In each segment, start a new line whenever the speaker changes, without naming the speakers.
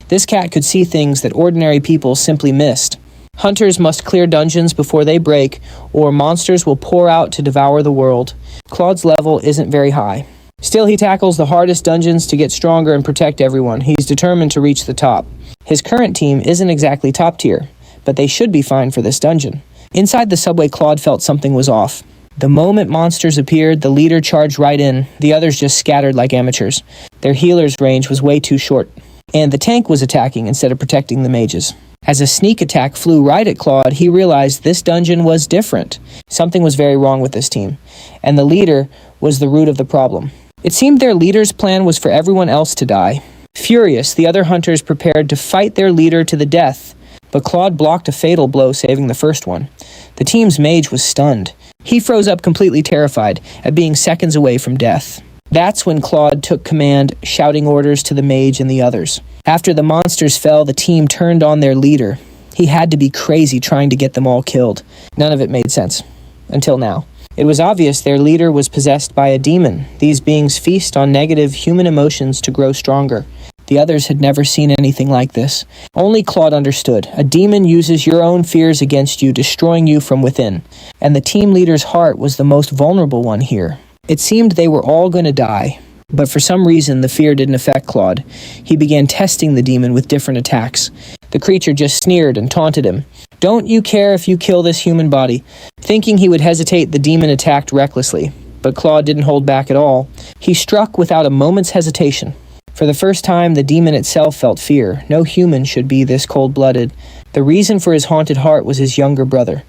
This cat could see things that ordinary people simply missed. Hunters must clear dungeons before they break, or monsters will pour out to devour the world. Claude's level isn't very high. Still, he tackles the hardest dungeons to get stronger and protect everyone. He's determined to reach the top. His current team isn't exactly top tier, but they should be fine for this dungeon. Inside the subway, Claude felt something was off. The moment monsters appeared, the leader charged right in. The others just scattered like amateurs. Their healer's range was way too short, and the tank was attacking instead of protecting the mages. As a sneak attack flew right at Claude, he realized this dungeon was different. Something was very wrong with this team, and the leader was the root of the problem. It seemed their leader's plan was for everyone else to die. Furious, the other hunters prepared to fight their leader to the death, but Claude blocked a fatal blow, saving the first one. The team's mage was stunned. He froze up, completely terrified at being seconds away from death. That's when Claude took command, shouting orders to the mage and the others. After the monsters fell, the team turned on their leader. He had to be crazy trying to get them all killed. None of it made sense. Until now. It was obvious their leader was possessed by a demon. These beings feast on negative human emotions to grow stronger. The others had never seen anything like this. Only Claude understood. A demon uses your own fears against you, destroying you from within. And the team leader's heart was the most vulnerable one here. It seemed they were all going to die. But for some reason, the fear didn't affect Claude. He began testing the demon with different attacks. The creature just sneered and taunted him. "Don't you care if you kill this human body?" Thinking he would hesitate, the demon attacked recklessly. But Claude didn't hold back at all. He struck without a moment's hesitation. For the first time, the demon itself felt fear. No human should be this cold-blooded. The reason for his haunted heart was his younger brother.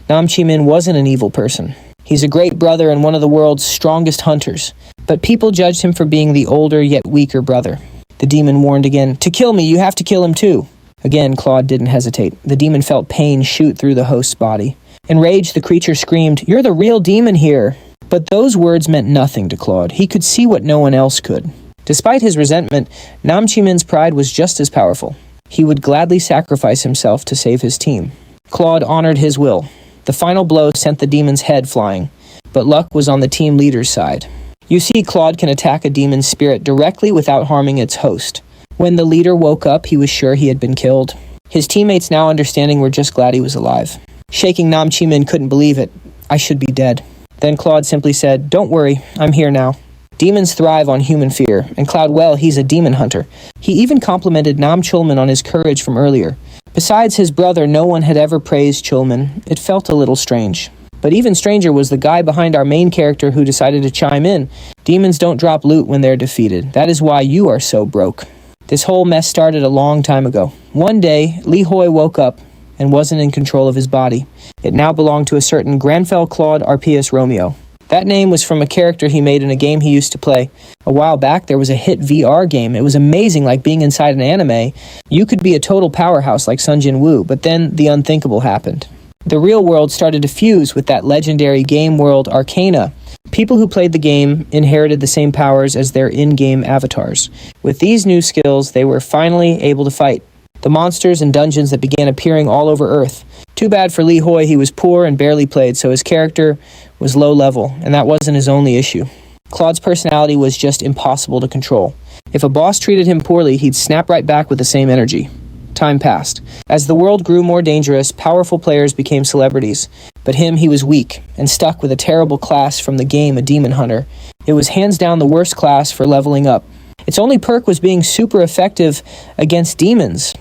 Nam Chi-min wasn't an evil person. He's a great brother and one of the world's strongest hunters. But people judged him for being the older yet weaker brother. The demon warned again, "To kill me, you have to kill him too." Again, Claude didn't hesitate. The demon felt pain shoot through the host's body. Enraged, the creature screamed, "You're the real demon here." But those words meant nothing to Claude. He could see what no one else could. Despite his resentment, Nam Chi-min's pride was just as powerful. He would gladly sacrifice himself to save his team. Claude honored his will. The final blow sent the demon's head flying, but luck was on the team leader's side. You see, Claude can attack a demon's spirit directly without harming its host. When the leader woke up, he was sure he had been killed. His teammates, now understanding, were just glad he was alive. Shaking, Nam Chi-min couldn't believe it. "I should be dead." Then Claude simply said, "Don't worry, I'm here now." Demons thrive on human fear, and Claude, he's a demon hunter. He even complimented Nam Chulman on his courage from earlier. Besides his brother, no one had ever praised Chulman. It felt a little strange. But even stranger was the guy behind our main character who decided to chime in. Demons don't drop loot when they're defeated. That is why you are so broke. This whole mess started a long time ago. One day, Li Hoi woke up and wasn't in control of his body. It now belonged to a certain Granfell Claude Arpius Romeo. That name was from a character he made in a game he used to play. A while back, there was a hit VR game. It was amazing, like being inside an anime. You could be a total powerhouse like Sun Jin Woo, but then the unthinkable happened. The real world started to fuse with that legendary game world Arcana. People who played the game inherited the same powers as their in-game avatars. With these new skills, they were finally able to fight the monsters and dungeons that began appearing all over Earth. Too bad for Li Hoi, he was poor and barely played, so his character was low level, and that wasn't his only issue. Claude's personality was just impossible to control. If a boss treated him poorly, he'd snap right back with the same energy. Time passed. As the world grew more dangerous, powerful players became celebrities. But he was weak and stuck with a terrible class from the game, a demon hunter. It was hands down the worst class for leveling up. Its only perk was being super effective against demons.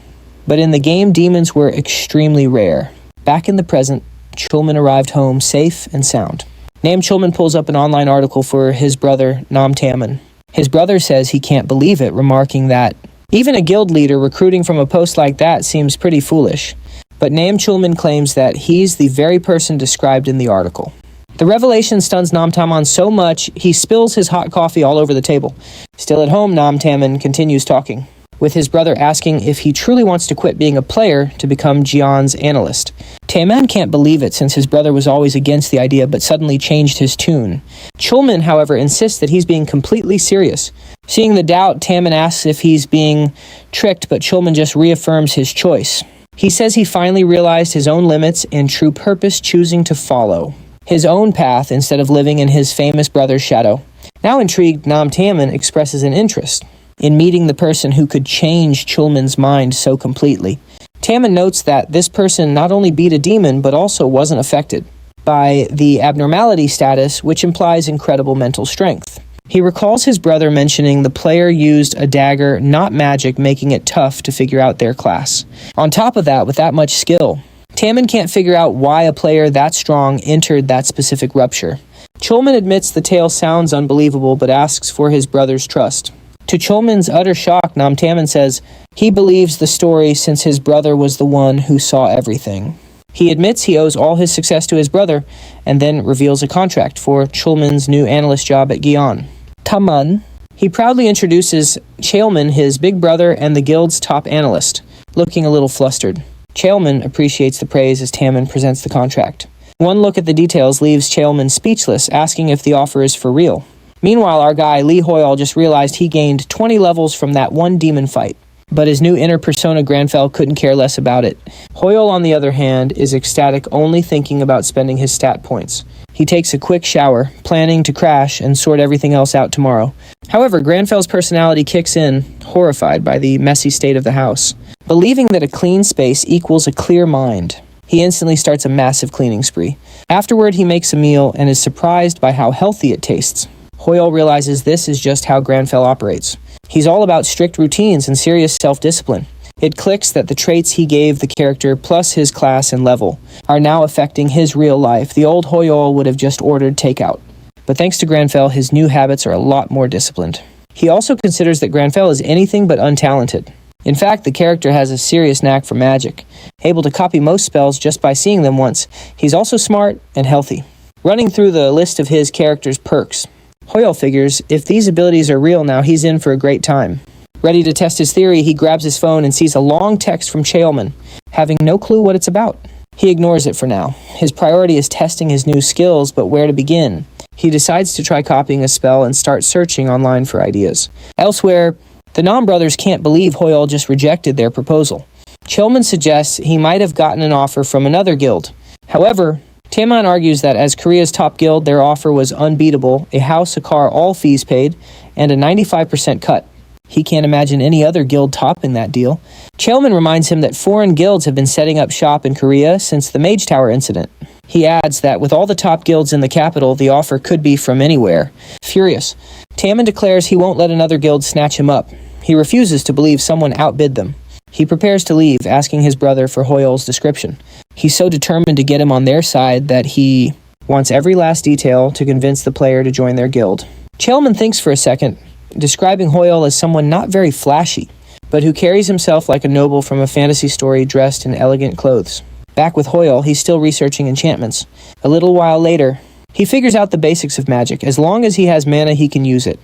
But in the game, demons were extremely rare. Back in the present, Chulman arrived home safe and sound. Nam Chulman pulls up an online article for his brother, Nam Taman. His brother says he can't believe it, remarking that even a guild leader recruiting from a post like that seems pretty foolish. But Nam Chulman claims that he's the very person described in the article. The revelation stuns Nam Taman so much, he spills his hot coffee all over the table. Still at home, Nam Taman continues talking, with his brother asking if he truly wants to quit being a player to become Jian's analyst. Taeman can't believe it since his brother was always against the idea but suddenly changed his tune. Chulman, however, insists that he's being completely serious. Seeing the doubt, Taeman asks if he's being tricked, but Chulman just reaffirms his choice. He says he finally realized his own limits and true purpose, choosing to follow his own path instead of living in his famous brother's shadow. Now intrigued, Nam Taeman expresses an interest. in meeting the person who could change Chulman's mind so completely. Taman notes that this person not only beat a demon, but also wasn't affected by the abnormality status, which implies incredible mental strength. He recalls his brother mentioning the player used a dagger, not magic, making it tough to figure out their class. On top of that, with that much skill, Taman can't figure out why a player that strong entered that specific rupture. Chulman admits the tale sounds unbelievable, but asks for his brother's trust. To Chulman's utter shock, Nam Taman says he believes the story since his brother was the one who saw everything. He admits he owes all his success to his brother, and then reveals a contract for Chulman's new analyst job at Gion. Taman. He proudly introduces Chulman, his big brother, and the guild's top analyst, looking a little flustered. Chulman appreciates the praise as Taman presents the contract. One look at the details leaves Chulman speechless, asking if the offer is for real. Meanwhile, our guy, Lee Hoyeol, just realized he gained 20 levels from that one demon fight. But his new inner persona, Granfell, couldn't care less about it. Hoyeol, on the other hand, is ecstatic, only thinking about spending his stat points. He takes a quick shower, planning to crash and sort everything else out tomorrow. However, Granfell's personality kicks in, horrified by the messy state of the house. Believing that a clean space equals a clear mind, he instantly starts a massive cleaning spree. Afterward, he makes a meal and is surprised by how healthy it tastes. Hoyeol realizes this is just how Granfell operates. He's all about strict routines and serious self-discipline. It clicks that the traits he gave the character, plus his class and level, are now affecting his real life. The old Hoyeol would have just ordered takeout. But thanks to Granfell, his new habits are a lot more disciplined. He also considers that Granfell is anything but untalented. In fact, the character has a serious knack for magic, able to copy most spells just by seeing them once. He's also smart and healthy. Running through the list of his character's perks, Hoyeol figures if these abilities are real now, he's in for a great time. Ready to test his theory, he grabs his phone and sees a long text from Chulman, having no clue what it's about. He ignores it for now. His priority is testing his new skills, but where to begin? He decides to try copying a spell and start searching online for ideas. Elsewhere, the Nam brothers can't believe Hoyeol just rejected their proposal. Chulman suggests he might have gotten an offer from another guild. However, Taman argues that as Korea's top guild, their offer was unbeatable, a house, a car, all fees paid, and a 95% cut. He can't imagine any other guild topping that deal. Chulman reminds him that foreign guilds have been setting up shop in Korea since the Mage Tower incident. He adds that with all the top guilds in the capital, the offer could be from anywhere. Furious, Taman declares he won't let another guild snatch him up. He refuses to believe someone outbid them. He prepares to leave, asking his brother for Hoyeol's description. He's so determined to get him on their side that he wants every last detail to convince the player to join their guild. Chulman thinks for a second, describing Hoyeol as someone not very flashy, but who carries himself like a noble from a fantasy story dressed in elegant clothes. Back with Hoyeol, he's still researching enchantments. A little while later, he figures out the basics of magic. As long as he has mana, he can use it.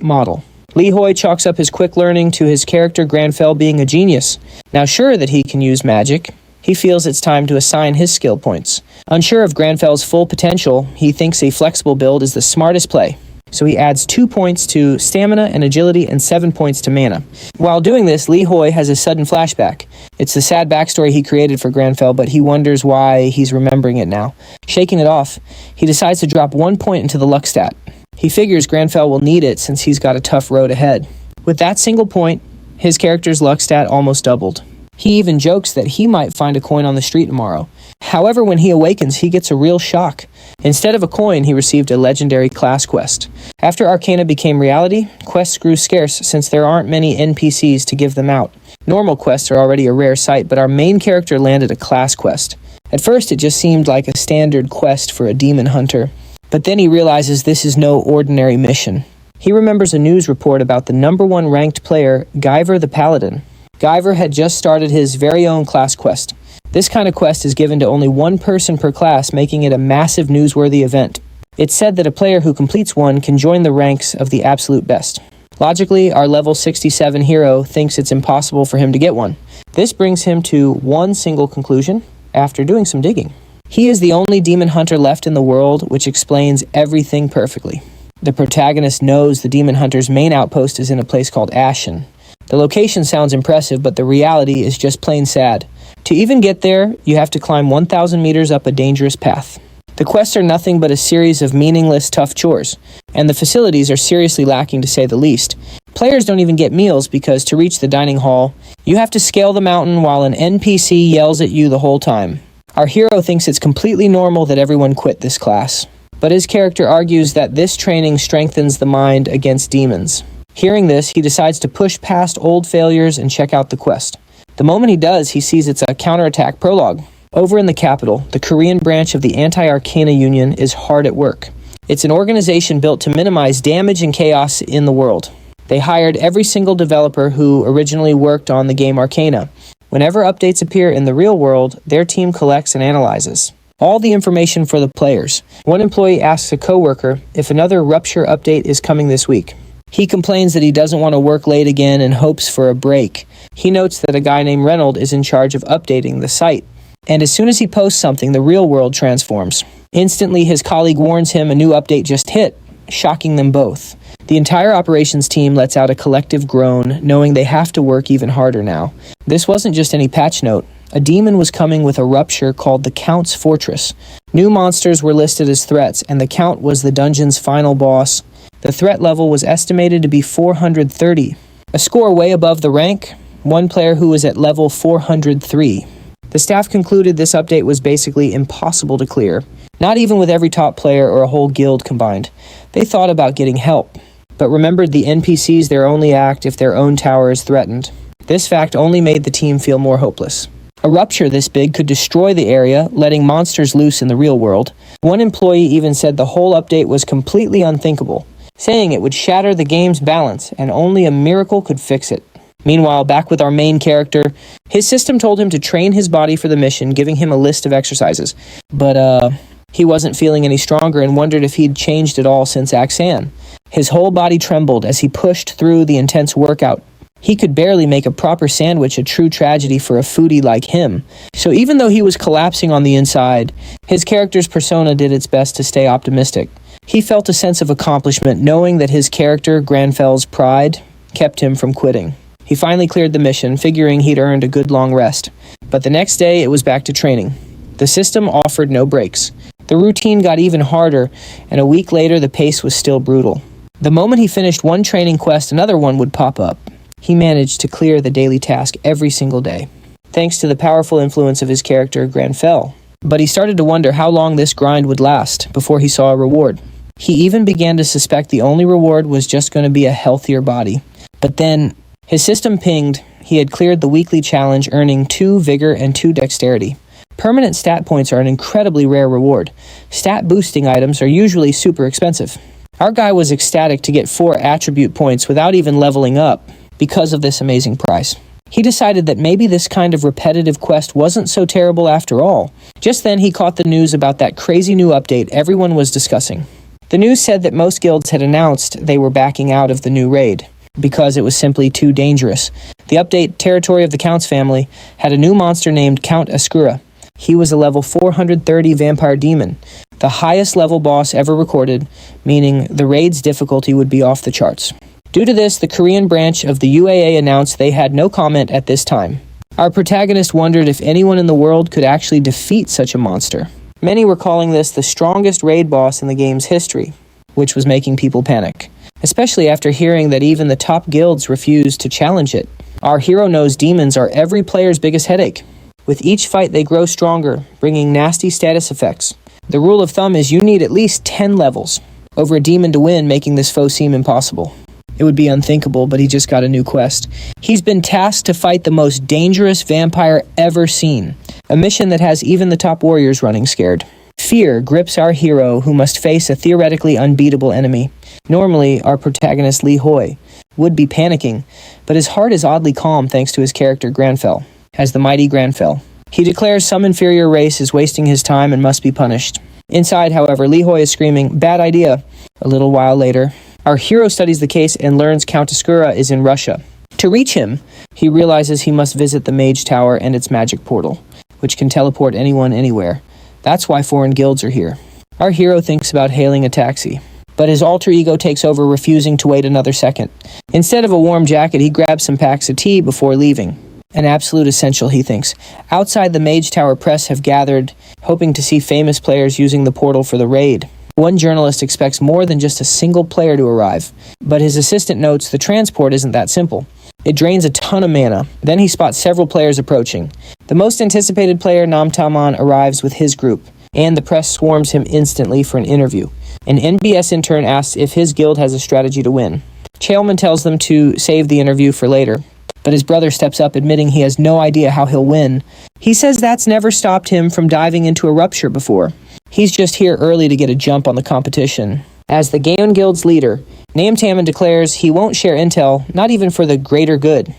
Model. Lee Hoy chalks up his quick learning to his character Granfell being a genius. Now sure that he can use magic, he feels it's time to assign his skill points. Unsure of Granfell's full potential, he thinks a flexible build is the smartest play. So he adds 2 points to stamina and agility and 7 points to mana. While doing this, Lee Hoy has a sudden flashback. It's the sad backstory he created for Granfell, but he wonders why he's remembering it now. Shaking it off, he decides to drop 1 point into the luck stat. He figures Granfell will need it since he's got a tough road ahead. With that single point, his character's luck stat almost doubled. He even jokes that he might find a coin on the street tomorrow. However, when he awakens, he gets a real shock. Instead of a coin, he received a legendary class quest. After Arcana became reality, quests grew scarce since there aren't many NPCs to give them out. Normal quests are already a rare sight, but our main character landed a class quest. At first, it just seemed like a standard quest for a demon hunter. But then he realizes this is no ordinary mission. He remembers a news report about the #1 ranked player, Guyver the Paladin. Guyver had just started his very own class quest. This kind of quest is given to only one person per class, making it a massive newsworthy event. It's said that a player who completes one can join the ranks of the absolute best. Logically, our level 67 hero thinks it's impossible for him to get one. This brings him to one single conclusion after doing some digging. He is the only demon hunter left in the world, which explains everything perfectly. The protagonist knows the demon hunter's main outpost is in a place called Ashen. The location sounds impressive, but the reality is just plain sad. To even get there, you have to climb 1,000 meters up a dangerous path. The quests are nothing but a series of meaningless, tough chores, and the facilities are seriously lacking to say the least. Players don't even get meals because to reach the dining hall, you have to scale the mountain while an NPC yells at you the whole time. Our hero thinks it's completely normal that everyone quit this class, but his character argues that this training strengthens the mind against demons. Hearing this, he decides to push past old failures and check out the quest. The moment he does, he sees it's a counterattack prologue. Over in the capital, the Korean branch of the Anti-Arcana Union is hard at work. It's an organization built to minimize damage and chaos in the world. They hired every single developer who originally worked on the game Arcana. Whenever updates appear in the real world, their team collects and analyzes all the information for the players. One employee asks a coworker if another Rupture update is coming this week. He complains that he doesn't want to work late again and hopes for a break. He notes that a guy named Reynold is in charge of updating the site. And as soon as he posts something, the real world transforms. Instantly, his colleague warns him a new update just hit, shocking them both. The entire operations team lets out a collective groan, knowing they have to work even harder now. This wasn't just any patch note. A demon was coming with a rupture called the Count's Fortress. New monsters were listed as threats, and the Count was the dungeon's final boss. The threat level was estimated to be 430, a score way above the rank, one player who was at level 403. The staff concluded this update was basically impossible to clear, not even with every top player or a whole guild combined. They thought about getting help, but remembered the NPCs their only act if their own tower is threatened. This fact only made the team feel more hopeless. A rupture this big could destroy the area, letting monsters loose in the real world. One employee even said the whole update was completely unthinkable, saying it would shatter the game's balance and only a miracle could fix it. Meanwhile, back with our main character, his system told him to train his body for the mission, giving him a list of exercises. But he wasn't feeling any stronger and wondered if he'd changed at all since Axan. His whole body trembled as he pushed through the intense workout. He could barely make a proper sandwich, a true tragedy for a foodie like him. So even though he was collapsing on the inside, his character's persona did its best to stay optimistic. He felt a sense of accomplishment, knowing that his character, Granfel's pride, kept him from quitting. He finally cleared the mission, figuring he'd earned a good long rest. But the next day, it was back to training. The system offered no breaks. The routine got even harder, and a week later, the pace was still brutal. The moment he finished one training quest, another one would pop up. He managed to clear the daily task every single day, thanks to the powerful influence of his character, Granfell. But he started to wonder how long this grind would last before he saw a reward. He even began to suspect the only reward was just going to be a healthier body. But then, his system pinged. He had cleared the weekly challenge, earning 2 vigor and 2 dexterity. Permanent stat points are an incredibly rare reward. Stat boosting items are usually super expensive. Our guy was ecstatic to get 4 attribute points without even leveling up because of this amazing prize. He decided that maybe this kind of repetitive quest wasn't so terrible after all. Just then, he caught the news about that crazy new update everyone was discussing. The news said that most guilds had announced they were backing out of the new raid because it was simply too dangerous. The update, Territory of the Count's Family, had a new monster named Count Ascura. He was a level 430 vampire demon, the highest level boss ever recorded, meaning the raid's difficulty would be off the charts. Due to this, the Korean branch of the UAA announced they had no comment at this time. Our protagonist wondered if anyone in the world could actually defeat such a monster. Many were calling this the strongest raid boss in the game's history, which was making people panic, especially after hearing that even the top guilds refused to challenge it. Our hero knows demons are every player's biggest headache. With each fight, they grow stronger, bringing nasty status effects. The rule of thumb is you need at least 10 levels over a demon to win, making this foe seem impossible. It would be unthinkable, but he just got a new quest. He's been tasked to fight the most dangerous vampire ever seen, a mission that has even the top warriors running scared. Fear grips our hero, who must face a theoretically unbeatable enemy. Normally, our protagonist Lee Hoy would be panicking, but his heart is oddly calm thanks to his character Granfell, as the mighty Granfell. He declares some inferior race is wasting his time and must be punished. Inside, however, Lee Hoy is screaming, "Bad idea." A little while later, our hero studies the case and learns Count Ascura is in Russia. To reach him, he realizes he must visit the Mage Tower and its magic portal, which can teleport anyone anywhere. That's why foreign guilds are here. Our hero thinks about hailing a taxi, but his alter ego takes over, refusing to wait another second. Instead of a warm jacket, he grabs some packs of tea before leaving. An absolute essential, he thinks. Outside, the Mage Tower press have gathered, hoping to see famous players using the portal for the raid. One journalist expects more than just a single player to arrive, but his assistant notes the transport isn't that simple. It drains a ton of mana. Then he spots several players approaching. The most anticipated player, Namtaman, arrives with his group, and the press swarms him instantly for an interview. An NBS intern asks if his guild has a strategy to win. Chaelman tells them to save the interview for later, but his brother steps up admitting he has no idea how he'll win. He says that's never stopped him from diving into a rupture before. He's just here early to get a jump on the competition. As the Gaon Guild's leader, Namtaman declares he won't share intel, not even for the greater good.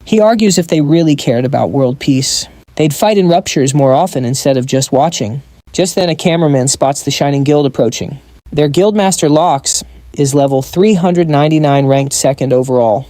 He argues if they really cared about world peace, they'd fight in ruptures more often instead of just watching. Just then a cameraman spots the Shining Guild approaching. Their guildmaster Lox is level 399 ranked second overall,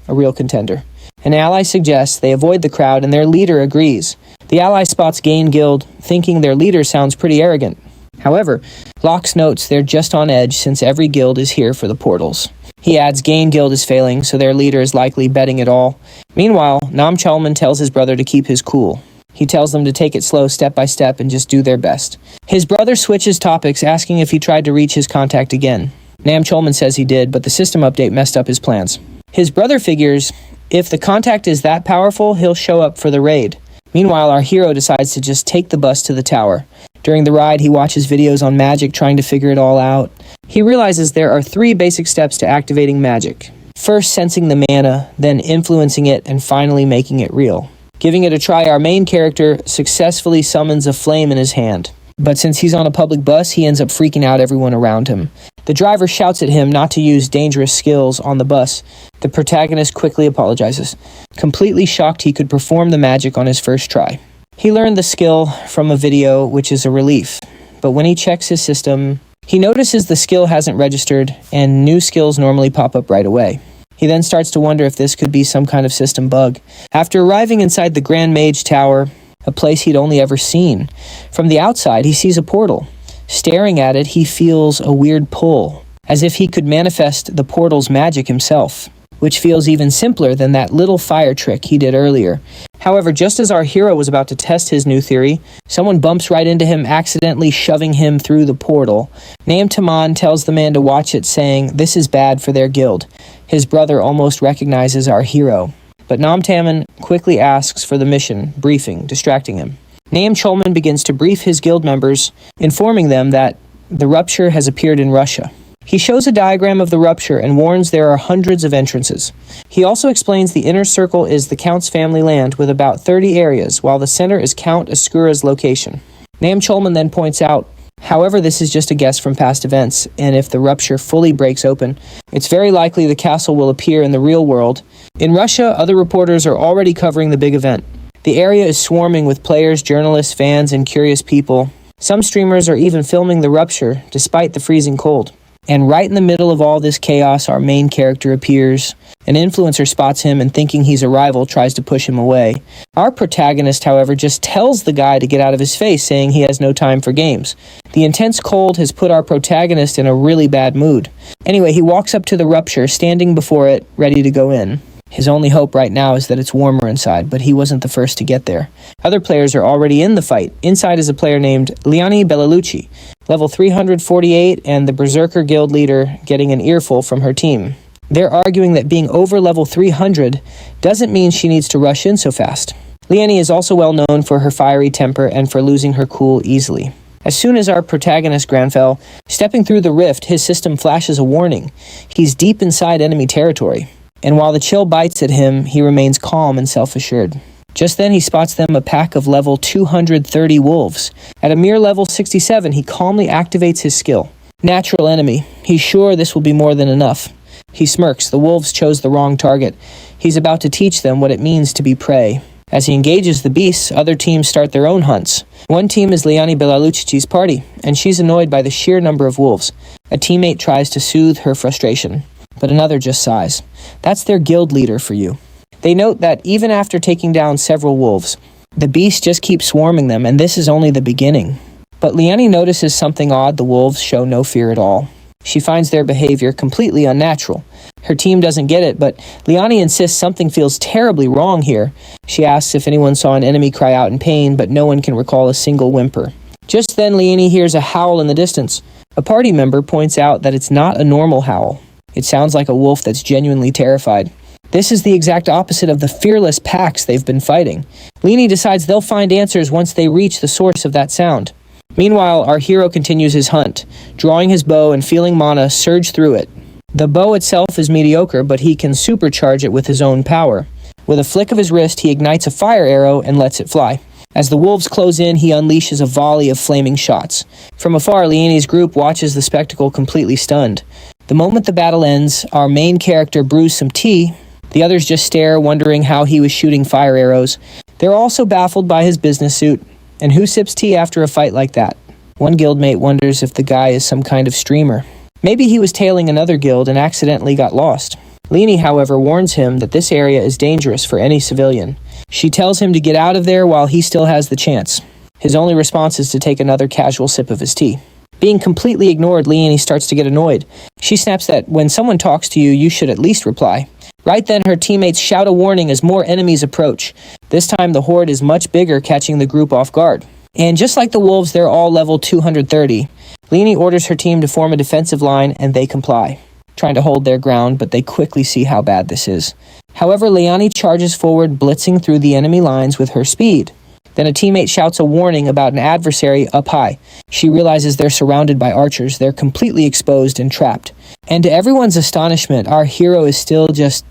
a real contender. An ally suggests they avoid the crowd and their leader agrees. The ally spots Gaon Guild, thinking their leader sounds pretty arrogant. However, Lox notes they're just on edge since every guild is here for the portals. He adds Gaon Guild is failing, so their leader is likely betting it all. Meanwhile, Nam Chaelman tells his brother to keep his cool. He tells them to take it slow step by step and just do their best. His brother switches topics, asking if he tried to reach his contact again. Nam Chaelman says he did, but the system update messed up his plans. His brother figures if the contact is that powerful, he'll show up for the raid. Meanwhile, our hero decides to just take the bus to the tower. During the ride, he watches videos on magic trying to figure it all out. He realizes there are 3 basic steps to activating magic. First, sensing the mana, then influencing it, and finally making it real. Giving it a try, our main character successfully summons a flame in his hand. But since he's on a public bus, he ends up freaking out everyone around him. The driver shouts at him not to use dangerous skills on the bus. The protagonist quickly apologizes, completely shocked he could perform the magic on his first try. He learned the skill from a video, which is a relief. But when he checks his system, he notices the skill hasn't registered, and new skills normally pop up right away. He then starts to wonder if this could be some kind of system bug. After arriving inside the Grand Mage Tower, a place he'd only ever seen, from the outside he sees a portal. Staring at it, he feels a weird pull, as if he could manifest the portal's magic himself, which feels even simpler than that little fire trick he did earlier. However, just as our hero was about to test his new theory, someone bumps right into him, accidentally shoving him through the portal. Namtaman tells the man to watch it, saying, "This is bad for their guild." His brother almost recognizes our hero, but Namtaman quickly asks for the mission briefing, distracting him. Nam Chaelman begins to brief his guild members, informing them that the rupture has appeared in Russia. He shows a diagram of the rupture and warns there are hundreds of entrances. He also explains the inner circle is the Count's family land with about 30 areas, while the center is Count Askura's location. Nam Chaelman then points out, however, this is just a guess from past events, and if the rupture fully breaks open, it's very likely the castle will appear in the real world. In Russia, other reporters are already covering the big event. The area is swarming with players, journalists, fans, and curious people. Some streamers are even filming the rupture, despite the freezing cold. And right in the middle of all this chaos, our main character appears. An influencer spots him and, thinking he's a rival, tries to push him away. Our protagonist, however, just tells the guy to get out of his face, saying he has no time for games. The intense cold has put our protagonist in a really bad mood. Anyway, he walks up to the rupture, standing before it, ready to go in. His only hope right now is that it's warmer inside, but he wasn't the first to get there. Other players are already in the fight. Inside is a player named Liani Bellalucci, level 348, and the Berserker Guild leader getting an earful from her team. They're arguing that being over level 300 doesn't mean she needs to rush in so fast. Liani is also well known for her fiery temper and for losing her cool easily. As soon as our protagonist Granfell, stepping through the rift, his system flashes a warning. He's deep inside enemy territory. And while the chill bites at him, he remains calm and self-assured. Just then he spots them a pack of level 230 wolves. At a mere level 67, he calmly activates his skill. Natural enemy. He's sure this will be more than enough. He smirks. The wolves chose the wrong target. He's about to teach them what it means to be prey. As he engages the beasts, other teams start their own hunts. One team is Liani Bellalucci's party, and she's annoyed by the sheer number of wolves. A teammate tries to soothe her frustration, but another just sighs. That's their guild leader for you. They note that even after taking down several wolves, the beasts just keep swarming them, and this is only the beginning. But Liani notices something odd. The wolves show no fear at all. She finds their behavior completely unnatural. Her team doesn't get it, but Liani insists something feels terribly wrong here. She asks if anyone saw an enemy cry out in pain, but no one can recall a single whimper. Just then, Liani hears a howl in the distance. A party member points out that it's not a normal howl. It sounds like a wolf that's genuinely terrified. This is the exact opposite of the fearless packs they've been fighting. Liani decides they'll find answers once they reach the source of that sound. Meanwhile, our hero continues his hunt, drawing his bow and feeling mana surge through it. The bow itself is mediocre, but he can supercharge it with his own power. With a flick of his wrist, he ignites a fire arrow and lets it fly. As the wolves close in, he unleashes a volley of flaming shots. From afar, Liani's group watches the spectacle completely stunned. The moment the battle ends, our main character brews some tea. The others just stare, wondering how he was shooting fire arrows. They're also baffled by his business suit. And who sips tea after a fight like that? One guildmate wonders if the guy is some kind of streamer. Maybe he was tailing another guild and accidentally got lost. Liani, however, warns him that this area is dangerous for any civilian. She tells him to get out of there while he still has the chance. His only response is to take another casual sip of his tea. Being completely ignored, Liani starts to get annoyed. She snaps that when someone talks to you, you should at least reply. Right then, her teammates shout a warning as more enemies approach. This time, the horde is much bigger, catching the group off guard. And just like the wolves, they're all level 230. Liani orders her team to form a defensive line, and they comply, trying to hold their ground, but they quickly see how bad this is. However, Liani charges forward, blitzing through the enemy lines with her speed. Then a teammate shouts a warning about an adversary up high. She realizes they're surrounded by archers. They're completely exposed and trapped. And to everyone's astonishment, our hero is still just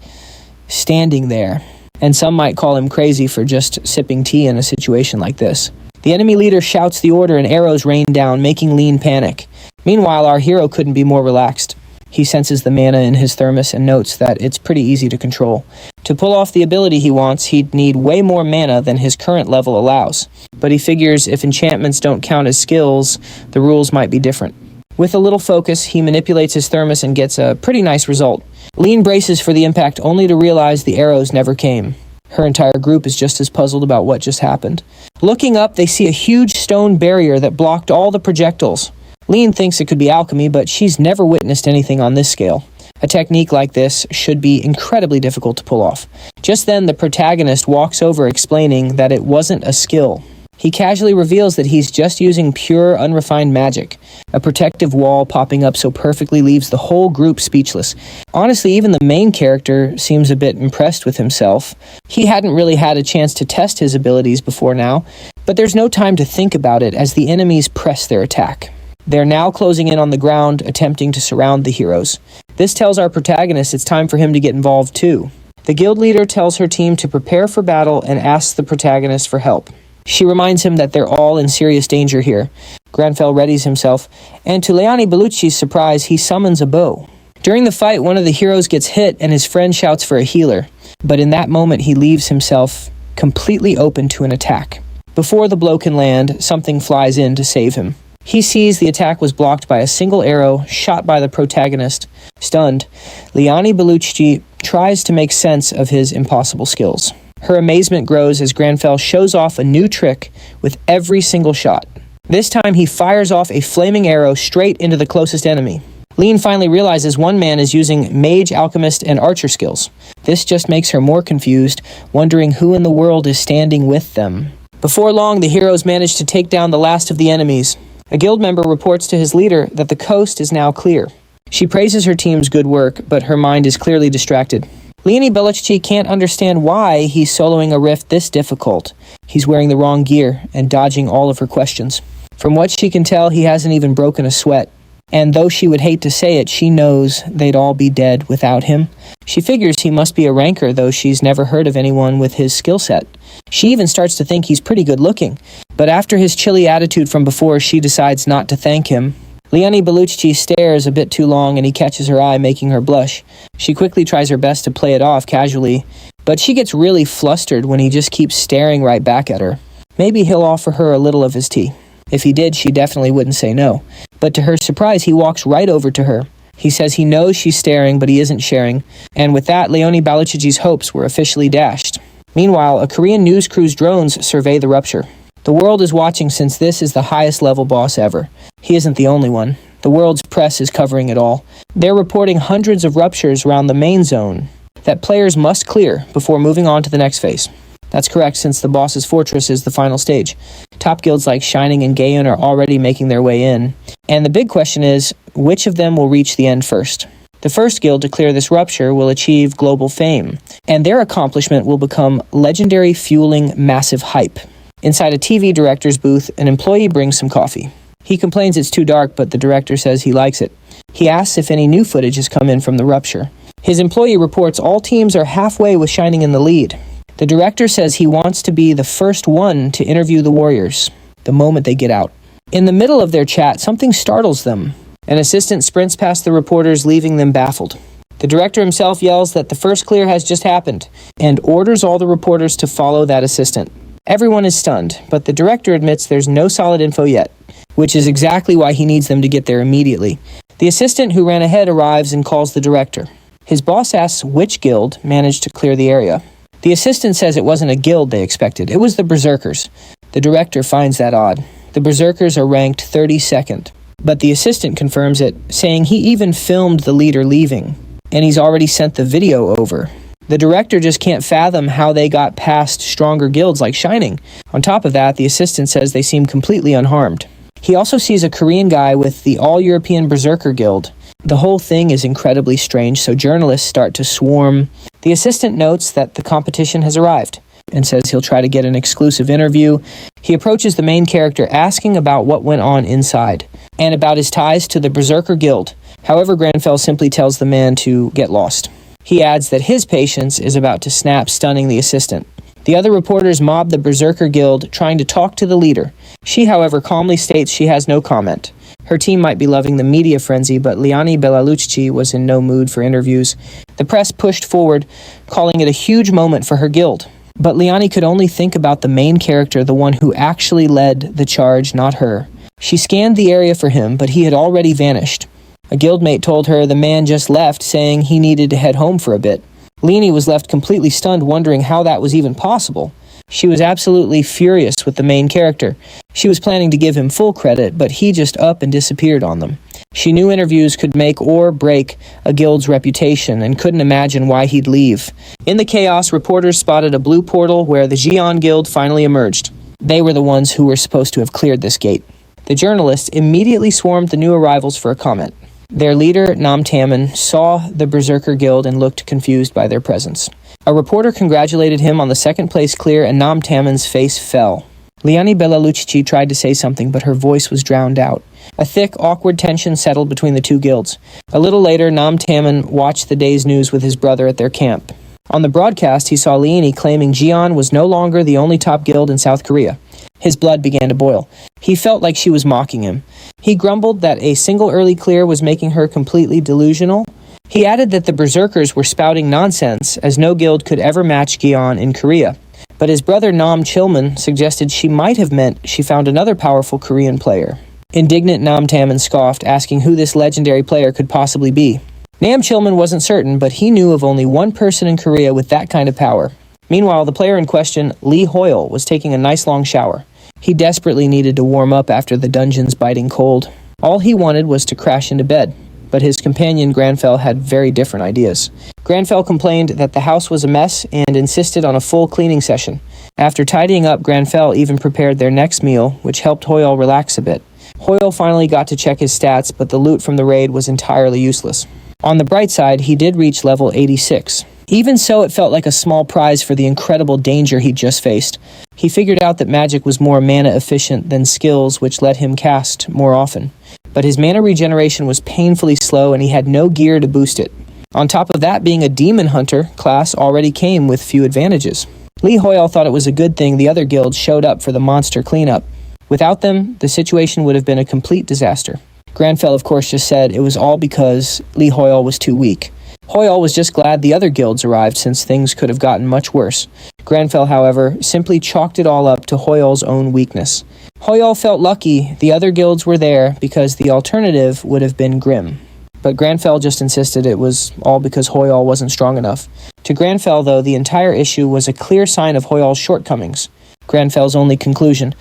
standing there. And some might call him crazy for just sipping tea in a situation like this. The enemy leader shouts the order and arrows rain down, making Lean panic. Meanwhile, our hero couldn't be more relaxed. He senses the mana in his thermos and notes that it's pretty easy to control. To pull off the ability he wants, he'd need way more mana than his current level allows. But he figures if enchantments don't count as skills, the rules might be different. With a little focus, he manipulates his thermos and gets a pretty nice result. Lean braces for the impact only to realize the arrows never came. Her entire group is just as puzzled about what just happened. Looking up, they see a huge stone barrier that blocked all the projectiles. Lean thinks it could be alchemy, but she's never witnessed anything on this scale. A technique like this should be incredibly difficult to pull off. Just then, the protagonist walks over explaining that it wasn't a skill. He casually reveals that he's just using pure, unrefined magic. A protective wall popping up so perfectly leaves the whole group speechless. Honestly, even the main character seems a bit impressed with himself. He hadn't really had a chance to test his abilities before now, but there's no time to think about it as the enemies press their attack. They're now closing in on the ground, attempting to surround the heroes. This tells our protagonist it's time for him to get involved too. The guild leader tells her team to prepare for battle and asks the protagonist for help. She reminds him that they're all in serious danger here. Granfell readies himself, and to Liani Bellucci's surprise, he summons a bow. During the fight, one of the heroes gets hit and his friend shouts for a healer. But in that moment, he leaves himself completely open to an attack. Before the blow can land, something flies in to save him. He sees the attack was blocked by a single arrow shot by the protagonist. Stunned, Liani Bellucci tries to make sense of his impossible skills. Her amazement grows as Granfell shows off a new trick with every single shot. This time he fires off a flaming arrow straight into the closest enemy. Lean finally realizes one man is using mage, alchemist, and archer skills. This just makes her more confused, wondering who in the world is standing with them. Before long, the heroes manage to take down the last of the enemies. A guild member reports to his leader that the coast is now clear. She praises her team's good work, but her mind is clearly distracted. Liani Bellucci can't understand why he's soloing a rift this difficult. He's wearing the wrong gear and dodging all of her questions. From what she can tell, he hasn't even broken a sweat. And though she would hate to say it, she knows they'd all be dead without him. She figures he must be a ranker, though she's never heard of anyone with his skill set. She even starts to think he's pretty good looking. But after his chilly attitude from before, she decides not to thank him. Liani Bellucci stares a bit too long and he catches her eye, making her blush. She quickly tries her best to play it off casually, but she gets really flustered when he just keeps staring right back at her. Maybe he'll offer her a little of his tea. If he did, she definitely wouldn't say no. But to her surprise, he walks right over to her. He says he knows she's staring, but he isn't sharing. And with that, Liani Bellucci's hopes were officially dashed. Meanwhile, a Korean news crew's drones survey the rupture. The world is watching since this is the highest level boss ever. He isn't the only one. The world's press is covering it all. They're reporting hundreds of ruptures around the main zone that players must clear before moving on to the next phase. That's correct, since the boss's fortress is the final stage. Top guilds like Shining and Gaon are already making their way in. And the big question is, which of them will reach the end first? The first guild to clear this rupture will achieve global fame, and their accomplishment will become legendary, fueling massive hype. Inside a TV director's booth, an employee brings some coffee. He complains it's too dark, but the director says he likes it. He asks if any new footage has come in from the rupture. His employee reports all teams are halfway with Shining in the lead. The director says he wants to be the first one to interview the warriors the moment they get out. In the middle of their chat, something startles them. An assistant sprints past the reporters, leaving them baffled. The director himself yells that the first clear has just happened and orders all the reporters to follow that assistant. Everyone is stunned, but the director admits there's no solid info yet, which is exactly why he needs them to get there immediately. The assistant who ran ahead arrives and calls the director. His boss asks which guild managed to clear the area. The assistant says it wasn't a guild they expected, it was the Berserkers. The director finds that odd. The Berserkers are ranked 32nd, but the assistant confirms it, saying he even filmed the leader leaving, and he's already sent the video over. The director just can't fathom how they got past stronger guilds like Shining. On top of that, the assistant says they seem completely unharmed. He also sees a Korean guy with the All-European Berserker Guild. The whole thing is incredibly strange, so journalists start to swarm. The assistant notes that the competition has arrived and says he'll try to get an exclusive interview. He approaches the main character, asking about what went on inside and about his ties to the Berserker Guild. However, Granfell simply tells the man to get lost. He adds that his patience is about to snap, stunning the assistant. The other reporters mob the Berserker Guild, trying to talk to the leader. She, however, calmly states she has no comment. Her team might be loving the media frenzy, but Liani Belalucci was in no mood for interviews. The press pushed forward, calling it a huge moment for her guild. But Liani could only think about the main character, the one who actually led the charge, not her. She scanned the area for him, but he had already vanished. A guildmate told her the man just left, saying he needed to head home for a bit. Liani was left completely stunned, wondering how that was even possible. She was absolutely furious with the main character. She was planning to give him full credit, but he just up and disappeared on them. She knew interviews could make or break a guild's reputation and couldn't imagine why he'd leave. In the chaos, reporters spotted a blue portal where the Jian Guild finally emerged. They were the ones who were supposed to have cleared this gate. The journalists immediately swarmed the new arrivals for a comment. Their leader, Nam Taman, saw the Berserker Guild and looked confused by their presence. A reporter congratulated him on the second place clear, and Nam Taman's face fell. Liani Belalucci tried to say something, but her voice was drowned out. A thick, awkward tension settled between the two guilds. A little later, Nam Taman watched the day's news with his brother at their camp. On the broadcast, he saw Liani claiming Jian was no longer the only top guild in South Korea. His blood began to boil. He felt like she was mocking him. He grumbled that a single early clear was making her completely delusional. He added that the Berserkers were spouting nonsense, as no guild could ever match Gion in Korea. But his brother Nam Chilman suggested she might have meant she found another powerful Korean player. Indignant, Nam Taman scoffed, asking who this legendary player could possibly be. Nam Chilman wasn't certain, but he knew of only one person in Korea with that kind of power. Meanwhile, the player in question, Lee Hoyeol, was taking a nice long shower. He desperately needed to warm up after the dungeon's biting cold. All he wanted was to crash into bed, but his companion Granfell had very different ideas. Granfell complained that the house was a mess and insisted on a full cleaning session. After tidying up, Granfell even prepared their next meal, which helped Hoyeol relax a bit. Hoyeol finally got to check his stats, but the loot from the raid was entirely useless. On the bright side, he did reach level 86. Even so, it felt like a small prize for the incredible danger he'd just faced. He figured out that magic was more mana efficient than skills, which let him cast more often. But his mana regeneration was painfully slow, and he had no gear to boost it. On top of that, being a demon hunter class already came with few advantages. Lee Hoyeol thought it was a good thing the other guilds showed up for the monster cleanup. Without them, the situation would have been a complete disaster. Granfell, of course, just said it was all because Lee Hoyeol was too weak. Hoyeol was just glad the other guilds arrived, since things could have gotten much worse. Granfell, however, simply chalked it all up to Hoyeol's own weakness. Hoyeol felt lucky the other guilds were there, because the alternative would have been grim. But Granfell just insisted it was all because Hoyeol wasn't strong enough. To Granfell, though, the entire issue was a clear sign of Hoyeol's shortcomings. Granfell's only conclusion: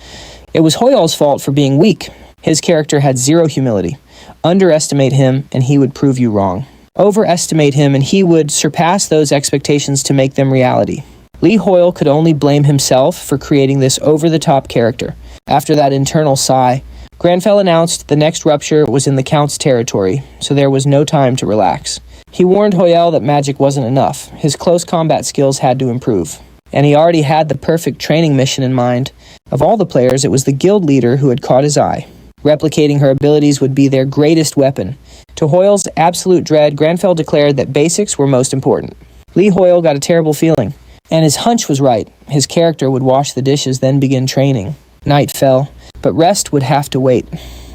it was Hoyeol's fault for being weak. His character had zero humility. Underestimate him, and he would prove you wrong. Overestimate him, and he would surpass those expectations to make them reality. Lee Hoyeol could only blame himself for creating this over-the-top character. After that internal sigh, Granfell announced the next rupture was in the Count's territory, so there was no time to relax. He warned Hoyeol that magic wasn't enough. His close combat skills had to improve. And he already had the perfect training mission in mind. Of all the players, it was the guild leader who had caught his eye. Replicating her abilities would be their greatest weapon. To Hoyle's absolute dread, Granfell declared that basics were most important. Lee Hoyeol got a terrible feeling. And his hunch was right. His character would wash the dishes, then begin training. Night fell, but rest would have to wait.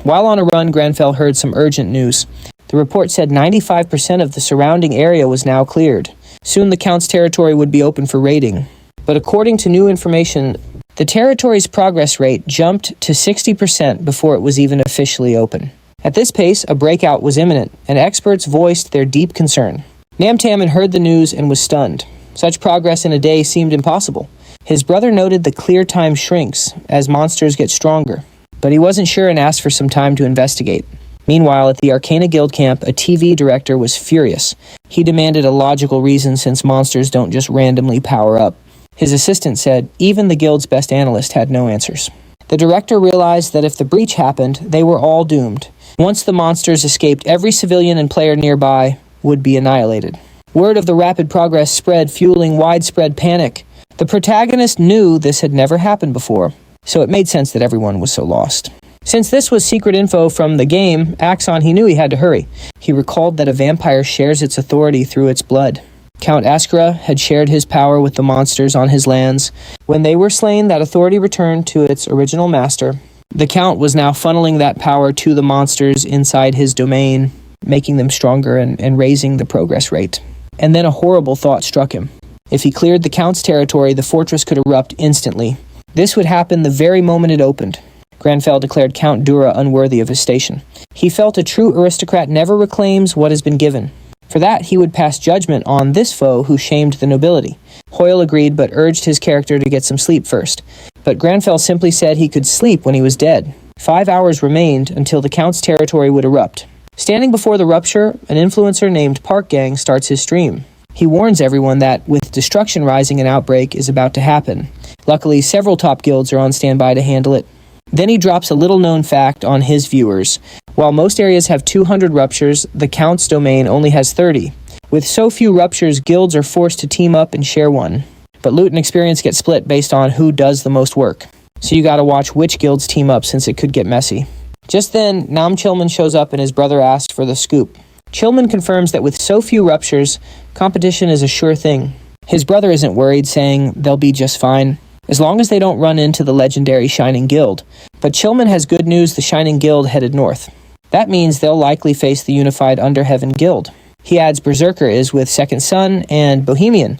While on a run, Granfell heard some urgent news. The report said 95% of the surrounding area was now cleared. Soon the Count's territory would be open for raiding. But according to new information, the territory's progress rate jumped to 60% before it was even officially open. At this pace, a breakout was imminent, and experts voiced their deep concern. Namtaman heard the news and was stunned. Such progress in a day seemed impossible. His brother noted the clear time shrinks as monsters get stronger, but he wasn't sure and asked for some time to investigate. Meanwhile, at the Arcana Guild camp, a TV director was furious. He demanded a logical reason since monsters don't just randomly power up. His assistant said even the guild's best analyst had no answers. The director realized that if the breach happened, they were all doomed. Once the monsters escaped, every civilian and player nearby would be annihilated. Word of the rapid progress spread, fueling widespread panic. The protagonist knew this had never happened before, so it made sense that everyone was so lost. Since this was secret info from the game, Axon, he knew he had to hurry. He recalled that a vampire shares its authority through its blood. Count Askra had shared his power with the monsters on his lands. When they were slain, that authority returned to its original master. The Count was now funneling that power to the monsters inside his domain, making them stronger and raising the progress rate. And then a horrible thought struck him. If he cleared the Count's territory, the fortress could erupt instantly. This would happen the very moment it opened. Granfell declared Count Dura unworthy of his station. He felt a true aristocrat never reclaims what has been given. For that, he would pass judgment on this foe who shamed the nobility. Hoyeol agreed, but urged his character to get some sleep first. But Granfell simply said he could sleep when he was dead. 5 hours remained until the Count's territory would erupt. Standing before the rupture, an influencer named Park Gang starts his stream. He warns everyone that, with destruction rising, an outbreak is about to happen. Luckily, several top guilds are on standby to handle it. Then he drops a little-known fact on his viewers. While most areas have 200 ruptures, the Count's domain only has 30. With so few ruptures, guilds are forced to team up and share one. But loot and experience get split based on who does the most work. So you gotta watch which guilds team up since it could get messy. Just then, Nam Chilman shows up and his brother asked for the scoop. Chilman confirms that with so few ruptures, competition is a sure thing. His brother isn't worried, saying they'll be just fine, as long as they don't run into the legendary Shining Guild. But Chilman has good news: the Shining Guild headed north. That means they'll likely face the unified Underheaven Guild. He adds Berserker is with Second Son and Bohemian,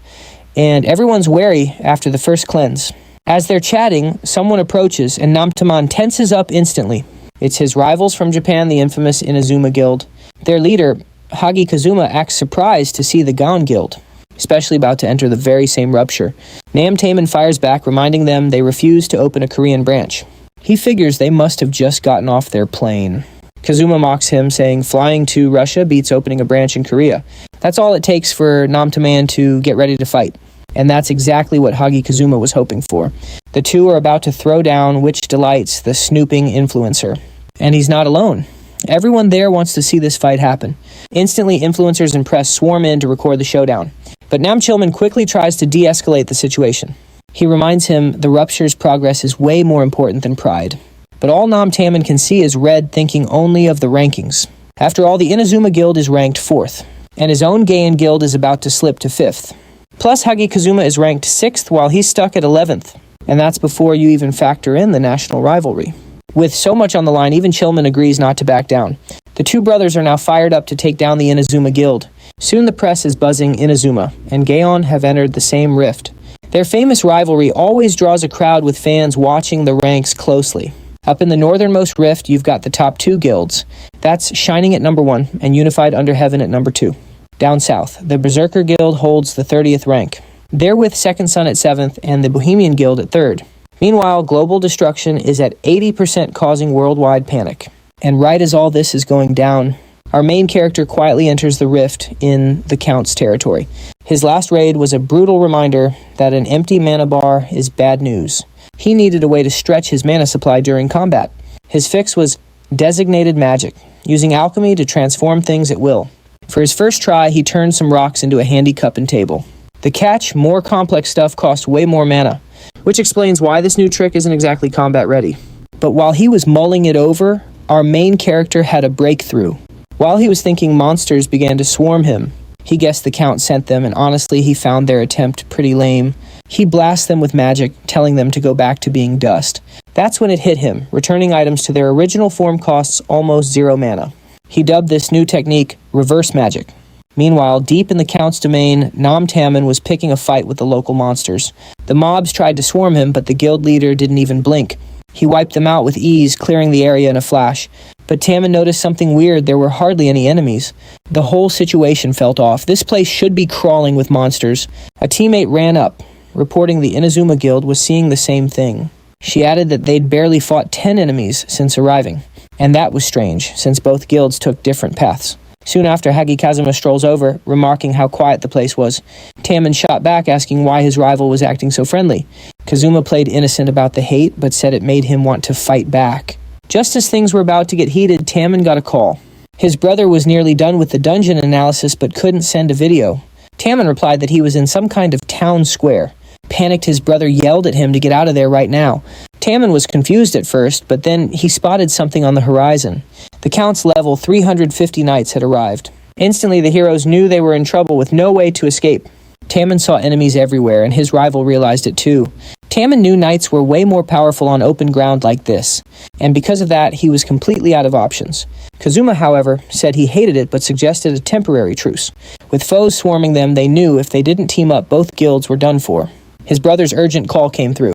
and everyone's wary after the first cleanse. As they're chatting, someone approaches and Namtaman tenses up instantly. It's his rivals from Japan, the infamous Inazuma Guild. Their leader, Hagi Kazuma, acts surprised to see the Gaon Guild, especially about to enter the very same rupture. Namtaman fires back, reminding them they refuse to open a Korean branch. He figures they must have just gotten off their plane. Kazuma mocks him, saying flying to Russia beats opening a branch in Korea. That's all it takes for Namtaman to get ready to fight. And that's exactly what Hagi Kazuma was hoping for. The two are about to throw down Which Delights, the snooping influencer. And he's not alone. Everyone there wants to see this fight happen. Instantly, influencers and press swarm in to record the showdown. But Nam Chilman quickly tries to de-escalate the situation. He reminds him the rupture's progress is way more important than pride. But all Nam Taman can see is Red thinking only of the rankings. After all, the Inazuma Guild is ranked 4th, and his own Gaian Guild is about to slip to 5th. Plus, Hagi Kazuma is ranked 6th while he's stuck at 11th, and that's before you even factor in the national rivalry. With so much on the line, even Chilman agrees not to back down. The two brothers are now fired up to take down the Inazuma Guild. Soon the press is buzzing Inazuma, and Gaon have entered the same rift. Their famous rivalry always draws a crowd with fans watching the ranks closely. Up in the northernmost rift, you've got the top 2 guilds. That's Shining at number 1 and Unified Underheaven at number 2. Down south, the Berserker Guild holds the 30th rank. They're with Second Son at 7th and the Bohemian Guild at 3rd. Meanwhile, global destruction is at 80% causing worldwide panic. And right as all this is going down, our main character quietly enters the rift in the Count's territory. His last raid was a brutal reminder that an empty mana bar is bad news. He needed a way to stretch his mana supply during combat. His fix was designated magic, using alchemy to transform things at will. For his first try, he turned some rocks into a handy cup and table. The catch, more complex stuff cost way more mana, which explains why this new trick isn't exactly combat ready. But while he was mulling it over, our main character had a breakthrough. While he was thinking, monsters began to swarm him. He guessed the Count sent them, and honestly, he found their attempt pretty lame. He blasts them with magic, telling them to go back to being dust. That's when it hit him. Returning items to their original form costs almost 0 mana. He dubbed this new technique reverse magic. Meanwhile, deep in the Count's domain, Nam Tamon was picking a fight with the local monsters. The mobs tried to swarm him, but the guild leader didn't even blink. He wiped them out with ease, clearing the area in a flash. But Tamon noticed something weird. There were hardly any enemies. The whole situation felt off. This place should be crawling with monsters. A teammate ran up, reporting the Inazuma Guild was seeing the same thing. She added that they'd barely fought 10 enemies since arriving. And that was strange, since both guilds took different paths. Soon after, Hagi Kazuma strolls over, remarking how quiet the place was. Tamon shot back, asking why his rival was acting so friendly. Kazuma played innocent about the hate, but said it made him want to fight back. Just as things were about to get heated, Tamon got a call. His brother was nearly done with the dungeon analysis, but couldn't send a video. Tamon replied that he was in some kind of town square. Panicked, his brother yelled at him to get out of there right now. Tamon was confused at first, but then he spotted something on the horizon. The Count's level 350 knights had arrived. Instantly, the heroes knew they were in trouble with no way to escape. Tamon saw enemies everywhere, and his rival realized it too. Tamon knew knights were way more powerful on open ground like this, and because of that, he was completely out of options. Kazuma, however, said he hated it but suggested a temporary truce. With foes swarming them, they knew if they didn't team up, both guilds were done for. His brother's urgent call came through.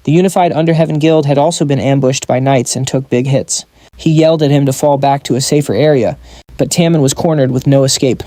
The unified Underheaven Guild had also been ambushed by knights and took big hits. He yelled at him to fall back to a safer area, but Tamon was cornered with no escape.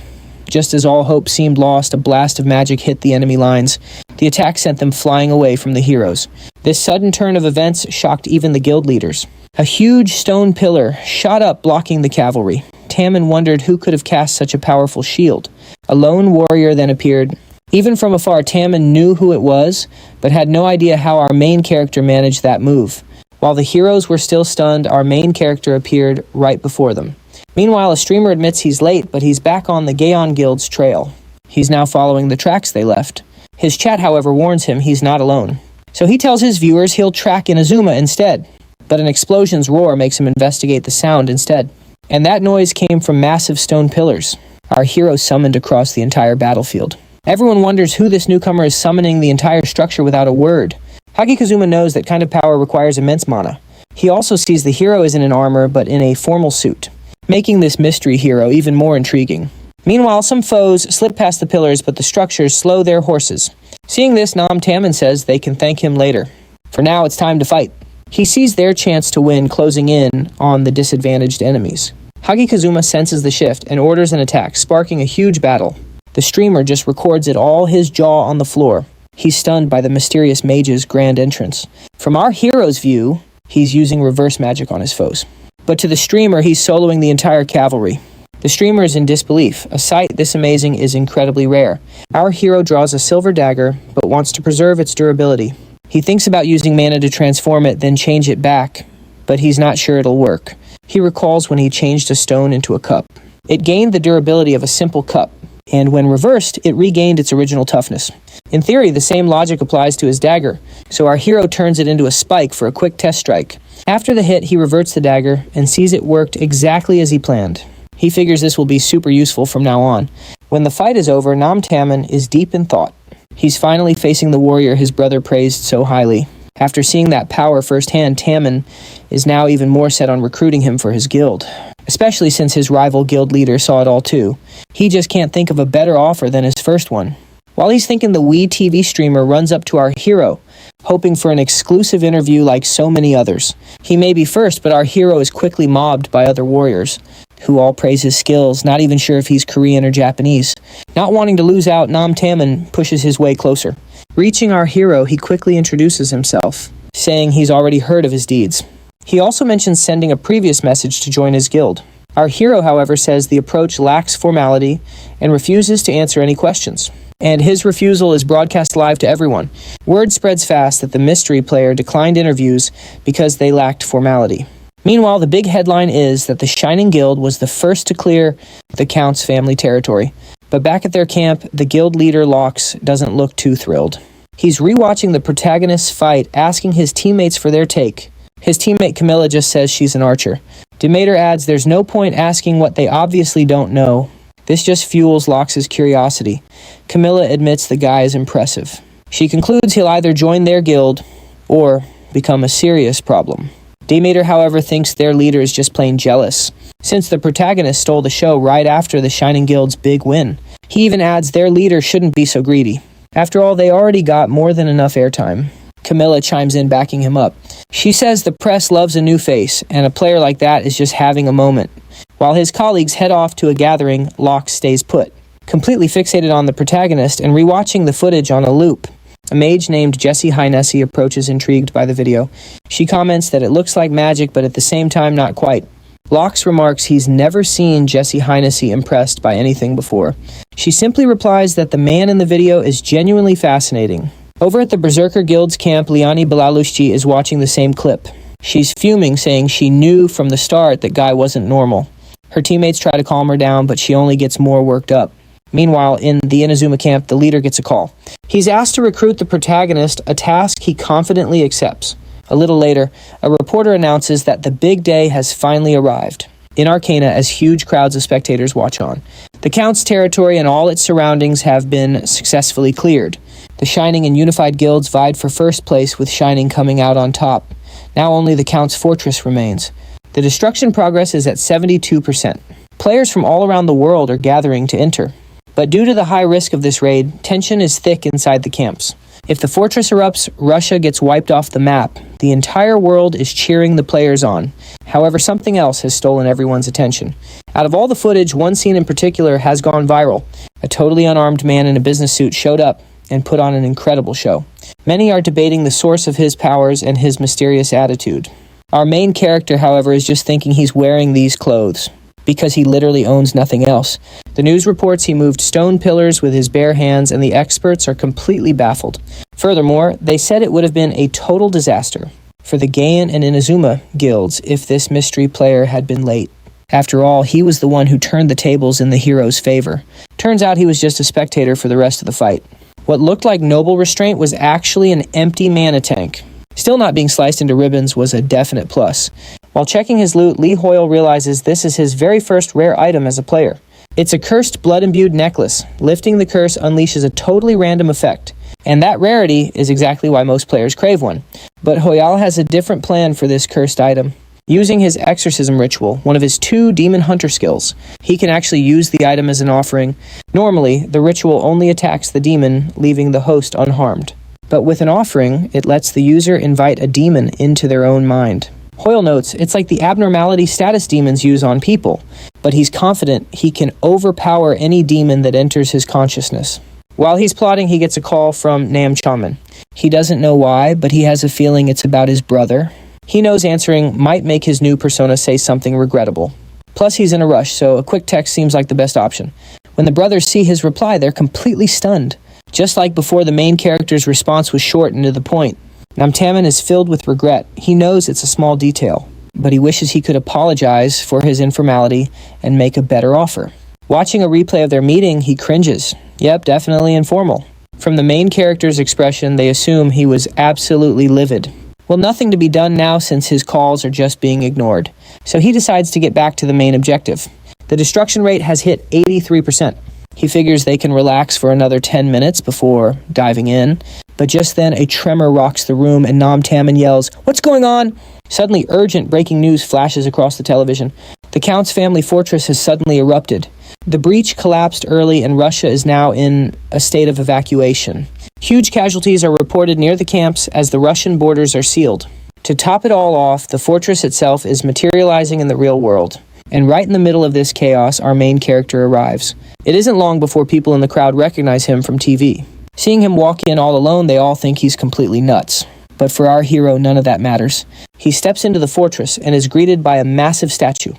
Just as all hope seemed lost, a blast of magic hit the enemy lines. The attack sent them flying away from the heroes. This sudden turn of events shocked even the guild leaders. A huge stone pillar shot up, blocking the cavalry. Tamon wondered who could have cast such a powerful shield. A lone warrior then appeared. Even from afar, Tamon knew who it was, but had no idea how our main character managed that move. While the heroes were still stunned, our main character appeared right before them. Meanwhile, a streamer admits he's late, but he's back on the Gaon Guild's trail. He's now following the tracks they left. His chat, however, warns him he's not alone. So he tells his viewers he'll track Inazuma instead. But an explosion's roar makes him investigate the sound instead. And that noise came from massive stone pillars. Our hero summoned across the entire battlefield. Everyone wonders who this newcomer is summoning the entire structure without a word. Hagi Kazuma knows that kind of power requires immense mana. He also sees the hero isn't in armor, but in a formal suit, making this mystery hero even more intriguing. Meanwhile, some foes slip past the pillars, but the structures slow their horses. Seeing this, Nam Tamon says they can thank him later. For now, it's time to fight. He sees their chance to win closing in on the disadvantaged enemies. Hagi Kazuma senses the shift and orders an attack, sparking a huge battle. The streamer just records it all, his jaw on the floor. He's stunned by the mysterious mage's grand entrance. From our hero's view, he's using reverse magic on his foes. But to the streamer, he's soloing the entire cavalry. The streamer is in disbelief. A sight this amazing is incredibly rare. Our hero draws a silver dagger, but wants to preserve its durability. He thinks about using mana to transform it, then change it back, but he's not sure it'll work. He recalls when he changed a stone into a cup. It gained the durability of a simple cup, and when reversed, it regained its original toughness. In theory, the same logic applies to his dagger, so our hero turns it into a spike for a quick test strike. After the hit, he reverts the dagger and sees it worked exactly as he planned. He figures this will be super useful from now on. When the fight is over, Nam Tamon is deep in thought. He's finally facing the warrior his brother praised so highly. After seeing that power firsthand, Tamon is now even more set on recruiting him for his guild, especially since his rival guild leader saw it all too. He just can't think of a better offer than his first one. While he's thinking, the Wii TV streamer runs up to our hero, hoping for an exclusive interview like so many others. He may be first, but our hero is quickly mobbed by other warriors, who all praise his skills, not even sure if he's Korean or Japanese. Not wanting to lose out, Nam Tamon pushes his way closer. Reaching our hero, he quickly introduces himself, saying he's already heard of his deeds. He also mentions sending a previous message to join his guild. Our hero, however, says the approach lacks formality and refuses to answer any questions. And his refusal is broadcast live to everyone. Word spreads fast that the mystery player declined interviews because they lacked formality. Meanwhile, the big headline is that the Shining Guild was the first to clear the Count's family territory. But back at their camp, the guild leader, Lox, doesn't look too thrilled. He's rewatching the protagonist's fight, asking his teammates for their take. His teammate Camilla just says she's an archer. Demeter adds there's no point asking what they obviously don't know. This just fuels Lox's curiosity. Camilla admits the guy is impressive. She concludes he'll either join their guild or become a serious problem. Demeter, however, thinks their leader is just plain jealous, since the protagonist stole the show right after the Shining Guild's big win. He even adds their leader shouldn't be so greedy. After all, they already got more than enough airtime. Camilla chimes in, backing him up. She says the press loves a new face, and a player like that is just having a moment. While his colleagues head off to a gathering, Lox stays put, completely fixated on the protagonist and rewatching the footage on a loop. A mage named Jessie Hynessy approaches, intrigued by the video. She comments that it looks like magic, but at the same time not quite. Lox remarks he's never seen Jessie Hynessy impressed by anything before. She simply replies that the man in the video is genuinely fascinating. Over at the Berserker Guild's camp, Liani Belalushchi is watching the same clip. She's fuming, saying she knew from the start that Guy wasn't normal. Her teammates try to calm her down, but she only gets more worked up. Meanwhile, in the Inazuma camp, the leader gets a call. He's asked to recruit the protagonist, a task he confidently accepts. A little later, a reporter announces that the big day has finally arrived in Arcana as huge crowds of spectators watch on. The Count's territory and all its surroundings have been successfully cleared. The Shining and Unified Guilds vied for first place, with Shining coming out on top. Now only the Count's fortress remains. The destruction progress is at 72%. Players from all around the world are gathering to enter. But due to the high risk of this raid, tension is thick inside the camps. If the fortress erupts, Russia gets wiped off the map. The entire world is cheering the players on. However, something else has stolen everyone's attention. Out of all the footage, one scene in particular has gone viral. A totally unarmed man in a business suit showed up and put on an incredible show. Many are debating the source of his powers and his mysterious attitude. Our main character, however, is just thinking he's wearing these clothes because he literally owns nothing else. The news reports he moved stone pillars with his bare hands, and the experts are completely baffled. Furthermore, they said it would have been a total disaster for the Gaian and Inazuma guilds if this mystery player had been late. After all, he was the one who turned the tables in the hero's favor. Turns out he was just a spectator for the rest of the fight. What looked like noble restraint was actually an empty mana tank. Still not being sliced into ribbons was a definite plus. While checking his loot, Lee Hoyeol realizes this is his very first rare item as a player. It's a cursed blood-imbued necklace. Lifting the curse unleashes a totally random effect. And that rarity is exactly why most players crave one. But Hoyeol has a different plan for this cursed item. Using his exorcism ritual, one of his 2 demon hunter skills, he can actually use the item as an offering. Normally, the ritual only attacks the demon, leaving the host unharmed. But with an offering, it lets the user invite a demon into their own mind. Hoyeol notes, it's like the abnormality status demons use on people, but he's confident he can overpower any demon that enters his consciousness. While he's plotting, he gets a call from Nam Chaman. He doesn't know why, but he has a feeling it's about his brother. He knows answering might make his new persona say something regrettable. Plus, he's in a rush, so a quick text seems like the best option. When the brothers see his reply, they're completely stunned. Just like before, the main character's response was short and to the point. Namtaman is filled with regret. He knows it's a small detail, but he wishes he could apologize for his informality and make a better offer. Watching a replay of their meeting, he cringes. Yep, definitely informal. From the main character's expression, they assume he was absolutely livid. Well, nothing to be done now since his calls are just being ignored. So he decides to get back to the main objective. The destruction rate has hit 83%. He figures they can relax for another 10 minutes before diving in. But just then, a tremor rocks the room and Nam Taman yells, "What's going on?" Suddenly, urgent breaking news flashes across the television. The Count's family fortress has suddenly erupted. The breach collapsed early and Russia is now in a state of evacuation. Huge casualties are reported near the camps as the Russian borders are sealed. To top it all off, the fortress itself is materializing in the real world. And right in the middle of this chaos, our main character arrives. It isn't long before people in the crowd recognize him from TV. Seeing him walk in all alone, they all think he's completely nuts. But for our hero, none of that matters. He steps into the fortress and is greeted by a massive statue.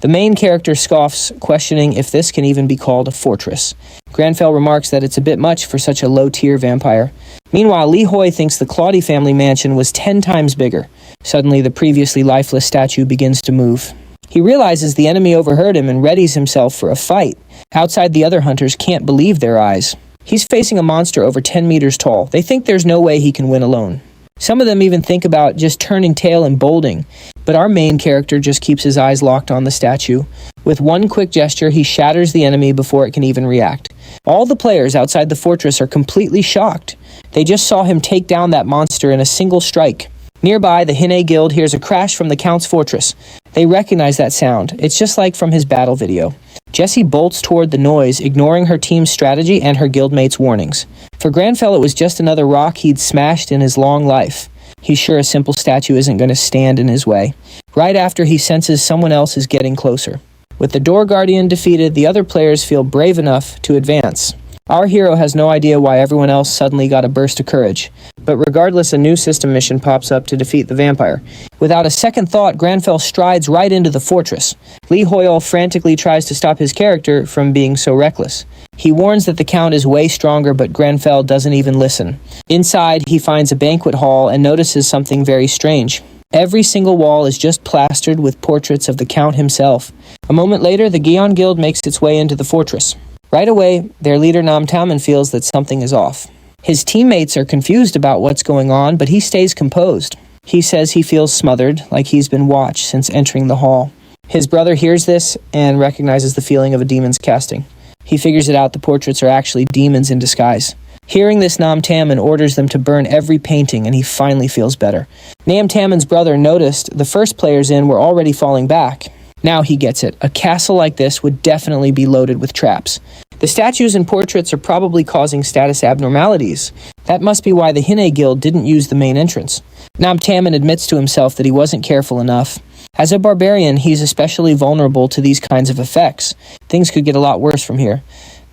The main character scoffs, questioning if this can even be called a fortress. Granfell remarks that it's a bit much for such a low-tier vampire. Meanwhile, Lee Hoy thinks the Claudy family mansion was 10 times bigger. Suddenly, the previously lifeless statue begins to move. He realizes the enemy overheard him and readies himself for a fight. Outside, the other hunters can't believe their eyes. He's facing a monster over 10 meters tall. They think there's no way he can win alone. Some of them even think about just turning tail and bolting, but our main character just keeps his eyes locked on the statue. With one quick gesture, he shatters the enemy before it can even react. All the players outside the fortress are completely shocked. They just saw him take down that monster in a single strike. Nearby, the Hine Guild hears a crash from the Count's fortress. They recognize that sound. It's just like from his battle video. Jessie bolts toward the noise, ignoring her team's strategy and her guildmates' warnings. For Granfell, it was just another rock he'd smashed in his long life. He's sure a simple statue isn't going to stand in his way. Right after, he senses someone else is getting closer. With the Door Guardian defeated, the other players feel brave enough to advance. Our hero has no idea why everyone else suddenly got a burst of courage. But regardless, a new system mission pops up to defeat the vampire. Without a second thought, Granfell strides right into the fortress. Lee Hoyeol frantically tries to stop his character from being so reckless. He warns that the Count is way stronger, but Granfell doesn't even listen. Inside, he finds a banquet hall and notices something very strange. Every single wall is just plastered with portraits of the Count himself. A moment later, the Gion Guild makes its way into the fortress. Right away, their leader Nam Taman feels that something is off. His teammates are confused about what's going on, but he stays composed. He says he feels smothered, like he's been watched since entering the hall. His brother hears this and recognizes the feeling of a demon's casting. He figures it out the portraits are actually demons in disguise. Hearing this, Nam Taman orders them to burn every painting, and he finally feels better. Nam Taman's brother noticed the first players in were already falling back. Now he gets it. A castle like this would definitely be loaded with traps. The statues and portraits are probably causing status abnormalities. That must be why the Hine Guild didn't use the main entrance. Nam Taman admits to himself that he wasn't careful enough. As a barbarian, he's especially vulnerable to these kinds of effects. Things could get a lot worse from here.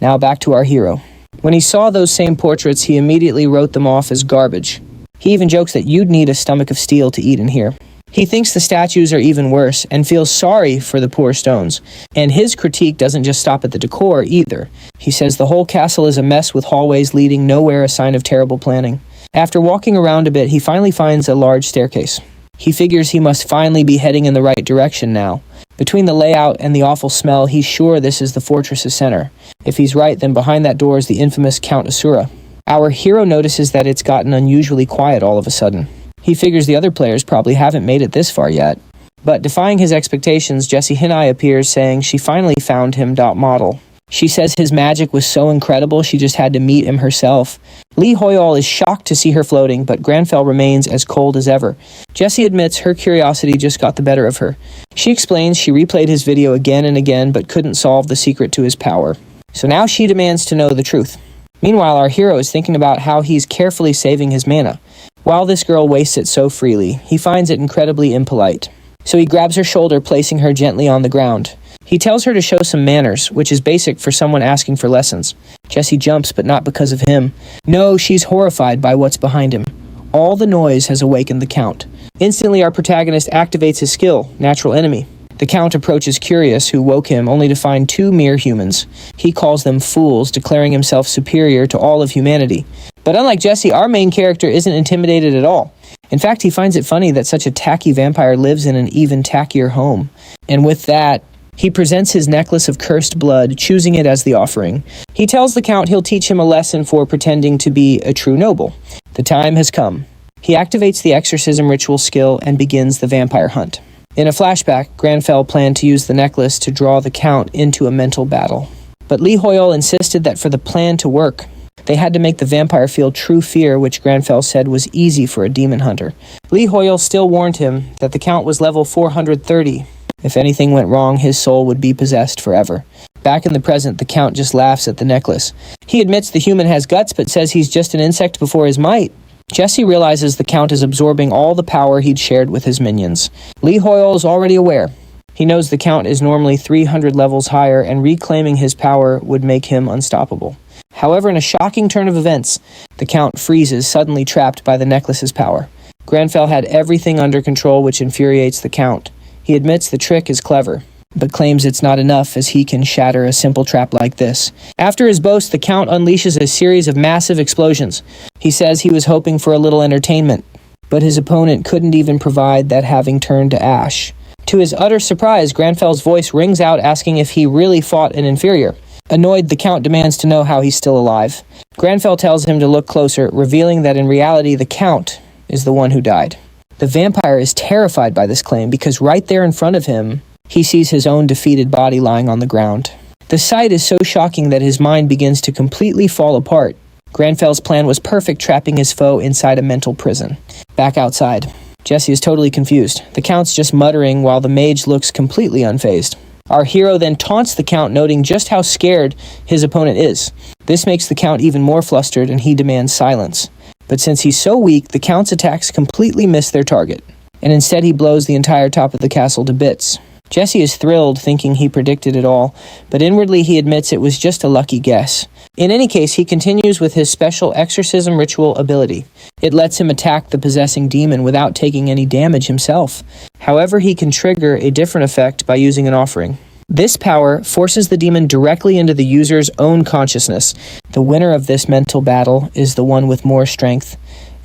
Now back to our hero. When he saw those same portraits, he immediately wrote them off as garbage. He even jokes that you'd need a stomach of steel to eat in here. He thinks the statues are even worse and feels sorry for the poor stones. And his critique doesn't just stop at the decor either. He says the whole castle is a mess with hallways leading nowhere, a sign of terrible planning. After walking around a bit, he finally finds a large staircase. He figures he must finally be heading in the right direction now. Between the layout and the awful smell, he's sure this is the fortress's center. If he's right, then behind that door is the infamous Count Asura. Our hero notices that it's gotten unusually quiet all of a sudden. He figures the other players probably haven't made it this far yet. But defying his expectations, Jessie Hinai appears saying she finally found him. Model. She says his magic was so incredible she just had to meet him herself. Lee Hoyeol is shocked to see her floating, but Granfell remains as cold as ever. Jessie admits her curiosity just got the better of her. She explains she replayed his video again and again but couldn't solve the secret to his power. So now she demands to know the truth. Meanwhile, our hero is thinking about how he's carefully saving his mana. While this girl wastes it so freely, he finds it incredibly impolite. So he grabs her shoulder, placing her gently on the ground. He tells her to show some manners, which is basic for someone asking for lessons. Jessie jumps, but not because of him. No, she's horrified by what's behind him. All the noise has awakened the Count. Instantly, our protagonist activates his skill, Natural Enemy. The Count approaches Curious, who woke him, only to find two mere humans. He calls them fools, declaring himself superior to all of humanity. But unlike Jessie, our main character isn't intimidated at all. In fact, he finds it funny that such a tacky vampire lives in an even tackier home. And with that, he presents his necklace of cursed blood, choosing it as the offering. He tells the Count he'll teach him a lesson for pretending to be a true noble. The time has come. He activates the exorcism ritual skill and begins the vampire hunt. In a flashback, Granfell planned to use the necklace to draw the Count into a mental battle. But Lee Hoyeol insisted that for the plan to work, they had to make the vampire feel true fear, which Granfell said was easy for a demon hunter. Lee Hoyeol still warned him that the Count was level 430. If anything went wrong, his soul would be possessed forever. Back in the present, the Count just laughs at the necklace. He admits the human has guts, but says he's just an insect before his might. Jessie realizes the Count is absorbing all the power he'd shared with his minions. Lee Hoyeol is already aware. He knows the Count is normally 300 levels higher, and reclaiming his power would make him unstoppable. However, in a shocking turn of events, the Count freezes, suddenly trapped by the necklace's power. Granfell had everything under control, which infuriates the Count. He admits the trick is clever, but claims it's not enough as he can shatter a simple trap like this. After his boast, the Count unleashes a series of massive explosions. He says he was hoping for a little entertainment, but his opponent couldn't even provide that, having turned to ash. To his utter surprise, Granfell's voice rings out asking if he really fought an inferior. Annoyed, the Count demands to know how he's still alive. Granfell tells him to look closer, revealing that in reality the Count is the one who died. The vampire is terrified by this claim because right there in front of him, he sees his own defeated body lying on the ground. The sight is so shocking that his mind begins to completely fall apart. Granfell's plan was perfect, trapping his foe inside a mental prison. Back outside, Jesse is totally confused. The Count's just muttering while the mage looks completely unfazed. Our hero then taunts the Count, noting just how scared his opponent is. This makes the Count even more flustered, and he demands silence. But since he's so weak, the Count's attacks completely miss their target, and instead he blows the entire top of the castle to bits. Jesse is thrilled, thinking he predicted it all, but inwardly he admits it was just a lucky guess. In any case, he continues with his special exorcism ritual ability. It lets him attack the possessing demon without taking any damage himself. However, he can trigger a different effect by using an offering. This power forces the demon directly into the user's own consciousness. The winner of this mental battle is the one with more strength,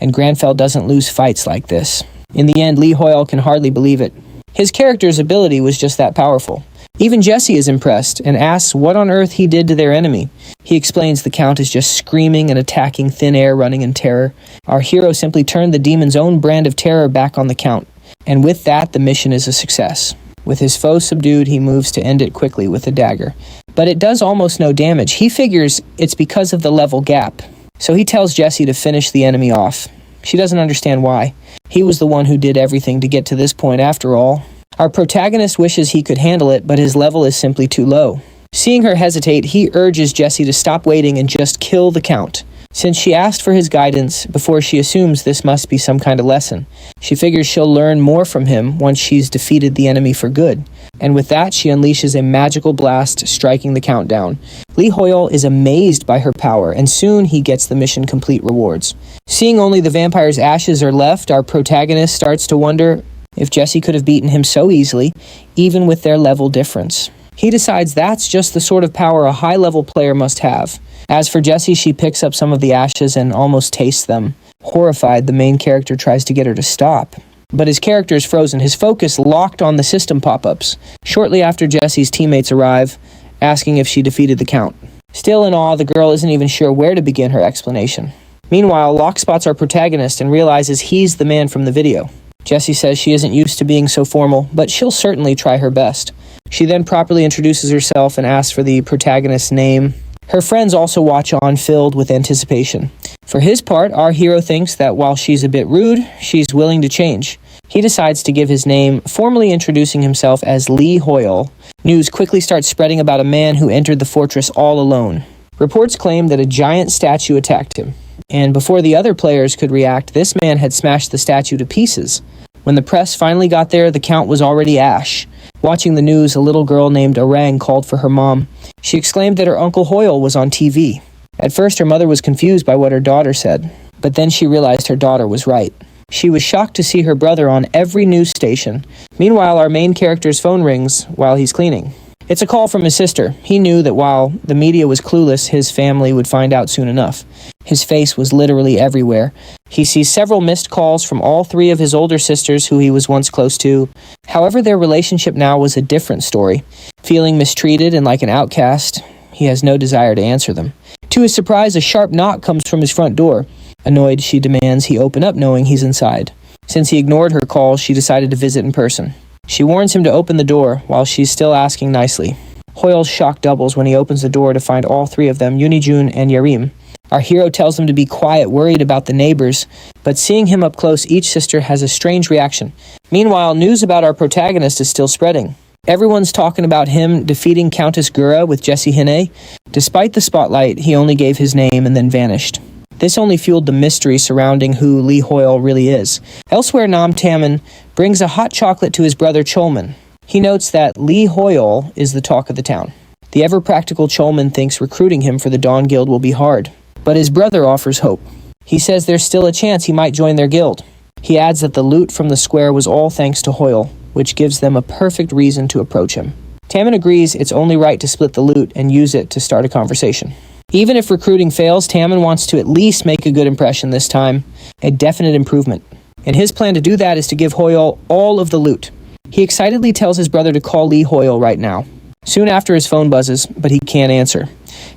and Granfell doesn't lose fights like this. In the end, Lee Hoyeol can hardly believe it. His character's ability was just that powerful. Even Jesse is impressed and asks what on earth he did to their enemy. He explains the Count is just screaming and attacking thin air, running in terror. Our hero simply turned the demon's own brand of terror back on the Count, and with that, the mission is a success. With his foe subdued, he moves to end it quickly with a dagger. But it does almost no damage. He figures it's because of the level gap. So he tells Jesse to finish the enemy off. She doesn't understand why. He was the one who did everything to get to this point after all. Our protagonist wishes he could handle it, but his level is simply too low. Seeing her hesitate, he urges Jesse to stop waiting and just kill the Count. Since she asked for his guidance before, she assumes this must be some kind of lesson. She figures she'll learn more from him once she's defeated the enemy for good. And with that, she unleashes a magical blast, striking the Count down. Lee Hoyeol is amazed by her power, and soon he gets the mission complete rewards. Seeing only the vampire's ashes are left, our protagonist starts to wonder if Jesse could have beaten him so easily, even with their level difference. He decides that's just the sort of power a high-level player must have. As for Jessie, she picks up some of the ashes and almost tastes them. Horrified, the main character tries to get her to stop. But his character is frozen, his focus locked on the system pop-ups. Shortly after, Jessie's teammates arrive, asking if she defeated the Count. Still in awe, the girl isn't even sure where to begin her explanation. Meanwhile, Locke spots our protagonist and realizes he's the man from the video. Jessie says she isn't used to being so formal, but she'll certainly try her best. She then properly introduces herself and asks for the protagonist's name. Her friends also watch on, filled with anticipation. For his part, our hero thinks that while she's a bit rude, she's willing to change. He decides to give his name, formally introducing himself as Lee Hoyeol. News quickly starts spreading about a man who entered the fortress all alone. Reports claim that a giant statue attacked him, and before the other players could react, this man had smashed the statue to pieces. When the press finally got there, the Count was already ash. Watching the news, a little girl named Orang called for her mom. She exclaimed that her Uncle Hoyeol was on TV. At first, her mother was confused by what her daughter said, but then she realized her daughter was right. She was shocked to see her brother on every news station. Meanwhile, our main character's phone rings while he's cleaning. It's a call from his sister. He knew that while the media was clueless, his family would find out soon enough. His face was literally everywhere. He sees several missed calls from all three of his older sisters who he was once close to. However, their relationship now was a different story. Feeling mistreated and like an outcast, he has no desire to answer them. To his surprise, a sharp knock comes from his front door. Annoyed, she demands he open up knowing he's inside. Since he ignored her calls, she decided to visit in person. She warns him to open the door while she's still asking nicely. Hoyeol's shock doubles when he opens the door to find all three of them, Yoonijun and Yerim. Our hero tells them to be quiet, worried about the neighbors, but seeing him up close, each sister has a strange reaction. Meanwhile, news about our protagonist is still spreading. Everyone's talking about him defeating Countess Gura with Jesse Hine. Despite the spotlight, he only gave his name and then vanished. This only fueled the mystery surrounding who Lee Hoyeol really is. Elsewhere, Nam Taman brings a hot chocolate to his brother Cholman. He notes that Lee Hoyeol is the talk of the town. The ever-practical Cholman thinks recruiting him for the Dawn Guild will be hard, but his brother offers hope. He says there's still a chance he might join their guild. He adds that the loot from the square was all thanks to Hoyeol, which gives them a perfect reason to approach him. Taemin agrees it's only right to split the loot and use it to start a conversation. Even if recruiting fails, Taemin wants to at least make a good impression this time, a definite improvement. And his plan to do that is to give Hoyeol all of the loot. He excitedly tells his brother to call Lee Hoyeol right now. Soon after, his phone buzzes, but he can't answer.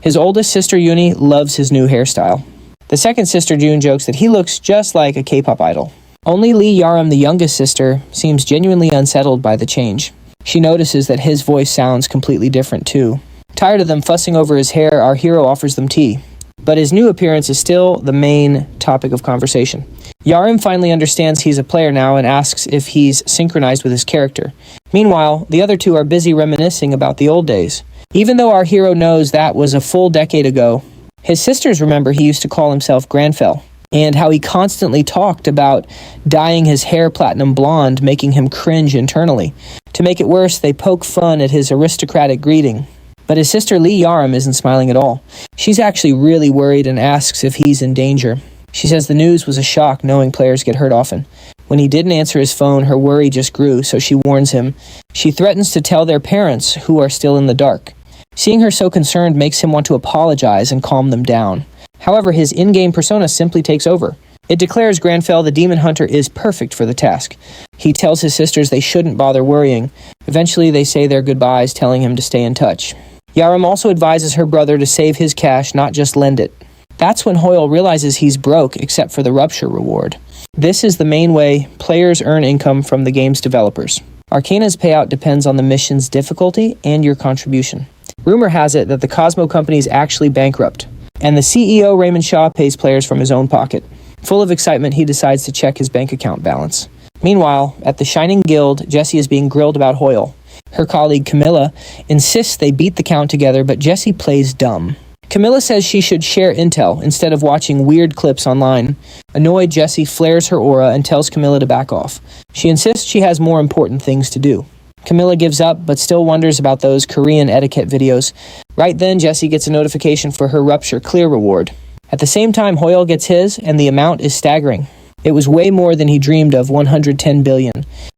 His oldest sister, Yooni, loves his new hairstyle. The second sister, June, jokes that he looks just like a K-pop idol. Only Lee Yarim, the youngest sister, seems genuinely unsettled by the change. She notices that his voice sounds completely different too. Tired of them fussing over his hair, our hero offers them tea. But his new appearance is still the main topic of conversation. Yarim finally understands he's a player now and asks if he's synchronized with his character. Meanwhile, the other two are busy reminiscing about the old days. Even though our hero knows that was a full decade ago, his sisters remember he used to call himself Granfell, and how he constantly talked about dyeing his hair platinum blonde, making him cringe internally. To make it worse, they poke fun at his aristocratic greeting. But his sister Lee Yarim isn't smiling at all. She's actually really worried and asks if he's in danger. She says the news was a shock, knowing players get hurt often. When he didn't answer his phone, her worry just grew, so she warns him. She threatens to tell their parents, who are still in the dark. Seeing her so concerned makes him want to apologize and calm them down. However, his in-game persona simply takes over. It declares Granfell, the demon hunter, is perfect for the task. He tells his sisters they shouldn't bother worrying. Eventually, they say their goodbyes, telling him to stay in touch. Yarim also advises her brother to save his cash, not just lend it. That's when Hoyeol realizes he's broke, except for the rupture reward. This is the main way players earn income from the game's developers. Arcana's payout depends on the mission's difficulty and your contribution. Rumor has it that the Cosmo company is actually bankrupt, and the CEO, Raymond Shaw, pays players from his own pocket. Full of excitement, he decides to check his bank account balance. Meanwhile, at the Shining Guild, Jessie is being grilled about Hoyeol. Her colleague Camilla insists they beat the count together, but Jessie plays dumb. Camilla says she should share intel instead of watching weird clips online. Annoyed, Jessie flares her aura and tells Camilla to back off. She insists she has more important things to do. Camilla gives up, but still wonders about those Korean etiquette videos. Right then, Jessie gets a notification for her Rupture Clear reward. At the same time, Hoyeol gets his, and the amount is staggering. It was way more than he dreamed of, 110 billion.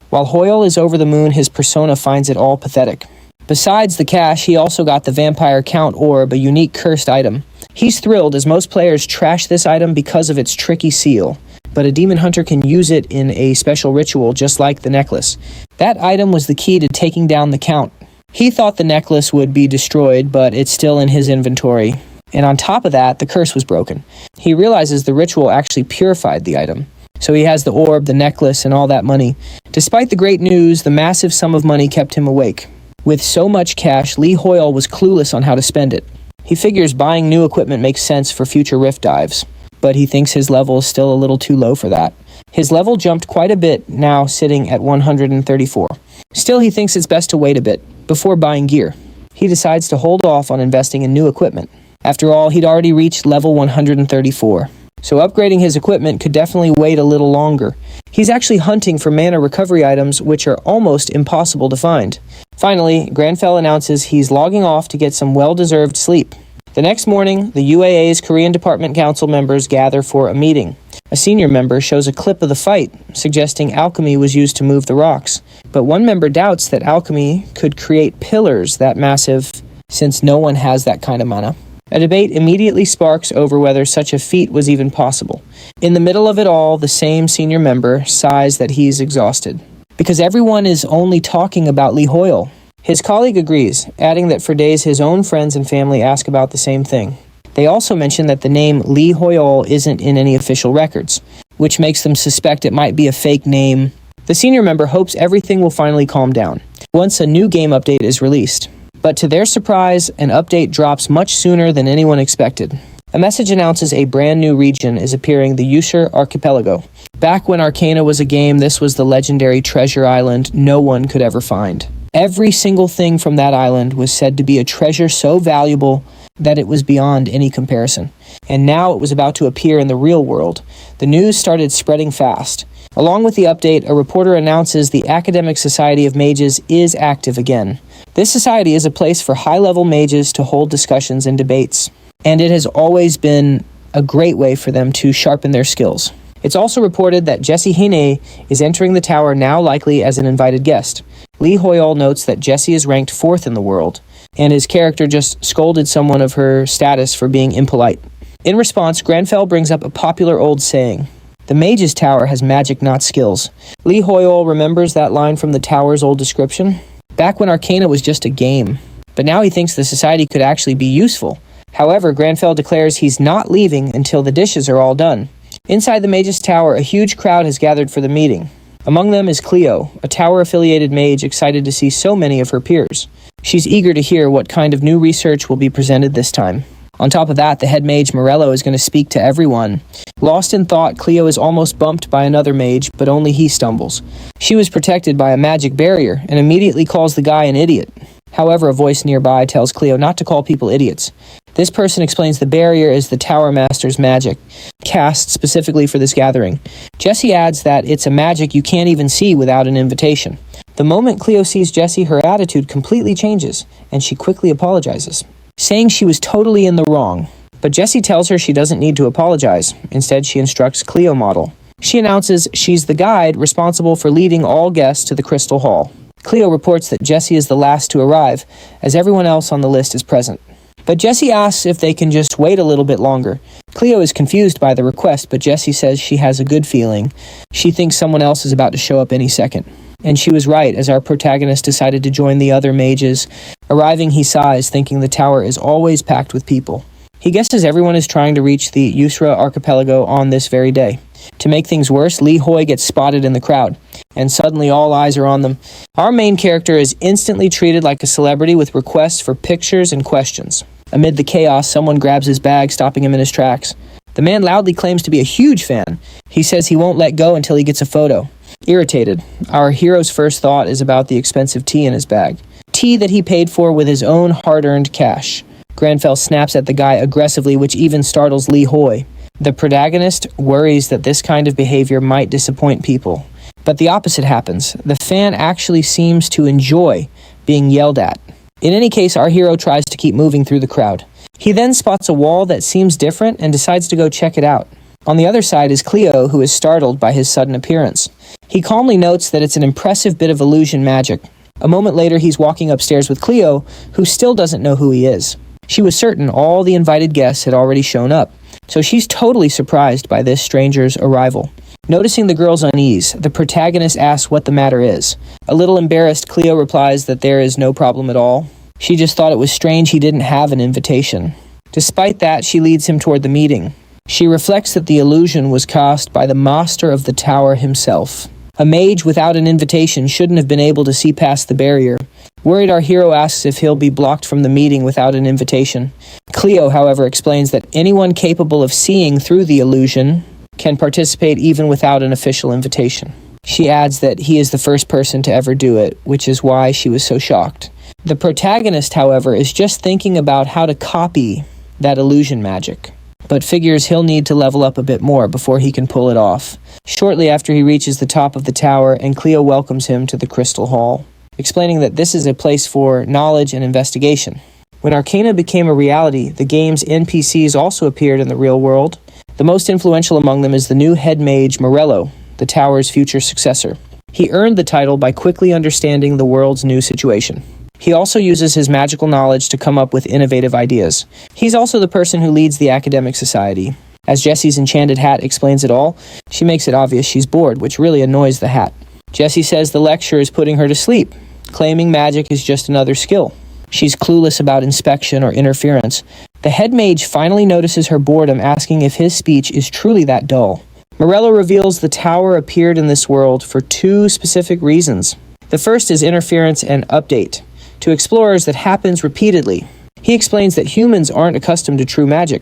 While Hoyeol is over the moon, his persona finds it all pathetic. Besides the cash, he also got the Vampire Count Orb, a unique cursed item. He's thrilled as most players trash this item because of its tricky seal, but a demon hunter can use it in a special ritual just like the necklace. That item was the key to taking down the Count. He thought the necklace would be destroyed, but it's still in his inventory. And on top of that, the curse was broken. He realizes the ritual actually purified the item. So he has the orb, the necklace, and all that money. Despite the great news, the massive sum of money kept him awake. With so much cash, Lee Hoyeol was clueless on how to spend it. He figures buying new equipment makes sense for future rift dives, but he thinks his level is still a little too low for that. His level jumped quite a bit, now sitting at 134. Still, he thinks it's best to wait a bit before buying gear. He decides to hold off on investing in new equipment. After all, he'd already reached level 134. So upgrading his equipment could definitely wait a little longer. He's actually hunting for mana recovery items, which are almost impossible to find. Finally, Granfell announces he's logging off to get some well-deserved sleep. The next morning, the UAA's Korean Department Council members gather for a meeting. A senior member shows a clip of the fight, suggesting alchemy was used to move the rocks. But one member doubts that alchemy could create pillars that massive, since no one has that kind of mana. A debate immediately sparks over whether such a feat was even possible. In the middle of it all, the same senior member sighs that he's exhausted, because everyone is only talking about Lee Hoyeol. His colleague agrees, adding that for days his own friends and family ask about the same thing. They also mention that the name Lee Hoyeol isn't in any official records, which makes them suspect it might be a fake name. The senior member hopes everything will finally calm down once a new game update is released. But to their surprise, an update drops much sooner than anyone expected. A message announces a brand new region is appearing, the Yusur Archipelago. Back when Arcana was a game, this was the legendary treasure island no one could ever find. Every single thing from that island was said to be a treasure so valuable that it was beyond any comparison. And now it was about to appear in the real world. The news started spreading fast. Along with the update, a reporter announces the Academic Society of Mages is active again. This society is a place for high-level mages to hold discussions and debates, and it has always been a great way for them to sharpen their skills. It's also reported that Jesse Hine is entering the tower, now likely as an invited guest. Lee Hoyeol notes that Jesse is ranked 4th in the world, and his character just scolded someone of her status for being impolite. In response, Grenfell brings up a popular old saying, "The mage's tower has magic, not skills." Lee Hoyeol remembers that line from the tower's old description, back when Arcana was just a game. But now he thinks the society could actually be useful. However, Grenfell declares he's not leaving until the dishes are all done. Inside the mage's tower, a huge crowd has gathered for the meeting. Among them is Cleo, a tower-affiliated mage excited to see so many of her peers. She's eager to hear what kind of new research will be presented this time. On top of that, the head mage Morello is going to speak to everyone. Lost in thought, Cleo is almost bumped by another mage, but only he stumbles. She was protected by a magic barrier and immediately calls the guy an idiot. However, a voice nearby tells Cleo not to call people idiots. This person explains the barrier is the Tower Master's magic, cast specifically for this gathering. Jesse adds that it's a magic you can't even see without an invitation. The moment Cleo sees Jesse, her attitude completely changes, and she quickly apologizes, saying she was totally in the wrong. But Jesse tells her she doesn't need to apologize. Instead, she instructs Cleo model. She announces she's the guide responsible for leading all guests to the Crystal Hall. Cleo reports that Jesse is the last to arrive, as everyone else on the list is present. But Jesse asks if they can just wait a little bit longer. Cleo is confused by the request, but Jesse says she has a good feeling. She thinks someone else is about to show up any second. And she was right, as our protagonist decided to join the other mages. Arriving, he sighs, thinking the tower is always packed with people. He guesses everyone is trying to reach the Yusra archipelago on this very day. To make things worse, Lee Hoi gets spotted in the crowd, and suddenly all eyes are on them. Our main character is instantly treated like a celebrity with requests for pictures and questions. Amid the chaos, someone grabs his bag, stopping him in his tracks. The man loudly claims to be a huge fan. He says he won't let go until he gets a photo. Irritated, our hero's first thought is about the expensive tea in his bag. Tea that he paid for with his own hard-earned cash. Grenfell snaps at the guy aggressively, which even startles Lee Hoi. The protagonist worries that this kind of behavior might disappoint people. But the opposite happens. The fan actually seems to enjoy being yelled at. In any case, our hero tries to keep moving through the crowd. He then spots a wall that seems different and decides to go check it out. On the other side is Cleo, who is startled by his sudden appearance. He calmly notes that it's an impressive bit of illusion magic. A moment later, he's walking upstairs with Cleo, who still doesn't know who he is. She was certain all the invited guests had already shown up, so she's totally surprised by this stranger's arrival. Noticing the girl's unease, the protagonist asks what the matter is. A little embarrassed, Cleo replies that there is no problem at all. She just thought it was strange he didn't have an invitation. Despite that, she leads him toward the meeting. She reflects that the illusion was cast by the master of the tower himself. A mage without an invitation shouldn't have been able to see past the barrier. Worried, our hero asks if he'll be blocked from the meeting without an invitation. Cleo, however, explains that anyone capable of seeing through the illusion can participate even without an official invitation. She adds that he is the first person to ever do it, which is why she was so shocked. The protagonist, however, is just thinking about how to copy that illusion magic, but figures he'll need to level up a bit more before he can pull it off. Shortly after he reaches the top of the tower, and Cleo welcomes him to the Crystal Hall, explaining that this is a place for knowledge and investigation. When Arcana became a reality, the game's NPCs also appeared in the real world. The most influential among them is the new head mage Morello, the tower's future successor. He earned the title by quickly understanding the world's new situation. He also uses his magical knowledge to come up with innovative ideas. He's also the person who leads the academic society. As Jesse's enchanted hat explains it all, she makes it obvious she's bored, which really annoys the hat. Jesse says the lecture is putting her to sleep, claiming magic is just another skill. She's clueless about inspection or interference. The head mage finally notices her boredom, asking if his speech is truly that dull. Morello reveals the tower appeared in this world for two specific reasons. The first is interference and update to explorers that happens repeatedly. He explains that humans aren't accustomed to true magic.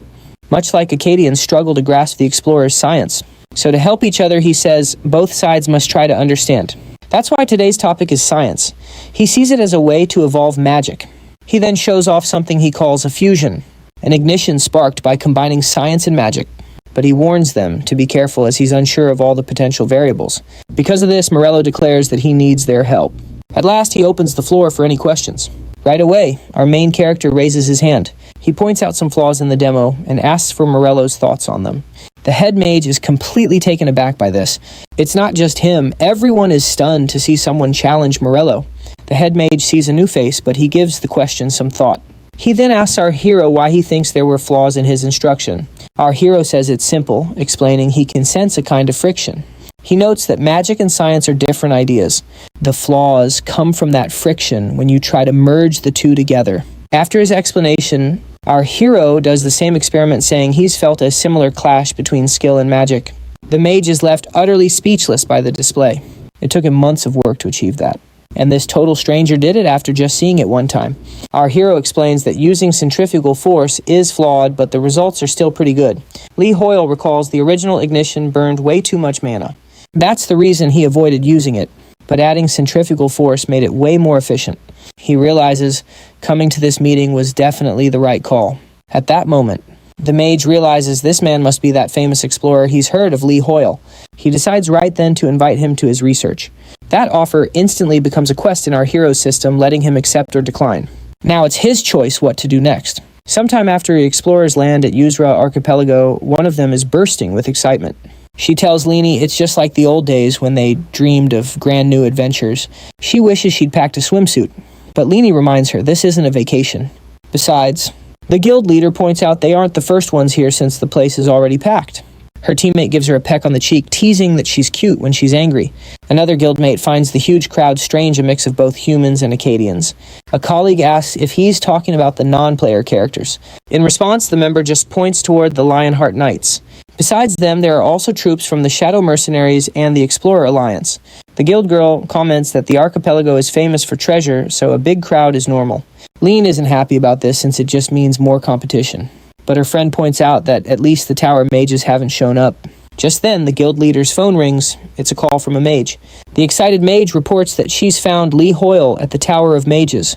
Much like Acadians struggle to grasp the explorer's science. So to help each other, he says, both sides must try to understand. That's why today's topic is science. He sees it as a way to evolve magic. He then shows off something he calls a fusion, an ignition sparked by combining science and magic. But he warns them to be careful as he's unsure of all the potential variables. Because of this, Morello declares that he needs their help. At last, he opens the floor for any questions. Right away, our main character raises his hand. He points out some flaws in the demo and asks for Morello's thoughts on them. The head mage is completely taken aback by this. It's not just him, everyone is stunned to see someone challenge Morello. The head mage sees a new face, but he gives the question some thought. He then asks our hero why he thinks there were flaws in his instruction. Our hero says it's simple, explaining he can sense a kind of friction. He notes that magic and science are different ideas. The flaws come from that friction when you try to merge the two together. After his explanation, our hero does the same experiment, saying he's felt a similar clash between skill and magic. The mage is left utterly speechless by the display. It took him months of work to achieve that. And this total stranger did it after just seeing it one time. Our hero explains that using centrifugal force is flawed, but the results are still pretty good. Lee Hoyeol recalls the original ignition burned way too much mana. That's the reason he avoided using it, but adding centrifugal force made it way more efficient. He realizes coming to this meeting was definitely the right call. At that moment, the mage realizes this man must be that famous explorer he's heard of, Lee Hoyeol. He decides right then to invite him to his research. That offer instantly becomes a quest in our hero's system, letting him accept or decline. Now it's his choice what to do next. Sometime after the explorers land at Yusra Archipelago, one of them is bursting with excitement. She tells Leanie it's just like the old days when they dreamed of grand new adventures. She wishes she'd packed a swimsuit, but Leanie reminds her this isn't a vacation. Besides, the guild leader points out they aren't the first ones here since the place is already packed. Her teammate gives her a peck on the cheek, teasing that she's cute when she's angry. Another guildmate finds the huge crowd strange, a mix of both humans and Acadians. A colleague asks if he's talking about the non-player characters. In response, the member just points toward the Lionheart Knights. Besides them, there are also troops from the Shadow Mercenaries and the Explorer Alliance. The guild girl comments that the archipelago is famous for treasure, so a big crowd is normal. Lean isn't happy about this since it just means more competition. But her friend points out that at least the tower mages haven't shown up. Just then, the guild leader's phone rings. It's a call from a mage. The excited mage reports that she's found Lee Hoyeol at the Tower of Mages,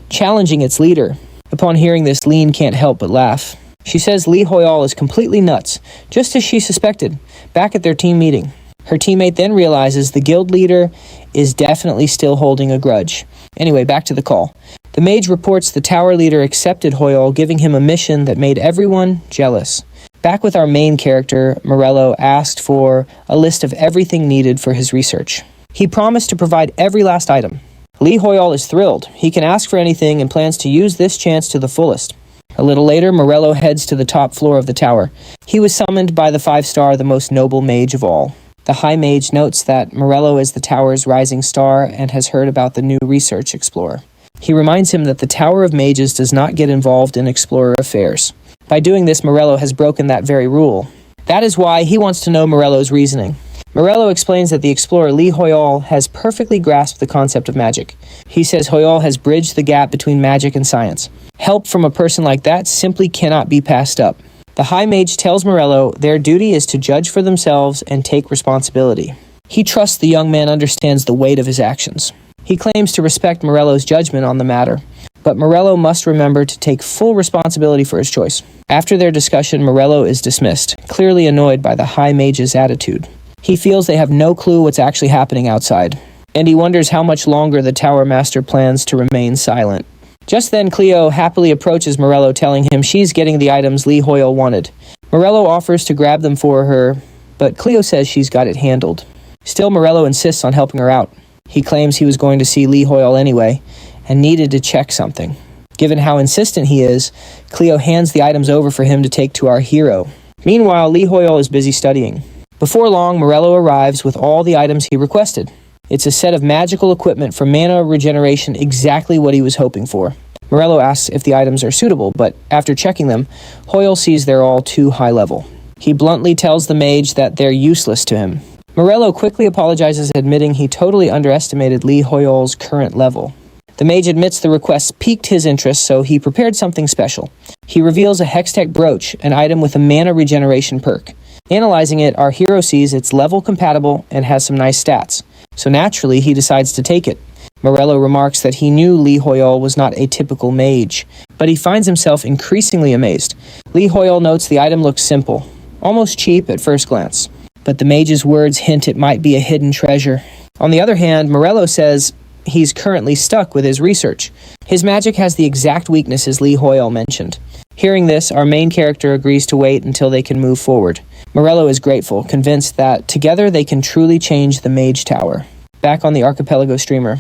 challenging its leader. Upon hearing this, Lean can't help but laugh. She says Lee Hoyeol is completely nuts, just as she suspected, back at their team meeting. Her teammate then realizes the guild leader is definitely still holding a grudge. Anyway, back to the call. The mage reports the tower leader accepted Hoyeol, giving him a mission that made everyone jealous. Back with our main character, Morello asked for a list of everything needed for his research. He promised to provide every last item. Lee Hoyeol is thrilled. He can ask for anything and plans to use this chance to the fullest. A little later, Morello heads to the top floor of the tower. He was summoned by the 5-star, the most noble mage of all. The High Mage notes that Morello is the tower's rising star and has heard about the new research explorer. He reminds him that the Tower of Mages does not get involved in explorer affairs. By doing this, Morello has broken that very rule. That is why he wants to know Morello's reasoning. Morello explains that the explorer Lee Hoyeol has perfectly grasped the concept of magic. He says Hoyeol has bridged the gap between magic and science. Help from a person like that simply cannot be passed up. The High Mage tells Morello their duty is to judge for themselves and take responsibility. He trusts the young man understands the weight of his actions. He claims to respect Morello's judgment on the matter, but Morello must remember to take full responsibility for his choice. After their discussion, Morello is dismissed, clearly annoyed by the High Mage's attitude. He feels they have no clue what's actually happening outside, and he wonders how much longer the Tower Master plans to remain silent. Just then, Cleo happily approaches Morello, telling him she's getting the items Lee Hoyeol wanted. Morello offers to grab them for her, but Cleo says she's got it handled. Still, Morello insists on helping her out. He claims he was going to see Lee Hoyeol anyway, and needed to check something. Given how insistent he is, Cleo hands the items over for him to take to our hero. Meanwhile, Lee Hoyeol is busy studying. Before long, Morello arrives with all the items he requested. It's a set of magical equipment for mana regeneration, exactly what he was hoping for. Morello asks if the items are suitable, but after checking them, Hoyeol sees they're all too high level. He bluntly tells the mage that they're useless to him. Morello quickly apologizes, admitting he totally underestimated Lee Hoyeol's current level. The mage admits the request piqued his interest, so he prepared something special. He reveals a Hextech brooch, an item with a mana regeneration perk. Analyzing it, our hero sees it's level compatible and has some nice stats. So naturally, he decides to take it. Morello remarks that he knew Lee Hoyeol was not a typical mage, but he finds himself increasingly amazed. Lee Hoyeol notes the item looks simple, almost cheap at first glance, but the mage's words hint it might be a hidden treasure. On the other hand, Morello says he's currently stuck with his research. His magic has the exact weaknesses Lee Hoyeol mentioned. Hearing this, our main character agrees to wait until they can move forward. Morello is grateful, convinced that together they can truly change the Mage Tower. Back on the Archipelago streamer,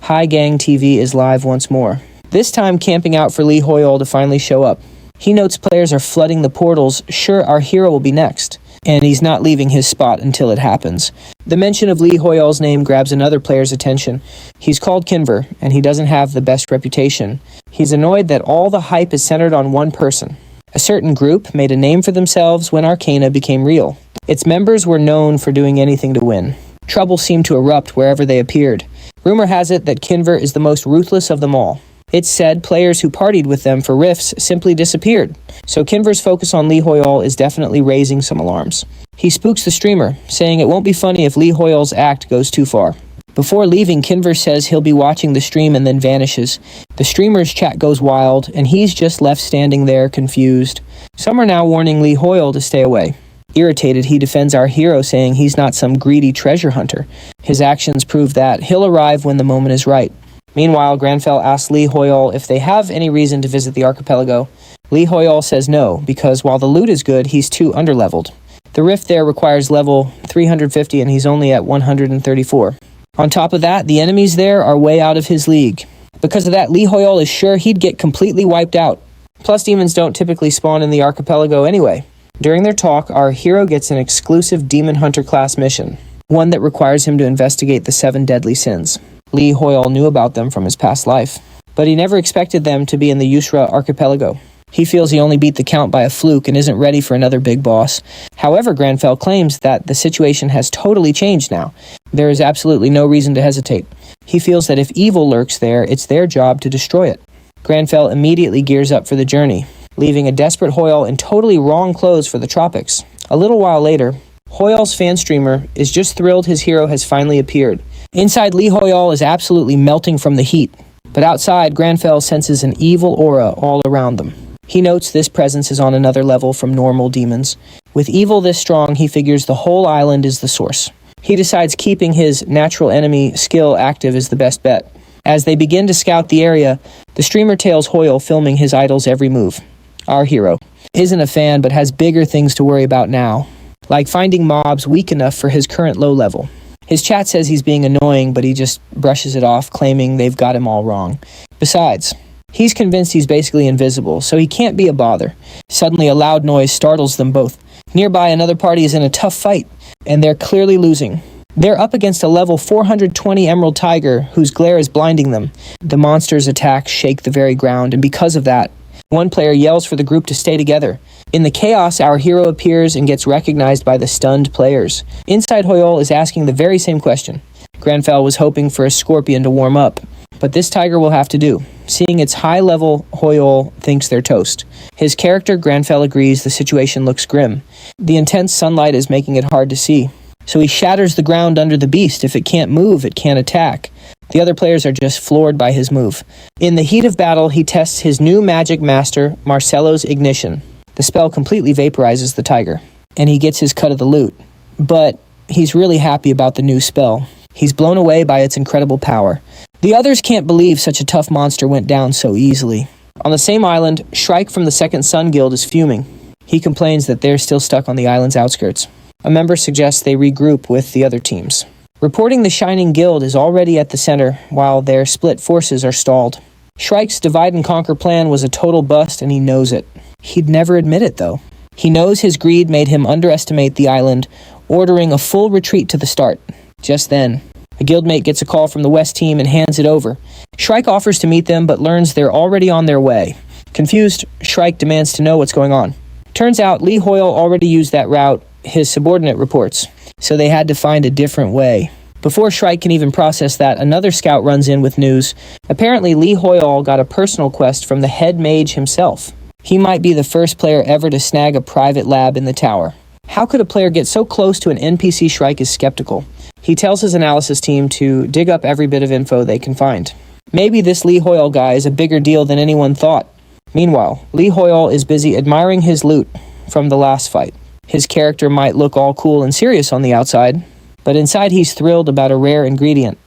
High Gang TV is live once more. This time camping out for Lee Hoyeol to finally show up. He notes players are flooding the portals, sure our hero will be next, and he's not leaving his spot until it happens. The mention of Lee Hoyeol's name grabs another player's attention. He's called Kinver, and he doesn't have the best reputation. He's annoyed that all the hype is centered on one person. A certain group made a name for themselves when Arcana became real. Its members were known for doing anything to win. Trouble seemed to erupt wherever they appeared. Rumor has it that Kinver is the most ruthless of them all. It's said players who partied with them for rifts simply disappeared, so Kinver's focus on Lee Hoyeol is definitely raising some alarms. He spooks the streamer, saying it won't be funny if Lee Hoyeol's act goes too far. Before leaving, Kinver says he'll be watching the stream and then vanishes. The streamer's chat goes wild, and he's just left standing there, confused. Some are now warning Lee Hoyeol to stay away. Irritated, he defends our hero, saying he's not some greedy treasure hunter. His actions prove that he'll arrive when the moment is right. Meanwhile, Granfell asks Lee Hoyeol if they have any reason to visit the archipelago. Lee Hoyeol says no, because while the loot is good, he's too underleveled. The rift there requires level 350 and he's only at 134. On top of that, the enemies there are way out of his league. Because of that, Lee Hoyeol is sure he'd get completely wiped out. Plus, demons don't typically spawn in the archipelago anyway. During their talk, our hero gets an exclusive Demon Hunter class mission, one that requires him to investigate the 7 deadly sins. Lee Hoyeol knew about them from his past life, but he never expected them to be in the Yusra archipelago. He feels he only beat the count by a fluke and isn't ready for another big boss. However, Granfell claims that the situation has totally changed now. There is absolutely no reason to hesitate. He feels that if evil lurks there, it's their job to destroy it. Granfell immediately gears up for the journey, leaving a desperate Hoyeol in totally wrong clothes for the tropics. A little while later, Hoyeol's fan streamer is just thrilled his hero has finally appeared. Inside, Lee Hoyeol is absolutely melting from the heat, but outside, Granfell senses an evil aura all around them. He notes this presence is on another level from normal demons. With evil this strong, he figures the whole island is the source. He decides keeping his natural enemy skill active is the best bet. As they begin to scout the area, the streamer tails Hoyeol filming his idol's every move. Our hero isn't a fan but has bigger things to worry about now, like finding mobs weak enough for his current low level. His chat says he's being annoying, but he just brushes it off, claiming they've got him all wrong. Besides, he's convinced he's basically invisible, so he can't be a bother. Suddenly, a loud noise startles them both. Nearby, another party is in a tough fight, and they're clearly losing. They're up against a level 420 Emerald Tiger, whose glare is blinding them. The monster's attacks shake the very ground, and because of that, one player yells for the group to stay together. In the chaos, our hero appears and gets recognized by the stunned players. Inside, Hoyeol is asking the very same question. Granfell was hoping for a scorpion to warm up, but this tiger will have to do. Seeing its high level, Hoyeol thinks they're toast. His character, Granfell, agrees the situation looks grim. The intense sunlight is making it hard to see. So he shatters the ground under the beast. If it can't move, it can't attack. The other players are just floored by his move. In the heat of battle, he tests his new magic master, Marcello's Ignition. The spell completely vaporizes the tiger, and he gets his cut of the loot. But he's really happy about the new spell. He's blown away by its incredible power. The others can't believe such a tough monster went down so easily. On the same island, Shrike from the Second Sun Guild is fuming. He complains that they're still stuck on the island's outskirts. A member suggests they regroup with the other teams. Reporting the Shining Guild is already at the center, while their split forces are stalled. Shrike's divide and conquer plan was a total bust, and he knows it. He'd never admit it, though. He knows his greed made him underestimate the island, ordering a full retreat to the start. Just then, a guildmate gets a call from the West team and hands it over. Shrike offers to meet them, but learns they're already on their way. Confused, Shrike demands to know what's going on. Turns out Lee Hoyeol already used that route, his subordinate reports, so they had to find a different way. Before Shrike can even process that, another scout runs in with news. Apparently, Lee Hoyeol got a personal quest from the head mage himself. He might be the first player ever to snag a private lab in the tower. How could a player get so close to an NPC? Shrike is skeptical. He tells his analysis team to dig up every bit of info they can find. Maybe this Lee Hoyeol guy is a bigger deal than anyone thought. Meanwhile, Lee Hoyeol is busy admiring his loot from the last fight. His character might look all cool and serious on the outside, but inside he's thrilled about a rare ingredient.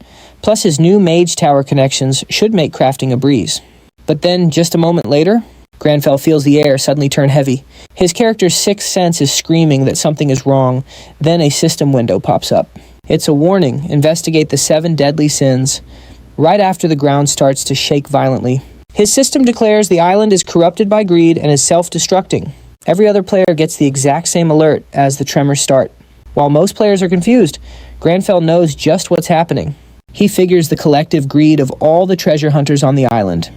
Plus his new Mage Tower connections should make crafting a breeze. But then, just a moment later, Granfell feels the air suddenly turn heavy. His character's sixth sense is screaming that something is wrong. Then a system window pops up. It's a warning. Investigate the 7 deadly sins. Right after the ground starts to shake violently. His system declares the island is corrupted by greed and is self-destructing. Every other player gets the exact same alert as the tremors start. While most players are confused, Granfell knows just what's happening. He figures the collective greed of all the treasure hunters on the island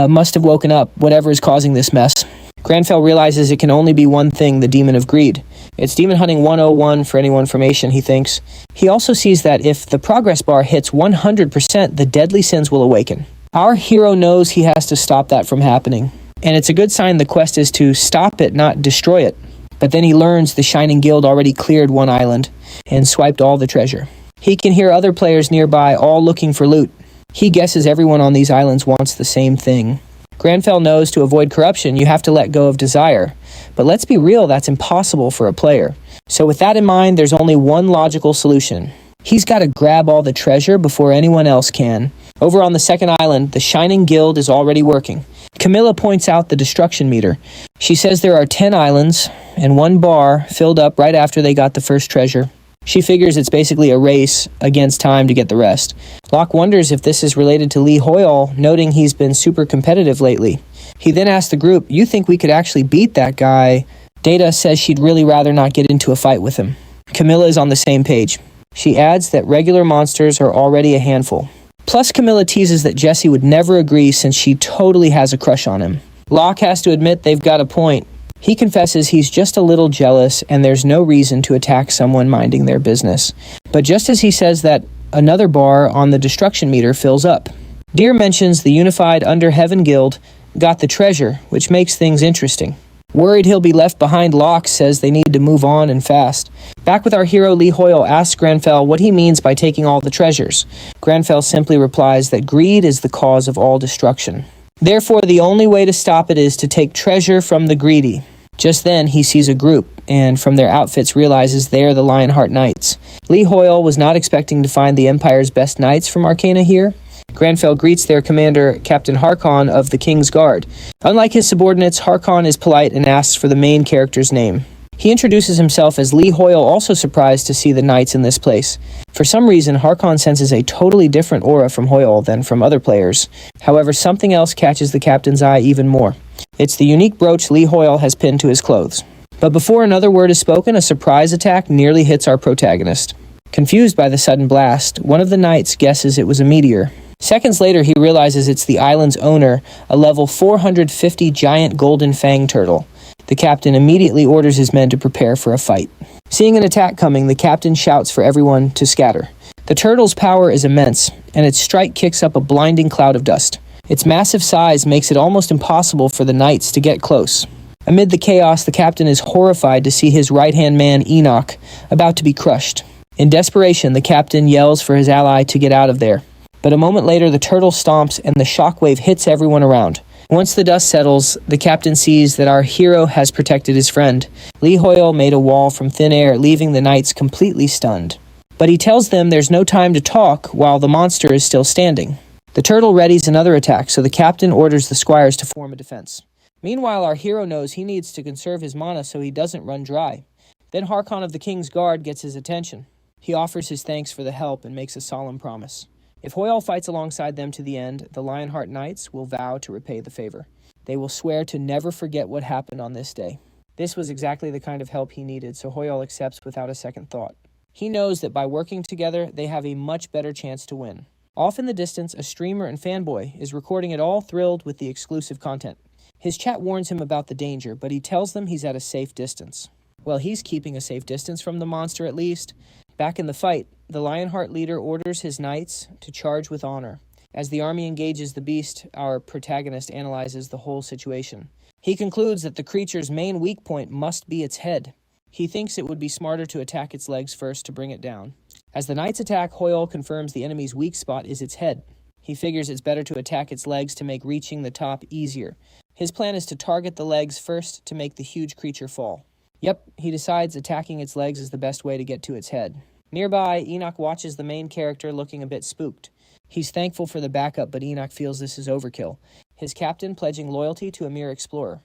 must have woken up, whatever is causing this mess. Granfell realizes it can only be one thing, the demon of greed. It's Demon Hunting 101 for any more information, he thinks. He also sees that if the progress bar hits 100%, the deadly sins will awaken. Our hero knows he has to stop that from happening. And it's a good sign the quest is to stop it, not destroy it. But then he learns the Shining Guild already cleared one island and swiped all the treasure. He can hear other players nearby all looking for loot. He guesses everyone on these islands wants the same thing. Granfell knows to avoid corruption, you have to let go of desire. But let's be real, that's impossible for a player. So with that in mind, there's only one logical solution. He's got to grab all the treasure before anyone else can. Over on the second island, the Shining Guild is already working. Camilla points out the destruction meter. She says there are 10 islands and 1 bar filled up right after they got the first treasure. She figures it's basically a race against time to get the rest. Locke wonders if this is related to Lee Hoyeol, noting he's been super competitive lately. He then asks the group, "You think we could actually beat that guy?" Data says she'd really rather not get into a fight with him. Camilla is on the same page. She adds that regular monsters are already a handful. Plus, Camilla teases that Jesse would never agree since she totally has a crush on him. Locke has to admit they've got a point. He confesses he's just a little jealous and there's no reason to attack someone minding their business. But just as he says that, another bar on the destruction meter fills up. Deer mentions the unified Under Heaven Guild got the treasure, which makes things interesting. Worried he'll be left behind, Locke says they need to move on and fast. Back with our hero, Lee Hoyeol asks Granfell what he means by taking all the treasures. Granfell simply replies that greed is the cause of all destruction. Therefore, the only way to stop it is to take treasure from the greedy. Just then, he sees a group, and from their outfits realizes they're the Lionheart Knights. Lee Hoyeol was not expecting to find the Empire's best knights from Arcana here. Granfell greets their commander, Captain Harcon of the King's Guard. Unlike his subordinates, Harcon is polite and asks for the main character's name. He introduces himself as Lee Hoyeol, also surprised to see the knights in this place. For some reason, Harcon senses a totally different aura from Hoyeol than from other players. However, something else catches the captain's eye even more. It's the unique brooch Lee Hoyeol has pinned to his clothes. But before another word is spoken, a surprise attack nearly hits our protagonist. Confused by the sudden blast, one of the knights guesses it was a meteor. Seconds later, he realizes it's the island's owner, a level 450 giant golden fang turtle. The captain immediately orders his men to prepare for a fight. Seeing an attack coming, the captain shouts for everyone to scatter. The turtle's power is immense, and its strike kicks up a blinding cloud of dust. Its massive size makes it almost impossible for the knights to get close. Amid the chaos, the captain is horrified to see his right-hand man, Enoch, about to be crushed. In desperation, the captain yells for his ally to get out of there. But a moment later, the turtle stomps and the shockwave hits everyone around. Once the dust settles, the captain sees that our hero has protected his friend. Lee Hoyeol made a wall from thin air, leaving the knights completely stunned. But he tells them there's no time to talk while the monster is still standing. The turtle readies another attack, so the captain orders the squires to form a defense. Meanwhile, our hero knows he needs to conserve his mana so he doesn't run dry. Then Harcon of the King's Guard gets his attention. He offers his thanks for the help and makes a solemn promise. If Hoyeol fights alongside them to the end, the Lionheart Knights will vow to repay the favor. They will swear to never forget what happened on this day. This was exactly the kind of help he needed, so Hoyeol accepts without a second thought. He knows that by working together, they have a much better chance to win. Off in the distance, a streamer and fanboy is recording it all, thrilled with the exclusive content. His chat warns him about the danger, but he tells them he's at a safe distance. Well, he's keeping a safe distance from the monster at least. Back in the fight, the Lionheart leader orders his knights to charge with honor. As the army engages the beast, our protagonist analyzes the whole situation. He concludes that the creature's main weak point must be its head. He thinks it would be smarter to attack its legs first to bring it down. As the knights attack, Hoyeol confirms the enemy's weak spot is its head. He figures it's better to attack its legs to make reaching the top easier. His plan is to target the legs first to make the huge creature fall. Yep, he decides attacking its legs is the best way to get to its head. Nearby, Enoch watches the main character looking a bit spooked. He's thankful for the backup, but Enoch feels this is overkill. his captain pledging loyalty to a mere explorer.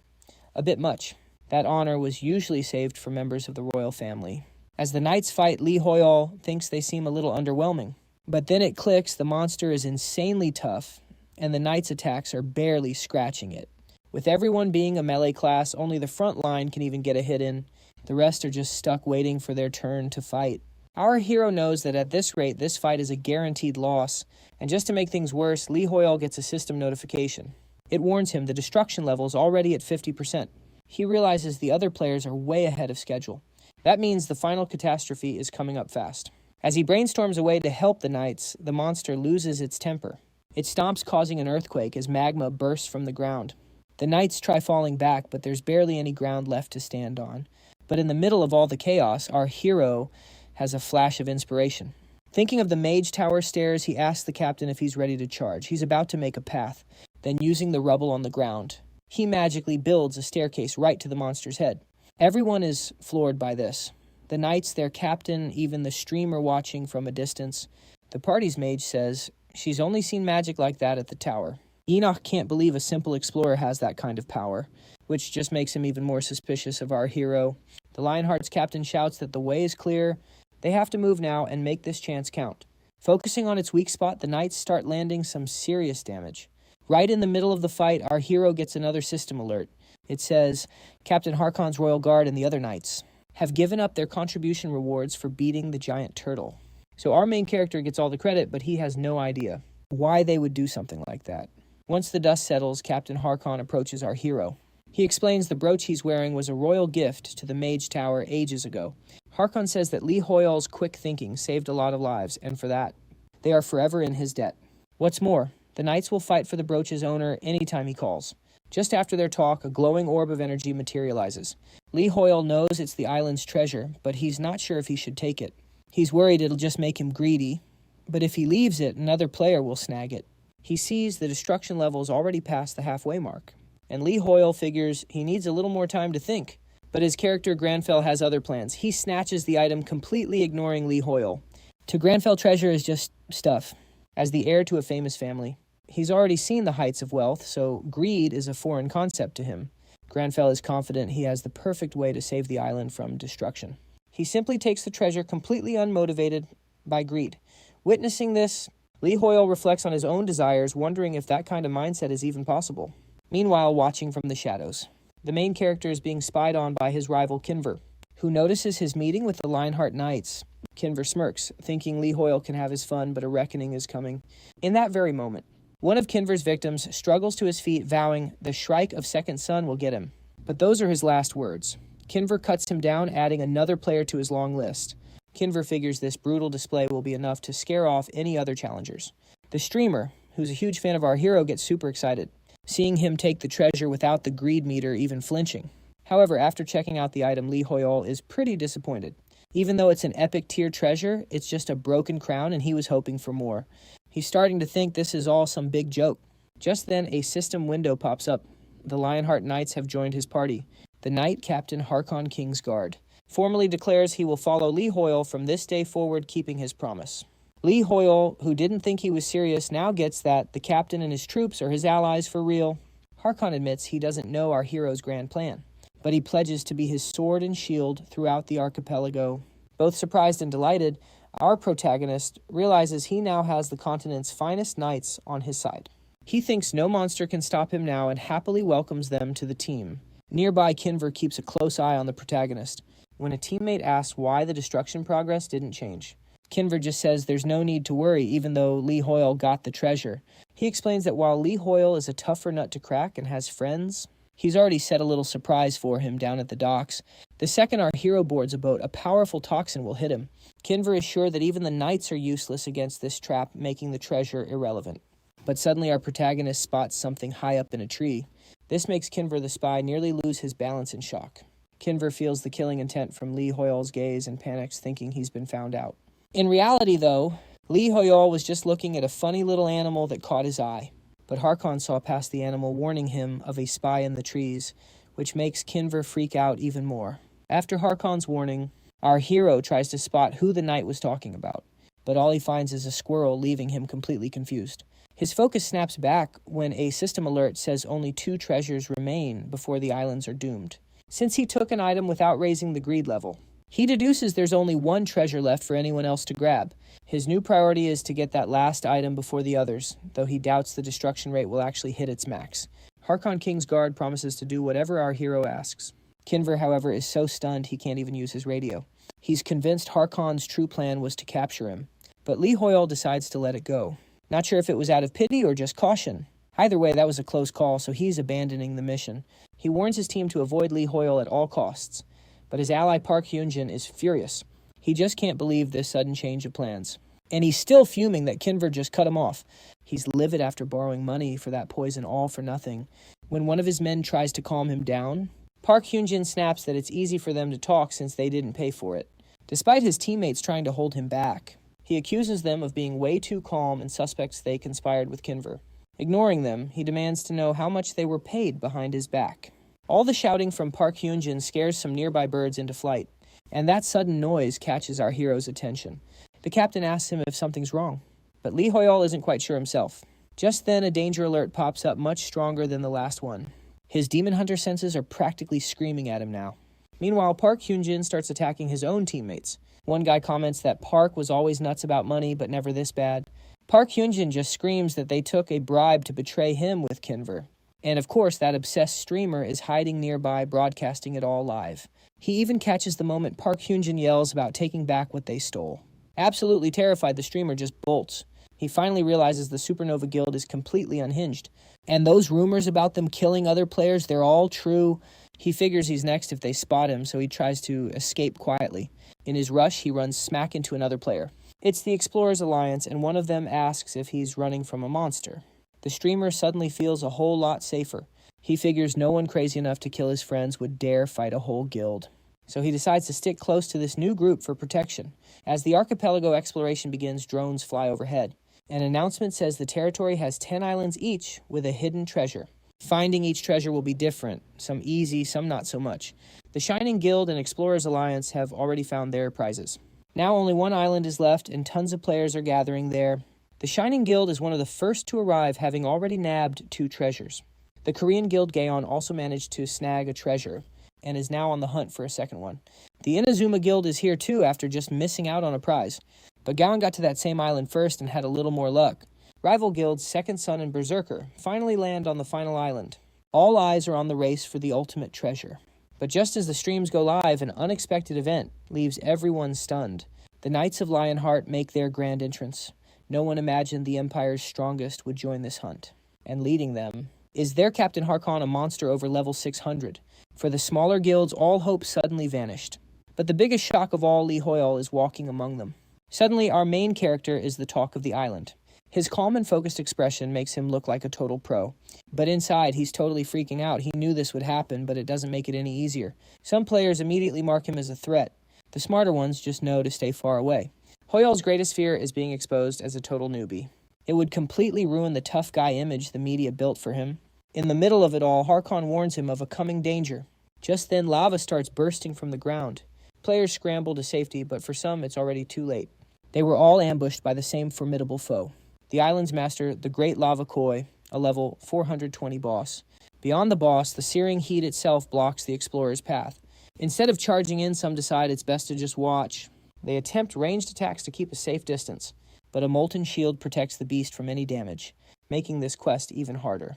A bit much. That honor was usually saved for members of the royal family. As the knights fight, Lee Hoyeol thinks they seem a little underwhelming. But then it clicks, the monster is insanely tough, and the knights' attacks are barely scratching it. With everyone being a melee class, only the front line can even get a hit in. The rest are just stuck waiting for their turn to fight. Our hero knows that at this rate, this fight is a guaranteed loss, and just to make things worse, Lee Hoyeol gets a system notification. It warns him the destruction level is already at 50%. He realizes the other players are way ahead of schedule. That means the final catastrophe is coming up fast. As he brainstorms a way to help the knights, the monster loses its temper. It stomps, causing an earthquake as magma bursts from the ground. The knights try falling back, but there's barely any ground left to stand on. But in the middle of all the chaos, our hero has a flash of inspiration. Thinking of the mage tower stairs, he asks the captain if he's ready to charge. He's about to make a path. Then, using the rubble on the ground, he magically builds a staircase right to the monster's head. Everyone is floored by this. The knights, their captain, even the streamer watching from a distance. The party's mage says she's only seen magic like that at the tower. Enoch can't believe a simple explorer has that kind of power, which just makes him even more suspicious of our hero. The Lionheart's captain shouts that the way is clear. They have to move now and make this chance count. Focusing on its weak spot, the knights start landing some serious damage. Right in the middle of the fight, our hero gets another system alert. It says, Captain Harkon's Royal Guard and the other knights have given up their contribution rewards for beating the giant turtle. So our main character gets all the credit, but he has no idea why they would do something like that. Once the dust settles, Captain Harkon approaches our hero. He explains the brooch he's wearing was a royal gift to the Mage Tower ages ago. Harkon says that Lee Hoyeol's quick thinking saved a lot of lives, and for that, they are forever in his debt. What's more, the knights will fight for the brooch's owner anytime he calls. Just after their talk, a glowing orb of energy materializes. Lee Hoyeol knows it's the island's treasure, but he's not sure if he should take it. He's worried it'll just make him greedy, but if he leaves it, another player will snag it. He sees the destruction level is already past the halfway mark, and Lee Hoyeol figures he needs a little more time to think. But his character Granfell has other plans. He snatches the item, completely ignoring Lee Hoyeol. To Granfell, treasure is just stuff. As the heir to a famous family, he's already seen the heights of wealth, so greed is a foreign concept to him. Granfell is confident he has the perfect way to save the island from destruction. He simply takes the treasure completely unmotivated by greed. Witnessing this, Lee Hoyeol reflects on his own desires, wondering if that kind of mindset is even possible. Meanwhile, watching from the shadows, the main character is being spied on by his rival Kinver, who notices his meeting with the Lionheart Knights. Kinver smirks, thinking Lee Hoyeol can have his fun, but a reckoning is coming. In that very moment, one of Kinver's victims struggles to his feet, vowing the Shrike of Second Sun will get him. But those are his last words. Kinver cuts him down, adding another player to his long list. Kinver figures this brutal display will be enough to scare off any other challengers. The streamer, who's a huge fan of our hero, gets super excited, seeing him take the treasure without the greed meter even flinching. However, after checking out the item, Lee Hoyeol is pretty disappointed. Even though it's an epic tier treasure, it's just a broken crown and he was hoping for more. He's starting to think this is all some big joke. Just then, a system window pops up. The Lionheart Knights have joined his party. The Knight Captain Harkon King's Guard formally declares he will follow Lee Hoyeol from this day forward, keeping his promise. Lee Hoyeol, who didn't think he was serious, now gets that the captain and his troops are his allies for real. Harkon admits he doesn't know our hero's grand plan, but he pledges to be his sword and shield throughout the archipelago. Both surprised and delighted, our protagonist realizes he now has the continent's finest knights on his side. He thinks no monster can stop him now and happily welcomes them to the team. Nearby, Kinver keeps a close eye on the protagonist when a teammate asks why the destruction progress didn't change. Kinver just says there's no need to worry, even though Lee Hoyeol got the treasure. He explains that while Lee Hoyeol is a tougher nut to crack and has friends, he's already set a little surprise for him down at the docks. The second our hero boards a boat, a powerful toxin will hit him. Kinver is sure that even the knights are useless against this trap, making the treasure irrelevant. But suddenly our protagonist spots something high up in a tree. This makes Kinver the spy nearly lose his balance in shock. Kinver feels the killing intent from Lee Hoyeol's gaze and panics, thinking he's been found out. In reality, though, Lee Hoyeol was just looking at a funny little animal that caught his eye. But Harkon saw past the animal, warning him of a spy in the trees, which makes Kinver freak out even more. After Harkon's warning, our hero tries to spot who the knight was talking about. but all he finds is a squirrel, leaving him completely confused. His focus snaps back when a system alert says only 2 treasures remain before the islands are doomed. Since he took an item without raising the greed level, he deduces there's only 1 treasure left for anyone else to grab. His new priority is to get that last item before the others, though he doubts the destruction rate will actually hit its max. Harkon King's guard promises to do whatever our hero asks. Kinver, however, is so stunned he can't even use his radio. He's convinced Harkon's true plan was to capture him, but Lee Hoyeol decides to let it go. Not sure if it was out of pity or just caution. Either way, that was a close call, so he's abandoning the mission. He warns his team to avoid Lee Hoyeol at all costs, but his ally Park Hyunjin is furious. He just can't believe this sudden change of plans. And he's still fuming that Kinver just cut him off. He's livid after borrowing money for that poison all for nothing. When one of his men tries to calm him down, Park Hyunjin snaps that it's easy for them to talk since they didn't pay for it. Despite his teammates trying to hold him back, he accuses them of being way too calm and suspects they conspired with Kinver. Ignoring them, he demands to know how much they were paid behind his back. All the shouting from Park Hyunjin scares some nearby birds into flight, and that sudden noise catches our hero's attention. The captain asks him if something's wrong, but Lee Hoyeol isn't quite sure himself. Just then, a danger alert pops up much stronger than the last one. His demon hunter senses are practically screaming at him now. Meanwhile, Park Hyunjin starts attacking his own teammates. One guy comments that Park was always nuts about money, but never this bad. Park Hyunjin just screams that they took a bribe to betray him with Kinver. And of course, that obsessed streamer is hiding nearby, broadcasting it all live. He even catches the moment Park Hyunjin yells about taking back what they stole. Absolutely terrified, the streamer just bolts. He finally realizes the Supernova Guild is completely unhinged. And those rumors about them killing other players, they're all true. He figures he's next if they spot him, so he tries to escape quietly. In his rush, he runs smack into another player. It's the Explorers Alliance, and one of them asks if he's running from a monster. The streamer suddenly feels a whole lot safer. He figures no one crazy enough to kill his friends would dare fight a whole guild. So he decides to stick close to this new group for protection. As the archipelago exploration begins, drones fly overhead. An announcement says the territory has 10 islands each with a hidden treasure. Finding each treasure will be different, some easy, some not so much. The Shining Guild and Explorers Alliance have already found their prizes. Now only 1 island is left and tons of players are gathering there. The Shining Guild is one of the first to arrive, having already nabbed 2 treasures. The Korean Guild Gaon also managed to snag a treasure and is now on the hunt for a second one. The Inazuma Guild is here too after just missing out on a prize. But Gaon got to that same island first and had a little more luck. Rival guilds Second Son and Berserker finally land on the final island. All eyes are on the race for the ultimate treasure. But just as the streams go live, an unexpected event leaves everyone stunned. The Knights of Lionheart make their grand entrance. No one imagined the Empire's strongest would join this hunt. And leading them is their Captain Harkon, a monster over level 600. For the smaller guilds, all hope suddenly vanished. But the biggest shock of all, Lee Hoyeol is walking among them. Suddenly, our main character is the talk of the island. His calm and focused expression makes him look like a total pro. But inside, he's totally freaking out. He knew this would happen, but it doesn't make it any easier. Some players immediately mark him as a threat. The smarter ones just know to stay far away. Hoyeol's greatest fear is being exposed as a total newbie. It would completely ruin the tough guy image the media built for him. In the middle of it all, Harkon warns him of a coming danger. Just then, lava starts bursting from the ground. Players scramble to safety, but for some, it's already too late. They were all ambushed by the same formidable foe. The island's master, the Great Lava Koi, a level 420 boss. Beyond the boss, the searing heat itself blocks the explorer's path. Instead of charging in, some decide it's best to just watch. They attempt ranged attacks to keep a safe distance, but a molten shield protects the beast from any damage, making this quest even harder.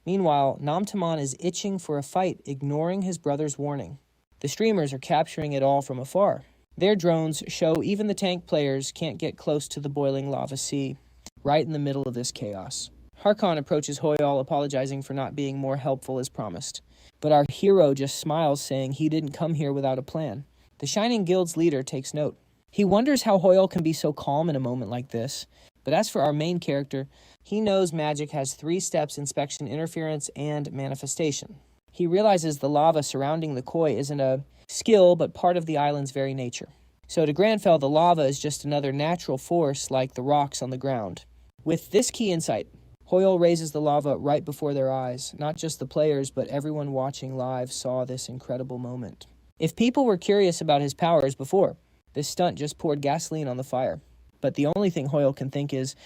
Meanwhile, Namtaman is itching for a fight, ignoring his brother's warning. The streamers are capturing it all from afar. Their drones show even the tank players can't get close to the boiling lava sea, right in the middle of this chaos. Harkon approaches Hoyeol, apologizing for not being more helpful as promised. But our hero just smiles, saying he didn't come here without a plan. The Shining Guild's leader takes note. He wonders how Hoyeol can be so calm in a moment like this. But as for our main character, he knows magic has 3 steps: inspection, interference, and manifestation. He realizes the lava surrounding the koi isn't a skill, but part of the island's very nature. So to Granfell, the lava is just another natural force like the rocks on the ground. With this key insight, Hoyeol raises the lava right before their eyes. Not just the players, but everyone watching live saw this incredible moment. If people were curious about his powers before, this stunt just poured gasoline on the fire. but the only thing Hoyeol can think is,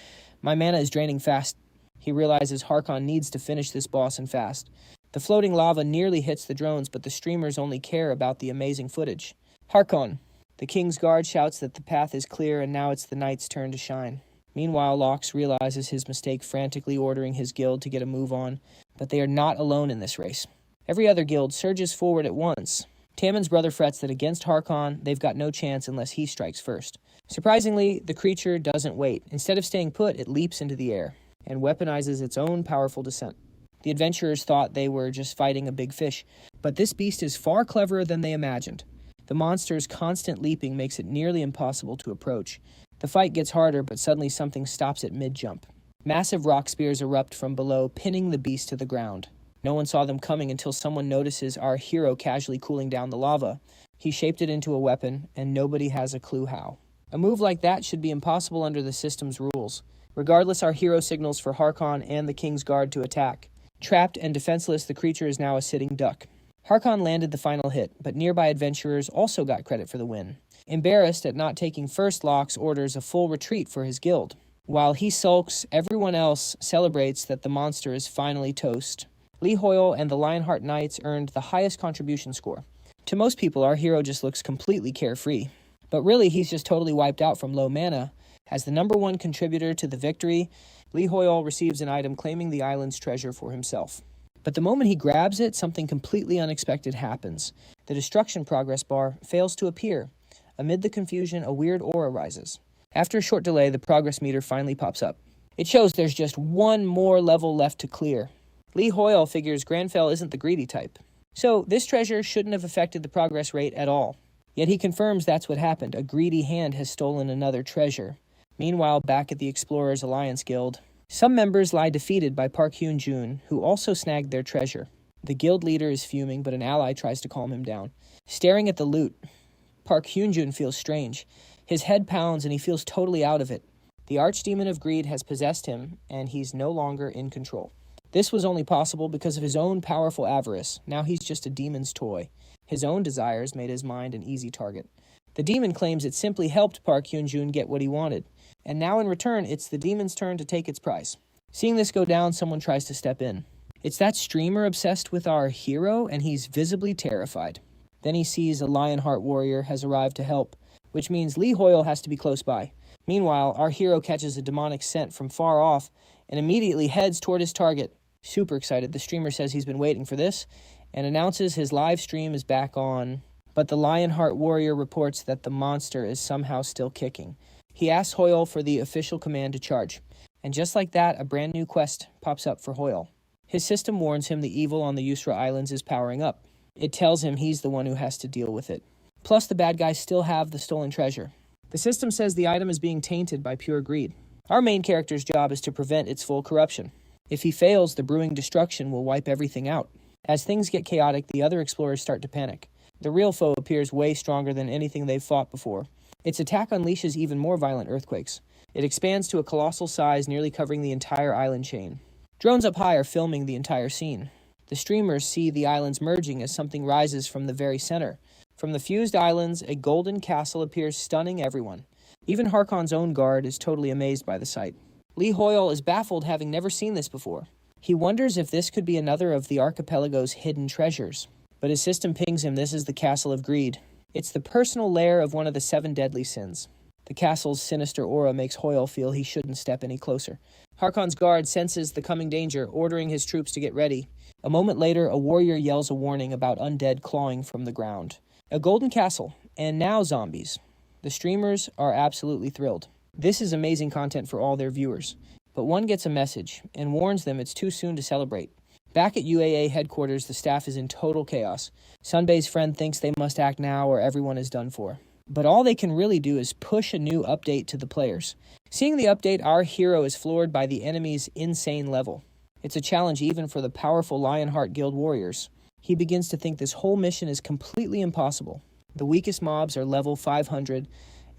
my mana is draining fast. He realizes Harkon needs to finish this boss and fast. The floating lava nearly hits the drones, but the streamers only care about the amazing footage. Harkon! The King's Guard shouts that the path is clear and now it's the knight's turn to shine. Meanwhile, Lox realizes his mistake, frantically ordering his guild to get a move on, but they are not alone in this race. Every other guild surges forward at once. Tammon's brother frets that against Harkon, they've got no chance unless he strikes first. Surprisingly, the creature doesn't wait. Instead of staying put, it leaps into the air and weaponizes its own powerful descent. The adventurers thought they were just fighting a big fish, but this beast is far cleverer than they imagined. The monster's constant leaping makes it nearly impossible to approach. The fight gets harder, but suddenly something stops it mid-jump. Massive rock spears erupt from below, pinning the beast to the ground. No one saw them coming until someone notices our hero casually cooling down the lava. He shaped it into a weapon, and nobody has a clue how. A move like that should be impossible under the system's rules. Regardless, our hero signals for Harkon and the King's Guard to attack. Trapped and defenseless, the creature is now a sitting duck. Harkon landed the final hit, but nearby adventurers also got credit for the win. Embarrassed at not taking first, Lox orders a full retreat for his guild. While he sulks, everyone else celebrates that the monster is finally toast. Hoyeol and the Lionheart Knights earned the highest contribution score. To most people, our hero just looks completely carefree. But really, he's just totally wiped out from low mana. As the number one contributor to the victory, Hoyeol receives an item claiming the island's treasure for himself. But the moment he grabs it, something completely unexpected happens. The destruction progress bar fails to appear. Amid the confusion, a weird aura rises. After a short delay, the progress meter finally pops up. It shows there's just one more level left to clear. Hoyeol figures Granfell isn't the greedy type. So this treasure shouldn't have affected the progress rate at all. Yet he confirms that's what happened. A greedy hand has stolen another treasure. Meanwhile, back at the Explorers Alliance Guild, some members lie defeated by Park Hyun-jun, who also snagged their treasure. The guild leader is fuming, but an ally tries to calm him down. Staring at the loot, Park Hyun-jun feels strange. His head pounds and he feels totally out of it. The archdemon of greed has possessed him, and he's no longer in control. This was only possible because of his own powerful avarice. Now he's just a demon's toy. His own desires made his mind an easy target. The demon claims it simply helped Park Hyun-jun get what he wanted. And now in return, it's the demon's turn to take its prize. Seeing this go down, someone tries to step in. It's that streamer obsessed with our hero, and he's visibly terrified. Then he sees a Lionheart warrior has arrived to help, which means Hoyeol has to be close by. Meanwhile, our hero catches a demonic scent from far off and immediately heads toward his target. Super excited, the streamer says he's been waiting for this and announces his live stream is back on. But the Lionheart warrior reports that the monster is somehow still kicking. He asks Hoyeol for the official command to charge. And just like that, a brand new quest pops up for Hoyeol. His system warns him the evil on the Yusra Islands is powering up. It tells him he's the one who has to deal with it. Plus, the bad guys still have the stolen treasure. The system says the item is being tainted by pure greed. Our main character's job is to prevent its full corruption. If he fails, the brewing destruction will wipe everything out. As things get chaotic, the other explorers start to panic. The real foe appears way stronger than anything they've fought before. Its attack unleashes even more violent earthquakes. It expands to a colossal size, nearly covering the entire island chain. Drones up high are filming the entire scene. The streamers see the islands merging as something rises from the very center. From the fused islands, a golden castle appears, stunning everyone. Even Harkon's own guard is totally amazed by the sight. Hoyeol is baffled, having never seen this before. He wonders if this could be another of the archipelago's hidden treasures. But his system pings him this is the Castle of Greed. It's the personal lair of one of the 7 deadly sins. The castle's sinister aura makes Hoyeol feel he shouldn't step any closer. Harkon's guard senses the coming danger, ordering his troops to get ready. A moment later, a warrior yells a warning about undead clawing from the ground. A golden castle, and now zombies. The streamers are absolutely thrilled. This is amazing content for all their viewers. But one gets a message, and warns them it's too soon to celebrate. Back at UAA headquarters, the staff is in total chaos. Sunbae's friend thinks they must act now or everyone is done for. But all they can really do is push a new update to the players. Seeing the update, our hero is floored by the enemy's insane level. It's a challenge even for the powerful Lionheart Guild warriors. He begins to think this whole mission is completely impossible. The weakest mobs are level 500,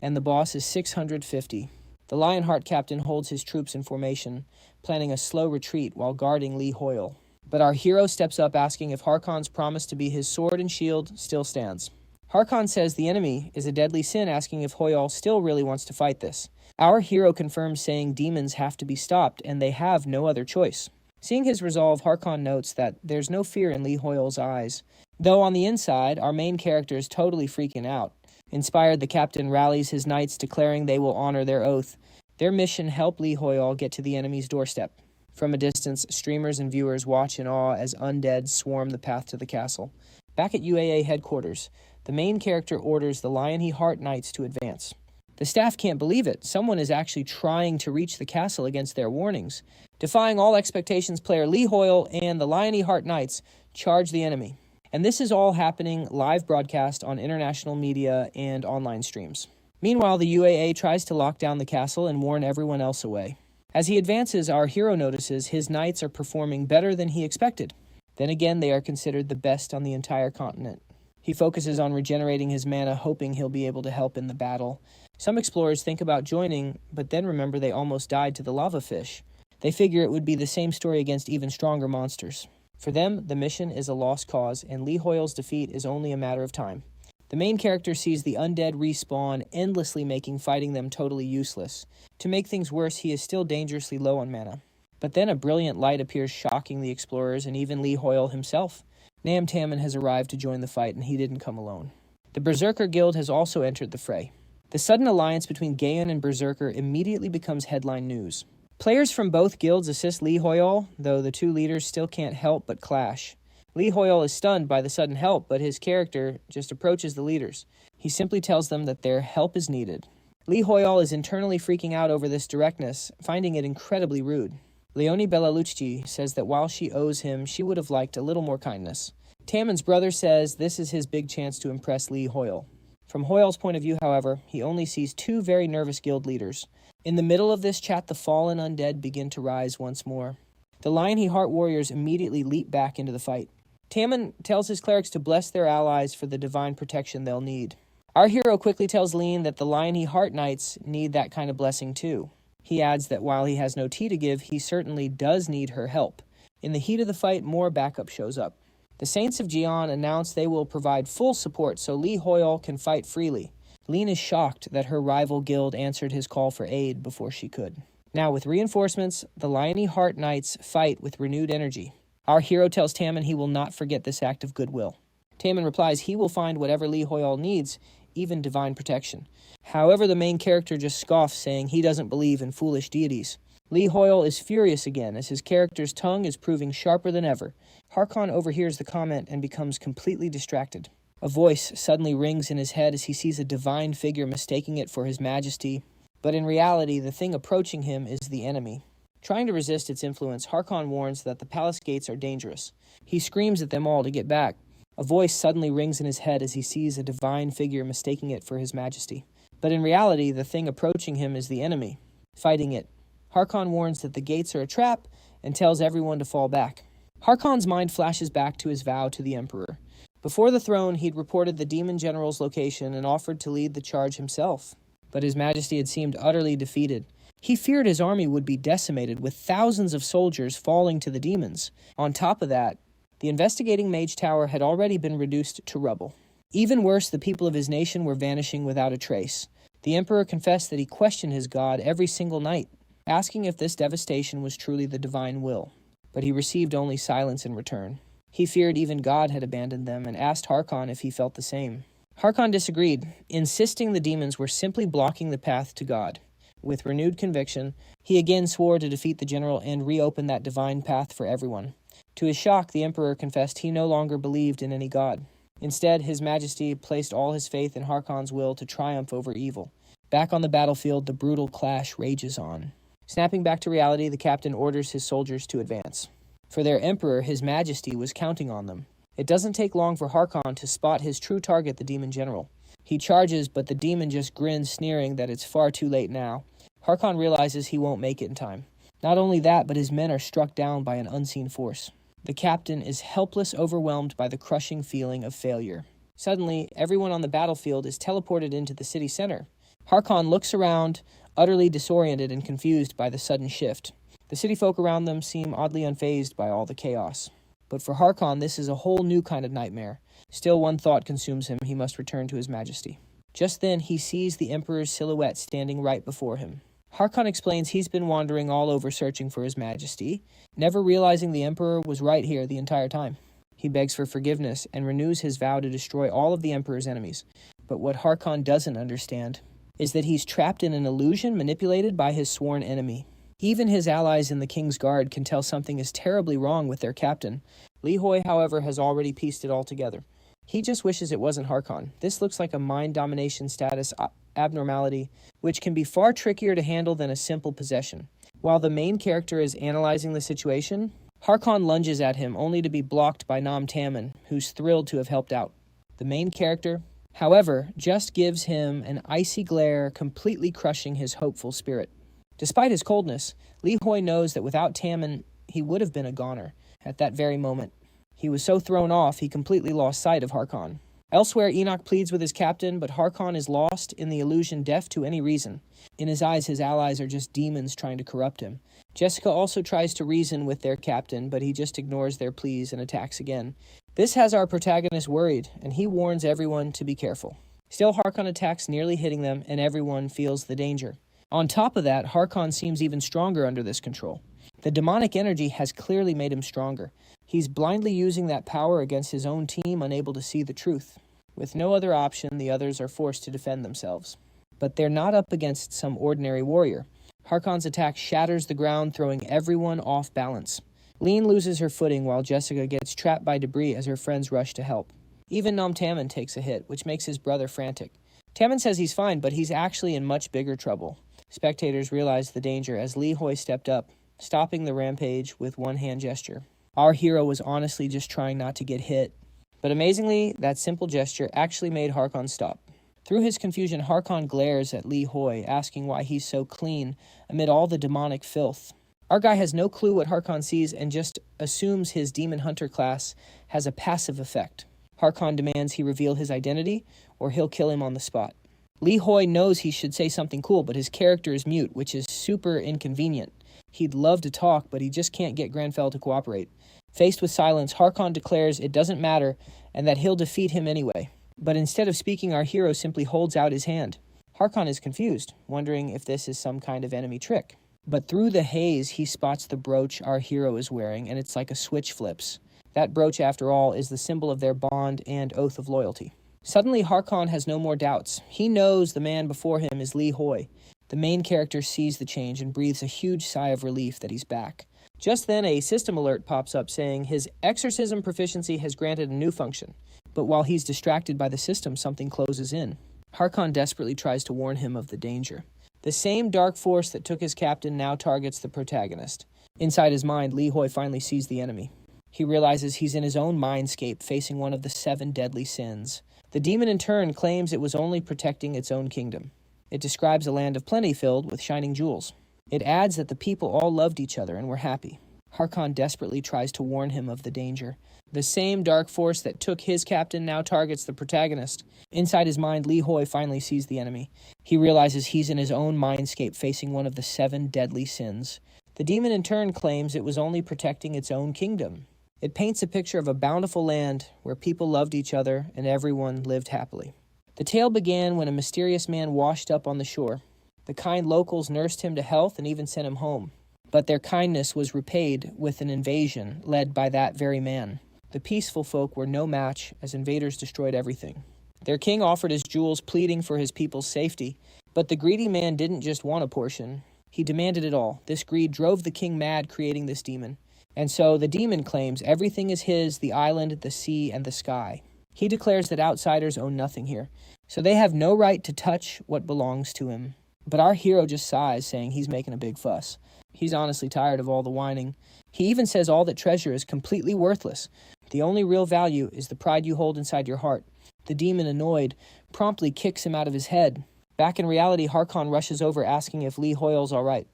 and the boss is 650. The Lionheart captain holds his troops in formation, planning a slow retreat while guarding Hoyeol. But our hero steps up asking if Harkon's promise to be his sword and shield still stands. Harkon says the enemy is a deadly sin, asking if Hoyeol still really wants to fight this. Our hero confirms, saying demons have to be stopped and they have no other choice. Seeing his resolve, Harkon notes that there's no fear in Lee Hoyeol's eyes. Though on the inside, our main character is totally freaking out. Inspired, the captain rallies his knights, declaring they will honor their oath. Their mission helped Lee Hoyeol get to the enemy's doorstep. From a distance, streamers and viewers watch in awe as undead swarm the path to the castle. Back at UAA headquarters, the main character orders the Lion Heart Knights to advance. The staff can't believe it. Someone is actually trying to reach the castle against their warnings. Defying all expectations, player Lee Hoyeol and the Lion Heart Knights charge the enemy. And this is all happening live broadcast on international media and online streams. Meanwhile, the UAA tries to lock down the castle and warn everyone else away. As he advances, our hero notices his knights are performing better than he expected. Then again, they are considered the best on the entire continent. He focuses on regenerating his mana, hoping he'll be able to help in the battle. Some explorers think about joining, but then remember they almost died to the lava fish. They figure it would be the same story against even stronger monsters. For them, the mission is a lost cause, and Lee Hoyle's defeat is only a matter of time. The main character sees the undead respawn, endlessly making fighting them totally useless. To make things worse, he is still dangerously low on mana. But then a brilliant light appears, shocking the explorers and even Lee Hoyle himself. Nam Tamon has arrived to join the fight, and he didn't come alone. The Berserker Guild has also entered the fray. The sudden alliance between Gaon and Berserker immediately becomes headline news. Players from both guilds assist Lee Hoyle, though the two leaders still can't help but clash. Lee Hoyle is stunned by the sudden help, but his character just approaches the leaders. He simply tells them that their help is needed. Lee Hoyle is internally freaking out over this directness, finding it incredibly rude. Leonie Bellalucci says that while she owes him, she would have liked a little more kindness. Tamon's brother says this is his big chance to impress Lee Hoyle. From Hoyle's point of view, however, he only sees two very nervous guild leaders. In the middle of this chat, the fallen undead begin to rise once more. The Lion Heart warriors immediately leap back into the fight. Tamon tells his clerics to bless their allies for the divine protection they'll need. Our hero quickly tells Lean that the Lion Heart Knights need that kind of blessing too. He adds that while he has no tea to give, he certainly does need her help. In the heat of the fight, more backup shows up. The Saints of Jian announce they will provide full support so Lee Hoyle can fight freely. Lean is shocked that her rival guild answered his call for aid before she could. Now, with reinforcements, the Lion Heart Knights fight with renewed energy. Our hero tells Tamon he will not forget this act of goodwill. Tamon replies he will find whatever Lee Hoyle needs, even divine protection. However, the main character just scoffs, saying he doesn't believe in foolish deities. Lee Hoyle is furious again, as his character's tongue is proving sharper than ever. Harkon overhears the comment and becomes completely distracted. A voice suddenly rings in his head as he sees a divine figure mistaking it for his majesty. But in reality, the thing approaching him is the enemy. Trying to resist its influence, Harkon warns that the palace gates are dangerous. He screams at them all to get back. A voice suddenly rings in his head as he sees a divine figure mistaking it for his majesty. But in reality, the thing approaching him is the enemy, fighting it. Harkon warns that the gates are a trap and tells everyone to fall back. Harkon's mind flashes back to his vow to the Emperor. Before the throne, he'd reported the demon general's location and offered to lead the charge himself. But his majesty had seemed utterly defeated. He feared his army would be decimated, with thousands of soldiers falling to the demons. On top of that, the investigating mage tower had already been reduced to rubble. Even worse, the people of his nation were vanishing without a trace. The emperor confessed that he questioned his god every single night, asking if this devastation was truly the divine will. But he received only silence in return. He feared even God had abandoned them and asked Harkon if he felt the same. Harkon disagreed, insisting the demons were simply blocking the path to God. With renewed conviction, he again swore to defeat the general and reopen that divine path for everyone. To his shock, the emperor confessed he no longer believed in any god. Instead, his majesty placed all his faith in Harkon's will to triumph over evil. Back on the battlefield, the brutal clash rages on. Snapping back to reality, the captain orders his soldiers to advance. For their emperor, his majesty was counting on them. It doesn't take long for Harkon to spot his true target, the demon general. He charges, but the demon just grins, sneering that it's far too late now. Harkon realizes he won't make it in time. Not only that, but his men are struck down by an unseen force. The captain is helpless, overwhelmed by the crushing feeling of failure. Suddenly, everyone on the battlefield is teleported into the city center. Harkon looks around, utterly disoriented and confused by the sudden shift. The city folk around them seem oddly unfazed by all the chaos. But for Harkon, this is a whole new kind of nightmare. Still, one thought consumes him: he must return to his majesty. Just then, he sees the emperor's silhouette standing right before him. Harkon explains he's been wandering all over searching for His Majesty, never realizing the Emperor was right here the entire time. He begs for forgiveness and renews his vow to destroy all of the Emperor's enemies. But what Harkon doesn't understand is that he's trapped in an illusion manipulated by his sworn enemy. Even his allies in the King's Guard can tell something is terribly wrong with their captain. Li Hoi, however, has already pieced it all together. He just wishes it wasn't Harkon. This looks like a mind domination status abnormality, which can be far trickier to handle than a simple possession. While the main character is analyzing the situation, Harkon lunges at him only to be blocked by Nam Tamon, who's thrilled to have helped out. The main character, however, just gives him an icy glare, completely crushing his hopeful spirit. Despite his coldness, Li Hoi knows that without Tamon, he would have been a goner at that very moment. He was so thrown off, he completely lost sight of Harkon. Elsewhere, Enoch pleads with his captain, but Harkon is lost in the illusion, deaf to any reason. In his eyes, his allies are just demons trying to corrupt him. Jessica also tries to reason with their captain, but he just ignores their pleas and attacks again. This has our protagonist worried, and he warns everyone to be careful. Still, Harkon attacks, nearly hitting them, and everyone feels the danger. On top of that, Harkon seems even stronger under this control. The demonic energy has clearly made him stronger. He's blindly using that power against his own team, unable to see the truth. With no other option, the others are forced to defend themselves. But they're not up against some ordinary warrior. Harkon's attack shatters the ground, throwing everyone off balance. Lean loses her footing while Jessica gets trapped by debris as her friends rush to help. Even Nam Tamon takes a hit, which makes his brother frantic. Tamon says he's fine, but he's actually in much bigger trouble. Spectators realize the danger as Li Hoi stepped up, stopping the rampage with one hand gesture. Our hero was honestly just trying not to get hit. But amazingly, that simple gesture actually made Harkon stop. Through his confusion, Harkon glares at Li Hoi, asking why he's so clean amid all the demonic filth. Our guy has no clue what Harkon sees and just assumes his demon hunter class has a passive effect. Harkon demands he reveal his identity, or he'll kill him on the spot. Li Hoi knows he should say something cool, but his character is mute, which is super inconvenient. He'd love to talk, but he just can't get Granfell to cooperate. Faced with silence, Harkon declares it doesn't matter and that he'll defeat him anyway. But instead of speaking, our hero simply holds out his hand. Harkon is confused, wondering if this is some kind of enemy trick. But through the haze, he spots the brooch our hero is wearing, and it's like a switch flips. That brooch, after all, is the symbol of their bond and oath of loyalty. Suddenly, Harkon has no more doubts. He knows the man before him is Li Hoi. The main character sees the change and breathes a huge sigh of relief that he's back. Just then, a system alert pops up saying his exorcism proficiency has granted a new function. But while he's distracted by the system, something closes in. Harkon desperately tries to warn him of the danger. The same dark force that took his captain now targets the protagonist. Inside his mind, Li Hoi finally sees the enemy. He realizes he's in his own mindscape, facing one of the 7 deadly sins. The demon in turn claims it was only protecting its own kingdom. It describes a land of plenty filled with shining jewels. It adds that the people all loved each other and were happy. Harkon desperately tries to warn him of the danger. The same dark force that took his captain now targets the protagonist. Inside his mind, Li Hoi finally sees the enemy. He realizes he's in his own mindscape, facing one of the 7 deadly sins. The demon in turn claims it was only protecting its own kingdom. It paints a picture of a bountiful land where people loved each other and everyone lived happily. The tale began when a mysterious man washed up on the shore. The kind locals nursed him to health and even sent him home. But their kindness was repaid with an invasion led by that very man. The peaceful folk were no match as invaders destroyed everything. Their king offered his jewels, pleading for his people's safety. But the greedy man didn't just want a portion. He demanded it all. This greed drove the king mad, creating this demon. And so the demon claims everything is his, the island, the sea, and the sky. He declares that outsiders own nothing here, so they have no right to touch what belongs to him. But our hero just sighs, saying he's making a big fuss. He's honestly tired of all the whining. He even says all that treasure is completely worthless. The only real value is the pride you hold inside your heart. The demon, annoyed, promptly kicks him out of his head. Back in reality, Harkon rushes over asking if Lee Hoyol's all right.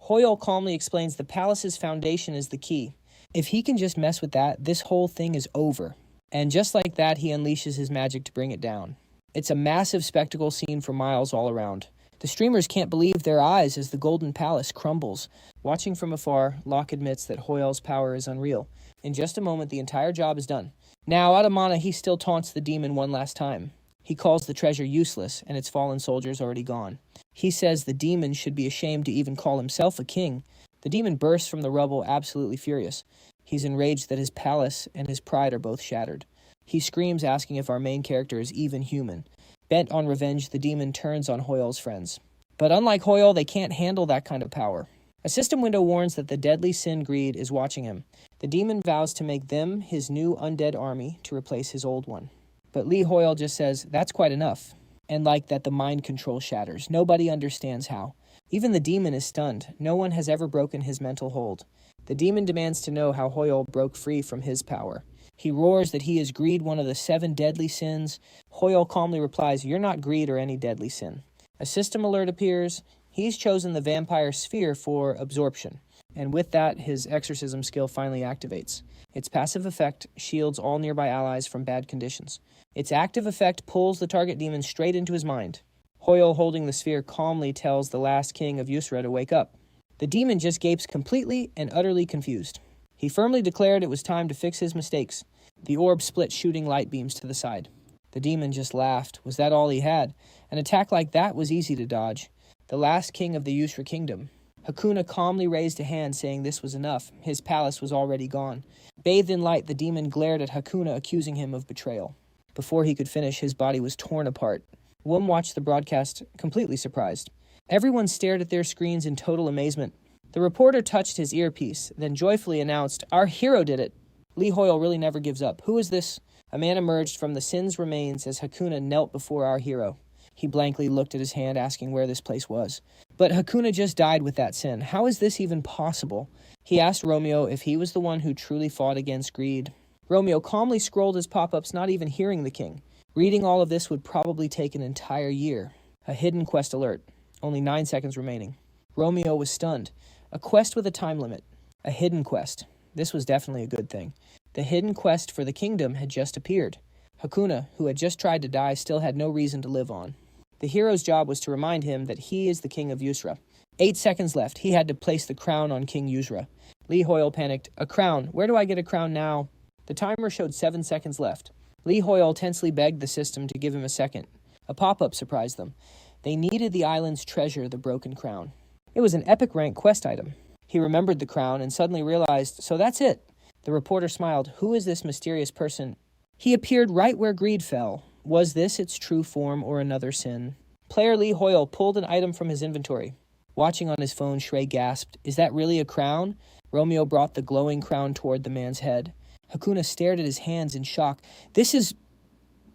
Hoyeol calmly explains the palace's foundation is the key. If he can just mess with that, this whole thing is over. And just like that, he unleashes his magic to bring it down. It's a massive spectacle seen for miles all around. The streamers can't believe their eyes as the Golden Palace crumbles. Watching from afar, Locke admits that Hoyol's power is unreal. In just a moment, the entire job is done. Now, out of mana, he still taunts the demon one last time. He calls the treasure useless, and its fallen soldiers already gone. He says the demon should be ashamed to even call himself a king. The demon bursts from the rubble, absolutely furious. He's enraged that his palace and his pride are both shattered. He screams, asking if our main character is even human. Bent on revenge, the demon turns on Hoyeol's friends. But unlike Hoyeol, they can't handle that kind of power. A system window warns that the deadly sin greed is watching him. The demon vows to make them his new undead army to replace his old one. But Lee Hoyeol just says, that's quite enough. And like that, the mind control shatters. Nobody understands how. Even the demon is stunned. No one has ever broken his mental hold. The demon demands to know how Hoyeol broke free from his power. He roars that he is greed, one of the 7 deadly sins. Hoyeol calmly replies, you're not greed or any deadly sin. A system alert appears. He's chosen the vampire sphere for absorption. And with that, his exorcism skill finally activates. Its passive effect shields all nearby allies from bad conditions. Its active effect pulls the target demon straight into his mind. Hoyeol, holding the sphere, calmly tells the last king of Yusra to wake up. The demon just gapes completely and utterly confused. He firmly declared it was time to fix his mistakes. The orb split, shooting light beams to the side. The demon just laughed. Was that all he had? An attack like that was easy to dodge. The last king of the Yusra kingdom. Hakuna calmly raised a hand, saying this was enough. His palace was already gone. Bathed in light, the demon glared at Hakuna, accusing him of betrayal. Before he could finish, his body was torn apart. Wum watched the broadcast, completely surprised. Everyone stared at their screens in total amazement. The reporter touched his earpiece, then joyfully announced, our hero did it. Lee Hoyeol really never gives up. Who is this? A man emerged from the sin's remains as Hakuna knelt before our hero. He blankly looked at his hand, asking where this place was. But Hakuna just died with that sin. How is this even possible? He asked Romeo if he was the one who truly fought against greed. Romeo calmly scrolled his pop-ups, not even hearing the king. Reading all of this would probably take an entire year. A hidden quest alert. Only 9 seconds remaining. Romeo was stunned. A quest with a time limit. A hidden quest. This was definitely a good thing. The hidden quest for the kingdom had just appeared. Hakuna, who had just tried to die, still had no reason to live on. The hero's job was to remind him that he is the king of Yusra. 8 seconds left. He had to place the crown on King Yusra. Lee Hoyeol panicked. A crown. Where do I get a crown now? The timer showed 7 seconds left. Lee Hoyeol tensely begged the system to give him a second. A pop-up surprised them. They needed the island's treasure, the broken crown. It was an epic rank quest item. He remembered the crown and suddenly realized, so that's it. The reporter smiled. Who is this mysterious person? He appeared right where greed fell. Was this its true form or another sin? Player Lee Hoyeol pulled an item from his inventory. Watching on his phone, Shrey gasped, is that really a crown? Romeo brought the glowing crown toward the man's head. Hakuna stared at his hands in shock. This is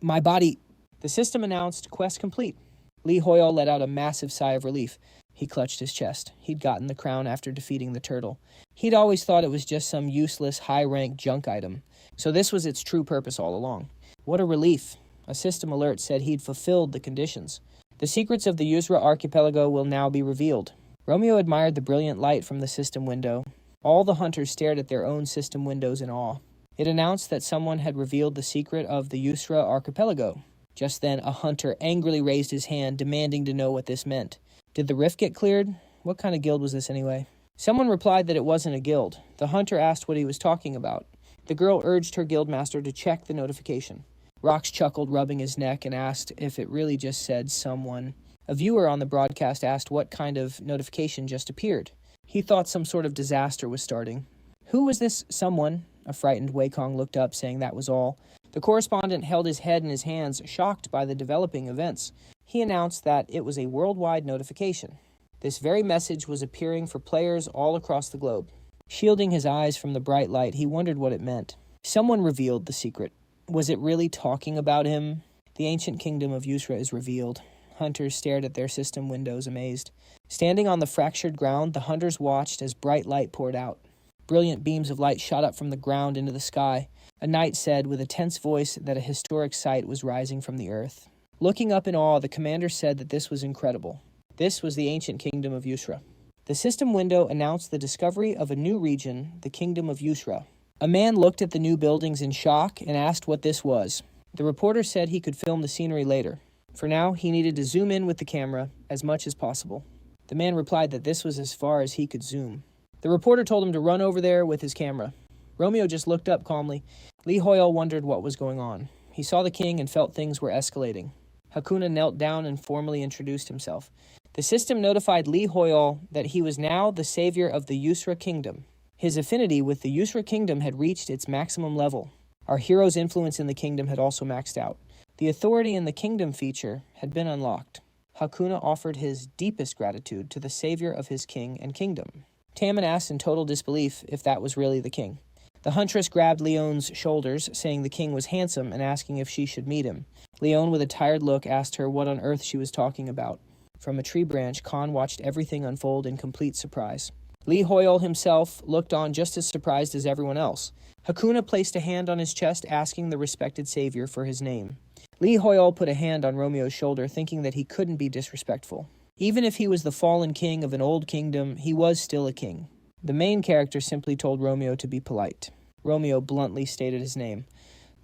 my body. The system announced, quest complete. Lee Hoyeol let out a massive sigh of relief. He clutched his chest. He'd gotten the crown after defeating the turtle. He'd always thought it was just some useless, high-rank junk item. So this was its true purpose all along. What a relief. A system alert said he'd fulfilled the conditions. The secrets of the Yusra archipelago will now be revealed. Romeo admired the brilliant light from the system window. All the hunters stared at their own system windows in awe. It announced that someone had revealed the secret of the Yusra archipelago. Just then, a hunter angrily raised his hand, demanding to know what this meant. Did the rift get cleared? What kind of guild was this anyway? Someone replied that it wasn't a guild. The hunter asked what he was talking about. The girl urged her guildmaster to check the notification. Rox chuckled, rubbing his neck, and asked if it really just said someone. A viewer on the broadcast asked what kind of notification just appeared. He thought some sort of disaster was starting. Who was this someone? A frightened Wei-Kong looked up, saying that was all. The correspondent held his head in his hands, shocked by the developing events. He announced that it was a worldwide notification. This very message was appearing for players all across the globe. Shielding his eyes from the bright light, he wondered what it meant. Someone revealed the secret. Was it really talking about him? The ancient kingdom of Yusra is revealed. Hunters stared at their system windows, amazed. Standing on the fractured ground, the hunters watched as bright light poured out. Brilliant beams of light shot up from the ground into the sky. A knight said with a tense voice that a historic sight was rising from the earth. Looking up in awe, the commander said that this was incredible. This was the ancient kingdom of Yusra. The system window announced the discovery of a new region, the kingdom of Yusra. A man looked at the new buildings in shock and asked what this was. The reporter said he could film the scenery later. For now, he needed to zoom in with the camera as much as possible. The man replied that this was as far as he could zoom. The reporter told him to run over there with his camera. Romeo just looked up calmly. Lee Hoyeol wondered what was going on. He saw the king and felt things were escalating. Hakuna knelt down and formally introduced himself. The system notified Lee Hoyeol that he was now the savior of the Yusra kingdom. His affinity with the Yusra kingdom had reached its maximum level. Our hero's influence in the kingdom had also maxed out. The authority in the kingdom feature had been unlocked. Hakuna offered his deepest gratitude to the savior of his king and kingdom. Tammin asked in total disbelief if that was really the king. The huntress grabbed Leon's shoulders, saying the king was handsome and asking if she should meet him. Leon, with a tired look, asked her what on earth she was talking about. From a tree branch, Khan watched everything unfold in complete surprise. Lee Hoyeol himself looked on just as surprised as everyone else. Hakuna placed a hand on his chest, asking the respected savior for his name. Lee Hoyeol put a hand on Romeo's shoulder, thinking that he couldn't be disrespectful. Even if he was the fallen king of an old kingdom, he was still a king. The main character simply told Romeo to be polite. Romeo bluntly stated his name.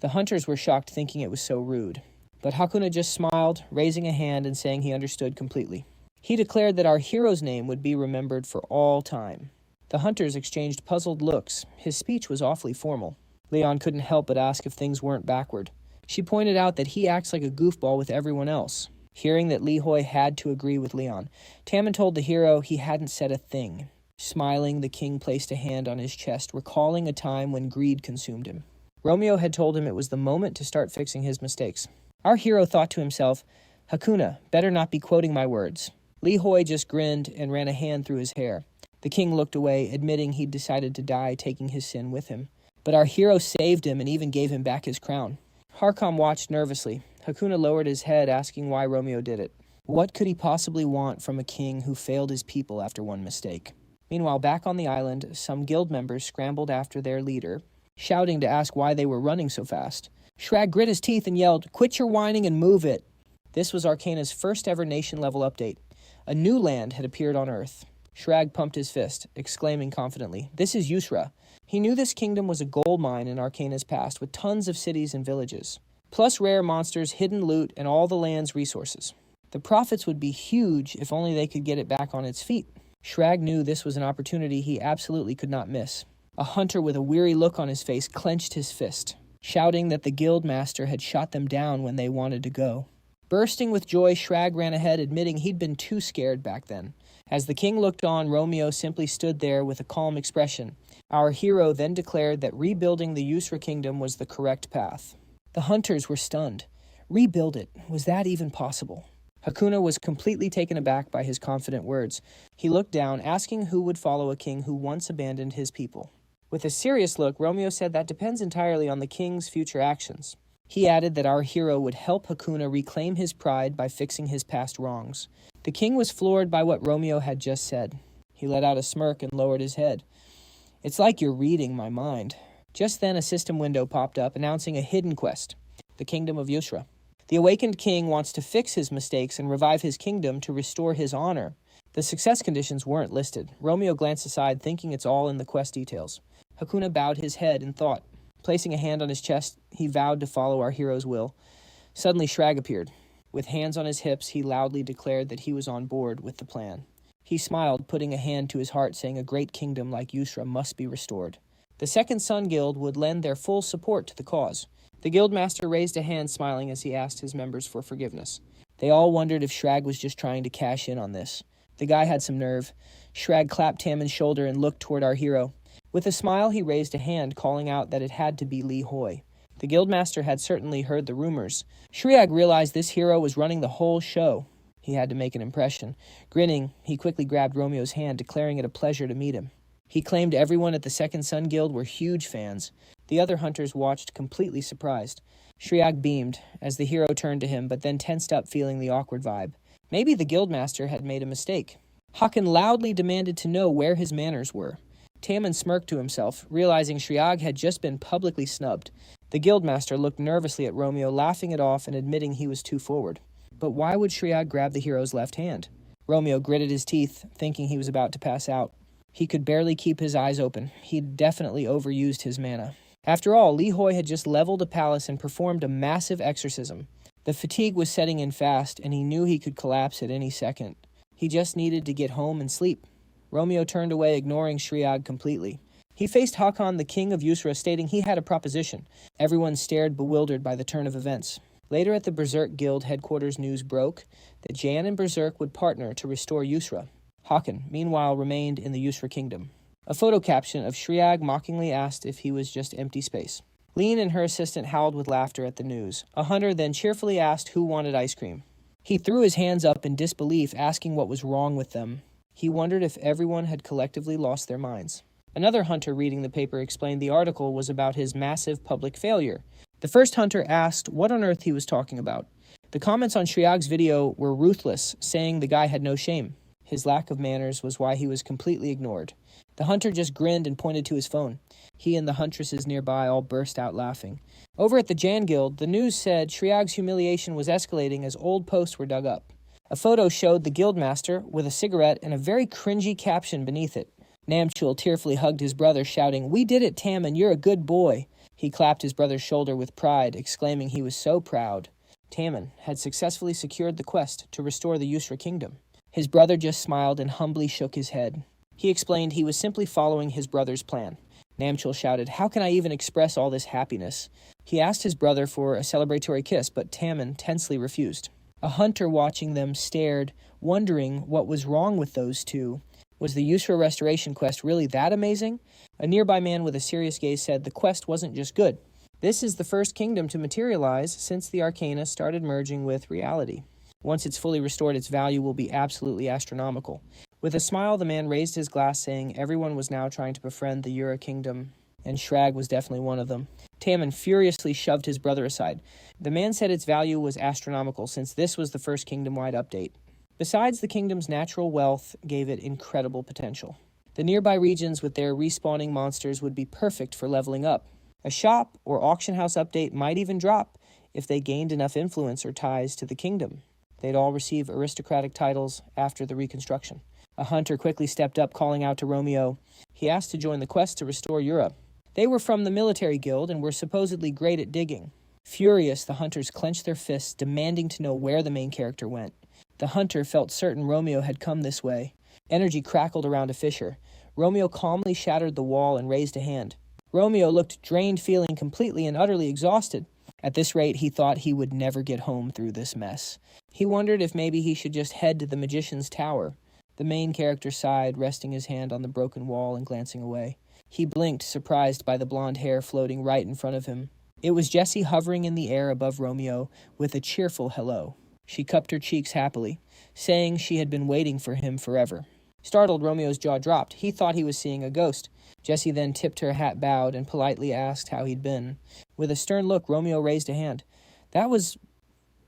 The hunters were shocked, thinking it was so rude. But Hakuna just smiled, raising a hand and saying he understood completely. He declared that our hero's name would be remembered for all time. The hunters exchanged puzzled looks. His speech was awfully formal. Leon couldn't help but ask if things weren't backward. She pointed out that he acts like a goofball with everyone else. Hearing that Lee Hoy had to agree with Leon, Tammin told the hero he hadn't said a thing. Smiling, the king placed a hand on his chest, recalling a time when greed consumed him. Romeo had told him it was the moment to start fixing his mistakes. Our hero thought to himself, Hakuna, better not be quoting my words. Lee Hoy just grinned and ran a hand through his hair. The king looked away, admitting he'd decided to die, taking his sin with him. But our hero saved him and even gave him back his crown. Harkam watched nervously. Hakuna lowered his head, asking why Romeo did it. What could he possibly want from a king who failed his people after one mistake? Meanwhile, back on the island, some guild members scrambled after their leader, shouting to ask why they were running so fast. Shrag grit his teeth and yelled, "Quit your whining and move it!" This was Arcana's first ever nation-level update. A new land had appeared on Earth. Shrag pumped his fist, exclaiming confidently, "This is Yusra." He knew this kingdom was a gold mine in Arcana's past, with tons of cities and villages, plus rare monsters, hidden loot, and all the land's resources. The profits would be huge if only they could get it back on its feet. Shrag knew this was an opportunity he absolutely could not miss. A hunter with a weary look on his face clenched his fist, shouting that the guild master had shot them down when they wanted to go. Bursting with joy, Shrag ran ahead, admitting he'd been too scared back then. As the king looked on, Romeo simply stood there with a calm expression. Our hero then declared that rebuilding the Yusra kingdom was the correct path. The hunters were stunned. Rebuild it? Was that even possible? Hakuna was completely taken aback by his confident words. He looked down, asking who would follow a king who once abandoned his people. With a serious look, Romeo said that depends entirely on the king's future actions. He added that our hero would help Hakuna reclaim his pride by fixing his past wrongs. The king was floored by what Romeo had just said. He let out a smirk and lowered his head. "It's like you're reading my mind." Just then a system window popped up announcing a hidden quest, the Kingdom of Yusra. The awakened king wants to fix his mistakes and revive his kingdom to restore his honor. The success conditions weren't listed. Romeo glanced aside, thinking it's all in the quest details. Hakuna bowed his head in thought. Placing a hand on his chest, he vowed to follow our hero's will. Suddenly Shrag appeared. With hands on his hips, he loudly declared that he was on board with the plan. He smiled, putting a hand to his heart, saying a great kingdom like Yusra must be restored. The Second Sun Guild would lend their full support to the cause. The guildmaster raised a hand, smiling as he asked his members for forgiveness. They all wondered if Shrag was just trying to cash in on this. The guy had some nerve. Shrag clapped Tammin's shoulder and looked toward our hero. With a smile, he raised a hand, calling out that it had to be Lee Hoy. The guildmaster had certainly heard the rumors. Shrag realized this hero was running the whole show. He had to make an impression. Grinning, he quickly grabbed Romeo's hand, declaring it a pleasure to meet him. He claimed everyone at the Second Sun Guild were huge fans. The other hunters watched, completely surprised. Shrag beamed as the hero turned to him, but then tensed up, feeling the awkward vibe. Maybe the guildmaster had made a mistake. Hakan loudly demanded to know where his manners were. Tammin smirked to himself, realizing Shrag had just been publicly snubbed. The guildmaster looked nervously at Romeo, laughing it off and admitting he was too forward. But why would Shrag grab the hero's left hand? Romeo gritted his teeth, thinking he was about to pass out. He could barely keep his eyes open. He'd definitely overused his mana. After all, Lee Hoy had just leveled a palace and performed a massive exorcism. The fatigue was setting in fast, and he knew he could collapse at any second. He just needed to get home and sleep. Romeo turned away, ignoring Shrag completely. He faced Hakan, the king of Yusra, stating he had a proposition. Everyone stared, bewildered by the turn of events. Later at the Berserk Guild headquarters, news broke that Jan and Berserk would partner to restore Yusra. Hakan, meanwhile, remained in the Yusra kingdom. A photo caption of Shriag mockingly asked if he was just empty space. Lean and her assistant howled with laughter at the news. A hunter then cheerfully asked who wanted ice cream. He threw his hands up in disbelief, asking what was wrong with them. He wondered if everyone had collectively lost their minds. Another hunter reading the paper explained the article was about his massive public failure. The first hunter asked what on earth he was talking about. The comments on Shriag's video were ruthless, saying the guy had no shame. His lack of manners was why he was completely ignored. The hunter just grinned and pointed to his phone. He and the huntresses nearby all burst out laughing. Over at the Jan Guild, the news said Shriag's humiliation was escalating as old posts were dug up. A photo showed the guildmaster with a cigarette and a very cringy caption beneath it. Namchul tearfully hugged his brother, shouting, "We did it, Tammin, you're a good boy." He clapped his brother's shoulder with pride, exclaiming he was so proud. Tammin had successfully secured the quest to restore the Yusra kingdom. His brother just smiled and humbly shook his head. He explained he was simply following his brother's plan. Namchul shouted, "How can I even express all this happiness?" He asked his brother for a celebratory kiss, but Tammin tensely refused. A hunter watching them stared, wondering what was wrong with those two. Was the Yusra restoration quest really that amazing? A nearby man with a serious gaze said the quest wasn't just good. This is the first kingdom to materialize since the Arcana started merging with reality. Once it's fully restored, its value will be absolutely astronomical. With a smile, the man raised his glass, saying everyone was now trying to befriend the Yura kingdom, and Shrag was definitely one of them. Tammin furiously shoved his brother aside. The man said its value was astronomical since this was the first kingdom-wide update. Besides, the kingdom's natural wealth gave it incredible potential. The nearby regions with their respawning monsters would be perfect for leveling up. A shop or auction house update might even drop if they gained enough influence or ties to the kingdom. They'd all receive aristocratic titles after the reconstruction. A hunter quickly stepped up, calling out to Romeo. He asked to join the quest to restore Europe. They were from the military guild and were supposedly great at digging. Furious, the hunters clenched their fists, demanding to know where the main character went. The hunter felt certain Romeo had come this way. Energy crackled around a fissure. Romeo calmly shattered the wall and raised a hand. Romeo looked drained, feeling completely and utterly exhausted. At this rate, he thought he would never get home through this mess. He wondered if maybe he should just head to the magician's tower. The main character sighed, resting his hand on the broken wall and glancing away. He blinked, surprised by the blonde hair floating right in front of him. It was Jessie hovering in the air above Romeo with a cheerful hello. She cupped her cheeks happily, saying she had been waiting for him forever. Startled, Romeo's jaw dropped. He thought he was seeing a ghost. Jessie then tipped her hat, bowed, and politely asked how he'd been. With a stern look, Romeo raised a hand. "That was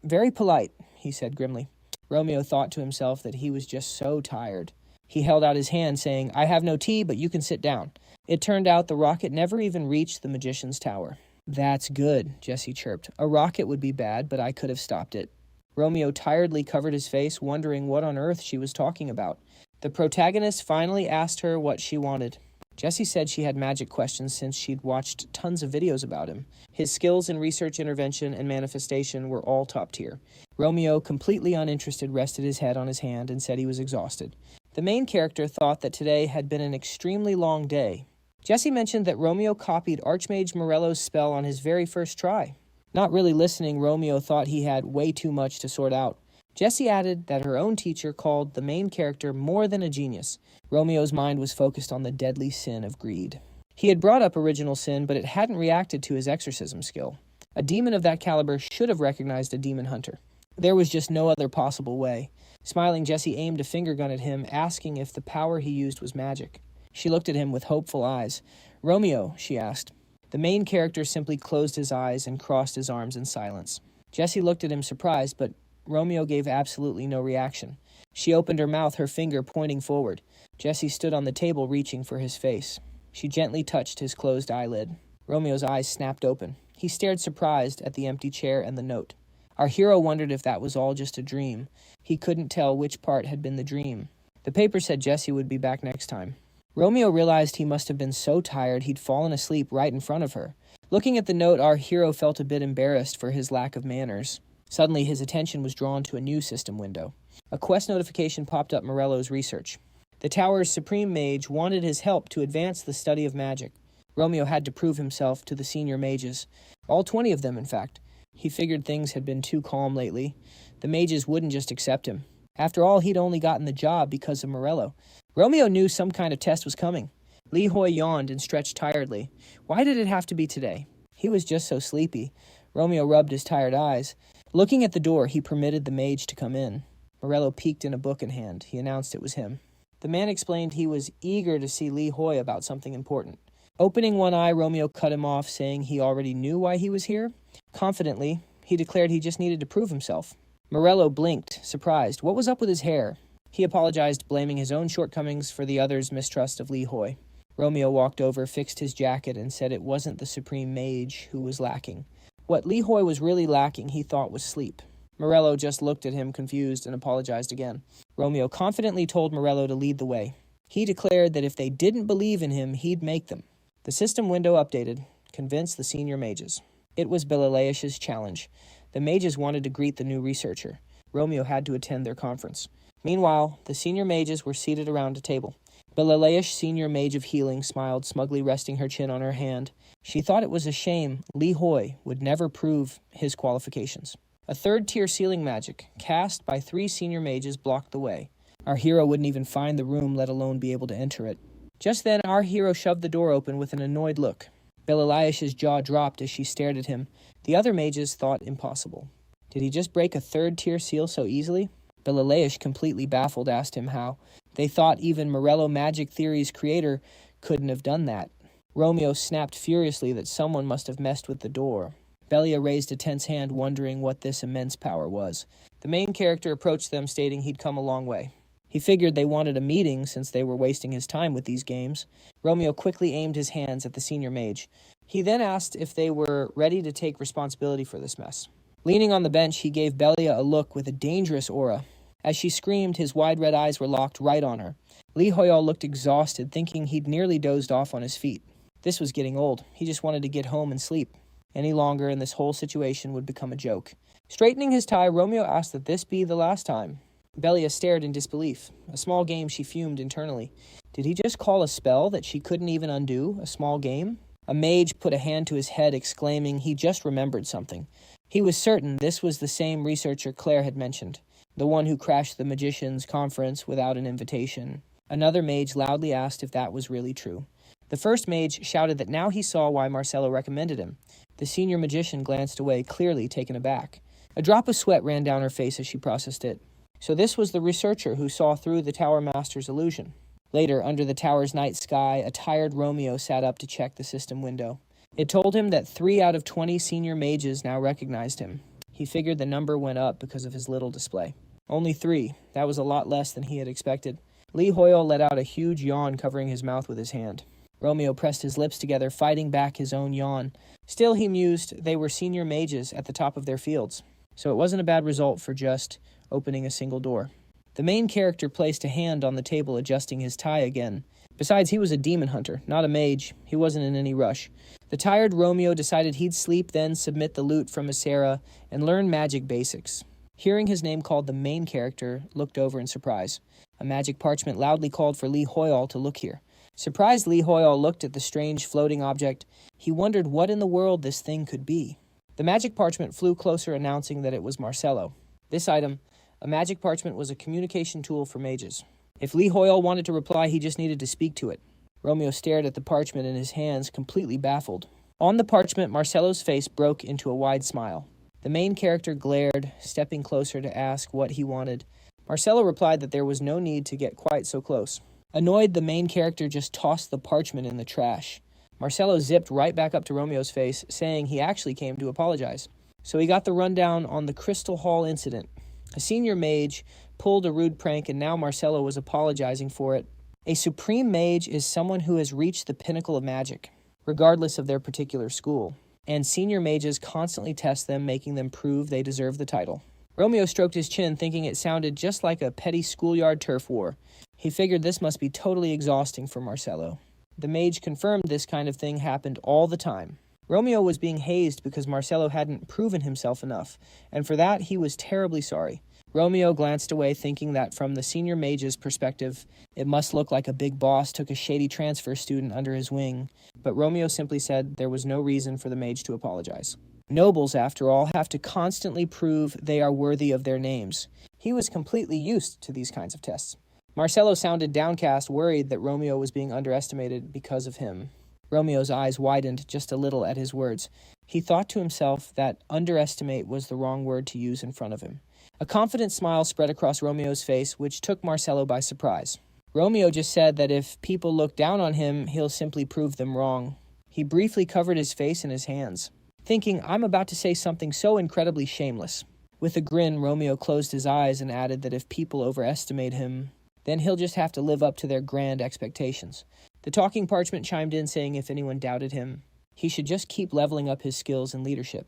very polite," he said grimly. Romeo thought to himself that he was just so tired. He held out his hand, saying, "I have no tea, but you can sit down." It turned out the rocket never even reached the magician's tower. "That's good," Jessie chirped. "A rocket would be bad, but I could have stopped it." Romeo tiredly covered his face, wondering what on earth she was talking about. The protagonist finally asked her what she wanted. Jessie said she had magic questions since she'd watched tons of videos about him. His skills in research, intervention, and manifestation were all top tier. Romeo, completely uninterested, rested his head on his hand and said he was exhausted. The main character thought that today had been an extremely long day. Jessie mentioned that Romeo copied Archmage Morello's spell on his very first try. Not really listening, Romeo thought he had way too much to sort out. Jessie added that her own teacher called the main character more than a genius. Romeo's mind was focused on the deadly sin of greed. He had brought up original sin, but it hadn't reacted to his exorcism skill. A demon of that caliber should have recognized a demon hunter. There was just no other possible way. Smiling, Jessie aimed a finger gun at him, asking if the power he used was magic. She looked at him with hopeful eyes. "Romeo," she asked. The main character simply closed his eyes and crossed his arms in silence. Jessie looked at him surprised, but Romeo gave absolutely no reaction. She opened her mouth, her finger pointing forward. Jessie stood on the table, reaching for his face. She gently touched his closed eyelid. Romeo's eyes snapped open. He stared surprised at the empty chair and the note. Our hero wondered if that was all just a dream. He couldn't tell which part had been the dream. The paper said Jessie would be back next time. Romeo realized he must have been so tired he'd fallen asleep right in front of her. Looking at the note, our hero felt a bit embarrassed for his lack of manners. Suddenly, his attention was drawn to a new system window. A quest notification popped up Morello's research. The tower's supreme mage wanted his help to advance the study of magic. Romeo had to prove himself to the senior mages. All 20 of them, in fact. He figured things had been too calm lately. The mages wouldn't just accept him. After all, he'd only gotten the job because of Morello. Romeo knew some kind of test was coming. Li Hoi yawned and stretched tiredly. Why did it have to be today? He was just so sleepy. Romeo rubbed his tired eyes. Looking at the door, he permitted the mage to come in. Morello peeked in a book in hand. He announced it was him. The man explained he was eager to see Li Hoi about something important. Opening one eye, Romeo cut him off, saying he already knew why he was here. Confidently, he declared he just needed to prove himself. Morello blinked, surprised. What was up with his hair? He apologized, blaming his own shortcomings for the other's mistrust of Li Hoi. Romeo walked over, fixed his jacket, and said it wasn't the supreme mage who was lacking. What Li Hoi was really lacking, he thought, was sleep. Morello just looked at him, confused, and apologized again. Romeo confidently told Morello to lead the way. He declared that if they didn't believe in him, he'd make them. The system window updated, convinced the senior mages. It was Belaleish's challenge. The mages wanted to greet the new researcher. Romeo had to attend their conference. Meanwhile, the senior mages were seated around a table. Belaleish, senior mage of healing, smiled, smugly resting her chin on her hand. She thought it was a shame Li Hoi would never prove his qualifications. A third-tier sealing magic, cast by 3 senior mages, blocked the way. Our hero wouldn't even find the room, let alone be able to enter it. Just then, our hero shoved the door open with an annoyed look. Belaleish's jaw dropped as she stared at him. The other mages thought impossible. Did he just break a third-tier seal so easily? Belaleish, completely baffled, asked him how. They thought even Morello Magic Theory's creator couldn't have done that. Romeo snapped furiously that someone must have messed with the door. Belia raised a tense hand, wondering what this immense power was. The main character approached them, stating he'd come a long way. He figured they wanted a meeting since they were wasting his time with these games. Romeo quickly aimed his hands at the senior mage. He then asked if they were ready to take responsibility for this mess. Leaning on the bench, he gave Belia a look with a dangerous aura. As she screamed, his wide red eyes were locked right on her. Li Hoyeol looked exhausted, thinking he'd nearly dozed off on his feet. This was getting old. He just wanted to get home and sleep. Any longer, and this whole situation would become a joke. Straightening his tie, Romeo asked that this be the last time. Belia stared in disbelief. A small game, she fumed internally. Did he just call a spell that she couldn't even undo? A small game? A mage put a hand to his head, exclaiming he just remembered something. He was certain this was the same researcher Claire had mentioned, the one who crashed the magicians' conference without an invitation. Another mage loudly asked if that was really true. The first mage shouted that now he saw why Marcello recommended him. The senior magician glanced away, clearly taken aback. A drop of sweat ran down her face as she processed it. So this was the researcher who saw through the Tower Master's illusion. Later, under the tower's night sky, a tired Romeo sat up to check the system window. It told him that 3 out of 20 senior mages now recognized him. He figured the number went up because of his little display. Only 3. That was a lot less than he had expected. Li Hoyeol let out a huge yawn, covering his mouth with his hand. Romeo pressed his lips together, fighting back his own yawn. Still, he mused, they were senior mages at the top of their fields. So it wasn't a bad result for just opening a single door. The main character placed a hand on the table, adjusting his tie again. Besides, he was a demon hunter, not a mage. He wasn't in any rush. The tired Romeo decided he'd sleep, then submit the loot from Isera and learn magic basics. Hearing his name called, the main character looked over in surprise. A magic parchment loudly called for Li Hoyeol to look here. Surprised, Li Hoyeol looked at the strange floating object. He wondered what in the world this thing could be. The magic parchment flew closer, announcing that it was Marcello. This item, a magic parchment, was a communication tool for mages. If Li Hoyeol wanted to reply, he just needed to speak to it. Romeo stared at the parchment in his hands, completely baffled. On the parchment, Marcello's face broke into a wide smile. The main character glared, stepping closer to ask what he wanted. Marcello replied that there was no need to get quite so close. Annoyed, the main character just tossed the parchment in the trash. Marcello zipped right back up to Romeo's face, saying he actually came to apologize. So he got the rundown on the Crystal Hall incident. A senior mage pulled a rude prank, and now Marcello was apologizing for it. A supreme mage is someone who has reached the pinnacle of magic, regardless of their particular school. And senior mages constantly test them, making them prove they deserve the title. Romeo stroked his chin, thinking it sounded just like a petty schoolyard turf war. He figured this must be totally exhausting for Marcello. The mage confirmed this kind of thing happened all the time. Romeo was being hazed because Marcello hadn't proven himself enough, and for that he was terribly sorry. Romeo glanced away, thinking that from the senior mage's perspective, it must look like a big boss took a shady transfer student under his wing, but Romeo simply said there was no reason for the mage to apologize. Nobles, after all, have to constantly prove they are worthy of their names. He was completely used to these kinds of tests. Marcello sounded downcast, worried that Romeo was being underestimated because of him. Romeo's eyes widened just a little at his words. He thought to himself that underestimate was the wrong word to use in front of him. A confident smile spread across Romeo's face, which took Marcello by surprise. Romeo just said that if people look down on him, he'll simply prove them wrong. He briefly covered his face in his hands, thinking, I'm about to say something so incredibly shameless. With a grin, Romeo closed his eyes and added that if people overestimate him, then he'll just have to live up to their grand expectations. The talking parchment chimed in, saying if anyone doubted him, he should just keep leveling up his skills and leadership.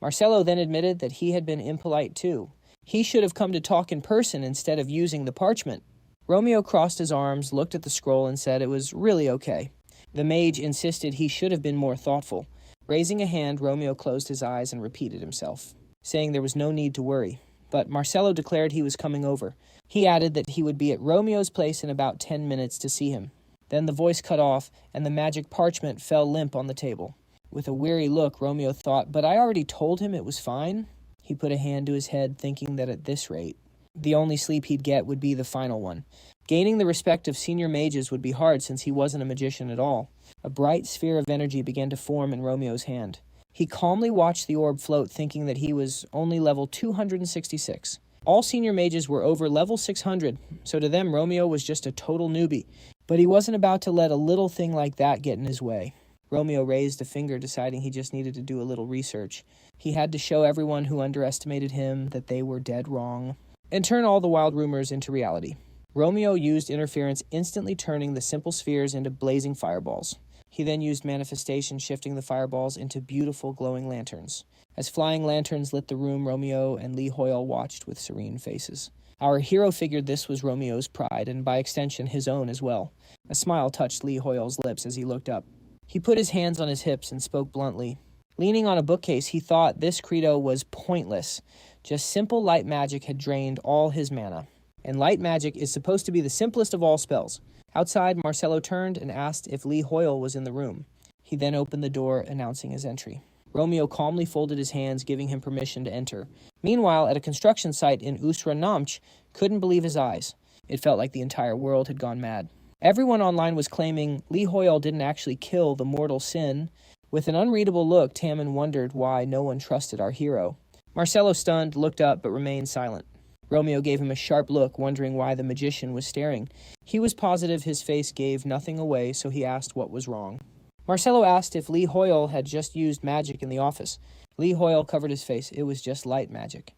Marcello then admitted that he had been impolite too. He should have come to talk in person instead of using the parchment. Romeo crossed his arms, looked at the scroll, and said it was really okay. The mage insisted he should have been more thoughtful. Raising a hand, Romeo closed his eyes and repeated himself, saying there was no need to worry. But Marcello declared he was coming over. He added that he would be at Romeo's place in about 10 minutes to see him. Then the voice cut off, and the magic parchment fell limp on the table. With a weary look, Romeo thought, but I already told him it was fine. He put a hand to his head, thinking that at this rate, the only sleep he'd get would be the final one. Gaining the respect of senior mages would be hard since he wasn't a magician at all. A bright sphere of energy began to form in Romeo's hand. He calmly watched the orb float, thinking that he was only level 266. All senior mages were over level 600, so to them Romeo was just a total newbie. But he wasn't about to let a little thing like that get in his way. Romeo raised a finger, deciding he just needed to do a little research. He had to show everyone who underestimated him that they were dead wrong, and turn all the wild rumors into reality. Romeo used interference, instantly turning the simple spheres into blazing fireballs. He then used manifestation, shifting the fireballs into beautiful glowing lanterns. As flying lanterns lit the room, Romeo and Lee Hoyeol watched with serene faces. Our hero figured this was Romeo's pride, and by extension his own as well. A smile touched Lee Hoyle's lips as he looked up. He put his hands on his hips and spoke bluntly. Leaning on a bookcase, he thought this credo was pointless. Just simple light magic had drained all his mana. And light magic is supposed to be the simplest of all spells. Outside, Marcello turned and asked if Lee Hoyeol was in the room. He then opened the door, announcing his entry. Romeo calmly folded his hands, giving him permission to enter. Meanwhile, at a construction site in Usra Namch, couldn't believe his eyes. It felt like the entire world had gone mad. Everyone online was claiming Lee Hoyeol didn't actually kill the mortal sin. With an unreadable look, Tammin wondered why no one trusted our hero. Marcello, stunned, looked up but remained silent. Romeo gave him a sharp look, wondering why the magician was staring. He was positive his face gave nothing away, so he asked what was wrong. Marcello asked if Lee Hoyeol had just used magic in the office. Lee Hoyeol covered his face. It was just light magic.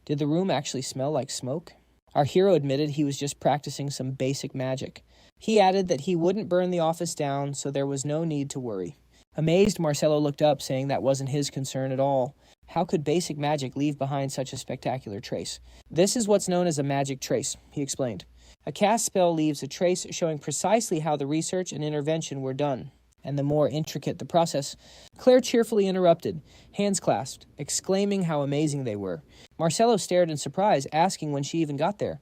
Did the room actually smell like smoke? Our hero admitted he was just practicing some basic magic. He added that he wouldn't burn the office down, so there was no need to worry. Amazed, Marcello looked up, saying that wasn't his concern at all. How could basic magic leave behind such a spectacular trace? This is what's known as a magic trace, he explained. A cast spell leaves a trace showing precisely how the research and intervention were done. And the more intricate the process, Claire cheerfully interrupted, hands clasped, exclaiming how amazing they were. Marcello stared in surprise, asking when she even got there.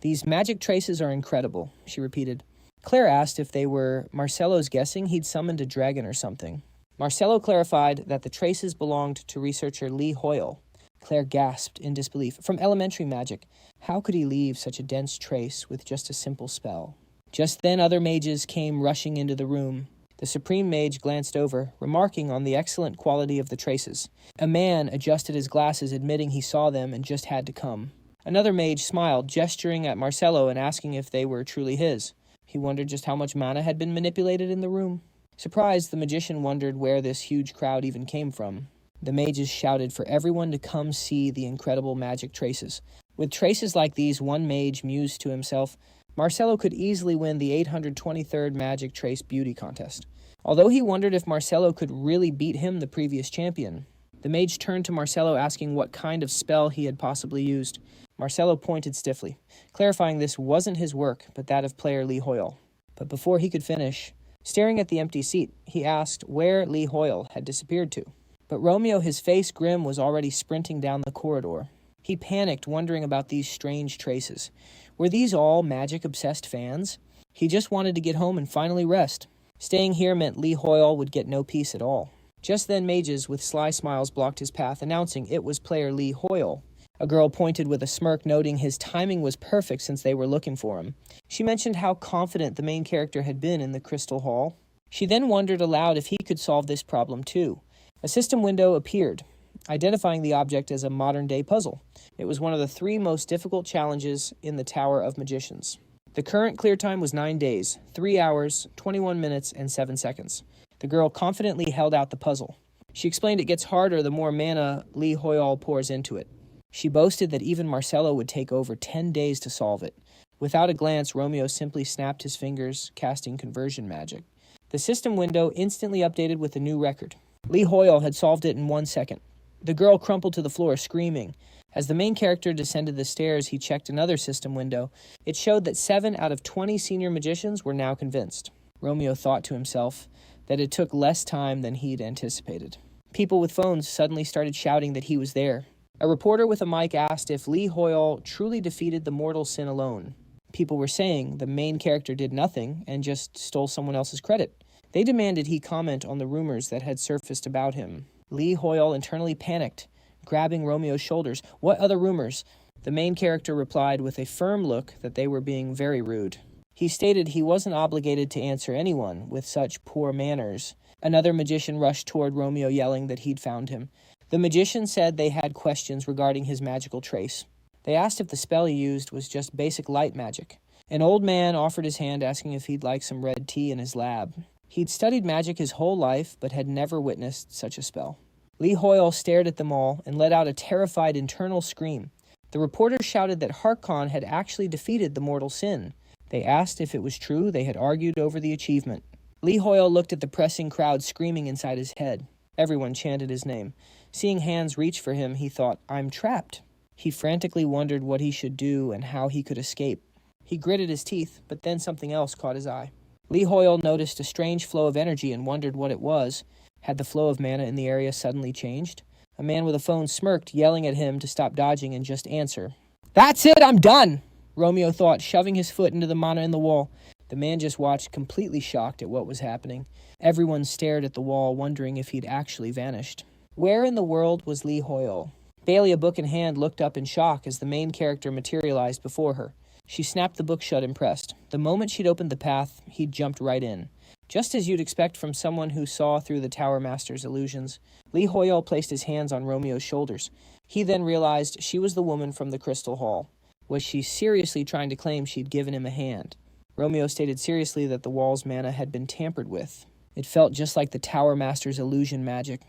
These magic traces are incredible, she repeated. Claire asked if they were Marcello's guessing he'd summoned a dragon or something. Marcello clarified that the traces belonged to researcher Lee Hoyeol. Claire gasped in disbelief. From elementary magic, how could he leave such a dense trace with just a simple spell? Just then other mages came rushing into the room. The supreme mage glanced over, remarking on the excellent quality of the traces. A man adjusted his glasses, admitting he saw them and just had to come. Another mage smiled, gesturing at Marcello and asking if they were truly his. He wondered just how much mana had been manipulated in the room. Surprised, the magician wondered where this huge crowd even came from. The mages shouted for everyone to come see the incredible magic traces. With traces like these, one mage mused to himself, Marcello could easily win the 823rd Magic Trace Beauty Contest. Although he wondered if Marcello could really beat him, the previous champion. The mage turned to Marcello, asking what kind of spell he had possibly used. Marcello pointed stiffly, clarifying this wasn't his work, but that of player Lee Hoyeol. But before he could finish, staring at the empty seat, he asked where Lee Hoyeol had disappeared to. But Romeo, his face grim, was already sprinting down the corridor. He panicked, wondering about these strange traces. Were these all magic-obsessed fans? He just wanted to get home and finally rest. Staying here meant Lee Hoyeol would get no peace at all. Just then mages with sly smiles blocked his path, announcing it was player Lee Hoyeol. A girl pointed with a smirk, noting his timing was perfect since they were looking for him. She mentioned how confident the main character had been in the Crystal Hall. She then wondered aloud if he could solve this problem too. A system window appeared, identifying the object as a modern-day puzzle. It was one of the 3 most difficult challenges in the Tower of Magicians. The current clear time was 9 days, 3 hours, 21 minutes, and 7 seconds. The girl confidently held out the puzzle. She explained it gets harder the more mana Lee Hoyeol pours into it. She boasted that even Marcelo would take over 10 days to solve it. Without a glance, Romeo simply snapped his fingers, casting conversion magic. The system window instantly updated with a new record. Lee Hoyeol had solved it in 1 second. The girl crumpled to the floor, screaming. As the main character descended the stairs, he checked another system window. It showed that 7 out of 20 senior magicians were now convinced. Romeo thought to himself that it took less time than he'd anticipated. People with phones suddenly started shouting that he was there. A reporter with a mic asked if Lee Hoyeol truly defeated the mortal sin alone. People were saying the main character did nothing and just stole someone else's credit. They demanded he comment on the rumors that had surfaced about him. Lee Hoyeol internally panicked, grabbing Romeo's shoulders. "What other rumors?" The main character replied with a firm look that they were being very rude. He stated he wasn't obligated to answer anyone with such poor manners. Another magician rushed toward Romeo, yelling that he'd found him. The magician said they had questions regarding his magical trace. They asked if the spell he used was just basic light magic. An old man offered his hand, asking if he'd like some red tea in his lab. He'd studied magic his whole life, but had never witnessed such a spell. Lee Hoyeol stared at them all and let out a terrified internal scream. The reporters shouted that Arcana had actually defeated the mortal sin. They asked if it was true. They had argued over the achievement. Lee Hoyeol looked at the pressing crowd, screaming inside his head. Everyone chanted his name. Seeing hands reach for him, he thought, "I'm trapped." He frantically wondered what he should do and how he could escape. He gritted his teeth, but then something else caught his eye. Lee Hoyeol noticed a strange flow of energy and wondered what it was. Had the flow of mana in the area suddenly changed? A man with a phone smirked, yelling at him to stop dodging and just answer. "That's it, I'm done!" Romeo thought, shoving his foot into the mana in the wall. The man just watched, completely shocked at what was happening. Everyone stared at the wall, wondering if he'd actually vanished. Where in the world was Lee Hoyeol? Bailey, a book in hand, looked up in shock as the main character materialized before her. She snapped the book shut, impressed. The moment she'd opened the path, he'd jumped right in. Just as you'd expect from someone who saw through the Tower Master's illusions, Lee Hoyeol placed his hands on Romeo's shoulders. He then realized she was the woman from the Crystal Hall. Was she seriously trying to claim she'd given him a hand? Romeo stated seriously that the wall's mana had been tampered with. It felt just like the Tower Master's illusion magic.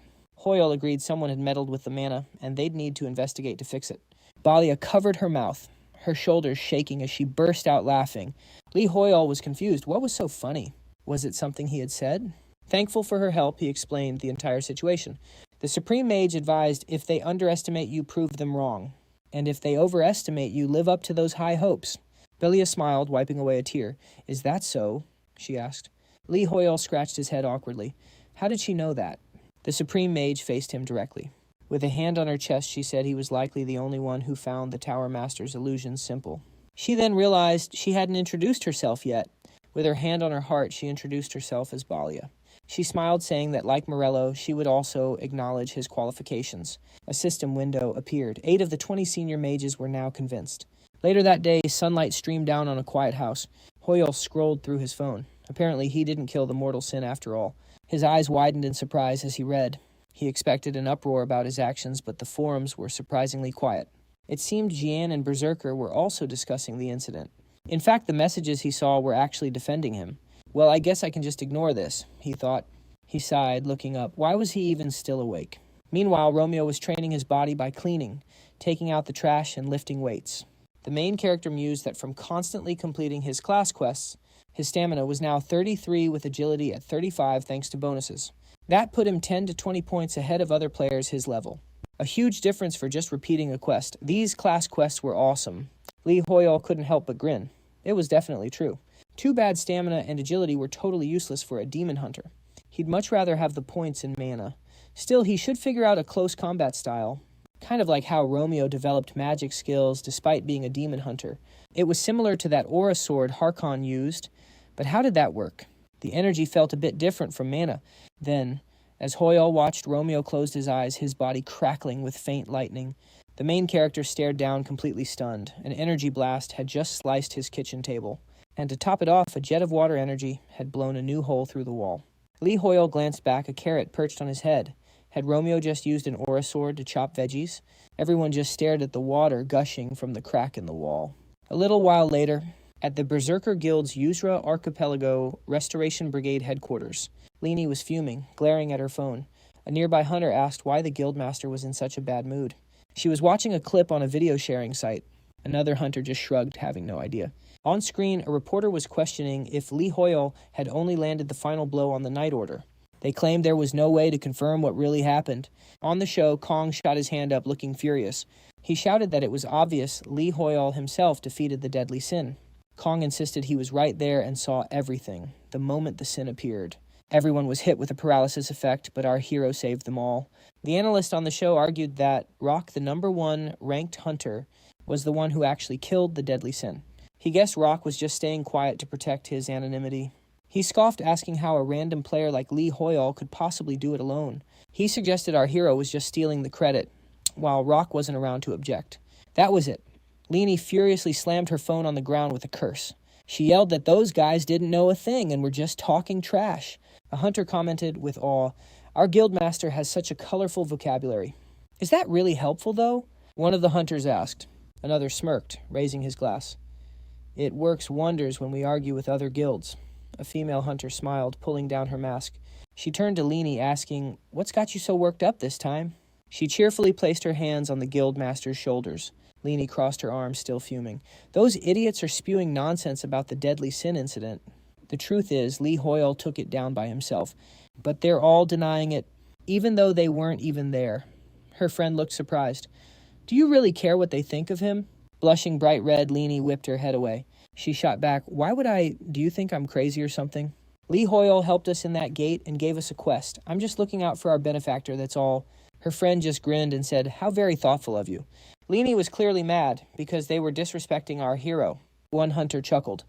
Hoyeol agreed someone had meddled with the mana, and they'd need to investigate to fix it. Balia covered her mouth, her shoulders shaking as she burst out laughing. Lee Hoyeol was confused. What was so funny? Was it something he had said? Thankful for her help, he explained the entire situation. The Supreme Mage advised if they underestimate you, prove them wrong. And if they overestimate you, live up to those high hopes. Belia smiled, wiping away a tear. "Is that so?" she asked. Lee Hoyeol scratched his head awkwardly. How did she know that? The Supreme Mage faced him directly. With a hand on her chest, she said he was likely the only one who found the Tower Master's illusions simple. She then realized she hadn't introduced herself yet. With her hand on her heart, she introduced herself as Balia. She smiled, saying that, like Morello, she would also acknowledge his qualifications. A system window appeared. 8 of the 20 senior mages were now convinced. Later that day, sunlight streamed down on a quiet house. Hoyeol scrolled through his phone. Apparently, he didn't kill the mortal sin after all. His eyes widened in surprise as he read. He expected an uproar about his actions, but the forums were surprisingly quiet. It seemed Jian and Berserker were also discussing the incident. In fact, the messages he saw were actually defending him. Well, I guess I can just ignore this, he thought. He sighed, looking up. Why was he even still awake? Meanwhile, Romeo was training his body by cleaning, taking out the trash and lifting weights. The main character mused that from constantly completing his class quests, his stamina was now 33 with agility at 35 thanks to bonuses. That put him 10 to 20 points ahead of other players his level. A huge difference for just repeating a quest. These class quests were awesome. Lee Hoyeol couldn't help but grin. It was definitely true. Too bad stamina and agility were totally useless for a demon hunter. He'd much rather have the points in mana. Still, he should figure out a close combat style. Kind of like how Romeo developed magic skills despite being a demon hunter. It was similar to that aura sword Arcana used, but how did that work? The energy felt a bit different from mana. Then, As Hoyeol watched, Romeo closed his eyes, his body crackling with faint lightning. The main character stared down, completely stunned. An energy blast had just sliced his kitchen table. And to top it off, a jet of water energy had blown a new hole through the wall. Lee Hoyeol glanced back, a carrot perched on his head. Had Romeo just used an aura sword to chop veggies? Everyone just stared at the water gushing from the crack in the wall. A little while later, at the Berserker Guild's Yusra Archipelago Restoration Brigade headquarters, Leanie was fuming, glaring at her phone. A nearby hunter asked why the guildmaster was in such a bad mood. She was watching a clip on a video sharing site. Another hunter just shrugged, having no idea. On screen, a reporter was questioning if Lee Hoyeol had only landed the final blow on the night order. They claimed there was no way to confirm what really happened. On the show, Kong shot his hand up, looking furious. He shouted that it was obvious Lee Hoyeol himself defeated the deadly sin. Kong insisted he was right there and saw everything, the moment the sin appeared. Everyone was hit with a paralysis effect, but our hero saved them all. The analyst on the show argued that Rock, the #1 ranked hunter, was the one who actually killed the deadly sin. He guessed Rock was just staying quiet to protect his anonymity. He scoffed, asking how a random player like Lee Hoyeol could possibly do it alone. He suggested our hero was just stealing the credit, while Rock wasn't around to object. That was it. Leanie furiously slammed her phone on the ground with a curse. She yelled that those guys didn't know a thing and were just talking trash. A hunter commented with awe, "Our guildmaster has such a colorful vocabulary." "Is that really helpful, though?" one of the hunters asked. Another smirked, raising his glass. "It works wonders when we argue with other guilds." A female hunter smiled, pulling down her mask. She turned to Leanie, asking, "What's got you so worked up this time?" She cheerfully placed her hands on the guildmaster's shoulders. Leanie crossed her arms, still fuming. "Those idiots are spewing nonsense about the deadly sin incident. The truth is, Lee Hoyeol took it down by himself. But they're all denying it, even though they weren't even there." Her friend looked surprised. "Do you really care what they think of him?" Blushing bright red, Leanie whipped her head away. She shot back, "Why would I? Do you think I'm crazy or something? Lee Hoyeol helped us in that gate and gave us a quest. I'm just looking out for our benefactor, that's all." Her friend just grinned and said, "How very thoughtful of you." Leanie was clearly mad because they were disrespecting our hero. One hunter chuckled.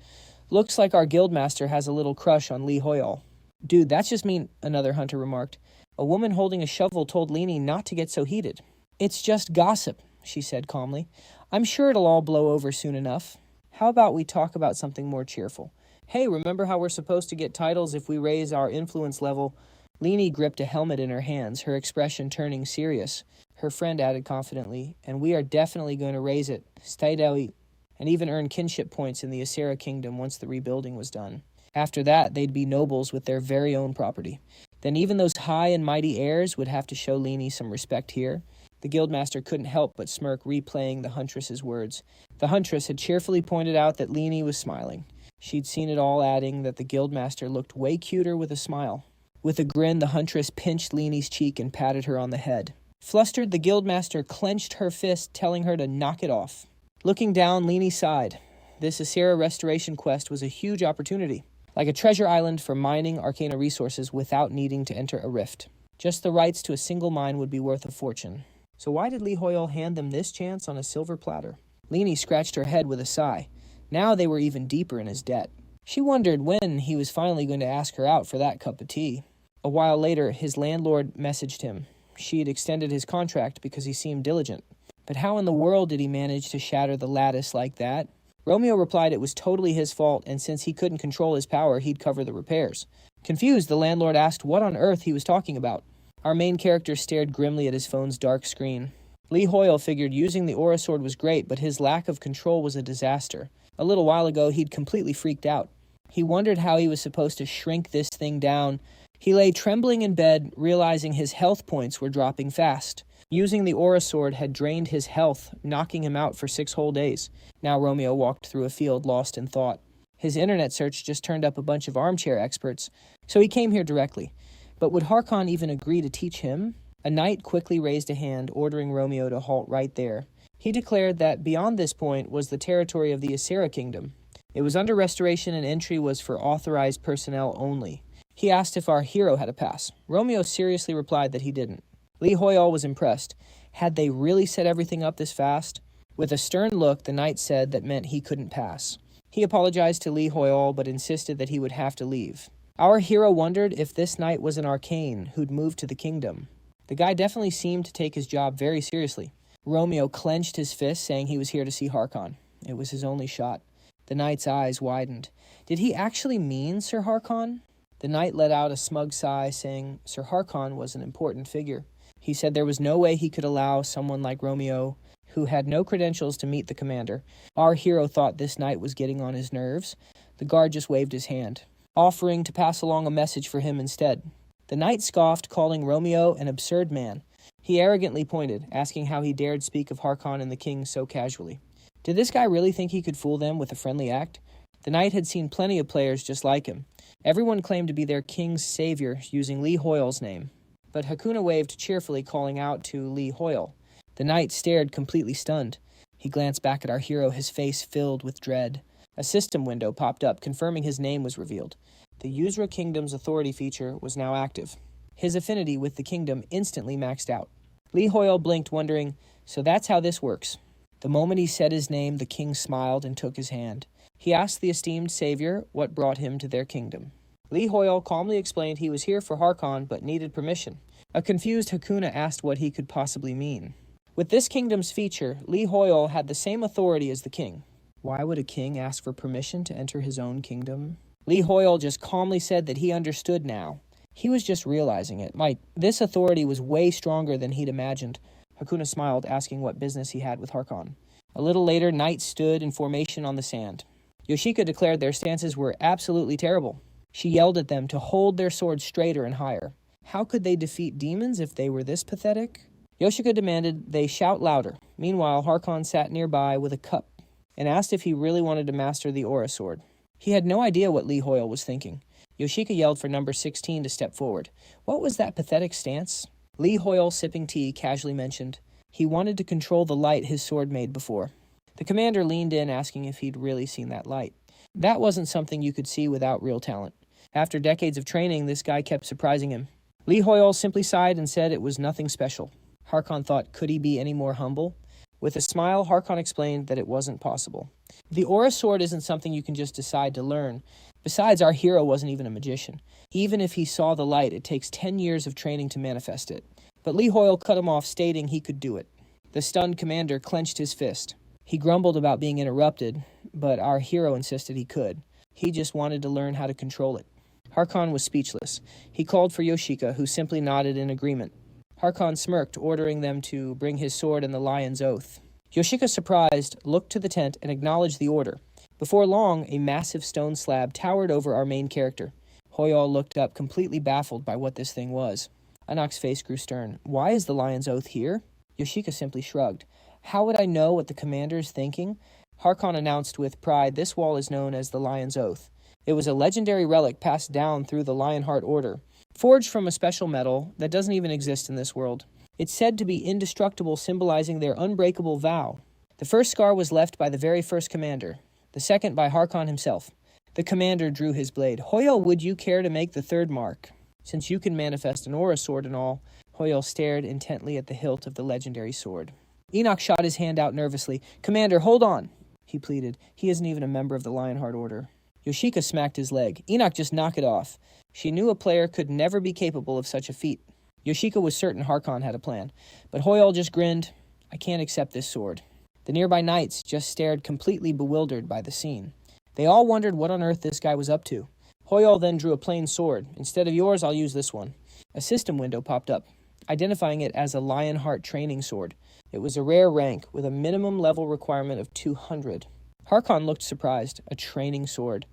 "Looks like our guildmaster has a little crush on Lee Hoyeol." "Dude, that's just mean," another hunter remarked. A woman holding a shovel told Leanie not to get so heated. "It's just gossip," she said calmly. "I'm sure it'll all blow over soon enough. How about we talk about something more cheerful? Hey, remember how we're supposed to get titles if we raise our influence level?" Leanie gripped a helmet in her hands, her expression turning serious. Her friend added confidently, "And we are definitely going to raise it, steadily, and even earn kinship points in the Asera kingdom once the rebuilding was done. After that, they'd be nobles with their very own property. Then even those high and mighty heirs would have to show Leanie some respect here." The guildmaster couldn't help but smirk, replaying the huntress's words. The huntress had cheerfully pointed out that Leanie was smiling. She'd seen it all, adding that the guildmaster looked way cuter with a smile. With a grin, the huntress pinched Leanie's cheek and patted her on the head. Flustered, the guildmaster clenched her fist, telling her to knock it off. Looking down, Leanie sighed. This Asera restoration quest was a huge opportunity, like a treasure island for mining Arcana resources without needing to enter a rift. Just the rights to a single mine would be worth a fortune. So why did Lee Hoyeol hand them this chance on a silver platter? Leanie scratched her head with a sigh. Now they were even deeper in his debt. She wondered when he was finally going to ask her out for that cup of tea. A while later, his landlord messaged him. She had extended his contract because he seemed diligent. But how in the world did he manage to shatter the lattice like that? Romeo replied it was totally his fault, and since he couldn't control his power, he'd cover the repairs. Confused, the landlord asked what on earth he was talking about. Our main character stared grimly at his phone's dark screen. Lee Hoyeol figured using the aura sword was great, but his lack of control was a disaster. A little while ago, he'd completely freaked out. He wondered how he was supposed to shrink this thing down. He lay trembling in bed, realizing his health points were dropping fast. Using the aura sword had drained his health, knocking him out for 6 whole days. Now Romeo walked through a field lost in thought. His internet search just turned up a bunch of armchair experts, so he came here directly. But would Harkon even agree to teach him? A knight quickly raised a hand, ordering Romeo to halt right there. He declared that beyond this point was the territory of the Asera kingdom. It was under restoration and entry was for authorized personnel only. He asked if our hero had a pass. Romeo seriously replied that he didn't. Lee Hoyeol was impressed. Had they really set everything up this fast? With a stern look, the knight said that meant he couldn't pass. He apologized to Lee Hoyeol, but insisted that he would have to leave. Our hero wondered if this knight was an arcane who'd moved to the kingdom. The guy definitely seemed to take his job very seriously. Romeo clenched his fist, saying he was here to see Harkon. It was his only shot. The knight's eyes widened. Did he actually mean Sir Harkon? The knight let out a smug sigh, saying Sir Harkon was an important figure. He said there was no way he could allow someone like Romeo, who had no credentials, to meet the commander. Our hero thought this knight was getting on his nerves. The guard just waved his hand, offering to pass along a message for him instead. The knight scoffed, calling Romeo an absurd man. He arrogantly pointed, asking how he dared speak of Harkon and the king so casually. Did this guy really think he could fool them with a friendly act? The knight had seen plenty of players just like him. Everyone claimed to be their king's savior, using Lee Hoyol's name. But Hakuna waved cheerfully, calling out to Lee Hoyol. The knight stared, completely stunned. He glanced back at our hero, his face filled with dread. A system window popped up, confirming his name was revealed. The Yuzra Kingdom's authority feature was now active. His affinity with the kingdom instantly maxed out. Lee Hoyol blinked, wondering, so that's how this works. The moment he said his name, the king smiled and took his hand. He asked the esteemed savior what brought him to their kingdom. Lee Hoyol calmly explained he was here for Harkon but needed permission. A confused Hakuna asked what he could possibly mean. With this kingdom's feature, Lee Hoyol had the same authority as the king. Why would a king ask for permission to enter his own kingdom? Lee Hoyol just calmly said that he understood now. He was just realizing it. This authority was way stronger than he'd imagined. Hakuna smiled, asking what business he had with Harkon. A little later, knights stood in formation on the sand. Yoshika declared their stances were absolutely terrible. She yelled at them to hold their swords straighter and higher. How could they defeat demons if they were this pathetic? Yoshika demanded they shout louder. Meanwhile, Harkon sat nearby with a cup and asked if he really wanted to master the Aura Sword. He had no idea what Lee Hoyol was thinking. Yoshika yelled for number 16 to step forward. What was that pathetic stance? Lee Hoyol, sipping tea, casually mentioned he wanted to control the light his sword made before. The commander leaned in, asking if he'd really seen that light. That wasn't something you could see without real talent. After decades of training, this guy kept surprising him. Lee Hoyol simply sighed and said it was nothing special. Harkon thought, could he be any more humble? With a smile, Harkon explained that it wasn't possible. The Aura Sword isn't something you can just decide to learn. Besides, our hero wasn't even a magician. Even if he saw the light, it takes 10 years of training to manifest it. But Lee Hoyol cut him off, stating he could do it. The stunned commander clenched his fist. He grumbled about being interrupted, but our hero insisted he could. He just wanted to learn how to control it. Harkon was speechless. He called for Yoshika, who simply nodded in agreement. Harkon smirked, ordering them to bring his sword and the lion's oath. Yoshika, surprised, looked to the tent and acknowledged the order. Before long, a massive stone slab towered over our main character. Hoyeol looked up, completely baffled by what this thing was. Anok's face grew stern. Why is the lion's oath here? Yoshika simply shrugged. How would I know what the commander is thinking? Harkon announced with pride, this wall is known as the Lion's Oath. It was a legendary relic passed down through the Lionheart Order, forged from a special metal that doesn't even exist in this world. It's said to be indestructible, symbolizing their unbreakable vow. The first scar was left by the very first commander, the second by Harkon himself. The commander drew his blade. Hoyeol, would you care to make the third mark? Since you can manifest an aura sword and all, Hoyeol stared intently at the hilt of the legendary sword. Enoch shot his hand out nervously. Commander, hold on, he pleaded. He isn't even a member of the Lionheart Order. Yoshika smacked his leg. Enoch, just knock it off. She knew a player could never be capable of such a feat. Yoshika was certain Harkon had a plan, but Hoyeol just grinned. I can't accept this sword. The nearby knights just stared, completely bewildered by the scene. They all wondered what on earth this guy was up to. Hoyeol then drew a plain sword. Instead of yours, I'll use this one. A system window popped up, identifying it as a Lionheart training sword. It was a rare rank with a minimum level requirement of 200. Harkon looked surprised. A training sword.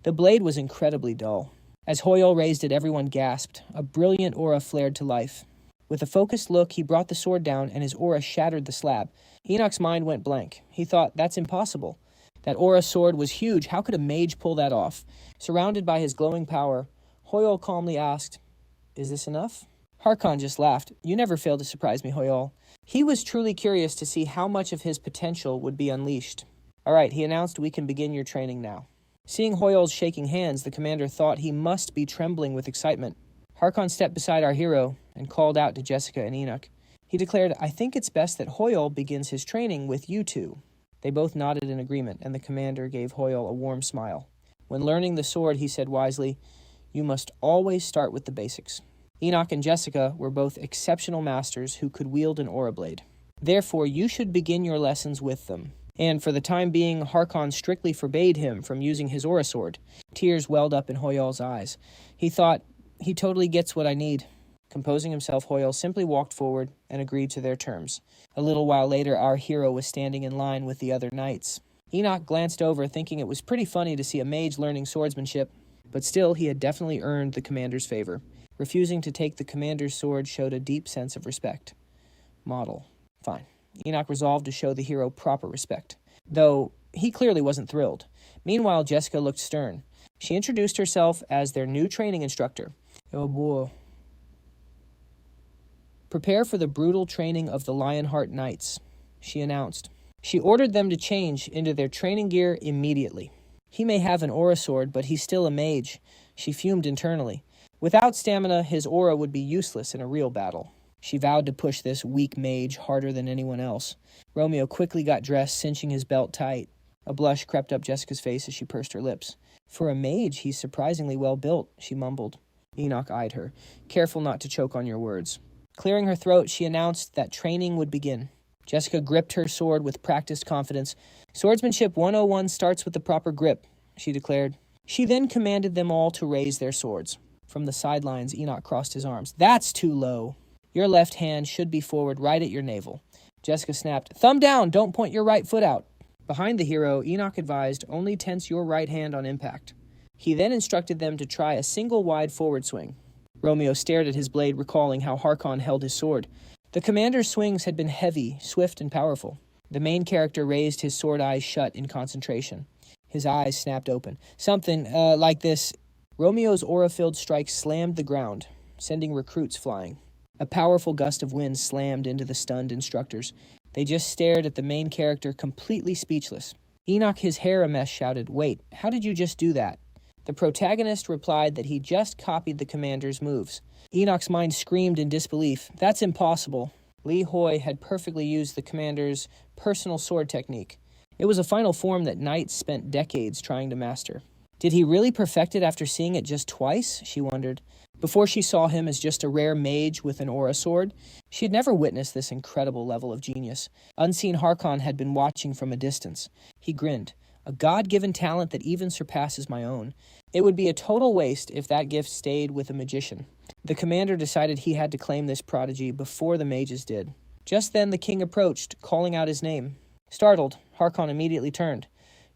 The blade was incredibly dull. As Hoyeol raised it, everyone gasped. A brilliant aura flared to life. With a focused look, he brought the sword down and his aura shattered the slab. Enoch's mind went blank. He thought, that's impossible. That aura sword was huge. How could a mage pull that off? Surrounded by his glowing power, Hoyeol calmly asked, is this enough? Harkon just laughed. You never fail to surprise me, Hoyeol. He was truly curious to see how much of his potential would be unleashed. All right, he announced, we can begin your training now. Seeing Hoyeol's shaking hands, the commander thought he must be trembling with excitement. Harkon stepped beside our hero and called out to Jessica and Enoch. He declared, I think it's best that Hoyeol begins his training with you two. They both nodded in agreement, and the commander gave Hoyeol a warm smile. When learning the sword, he said wisely, You must always start with the basics. Enoch and Jessica were both exceptional masters who could wield an aura blade. Therefore, you should begin your lessons with them. And for the time being, Harkon strictly forbade him from using his aura sword. Tears welled up in Hoyeol's eyes. He thought, he totally gets what I need. Composing himself, Hoyeol simply walked forward and agreed to their terms. A little while later, our hero was standing in line with the other knights. Enoch glanced over, thinking it was pretty funny to see a mage learning swordsmanship, but still he had definitely earned the commander's favor. Refusing to take the commander's sword showed a deep sense of respect. Model. Fine. Enoch resolved to show the hero proper respect, though he clearly wasn't thrilled. Meanwhile, Jessica looked stern. She introduced herself as their new training instructor. Oh boy. Prepare for the brutal training of the Lionheart Knights, she announced. She ordered them to change into their training gear immediately. He may have an aura sword, but he's still a mage. She fumed internally. Without stamina, his aura would be useless in a real battle. She vowed to push this weak mage harder than anyone else. Romeo quickly got dressed, cinching his belt tight. A blush crept up Jessica's face as she pursed her lips. For a mage, he's surprisingly well built, she mumbled. Enoch eyed her. Careful not to choke on your words. Clearing her throat, she announced that training would begin. Jessica gripped her sword with practiced confidence. Swordsmanship 101 starts with the proper grip, she declared. She then commanded them all to raise their swords. From the sidelines, Enoch crossed his arms. That's too low. Your left hand should be forward right at your navel. Jessica snapped, Thumb down, don't point your right foot out. Behind the hero, Enoch advised, only tense your right hand on impact. He then instructed them to try a single wide forward swing. Romeo stared at his blade, recalling how Harkon held his sword. The commander's swings had been heavy, swift, and powerful. The main character raised his sword eyes shut in concentration. His eyes snapped open. Something, like this. Romeo's aura-filled strike slammed the ground, sending recruits flying. A powerful gust of wind slammed into the stunned instructors. They just stared at the main character, completely speechless. Enoch, his hair a mess, shouted, Wait, how did you just do that? The protagonist replied that he just copied the commander's moves. Enoch's mind screamed in disbelief. That's impossible. Li Hoi had perfectly used the commander's personal sword technique. It was a final form that knights spent decades trying to master. Did he really perfect it after seeing it just twice? She wondered. Before she saw him as just a rare mage with an aura sword, she had never witnessed this incredible level of genius. Unseen Harkon had been watching from a distance. He grinned. A God-given talent that even surpasses my own. It would be a total waste if that gift stayed with a magician. The commander decided he had to claim this prodigy before the mages did. Just then the king approached, calling out his name. Startled, Harkon immediately turned.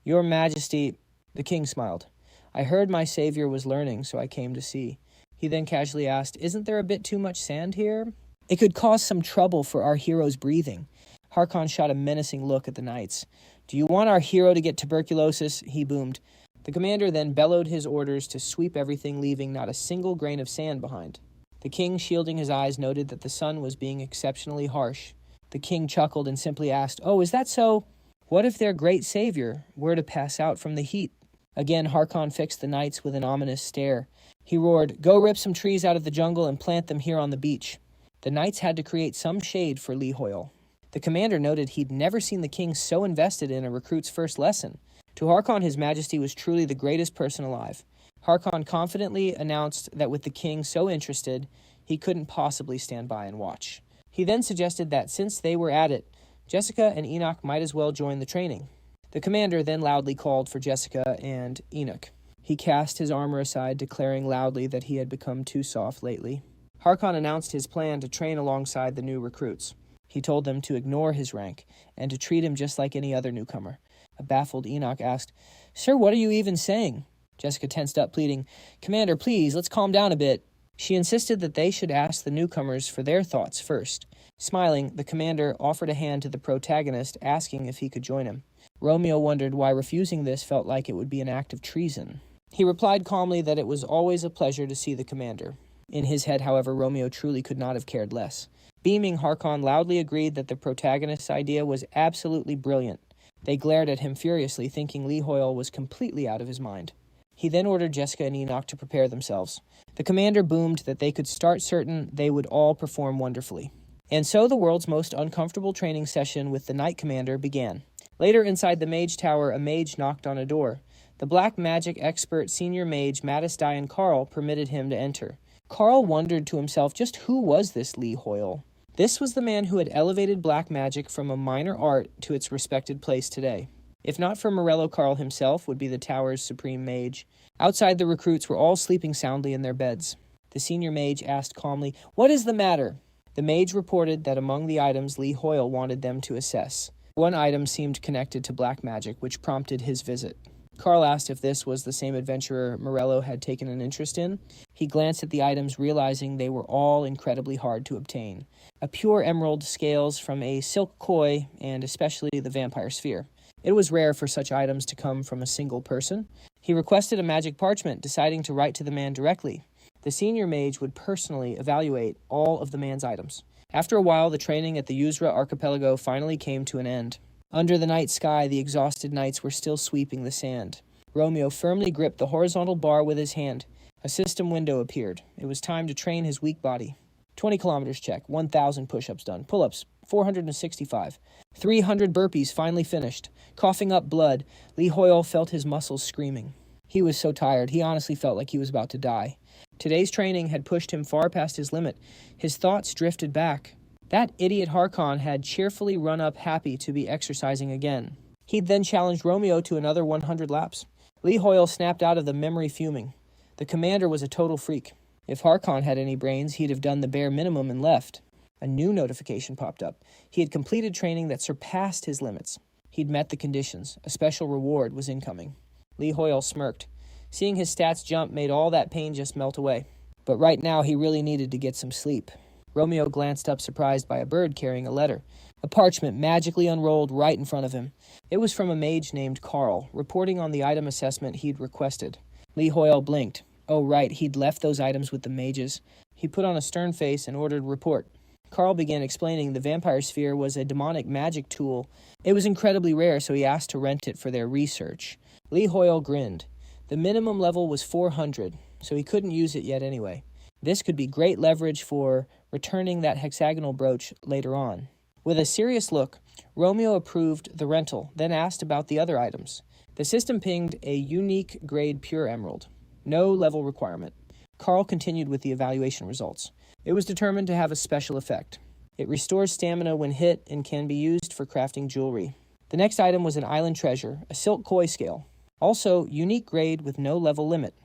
Your Majesty, the king smiled. I heard my savior was learning, so I came to see. He then casually asked, Isn't there a bit too much sand here? It could cause some trouble for our hero's breathing. Harkon shot a menacing look at the knights. Do you want our hero to get tuberculosis? He boomed. The commander then bellowed his orders to sweep everything, leaving not a single grain of sand behind. The king, shielding his eyes, noted that the sun was being exceptionally harsh. The king chuckled and simply asked, Oh, is that so? What if their great savior were to pass out from the heat? Again, Harkon fixed the knights with an ominous stare. He roared, Go rip some trees out of the jungle and plant them here on the beach. The knights had to create some shade for Li Hoyeol. The commander noted he'd never seen the king so invested in a recruit's first lesson. To Harkon, his majesty was truly the greatest person alive. Harkon confidently announced that with the king so interested, he couldn't possibly stand by and watch. He then suggested that since they were at it, Jessica and Enoch might as well join the training. The commander then loudly called for Jessica and Enoch. He cast his armor aside, declaring loudly that he had become too soft lately. Harkon announced his plan to train alongside the new recruits. He told them to ignore his rank and to treat him just like any other newcomer. A baffled Enoch asked, Sir, what are you even saying? Jessica tensed up, pleading, Commander, please, let's calm down a bit. She insisted that they should ask the newcomers for their thoughts first. Smiling, the commander offered a hand to the protagonist, asking if he could join him. Romeo wondered why refusing this felt like it would be an act of treason. He replied calmly that it was always a pleasure to see the commander. In his head, however, Romeo truly could not have cared less. Beaming, Harkon loudly agreed that the protagonist's idea was absolutely brilliant. They glared at him furiously, thinking Li Hoyeol was completely out of his mind. He then ordered Jessica and Enoch to prepare themselves. The commander boomed that they could start certain they would all perform wonderfully. And so the world's most uncomfortable training session with the Knight Commander began. Later, inside the Mage Tower, a mage knocked on a door. The black magic expert senior mage Mattis Dian Carl permitted him to enter. Carl wondered to himself just who was this Lee Hoyeol. This was the man who had elevated black magic from a minor art to its respected place today. If not for Morello, Carl himself would be the tower's supreme mage. Outside, the recruits were all sleeping soundly in their beds. The senior mage asked calmly, "What is the matter?" The mage reported that among the items Lee Hoyeol wanted them to assess, one item seemed connected to black magic, which prompted his visit. Carl asked if this was the same adventurer Morello had taken an interest in. He glanced at the items, realizing they were all incredibly hard to obtain. A pure emerald, scales from a silk koi, and especially the vampire sphere. It was rare for such items to come from a single person. He requested a magic parchment, deciding to write to the man directly. The senior mage would personally evaluate all of the man's items. After a while, the training at the Yusra archipelago finally came to an end. Under the night sky, the exhausted knights were still sweeping the sand. Romeo firmly gripped the horizontal bar with his hand. A system window appeared. It was time to train his weak body. 20 kilometers check, 1,000 push-ups done, pull-ups, 465. 300 burpees finally finished. Coughing up blood, Lee Hoyeol felt his muscles screaming. He was so tired, he honestly felt like he was about to die. Today's training had pushed him far past his limit. His thoughts drifted back. That idiot Harkon had cheerfully run up happy to be exercising again. He'd then challenged Romeo to another 100 laps. Lee Hoyeol snapped out of the memory fuming. The commander was a total freak. If Harkon had any brains, he'd have done the bare minimum and left. A new notification popped up. He had completed training that surpassed his limits. He'd met the conditions. A special reward was incoming. Lee Hoyeol smirked. Seeing his stats jump made all that pain just melt away. But right now, he really needed to get some sleep. Romeo glanced up, surprised by a bird carrying a letter. A parchment magically unrolled right in front of him. It was from a mage named Carl, reporting on the item assessment he'd requested. Lee Hoyeol blinked. Oh right, he'd left those items with the mages. He put on a stern face and ordered report. Carl began explaining the vampire sphere was a demonic magic tool. It was incredibly rare, so he asked to rent it for their research. Lee Hoyeol grinned. The minimum level was 400, so he couldn't use it yet anyway. This could be great leverage for returning that hexagonal brooch later on. With a serious look, Romeo approved the rental, then asked about the other items. The system pinged a unique grade pure emerald. No level requirement. Carl continued with the evaluation results. It was determined to have a special effect. It restores stamina when hit and can be used for crafting jewelry. The next item was an island treasure, a silk koi scale. Also, unique grade with no level limit.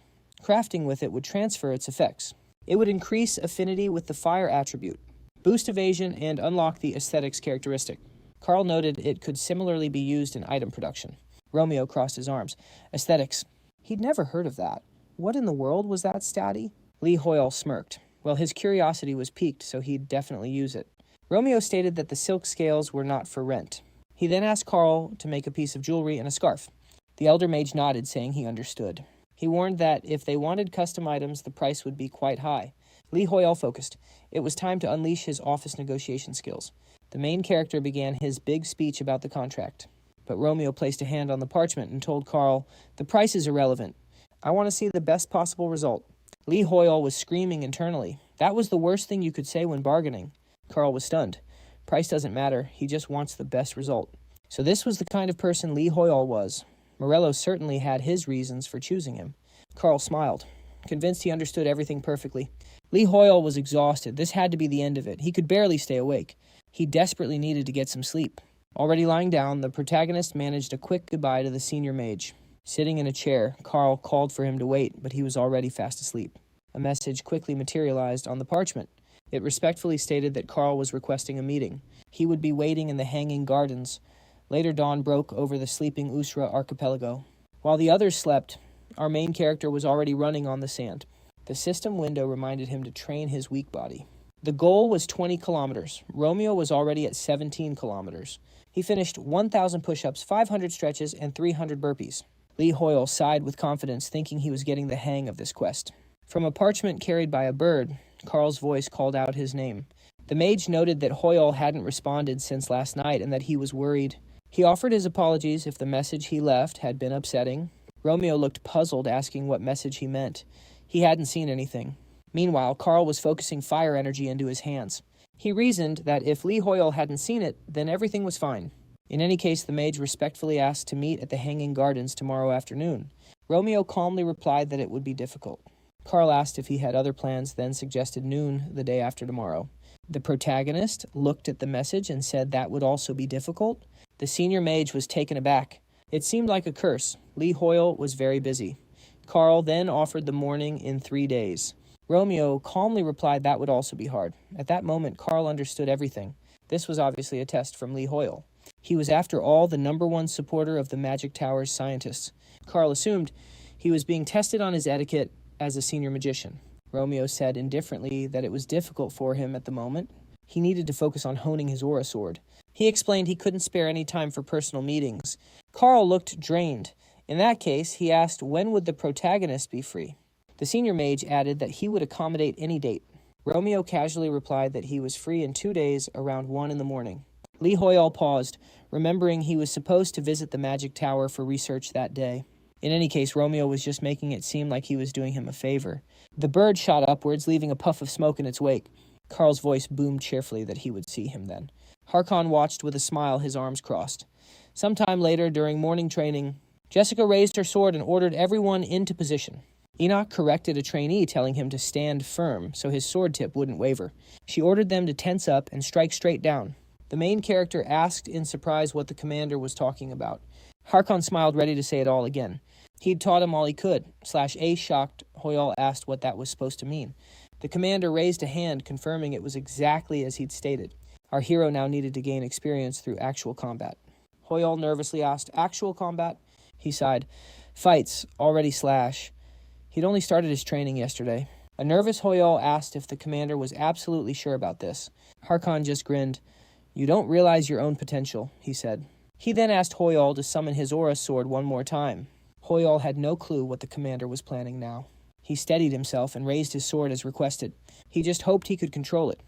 Crafting with it would transfer its effects. It would increase affinity with the fire attribute, boost evasion, and unlock the aesthetics characteristic. Carl noted it could similarly be used in item production. Romeo crossed his arms. Aesthetics. He'd never heard of that. What in the world was that statty? Lee Hoyeol smirked. Well, his curiosity was piqued, so he'd definitely use it. Romeo stated that the silk scales were not for rent. He then asked Carl to make a piece of jewelry and a scarf. The elder mage nodded, saying he understood. He warned that if they wanted custom items, the price would be quite high. Lee Hoyeol focused. It was time to unleash his office negotiation skills. The main character began his big speech about the contract. But Romeo placed a hand on the parchment and told Carl, "The price is irrelevant. I want to see the best possible result." Lee Hoyeol was screaming internally. That was the worst thing you could say when bargaining. Carl was stunned. Price doesn't matter. He just wants the best result. So this was the kind of person Lee Hoyeol was. Morello certainly had his reasons for choosing him. Carl smiled, convinced he understood everything perfectly. Lee Hoyeol was exhausted. This had to be the end of it. He could barely stay awake. He desperately needed to get some sleep. Already lying down, the protagonist managed a quick goodbye to the senior mage. Sitting in a chair, Carl called for him to wait, but he was already fast asleep. A message quickly materialized on the parchment. It respectfully stated that Carl was requesting a meeting. He would be waiting in the hanging gardens. Later dawn broke over the sleeping Usra archipelago. While the others slept, our main character was already running on the sand. The system window reminded him to train his weak body. The goal was 20 kilometers. Romeo was already at 17 kilometers. He finished 1,000 push-ups, 500 stretches, and 300 burpees. Lee Hoyeol sighed with confidence, thinking he was getting the hang of this quest. From a parchment carried by a bird, Carl's voice called out his name. The mage noted that Hoyeol hadn't responded since last night and that he was worried. He offered his apologies if the message he left had been upsetting. Romeo looked puzzled, asking what message he meant. He hadn't seen anything. Meanwhile, Carl was focusing fire energy into his hands. He reasoned that if Lee Hoyeol hadn't seen it, then everything was fine. In any case, the mage respectfully asked to meet at the Hanging Gardens tomorrow afternoon. Romeo calmly replied that it would be difficult. Carl asked if he had other plans, then suggested noon the day after tomorrow. The protagonist looked at the message and said that would also be difficult. The senior mage was taken aback. It seemed like a curse. Lee Hoyeol was very busy. Carl then offered the morning in 3 days. Romeo calmly replied that would also be hard. At that moment, Carl understood everything. This was obviously a test from Lee Hoyeol. He was, after all, the #1 supporter of the Magic Tower's scientists. Carl assumed he was being tested on his etiquette as a senior magician. Romeo said indifferently that it was difficult for him at the moment. He needed to focus on honing his aura sword. He explained he couldn't spare any time for personal meetings. Carl looked drained. In that case, he asked when would the protagonist be free. The senior mage added that he would accommodate any date. Romeo casually replied that he was free in 2 days around 1 in the morning. Lee Hoyeol paused, remembering he was supposed to visit the Magic Tower for research that day. In any case, Romeo was just making it seem like he was doing him a favor. The bird shot upwards, leaving a puff of smoke in its wake. Carl's voice boomed cheerfully that he would see him then. Harkon watched with a smile, his arms crossed. Sometime later, during morning training, Jessica raised her sword and ordered everyone into position. Enoch corrected a trainee, telling him to stand firm so his sword tip wouldn't waver. She ordered them to tense up and strike straight down. The main character asked in surprise what the commander was talking about. Harkon smiled, ready to say it all again. He'd taught him all he could. /A shocked, Hoyeol asked what that was supposed to mean. The commander raised a hand, confirming it was exactly as he'd stated. Our hero now needed to gain experience through actual combat. Hoyeol nervously asked, actual combat? He sighed. Fights, already /. He'd only started his training yesterday. A nervous Hoyeol asked if the commander was absolutely sure about this. Harkon just grinned. You don't realize your own potential, he said. He then asked Hoyeol to summon his aura sword one more time. Hoyeol had no clue what the commander was planning now. He steadied himself and raised his sword as requested. He just hoped he could control it.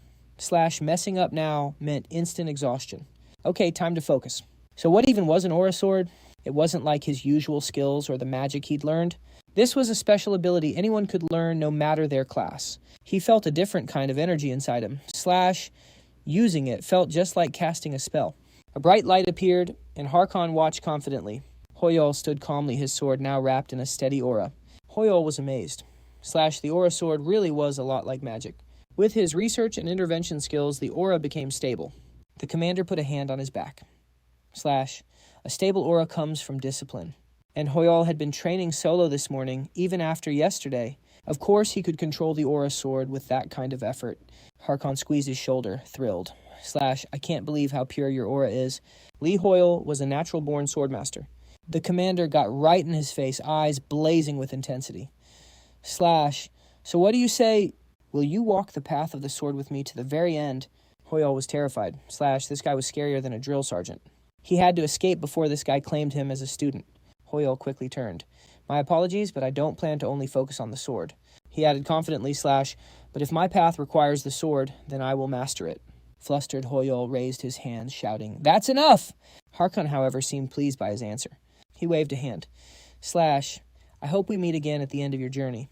/ messing up now meant instant exhaustion. Okay, time to focus. So what even was an aura sword? It wasn't like his usual skills or the magic he'd learned. This was a special ability anyone could learn no matter their class. He felt a different kind of energy inside him. / using it felt just like casting a spell. A bright light appeared, and Harkon watched confidently. Hoyeol stood calmly, his sword now wrapped in a steady aura. Hoyeol was amazed. / the aura sword really was a lot like magic. With his research and intervention skills, the aura became stable. The commander put a hand on his back. / a stable aura comes from discipline. And Hoyeol had been training solo this morning, even after yesterday. Of course he could control the aura sword with that kind of effort. Harkon squeezed his shoulder, thrilled. / I can't believe how pure your aura is. Lee Hoyeol was a natural-born swordmaster. The commander got right in his face, eyes blazing with intensity. / so what do you say? Will you walk the path of the sword with me to the very end? Hoyeol was terrified. / this guy was scarier than a drill sergeant. He had to escape before this guy claimed him as a student. Hoyeol quickly turned. My apologies, but I don't plan to only focus on the sword. He added confidently / but if my path requires the sword, then I will master it. Flustered Hoyeol raised his hands, shouting, That's enough! Harkon, however, seemed pleased by his answer. He waved a hand. / I hope we meet again at the end of your journey.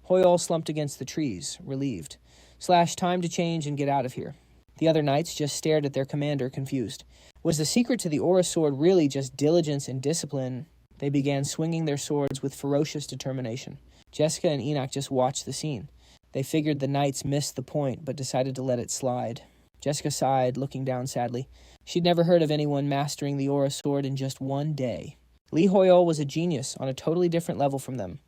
Hoyeol slumped against the trees, relieved. / time to change and get out of here. The other knights just stared at their commander, confused. Was the secret to the aura sword really just diligence and discipline? They began swinging their swords with ferocious determination. Jessica and Enoch just watched the scene. They figured the knights missed the point, but decided to let it slide. Jessica sighed, looking down sadly. She'd never heard of anyone mastering the aura sword in just 1 day. Lee Hoyeol was a genius on a totally different level from them.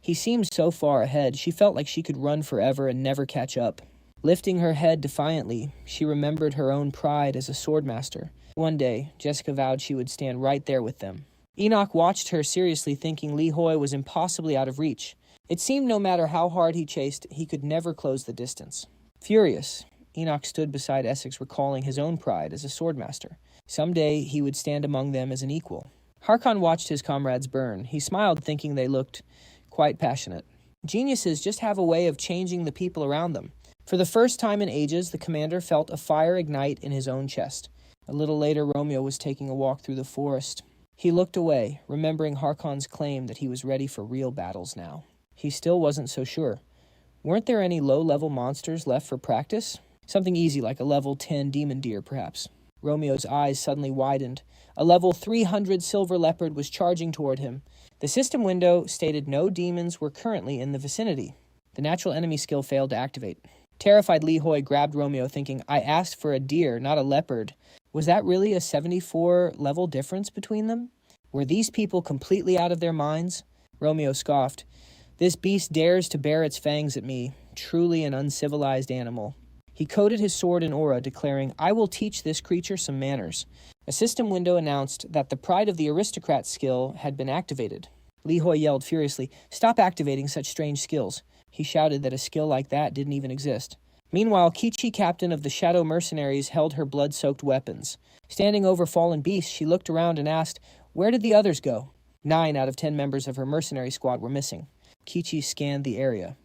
He seemed so far ahead, she felt like she could run forever and never catch up. Lifting her head defiantly, she remembered her own pride as a swordmaster. One day, Jessica vowed she would stand right there with them. Enoch watched her seriously, thinking Lee Hoy was impossibly out of reach. It seemed no matter how hard he chased, he could never close the distance. Furious, Enoch stood beside Essex, recalling his own pride as a swordmaster. Someday he would stand among them as an equal. Harkon watched his comrades burn. He smiled, thinking they looked quite passionate. Geniuses just have a way of changing the people around them. For the first time in ages, the commander felt a fire ignite in his own chest. A little later, Romeo was taking a walk through the forest. He looked away, remembering Harkon's claim that he was ready for real battles now. He still wasn't so sure. Weren't there any low-level monsters left for practice? Something easy like a level 10 demon deer, perhaps. Romeo's eyes suddenly widened. A level 300 silver leopard was charging toward him. The system window stated no demons were currently in the vicinity. The natural enemy skill failed to activate. Terrified, Li Hoi grabbed Romeo, thinking, I asked for a deer, not a leopard. Was that really a 74 level difference between them? Were these people completely out of their minds? Romeo scoffed. This beast dares to bare its fangs at me. Truly an uncivilized animal. He coated his sword in aura, declaring, I will teach this creature some manners. A system window announced that the Pride of the Aristocrat skill had been activated. Li Hoi yelled furiously, Stop activating such strange skills. He shouted that a skill like that didn't even exist. Meanwhile, Kichi, captain of the Shadow Mercenaries, held her blood-soaked weapons. Standing over fallen beasts, she looked around and asked, Where did the others go? 9 out of 10 members of her mercenary squad were missing. Kichi scanned the area.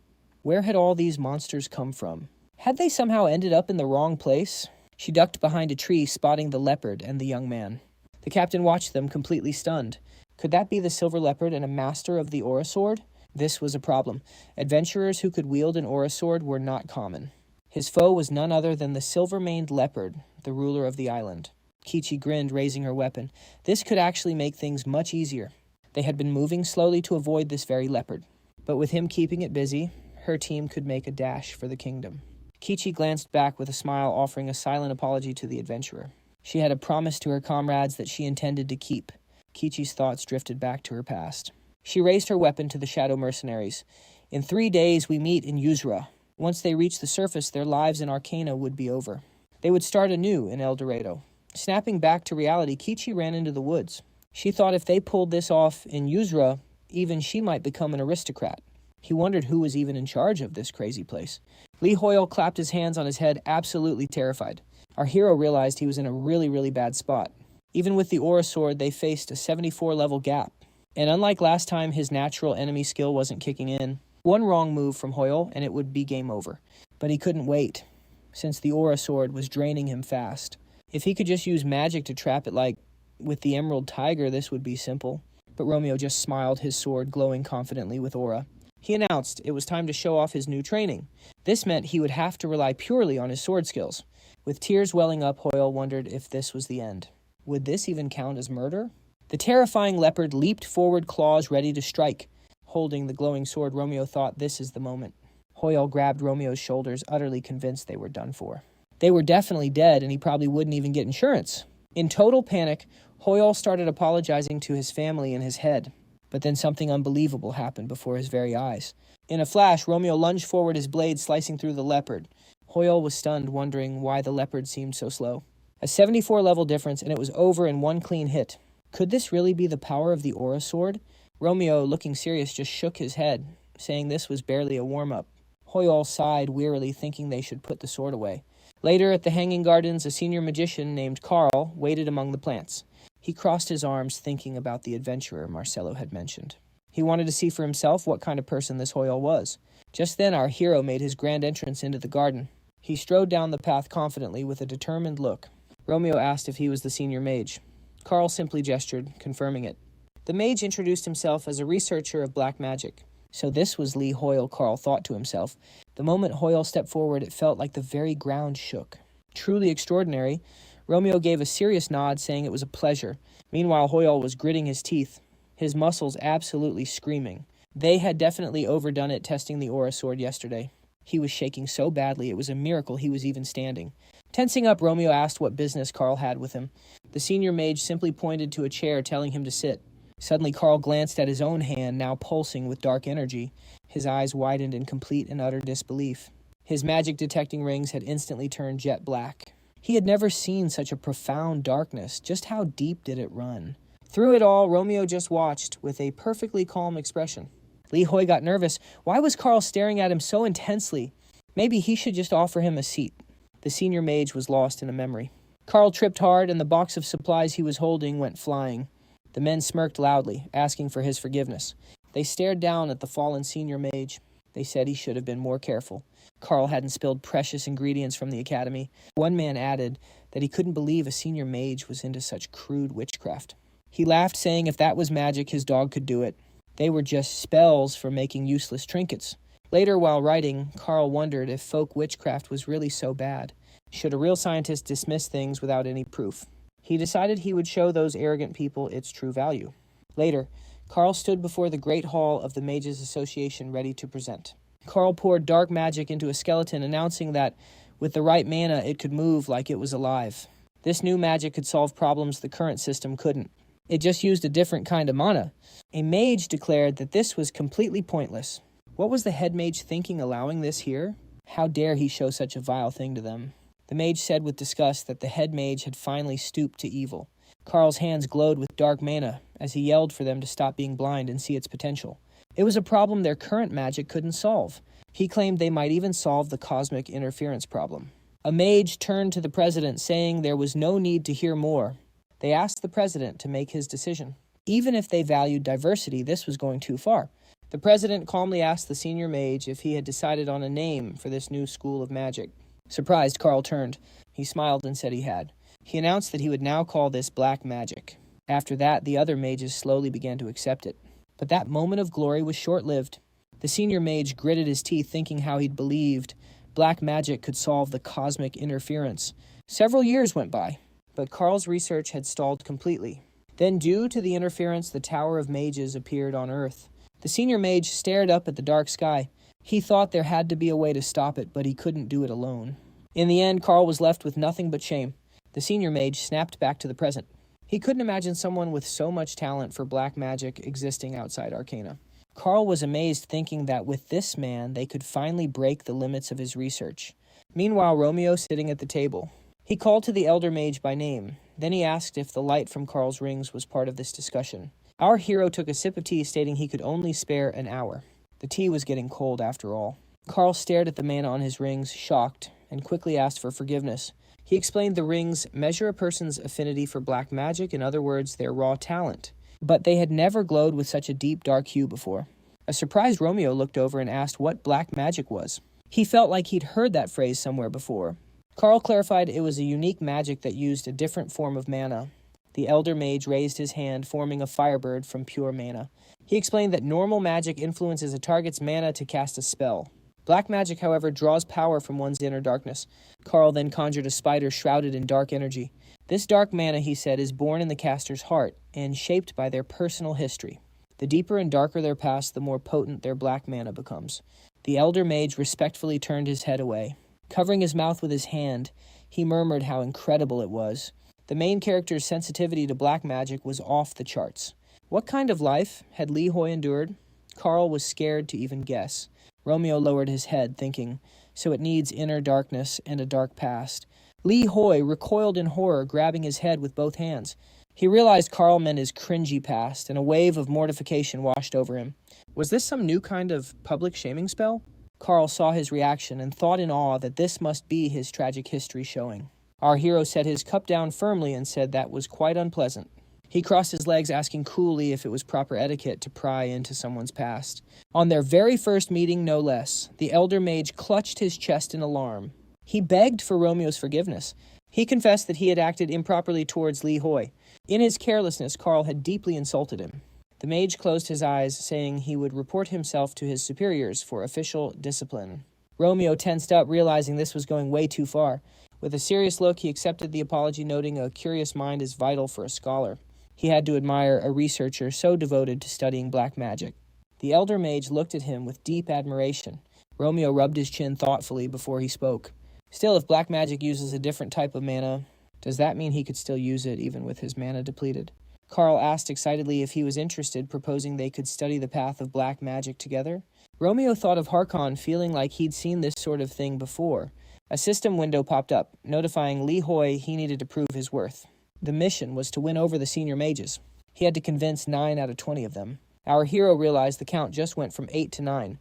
Where had all these monsters come from? Had they somehow ended up in the wrong place? She ducked behind a tree, spotting the leopard and the young man. The captain watched them, completely stunned. Could that be the silver leopard and a master of the aura sword? This was a problem. Adventurers who could wield an aura sword were not common. His foe was none other than the silver-maned leopard, the ruler of the island. Kichi grinned, raising her weapon. This could actually make things much easier. They had been moving slowly to avoid this very leopard. But with him keeping it busy, her team could make a dash for the kingdom. Kichi glanced back with a smile, offering a silent apology to the adventurer. She had a promise to her comrades that she intended to keep. Kichi's thoughts drifted back to her past. She raised her weapon to the Shadow Mercenaries. In 3 days, we meet in Yuzra. Once they reached the surface, their lives in Arcana would be over. They would start anew in El Dorado. Snapping back to reality, Kichi ran into the woods. She thought if they pulled this off in Yuzra, even she might become an aristocrat. He wondered who was even in charge of this crazy place. Li Hoyeol clapped his hands on his head, absolutely terrified. Our hero realized he was in a really bad spot. Even with the aura sword, they faced a 74 level gap. And unlike last time, his natural enemy skill wasn't kicking in. One wrong move from Hoyeol, and it would be game over. But he couldn't wait, since the aura sword was draining him fast. If he could just use magic to trap it like with the Emerald Tiger, this would be simple. But Romeo just smiled, his sword glowing confidently with aura. He announced it was time to show off his new training. This meant he would have to rely purely on his sword skills. With tears welling up, Hoyeol wondered if this was the end. Would this even count as murder? The terrifying leopard leaped forward, claws ready to strike. Holding the glowing sword, Romeo thought this is the moment. Hoyeol grabbed Romeo's shoulders, utterly convinced they were done for. They were definitely dead, and he probably wouldn't even get insurance. In total panic, Hoyeol started apologizing to his family in his head. But then something unbelievable happened before his very eyes. In a flash, Romeo lunged forward, his blade slicing through the leopard. Hoyeol was stunned, wondering why the leopard seemed so slow. A 74 level difference, and it was over in one clean hit. Could this really be the power of the aura sword? Romeo, looking serious, just shook his head, saying this was barely a warm-up. Hoyeol sighed wearily, thinking they should put the sword away. Later, at the Hanging Gardens, a senior magician named Carl waited among the plants. He crossed his arms, thinking about the adventurer Marcelo had mentioned. He wanted to see for himself what kind of person this Hoyeol was. Just then, our hero made his grand entrance into the garden. He strode down the path confidently with a determined look. Romeo asked if he was the senior mage. Carl simply gestured, confirming it. The mage introduced himself as a researcher of black magic. So this was Li Hoyeol, Carl thought to himself. The moment Hoyeol stepped forward, it felt like the very ground shook. Truly extraordinary. Romeo gave a serious nod, saying it was a pleasure. Meanwhile, Hoyeol was gritting his teeth, his muscles absolutely screaming. They had definitely overdone it testing the aura sword yesterday. He was shaking so badly it was a miracle he was even standing. Tensing up, Romeo asked what business Carl had with him. The senior mage simply pointed to a chair, telling him to sit. Suddenly, Carl glanced at his own hand, now pulsing with dark energy. His eyes widened in complete and utter disbelief. His magic detecting rings had instantly turned jet black. He had never seen such a profound darkness. Just how deep did it run? Through it all, Romeo just watched with a perfectly calm expression. Li Hoi got nervous. Why was Carl staring at him so intensely? Maybe he should just offer him a seat. The senior mage was lost in a memory. Carl tripped hard, and the box of supplies he was holding went flying. The men smirked loudly, asking for his forgiveness. They stared down at the fallen senior mage. They said he should have been more careful. Carl hadn't spilled precious ingredients from the academy. One man added that he couldn't believe a senior mage was into such crude witchcraft. He laughed, saying if that was magic, his dog could do it. They were just spells for making useless trinkets. Later, while writing, Carl wondered if folk witchcraft was really so bad. Should a real scientist dismiss things without any proof? He decided he would show those arrogant people its true value. Later, Carl stood before the Great Hall of the Mages Association ready to present. Carl poured dark magic into a skeleton, announcing that, with the right mana, it could move like it was alive. This new magic could solve problems the current system couldn't. It just used a different kind of mana. A mage declared that this was completely pointless. What was the head mage thinking allowing this here? How dare he show such a vile thing to them? The mage said with disgust that the head mage had finally stooped to evil. Carl's hands glowed with dark mana as he yelled for them to stop being blind and see its potential. It was a problem their current magic couldn't solve. He claimed they might even solve the cosmic interference problem. A mage turned to the president, saying there was no need to hear more. They asked the president to make his decision. Even if they valued diversity, this was going too far. The president calmly asked the senior mage if he had decided on a name for this new school of magic. Surprised, Carl turned. He smiled and said he had. He announced that he would now call this black magic. After that, the other mages slowly began to accept it. But that moment of glory was short-lived. The senior mage gritted his teeth, thinking how he'd believed black magic could solve the cosmic interference. Several years went by, but Carl's research had stalled completely. Then, due to the interference, the Tower of Mages appeared on Earth. The senior mage stared up at the dark sky. He thought there had to be a way to stop it, but he couldn't do it alone. In the end, Carl was left with nothing but shame. The senior mage snapped back to the present. He couldn't imagine someone with so much talent for black magic existing outside Arcana. Carl was amazed, thinking that with this man, they could finally break the limits of his research. Meanwhile, Romeo sitting at the table. He called to the elder mage by name. Then he asked if the light from Carl's rings was part of this discussion. Our hero took a sip of tea, stating he could only spare an hour. The tea was getting cold after all. Carl stared at the mana on his rings, shocked, and quickly asked for forgiveness. He explained the rings measure a person's affinity for black magic, in other words, their raw talent. But they had never glowed with such a deep dark hue before. A surprised Romeo looked over and asked what black magic was. He felt like he'd heard that phrase somewhere before. Carl clarified it was a unique magic that used a different form of mana. The elder mage raised his hand, forming a firebird from pure mana. He explained that normal magic influences a target's mana to cast a spell. Black magic, however, draws power from one's inner darkness. Carl then conjured a spider shrouded in dark energy. This dark mana, he said, is born in the caster's heart and shaped by their personal history. The deeper and darker their past, the more potent their black mana becomes. The elder mage respectfully turned his head away. Covering his mouth with his hand, he murmured how incredible it was. The main character's sensitivity to black magic was off the charts. What kind of life had Li Hoi endured? Carl was scared to even guess. Romeo lowered his head, thinking, so it needs inner darkness and a dark past. Li Hoi recoiled in horror, grabbing his head with both hands. He realized Carl meant his cringy past, and a wave of mortification washed over him. Was this some new kind of public shaming spell? Carl saw his reaction and thought in awe that this must be his tragic history showing. Our hero set his cup down firmly and said that was quite unpleasant. He crossed his legs, asking coolly if it was proper etiquette to pry into someone's past. On their very first meeting, no less, the elder mage clutched his chest in alarm. He begged for Romeo's forgiveness. He confessed that he had acted improperly towards Li Hoi. In his carelessness, Carl had deeply insulted him. The mage closed his eyes, saying he would report himself to his superiors for official discipline. Romeo tensed up, realizing this was going way too far. With a serious look, he accepted the apology, noting a curious mind is vital for a scholar. He had to admire a researcher so devoted to studying black magic. The elder mage looked at him with deep admiration. Romeo rubbed his chin thoughtfully before he spoke. Still, if black magic uses a different type of mana, does that mean he could still use it even with his mana depleted? Carl asked excitedly if he was interested, proposing they could study the path of black magic together. Romeo thought of Harkon, feeling like he'd seen this sort of thing before. A system window popped up, notifying Li Hoi he needed to prove his worth. The mission was to win over the senior mages. He had to convince 9 out of 20 of them. Our hero realized the count just went from 8 to 9.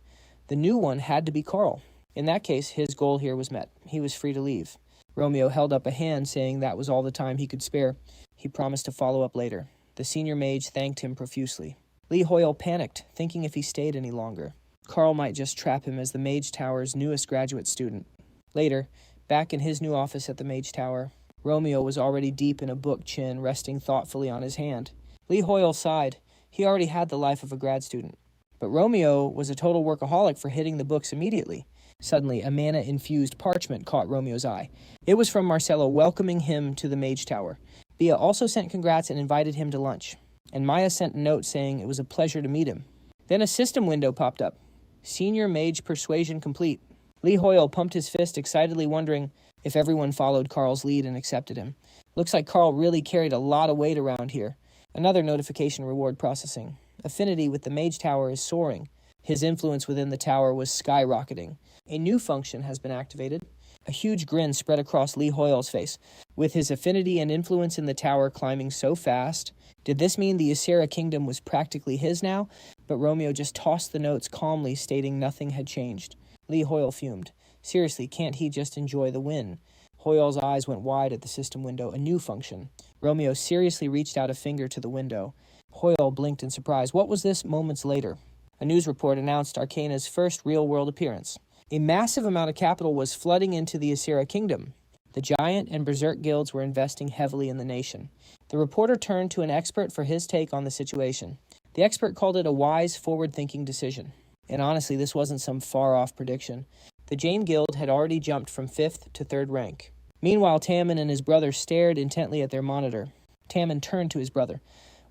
The new one had to be Carl. In that case, his goal here was met. He was free to leave. Romeo held up a hand, saying that was all the time he could spare. He promised to follow up later. The senior mage thanked him profusely. Li Hoyeol panicked, thinking if he stayed any longer, Carl might just trap him as the Mage Tower's newest graduate student. Later, back in his new office at the Mage Tower, Romeo was already deep in a book, chin resting thoughtfully on his hand. Li Hoyeol sighed. He already had the life of a grad student. But Romeo was a total workaholic for hitting the books immediately. Suddenly, a mana-infused parchment caught Romeo's eye. It was from Marcello welcoming him to the Mage Tower. Bia also sent congrats and invited him to lunch. And Maya sent a note saying it was a pleasure to meet him. Then a system window popped up. Senior Mage Persuasion complete. Lee Hoyeol pumped his fist excitedly, wondering if everyone followed Carl's lead and accepted him. Looks like Carl really carried a lot of weight around here. Another notification reward processing. Affinity with the Mage Tower is soaring. His influence within the tower was skyrocketing. A new function has been activated. A huge grin spread across Lee Hoyle's face. With his affinity and influence in the tower climbing so fast, did this mean the Ysera Kingdom was practically his now? But Romeo just tossed the notes calmly, stating nothing had changed. Lee Hoyle fumed. Seriously, can't he just enjoy the win? Hoyle's eyes went wide at the system window, a new function. Romeo seriously reached out a finger to the window. Hoyle blinked in surprise. What was this? Moments later, a news report announced Arcana's first real-world appearance. A massive amount of capital was flooding into the Ysera Kingdom. The Giant and Berserk guilds were investing heavily in the nation. The reporter turned to an expert for his take on the situation. The expert called it a wise, forward-thinking decision. And honestly, this wasn't some far-off prediction. The Jane Guild had already jumped from 5th to 3rd rank. Meanwhile, Tammin and his brother stared intently at their monitor. Tammin turned to his brother.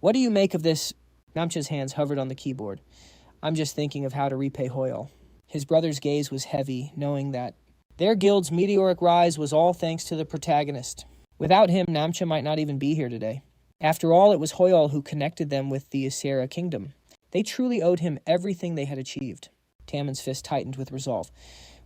What do you make of this? Namcha's hands hovered on the keyboard. I'm just thinking of how to repay Hoyeol. His brother's gaze was heavy, knowing that their guild's meteoric rise was all thanks to the protagonist. Without him, Namcha might not even be here today. After all, it was Hoyeol who connected them with the Ysera Kingdom. They truly owed him everything they had achieved. Tammin's fist tightened with resolve.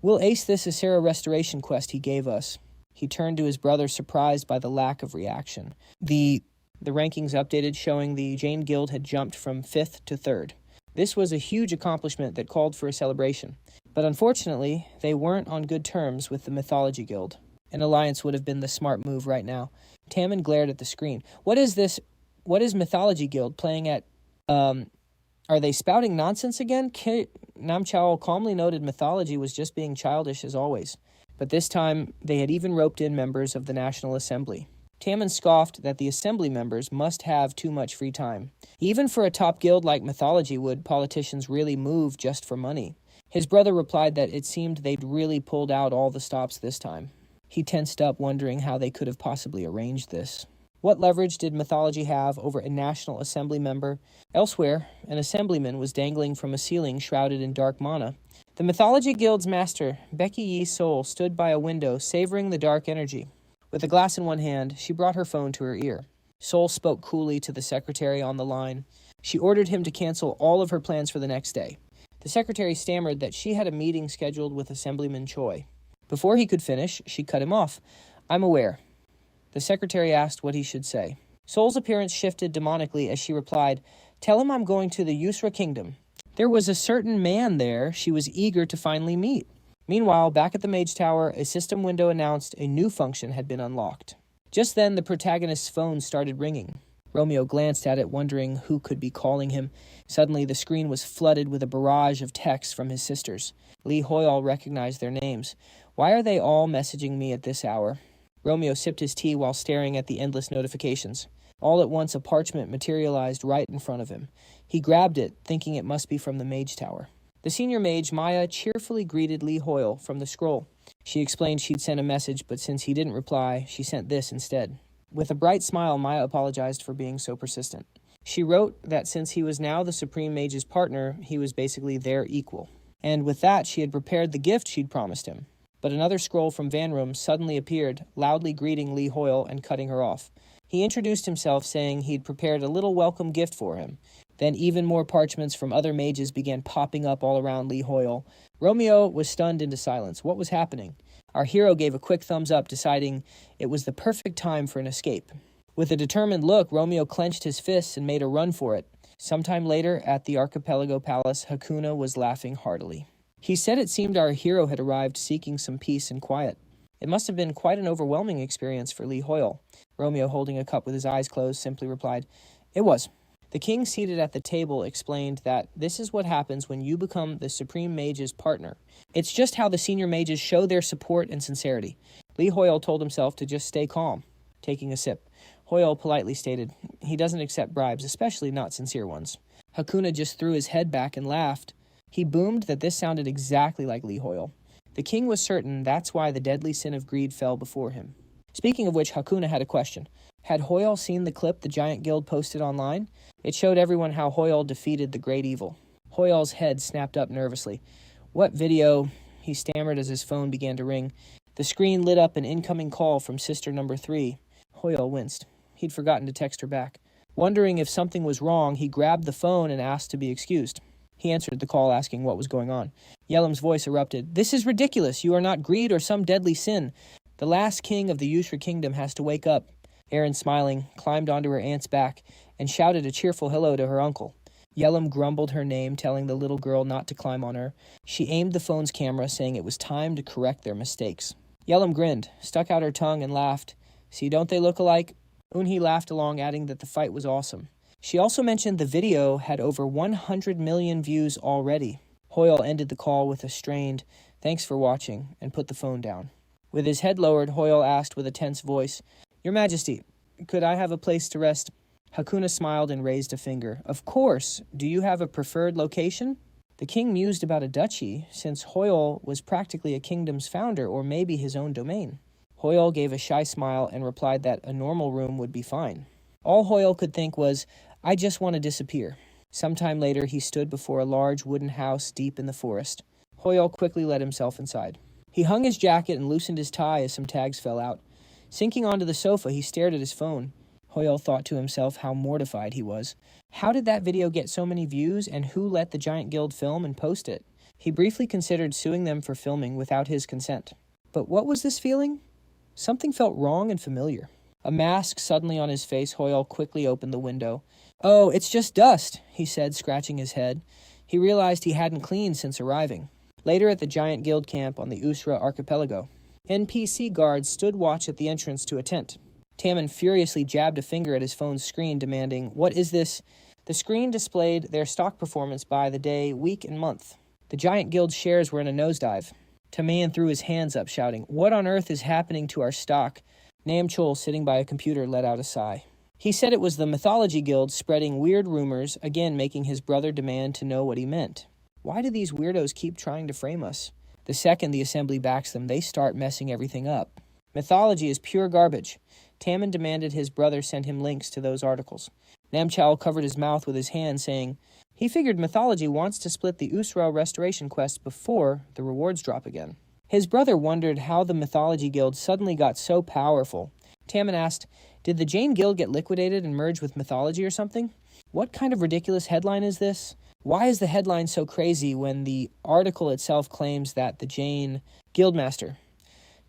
We'll ace this Ysera restoration quest he gave us. He turned to his brother, surprised by the lack of reaction. The rankings updated, showing the Jane Guild had jumped from 5th to 3rd. This was a huge accomplishment that called for a celebration. But unfortunately, they weren't on good terms with the Mythology Guild. An alliance would have been the smart move right now. Tammin glared at the screen. What is this? What is Mythology Guild playing at? Are they spouting nonsense again? Namchao calmly noted mythology was just being childish as always. But this time, they had even roped in members of the National Assembly. Tammin scoffed that the assembly members must have too much free time. Even for a top guild like Mythology, would politicians really move just for money? His brother replied that it seemed they'd really pulled out all the stops this time. He tensed up, wondering how they could have possibly arranged this. What leverage did Mythology have over a National Assembly member? Elsewhere, an assemblyman was dangling from a ceiling shrouded in dark mana. The Mythology Guild's master, Becky Yi Sol, stood by a window, savoring the dark energy. With a glass in one hand, she brought her phone to her ear. Sol spoke coolly to the secretary on the line. She ordered him to cancel all of her plans for the next day. The secretary stammered that she had a meeting scheduled with Assemblyman Choi. Before he could finish, she cut him off. I'm aware. The secretary asked what he should say. Sol's appearance shifted demonically as she replied, Tell him I'm going to the Ysera Kingdom. There was a certain man there she was eager to finally meet. Meanwhile, back at the Mage Tower, a system window announced a new function had been unlocked. Just then, the protagonist's phone started ringing. Romeo glanced at it, wondering who could be calling him. Suddenly, the screen was flooded with a barrage of texts from his sisters. Lee Hoyeol recognized their names. Why are they all messaging me at this hour? Romeo sipped his tea while staring at the endless notifications. All at once, a parchment materialized right in front of him. He grabbed it, thinking it must be from the Mage Tower. The senior mage, Maya, cheerfully greeted Lee Hoyeol from the scroll. She explained she'd sent a message, but since he didn't reply, she sent this instead. With a bright smile, Maya apologized for being so persistent. She wrote that since he was now the Supreme Mage's partner, he was basically their equal. And with that, she had prepared the gift she'd promised him. But another scroll from Vanroom suddenly appeared, loudly greeting Lee Hoyeol and cutting her off. He introduced himself, saying he'd prepared a little welcome gift for him. Then even more parchments from other mages began popping up all around Lee Hoyeol. Romeo was stunned into silence. What was happening? Our hero gave a quick thumbs up, deciding it was the perfect time for an escape. With a determined look, Romeo clenched his fists and made a run for it. Sometime later, at the Archipelago Palace, Hakuna was laughing heartily. He said it seemed our hero had arrived seeking some peace and quiet. It must have been quite an overwhelming experience for Lee Hoyeol. Romeo, holding a cup with his eyes closed, simply replied, It was. The king seated at the table explained that this is what happens when you become the Supreme Mage's partner. It's just how the senior mages show their support and sincerity. Lee Hoyeol told himself to just stay calm. Taking a sip, Hoyeol politely stated, he doesn't accept bribes, especially not sincere ones. Hakuna just threw his head back and laughed. He boomed that this sounded exactly like Lee Hoyeol. The king was certain that's why the deadly sin of greed fell before him. Speaking of which, Hakuna had a question. Had Hoyeol seen the clip the Giant Guild posted online? It showed everyone how Hoyeol defeated the great evil. Hoyeol's head snapped up nervously. What video? He stammered as his phone began to ring. The screen lit up an incoming call from sister number 3. Hoyeol winced. He'd forgotten to text her back. Wondering if something was wrong, he grabbed the phone and asked to be excused. He answered the call asking what was going on. Yelim's voice erupted. This is ridiculous. You are not greed or some deadly sin. The last king of the Yusra kingdom has to wake up. Erin, smiling, climbed onto her aunt's back and shouted a cheerful hello to her uncle. Yelim grumbled her name, telling the little girl not to climb on her. She aimed the phone's camera, saying it was time to correct their mistakes. Yelim grinned, stuck out her tongue, and laughed. See, don't they look alike? Eunhee laughed along, adding that the fight was awesome. She also mentioned the video had over 100 million views already. Hoyeol ended the call with a strained, "Thanks for watching," and put the phone down. With his head lowered, Hoyeol asked with a tense voice, "Your Majesty, could I have a place to rest?" Hakuna smiled and raised a finger. "Of course. Do you have a preferred location?" The king mused about a duchy, since Hoyeol was practically a kingdom's founder, or maybe his own domain. Hoyeol gave a shy smile and replied that a normal room would be fine. All Hoyeol could think was, "I just want to disappear." Sometime later, he stood before a large wooden house deep in the forest. Hoyeol quickly let himself inside. He hung his jacket and loosened his tie as some tags fell out. Sinking onto the sofa, he stared at his phone. Hoyeol thought to himself how mortified he was. How did that video get so many views, and who let the Giant Guild film and post it? He briefly considered suing them for filming without his consent. But what was this feeling? Something felt wrong and familiar. A mask suddenly on his face, Hoyeol quickly opened the window. "Oh, it's just dust," he said, scratching his head. He realized he hadn't cleaned since arriving. Later at the Giant Guild camp on the Usra archipelago, NPC guards stood watch at the entrance to a tent. Tammin furiously jabbed a finger at his phone's screen, demanding, "What is this?" The screen displayed their stock performance by the day, week, and month. The Giant Guild shares were in a nosedive. Tammin threw his hands up, shouting, "What on earth is happening to our stock?" Namchol, sitting by a computer, let out a sigh. He said it was the Mythology Guild spreading weird rumors, again making his brother demand to know what he meant. Why do these weirdos keep trying to frame us? The second the assembly backs them, they start messing everything up. Mythology is pure garbage. Tammin demanded his brother send him links to those articles. Namchal covered his mouth with his hand, saying, he figured Mythology wants to split the Usra restoration quest before the rewards drop again. His brother wondered how the Mythology Guild suddenly got so powerful. Tammin asked, did the Jane Guild get liquidated and merge with Mythology or something? What kind of ridiculous headline is this? Why is the headline so crazy when the article itself claims that the Jane Guildmaster?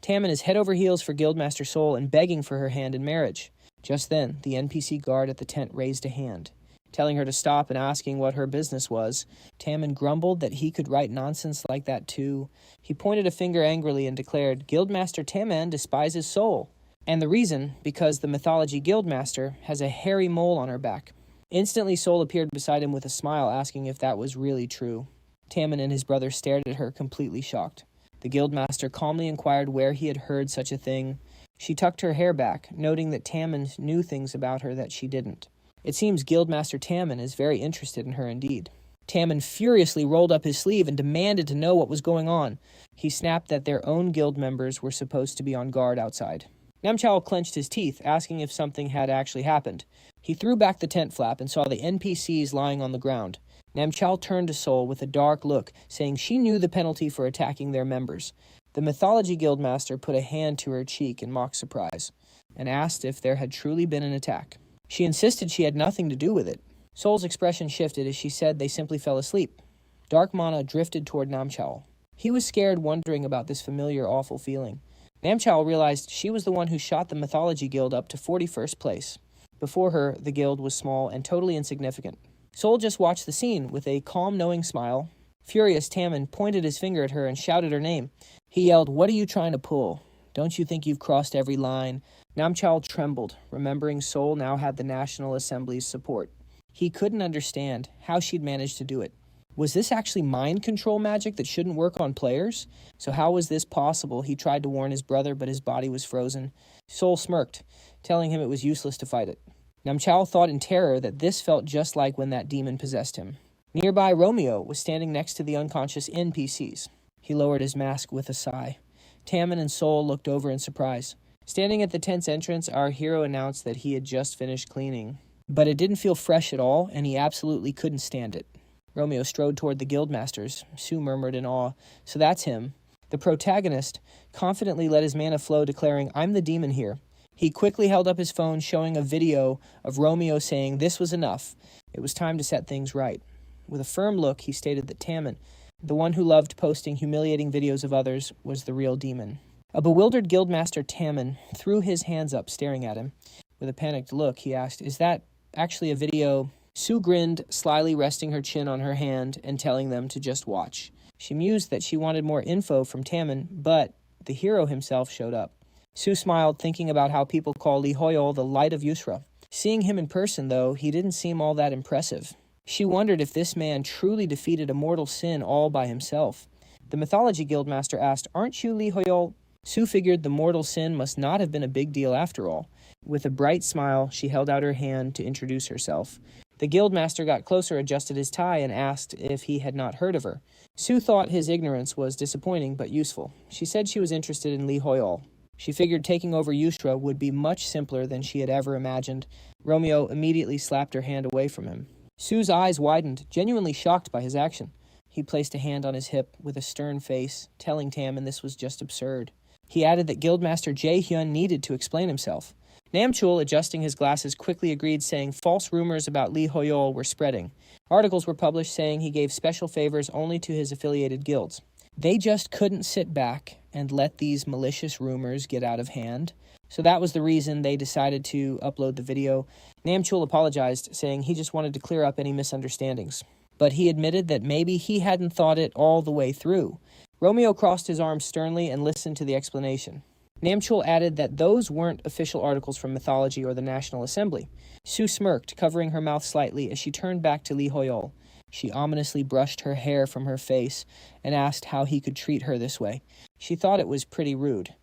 Tammin is head over heels for Guildmaster Sol and begging for her hand in marriage. Just then, the NPC guard at the tent raised a hand, telling her to stop and asking what her business was. Tammin grumbled that he could write nonsense like that too. He pointed a finger angrily and declared, Guildmaster Tammin despises Sol. And the reason, because the Mythology Guildmaster has a hairy mole on her back. Instantly, Sol appeared beside him with a smile, asking if that was really true. Tammin and his brother stared at her, completely shocked. The Guildmaster calmly inquired where he had heard such a thing. She tucked her hair back, noting that Tammin knew things about her that she didn't. It seems Guildmaster Tammin is very interested in her indeed. Tammin furiously rolled up his sleeve and demanded to know what was going on. He snapped that their own guild members were supposed to be on guard outside. Namchal clenched his teeth, asking if something had actually happened. He threw back the tent flap and saw the NPCs lying on the ground. Namchal turned to Sol with a dark look, saying she knew the penalty for attacking their members. The Mythology Guildmaster put a hand to her cheek in mock surprise, and asked if there had truly been an attack. She insisted she had nothing to do with it. Sol's expression shifted as she said they simply fell asleep. Dark mana drifted toward Namchal. He was scared, wondering about this familiar, awful feeling. Namchal realized she was the one who shot the Mythology Guild up to 41st place. Before her, the guild was small and totally insignificant. Sol just watched the scene with a calm, knowing smile. Furious, Tammin pointed his finger at her and shouted her name. He yelled, "What are you trying to pull? Don't you think you've crossed every line?" Namchal trembled, remembering Sol now had the National Assembly's support. He couldn't understand how she'd managed to do it. Was this actually mind control magic that shouldn't work on players? So how was this possible? He tried to warn his brother, but his body was frozen. Sol smirked, telling him it was useless to fight it. Namchal thought in terror that this felt just like when that demon possessed him. Nearby, Romeo was standing next to the unconscious NPCs. He lowered his mask with a sigh. Tammin and Sol looked over in surprise. Standing at the tent's entrance, our hero announced that he had just finished cleaning. But it didn't feel fresh at all, and he absolutely couldn't stand it. Romeo strode toward the guildmasters. Sue murmured in awe, "So that's him." The protagonist confidently let his mana flow, declaring, "I'm the demon here." He quickly held up his phone, showing a video of Romeo saying this was enough. It was time to set things right. With a firm look, he stated that Tammin, the one who loved posting humiliating videos of others, was the real demon. A bewildered guildmaster Tammin threw his hands up, staring at him. With a panicked look, he asked, "Is that actually a video?" Sue grinned, slyly resting her chin on her hand and telling them to just watch. She mused that she wanted more info from Tammin, but the hero himself showed up. Sue smiled, thinking about how people call Lee Hoyeol the light of Yusra. Seeing him in person, though, he didn't seem all that impressive. She wondered if this man truly defeated a mortal sin all by himself. The mythology guildmaster asked, "Aren't you Lee Hoyeol?" Sue figured the mortal sin must not have been a big deal after all. With a bright smile, she held out her hand to introduce herself. The guildmaster got closer, adjusted his tie, and asked if he had not heard of her. Sue thought his ignorance was disappointing but useful. She said she was interested in Lee Hoyeol. She figured taking over Yusra would be much simpler than she had ever imagined. Romeo immediately slapped her hand away from him. Sue's eyes widened, genuinely shocked by his action. He placed a hand on his hip with a stern face, telling Tammin this was just absurd. He added that Guildmaster Jae-hyun needed to explain himself. Namchul, adjusting his glasses, quickly agreed, saying false rumors about Lee Hoyeol were spreading. Articles were published saying he gave special favors only to his affiliated guilds. They just couldn't sit back and let these malicious rumors get out of hand. So that was the reason they decided to upload the video. Namchul apologized, saying he just wanted to clear up any misunderstandings. But he admitted that maybe he hadn't thought it all the way through. Romeo crossed his arms sternly and listened to the explanation. Namchul added that those weren't official articles from Mythology or the National Assembly. Sue smirked, covering her mouth slightly as she turned back to Lee Hoyeol. She ominously brushed her hair from her face and asked how he could treat her this way. She thought it was pretty rude.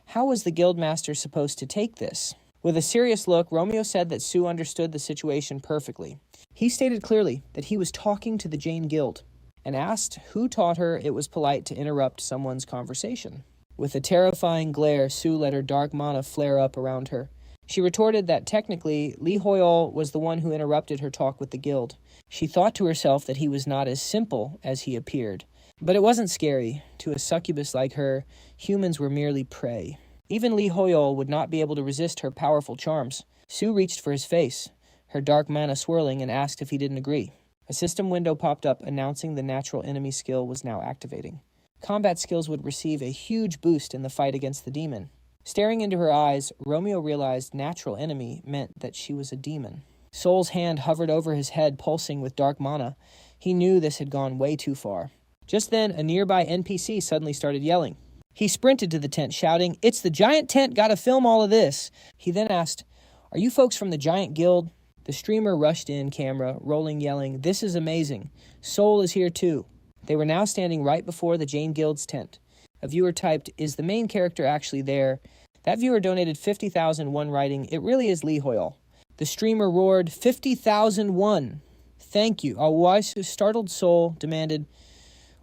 How was the guildmaster supposed to take this? With a serious look, Romeo said that Sue understood the situation perfectly. He stated clearly that he was talking to the Jane Guild and asked who taught her it was polite to interrupt someone's conversation. With a terrifying glare, Sue let her dark mana flare up around her. She retorted that technically, Lee Hoyeol was the one who interrupted her talk with the guild. She thought to herself that he was not as simple as he appeared. But it wasn't scary. To a succubus like her, humans were merely prey. Even Lee Hoyeol would not be able to resist her powerful charms. Sue reached for his face, her dark mana swirling, and asked if he didn't agree. A system window popped up announcing the natural enemy skill was now activating. Combat skills would receive a huge boost in the fight against the demon. Staring into her eyes, Romeo realized natural enemy meant that she was a demon. Sol's hand hovered over his head, pulsing with dark mana. He knew this had gone way too far. Just then, a nearby NPC suddenly started yelling. He sprinted to the tent, shouting, "It's the giant tent, gotta film all of this." He then asked, "Are you folks from the Giant Guild?" The streamer rushed in, camera rolling, yelling, "This is amazing. Sol is here too." They were now standing right before the Jane Guild's tent. A viewer typed, "Is the main character actually there?" That viewer donated 50,001, writing, "It really is Lee Hoyeol." The streamer roared, 50,001. "Thank you." A wise, startled Sol demanded,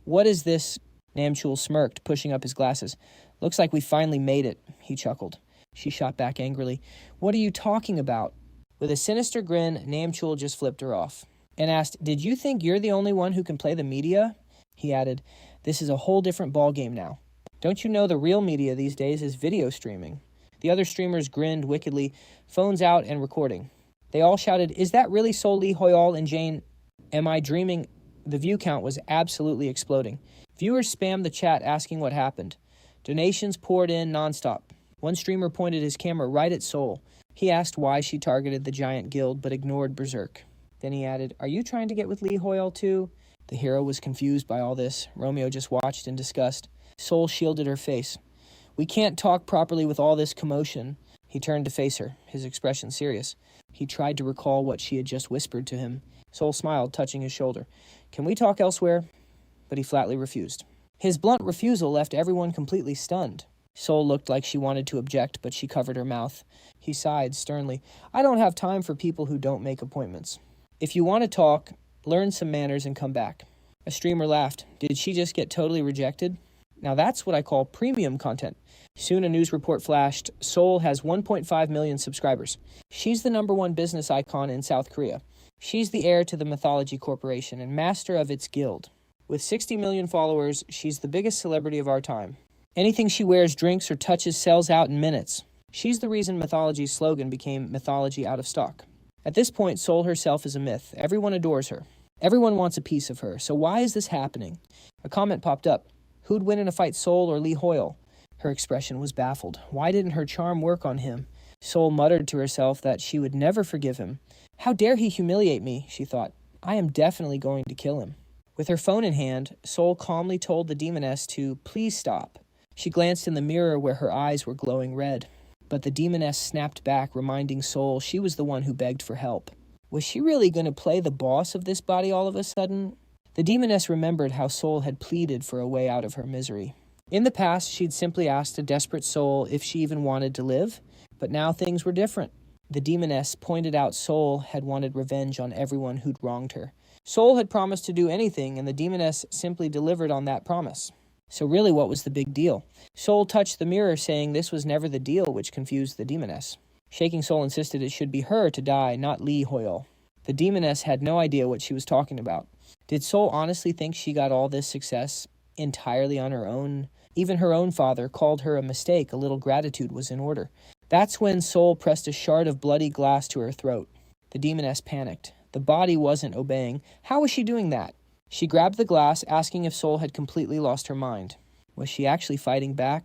"What is this?" Namchul smirked, pushing up his glasses. "Looks like we finally made it," he chuckled. She shot back angrily, "What are you talking about?" With a sinister grin, Namchul just flipped her off and asked, "Did you think you're the only one who can play the media?" He added, "This is a whole different ballgame now. Don't you know the real media these days is video streaming?" The other streamers grinned wickedly, phones out and recording. They all shouted, "Is that really Sol, Lee Hoyeol, and Jane? Am I dreaming?" The view count was absolutely exploding. Viewers spammed the chat asking what happened. Donations poured in nonstop. One streamer pointed his camera right at Sol. He asked why she targeted the Giant Guild but ignored Berserk. Then he added, "Are you trying to get with Lee Hoyeol too?" The hero was confused by all this. Romeo just watched in disgust. Sol shielded her face. "We can't talk properly with all this commotion." He turned to face her, his expression serious. He tried to recall what she had just whispered to him. Sol smiled, touching his shoulder. "Can we talk elsewhere?" But he flatly refused. His blunt refusal left everyone completely stunned. Soul looked like she wanted to object, but she covered her mouth. He sighed sternly. I don't have time for people who don't make appointments. If you want to talk, learn some manners and come back. A streamer laughed. Did she just get totally rejected? Now that's what I call premium content. Soon a news report flashed. Soul has 1.5 million subscribers. She's the #1 business icon in South Korea. She's the heir to the Mythology Corporation and master of its guild. With 60 million followers, she's the biggest celebrity of our time. Anything she wears, drinks, or touches sells out in minutes. She's the reason Mythology's slogan became Mythology out of stock. At this point, Soul herself is a myth. Everyone adores her. Everyone wants a piece of her. So why is this happening? A comment popped up. Who'd win in a fight, Soul or Lee Hoyeol? Her expression was baffled. Why didn't her charm work on him? Soul muttered to herself that she would never forgive him. How dare he humiliate me, she thought. I am definitely going to kill him. With her phone in hand, Soul calmly told the demoness to please stop. She glanced in the mirror where her eyes were glowing red. But the demoness snapped back, reminding Soul she was the one who begged for help. Was she really going to play the boss of this body all of a sudden? The demoness remembered how Soul had pleaded for a way out of her misery. In the past, she'd simply asked a desperate soul if she even wanted to live, but now things were different. The demoness pointed out Soul had wanted revenge on everyone who'd wronged her. Soul had promised to do anything, and the demoness simply delivered on that promise. So really, what was the big deal? Soul touched the mirror, saying this was never the deal, which confused the demoness. Shaking Soul insisted it should be her to die, not Lee Hoyeol. The demoness had no idea what she was talking about. Did Soul honestly think she got all this success entirely on her own? Even her own father called her a mistake. A little gratitude was in order. That's when Soul pressed a shard of bloody glass to her throat. The demoness panicked. The body wasn't obeying. How was she doing that? She grabbed the glass, asking if Soul had completely lost her mind. Was she actually fighting back?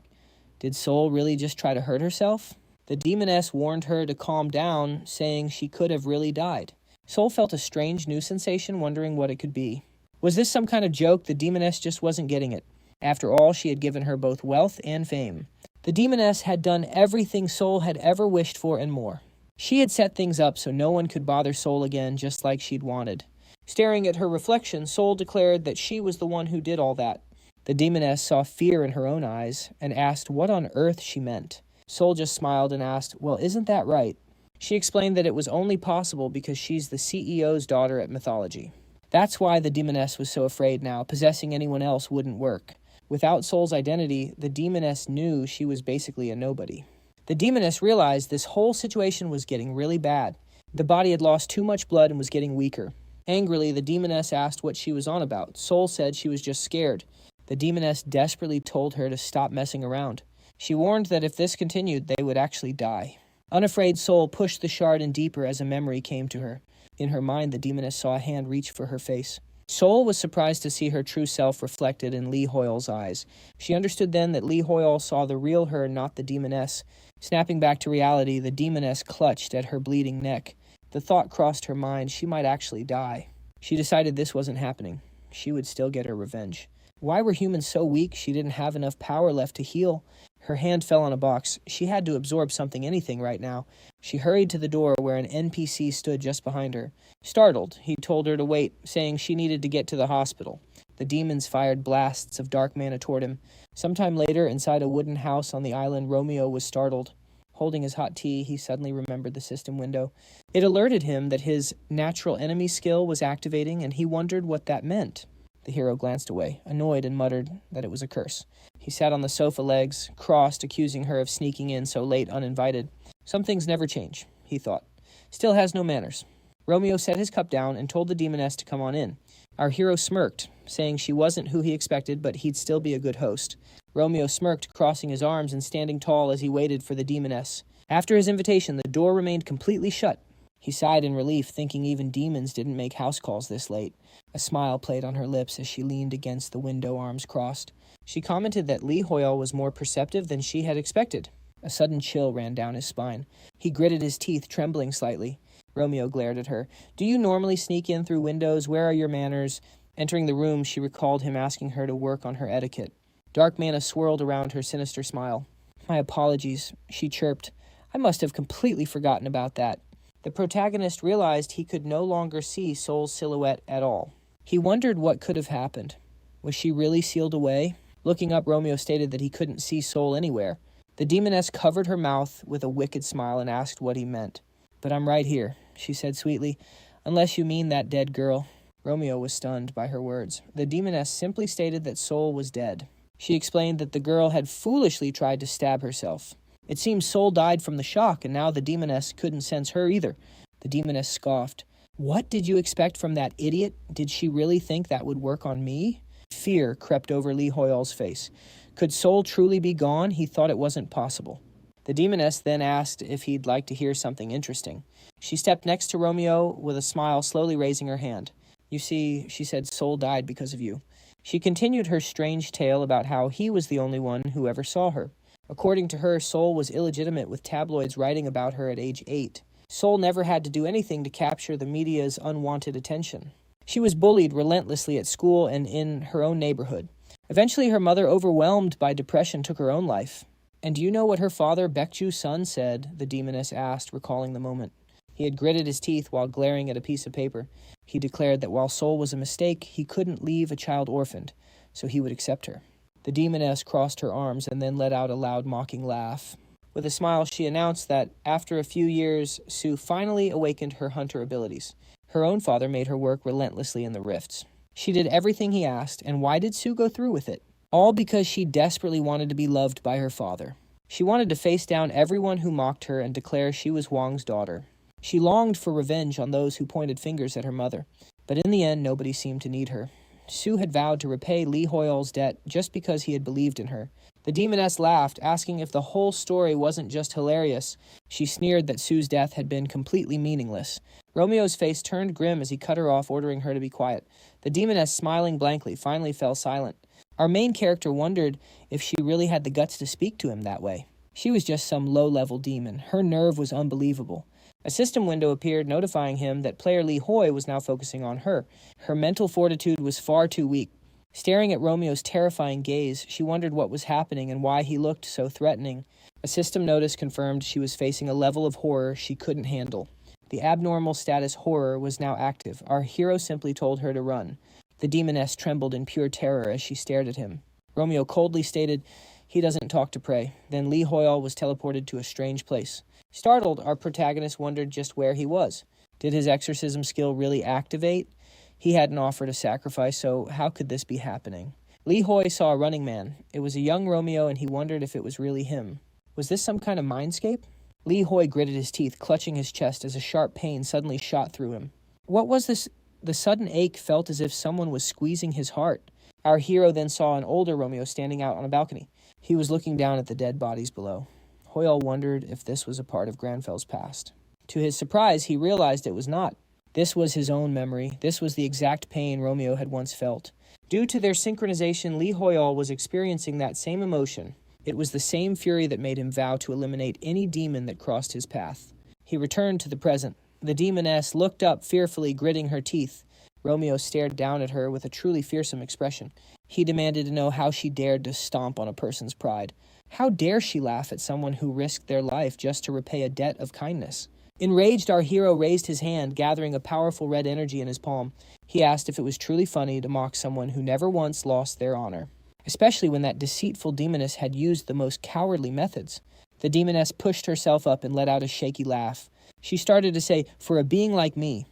Did Soul really just try to hurt herself? The demoness warned her to calm down, saying she could have really died. Soul felt a strange new sensation, wondering what it could be. Was this some kind of joke? The demoness just wasn't getting it. After all, she had given her both wealth and fame. The demoness had done everything Soul had ever wished for and more. She had set things up so no one could bother Soul again, just like she'd wanted. Staring at her reflection, Soul declared that she was the one who did all that. The demoness saw fear in her own eyes and asked what on earth she meant. Soul just smiled and asked, well, isn't that right? She explained that it was only possible because she's the CEO's daughter at Mythology. That's why the demoness was so afraid now. Possessing anyone else wouldn't work. Without Soul's identity, the demoness knew she was basically a nobody. The demoness realized this whole situation was getting really bad. The body had lost too much blood and was getting weaker. Angrily, the demoness asked what she was on about. Soul said she was just scared. The demoness desperately told her to stop messing around. She warned that if this continued, they would actually die. Unafraid, Soul pushed the shard in deeper as a memory came to her. In her mind, the demoness saw a hand reach for her face. Soul was surprised to see her true self reflected in Lee Hoyle's eyes. She understood then that Lee Hoyle saw the real her, not the demoness. Snapping back to reality, the demoness clutched at her bleeding neck. The thought crossed her mind she might actually die. She decided this wasn't happening. She would still get her revenge. Why were humans so weak she didn't have enough power left to heal? Her hand fell on a box. She had to absorb something, anything right now. She hurried to the door where an NPC stood just behind her. Startled, he told her to wait, saying she needed to get to the hospital. The demons fired blasts of dark mana toward him. Sometime later, inside a wooden house on the island, Romeo was startled. Holding his hot tea, he suddenly remembered the system window. It alerted him that his natural enemy skill was activating, and he wondered what that meant. The hero glanced away, annoyed, and muttered that it was a curse. He sat on the sofa legs, crossed, accusing her of sneaking in so late uninvited. Some things never change, he thought. Still has no manners. Romeo set his cup down and told the demoness to come on in. Our hero smirked, saying she wasn't who he expected, but he'd still be a good host. Romeo smirked, crossing his arms and standing tall as he waited for the demoness. After his invitation, the door remained completely shut. He sighed in relief, thinking even demons didn't make house calls this late. A smile played on her lips as she leaned against the window, arms crossed. She commented that Lee Hoyle was more perceptive than she had expected. A sudden chill ran down his spine. He gritted his teeth, trembling slightly. Romeo glared at her. Do you normally sneak in through windows? Where are your manners? Entering the room, she recalled him asking her to work on her etiquette. Dark mana swirled around her sinister smile. My apologies, she chirped. I must have completely forgotten about that. The protagonist realized he could no longer see Soul's silhouette at all. He wondered what could have happened. Was she really sealed away? Looking up, Romeo stated that he couldn't see Sol anywhere. The demoness covered her mouth with a wicked smile and asked what he meant. "But I'm right here," she said sweetly, "unless you mean that dead girl." Romeo was stunned by her words. The demoness simply stated that Sol was dead. She explained that the girl had foolishly tried to stab herself. It seems Sol died from the shock, and now the demoness couldn't sense her either. The demoness scoffed. "What did you expect from that idiot? Did she really think that would work on me?" Fear crept over Lee Hoyeol's face. Could Sol truly be gone? He thought it wasn't possible. The demoness then asked if he'd like to hear something interesting. She stepped next to Romeo with a smile, slowly raising her hand. "You see," she said, "Sol died because of you." She continued her strange tale about how he was the only one who ever saw her. According to her, Sol was illegitimate, with tabloids writing about her at age 8. Sol never had to do anything to capture the media's unwanted attention. She was bullied relentlessly at school and in her own neighborhood. Eventually, her mother, overwhelmed by depression, took her own life. "And do you know what her father, Baekju's son, said?" the demoness asked, recalling the moment. He had gritted his teeth while glaring at a piece of paper. He declared that while Sol was a mistake, he couldn't leave a child orphaned, so he would accept her. The demoness crossed her arms and then let out a loud, mocking laugh. With a smile, she announced that after a few years, Sue finally awakened her hunter abilities. Her own father made her work relentlessly in the rifts. She did everything he asked, and why did Sue go through with it? All because she desperately wanted to be loved by her father. She wanted to face down everyone who mocked her and declare she was Wang's daughter. She longed for revenge on those who pointed fingers at her mother. But in the end, nobody seemed to need her. Sue had vowed to repay Lee Hoyeol's debt just because he had believed in her. The demoness laughed, asking if the whole story wasn't just hilarious. She sneered that Sue's death had been completely meaningless. Romeo's face turned grim as he cut her off, ordering her to be quiet. The demoness, smiling blankly, finally fell silent. Our main character wondered if she really had the guts to speak to him that way. She was just some low-level demon. Her nerve was unbelievable. A system window appeared, notifying him that player Lee Hoy was now focusing on her. Her mental fortitude was far too weak. Staring at Romeo's terrifying gaze, she wondered what was happening and why he looked so threatening. A system notice confirmed she was facing a level of horror she couldn't handle. The abnormal status horror was now active. Our hero simply told her to run. The demoness trembled in pure terror as she stared at him. Romeo coldly stated, "He doesn't talk to pray." Then Lee Hoyeol was teleported to a strange place. Startled, our protagonist wondered just where he was. Did his exorcism skill really activate? He hadn't offered a sacrifice, so how could this be happening? Lee Hoy saw a running man. It was a young Romeo, and he wondered if it was really him. Was this some kind of mindscape? Lee Hoy gritted his teeth, clutching his chest as a sharp pain suddenly shot through him. What was this? The sudden ache felt as if someone was squeezing his heart. Our hero then saw an older Romeo standing out on a balcony. He was looking down at the dead bodies below. Hoyeol wondered if this was a part of Granfel's past. To his surprise, he realized it was not. This was his own memory. This was the exact pain Romeo had once felt. Due to their synchronization, Lee Hoyeol was experiencing that same emotion. It was the same fury that made him vow to eliminate any demon that crossed his path. He returned to the present. The demoness looked up fearfully, gritting her teeth. Romeo stared down at her with a truly fearsome expression. He demanded to know how she dared to stomp on a person's pride. How dare she laugh at someone who risked their life just to repay a debt of kindness? Enraged, our hero raised his hand, gathering a powerful red energy in his palm. He asked if it was truly funny to mock someone who never once lost their honor, especially when that deceitful demoness had used the most cowardly methods. The demoness pushed herself up and let out a shaky laugh. She started to say, "For a being like me,"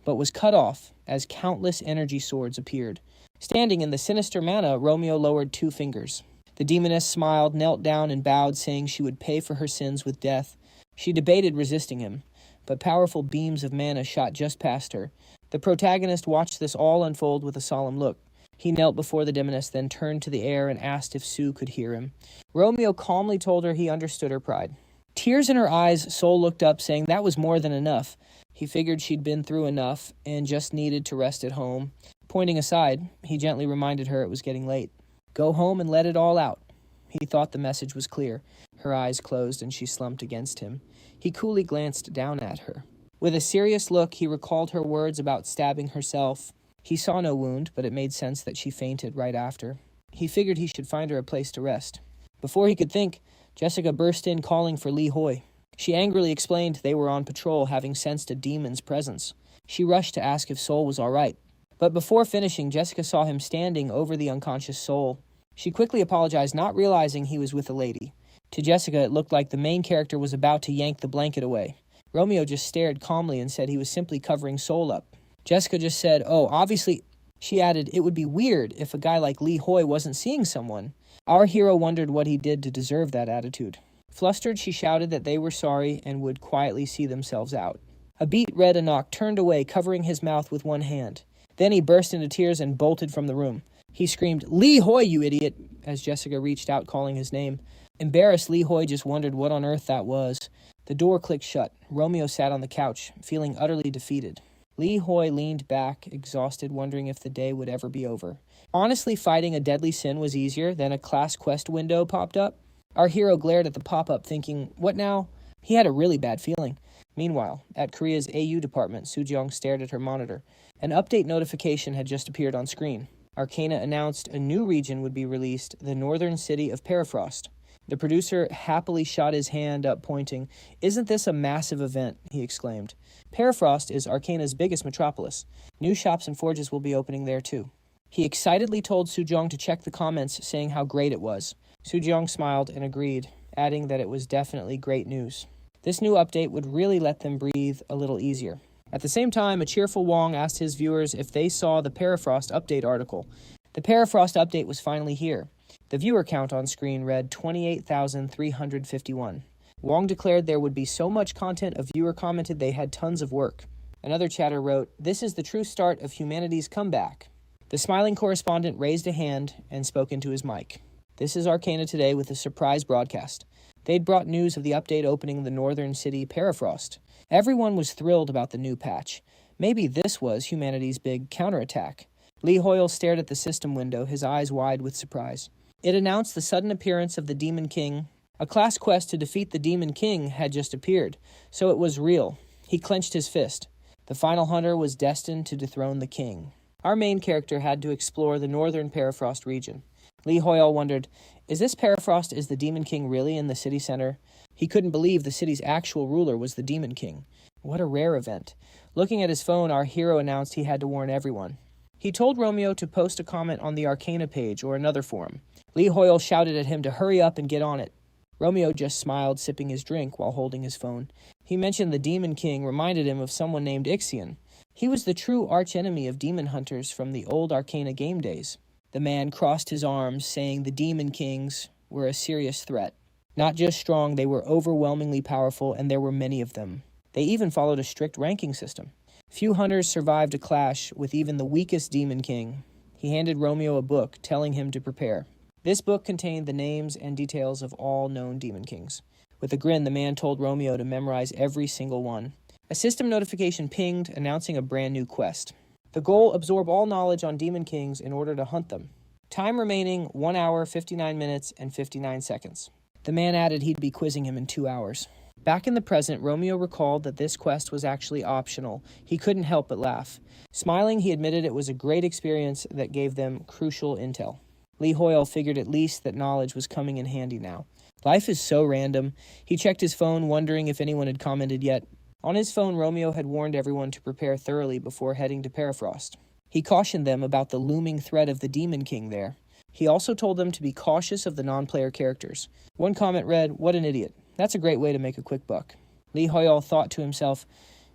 but was cut off as countless energy swords appeared. Standing in the sinister manna, Romeo lowered 2 fingers. The demoness smiled, knelt down, and bowed, saying she would pay for her sins with death. She debated resisting him, but powerful beams of mana shot just past her. The protagonist watched this all unfold with a solemn look. He knelt before the demoness, then turned to the air and asked if Sue could hear him. Romeo calmly told her he understood her pride. Tears in her eyes, Sol looked up, saying that was more than enough. He figured she'd been through enough and just needed to rest at home. Pointing aside, he gently reminded her it was getting late. Go home and let it all out. He thought the message was clear. Her eyes closed and she slumped against him. He coolly glanced down at her. With a serious look, he recalled her words about stabbing herself. He saw no wound, but it made sense that she fainted right after. He figured he should find her a place to rest. Before he could think, Jessica burst in calling for Lee Hoy. She angrily explained they were on patrol, having sensed a demon's presence. She rushed to ask if Sol was all right. But before finishing, Jessica saw him standing over the unconscious Sol. She quickly apologized, not realizing he was with a lady. To Jessica, it looked like the main character was about to yank the blanket away. Romeo just stared calmly and said he was simply covering Soul up. Jessica just said, "Oh, obviously," she added, "it would be weird if a guy like Lee Hoy wasn't seeing someone." Our hero wondered what he did to deserve that attitude. Flustered, she shouted that they were sorry and would quietly see themselves out. A beat Red Anak turned away, covering his mouth with one hand. Then he burst into tears and bolted from the room. He screamed, "Lee Hoy, you idiot!" as Jessica reached out, calling his name. Embarrassed, Lee Hoy just wondered what on earth that was. The door clicked shut. Romeo sat on the couch, feeling utterly defeated. Lee Hoy leaned back, exhausted, wondering if the day would ever be over. Honestly, fighting a deadly sin was easier. Then a class quest window popped up. Our hero glared at the pop-up, thinking, "What now?" He had a really bad feeling. Meanwhile, at Korea's AU department, Soo-jeong stared at her monitor. An update notification had just appeared on screen. Arcana announced a new region would be released, the northern city of Perifrost. The producer happily shot his hand up, pointing. "Isn't this a massive event?" he exclaimed. Perifrost is Arcana's biggest metropolis. New shops and forges will be opening there too. He excitedly told Soo-jeong to check the comments, saying how great it was. Soo-jeong smiled and agreed, adding that it was definitely great news. This new update would really let them breathe a little easier. At the same time, a cheerful Wong asked his viewers if they saw the Perifrost update article. The Perifrost update was finally here. The viewer count on screen read 28,351. Wong declared there would be so much content, a viewer commented they had tons of work. Another chatter wrote, "This is the true start of humanity's comeback." The smiling correspondent raised a hand and spoke into his mic. This is Arcana Today with a surprise broadcast. They'd brought news of the update opening the northern city Perifrost. Everyone was thrilled about the new patch. Maybe this was humanity's big counterattack. Lee Hoyeol stared at the system window, his eyes wide with surprise. It announced the sudden appearance of the Demon King. A class quest to defeat the Demon King had just appeared, so it was real. He clenched his fist. The final hunter was destined to dethrone the king. Our main character had to explore the northern Perifrost region. Lee Hoyeol wondered, is this Perifrost, is the Demon King really in the city center? He couldn't believe the city's actual ruler was the Demon King. What a rare event. Looking at his phone, our hero announced he had to warn everyone. He told Romeo to post a comment on the Arcana page or another forum. Lee Hoyeol shouted at him to hurry up and get on it. Romeo just smiled, sipping his drink while holding his phone. He mentioned the Demon King reminded him of someone named Ixion. He was the true archenemy of demon hunters from the old Arcana game days. The man crossed his arms, saying the Demon Kings were a serious threat. Not just strong, they were overwhelmingly powerful, and there were many of them. They even followed a strict ranking system. Few hunters survived a clash with even the weakest Demon King. He handed Romeo a book, telling him to prepare. This book contained the names and details of all known Demon Kings. With a grin, the man told Romeo to memorize every single one. A system notification pinged, announcing a brand new quest. The goal, absorb all knowledge on Demon Kings in order to hunt them. Time remaining, 1 hour, 59 minutes, and 59 seconds. The man added he'd be quizzing him in 2 hours. Back in the present, Romeo recalled that this quest was actually optional. He couldn't help but laugh. Smiling, he admitted it was a great experience that gave them crucial intel. Lee Hoyeol figured at least that knowledge was coming in handy now. Life is so random. He checked his phone, wondering if anyone had commented yet. On his phone, Romeo had warned everyone to prepare thoroughly before heading to Perifrost. He cautioned them about the looming threat of the Demon King there. He also told them to be cautious of the non-player characters. One comment read, "What an idiot. That's a great way to make a quick buck." Lee Hoyeol thought to himself,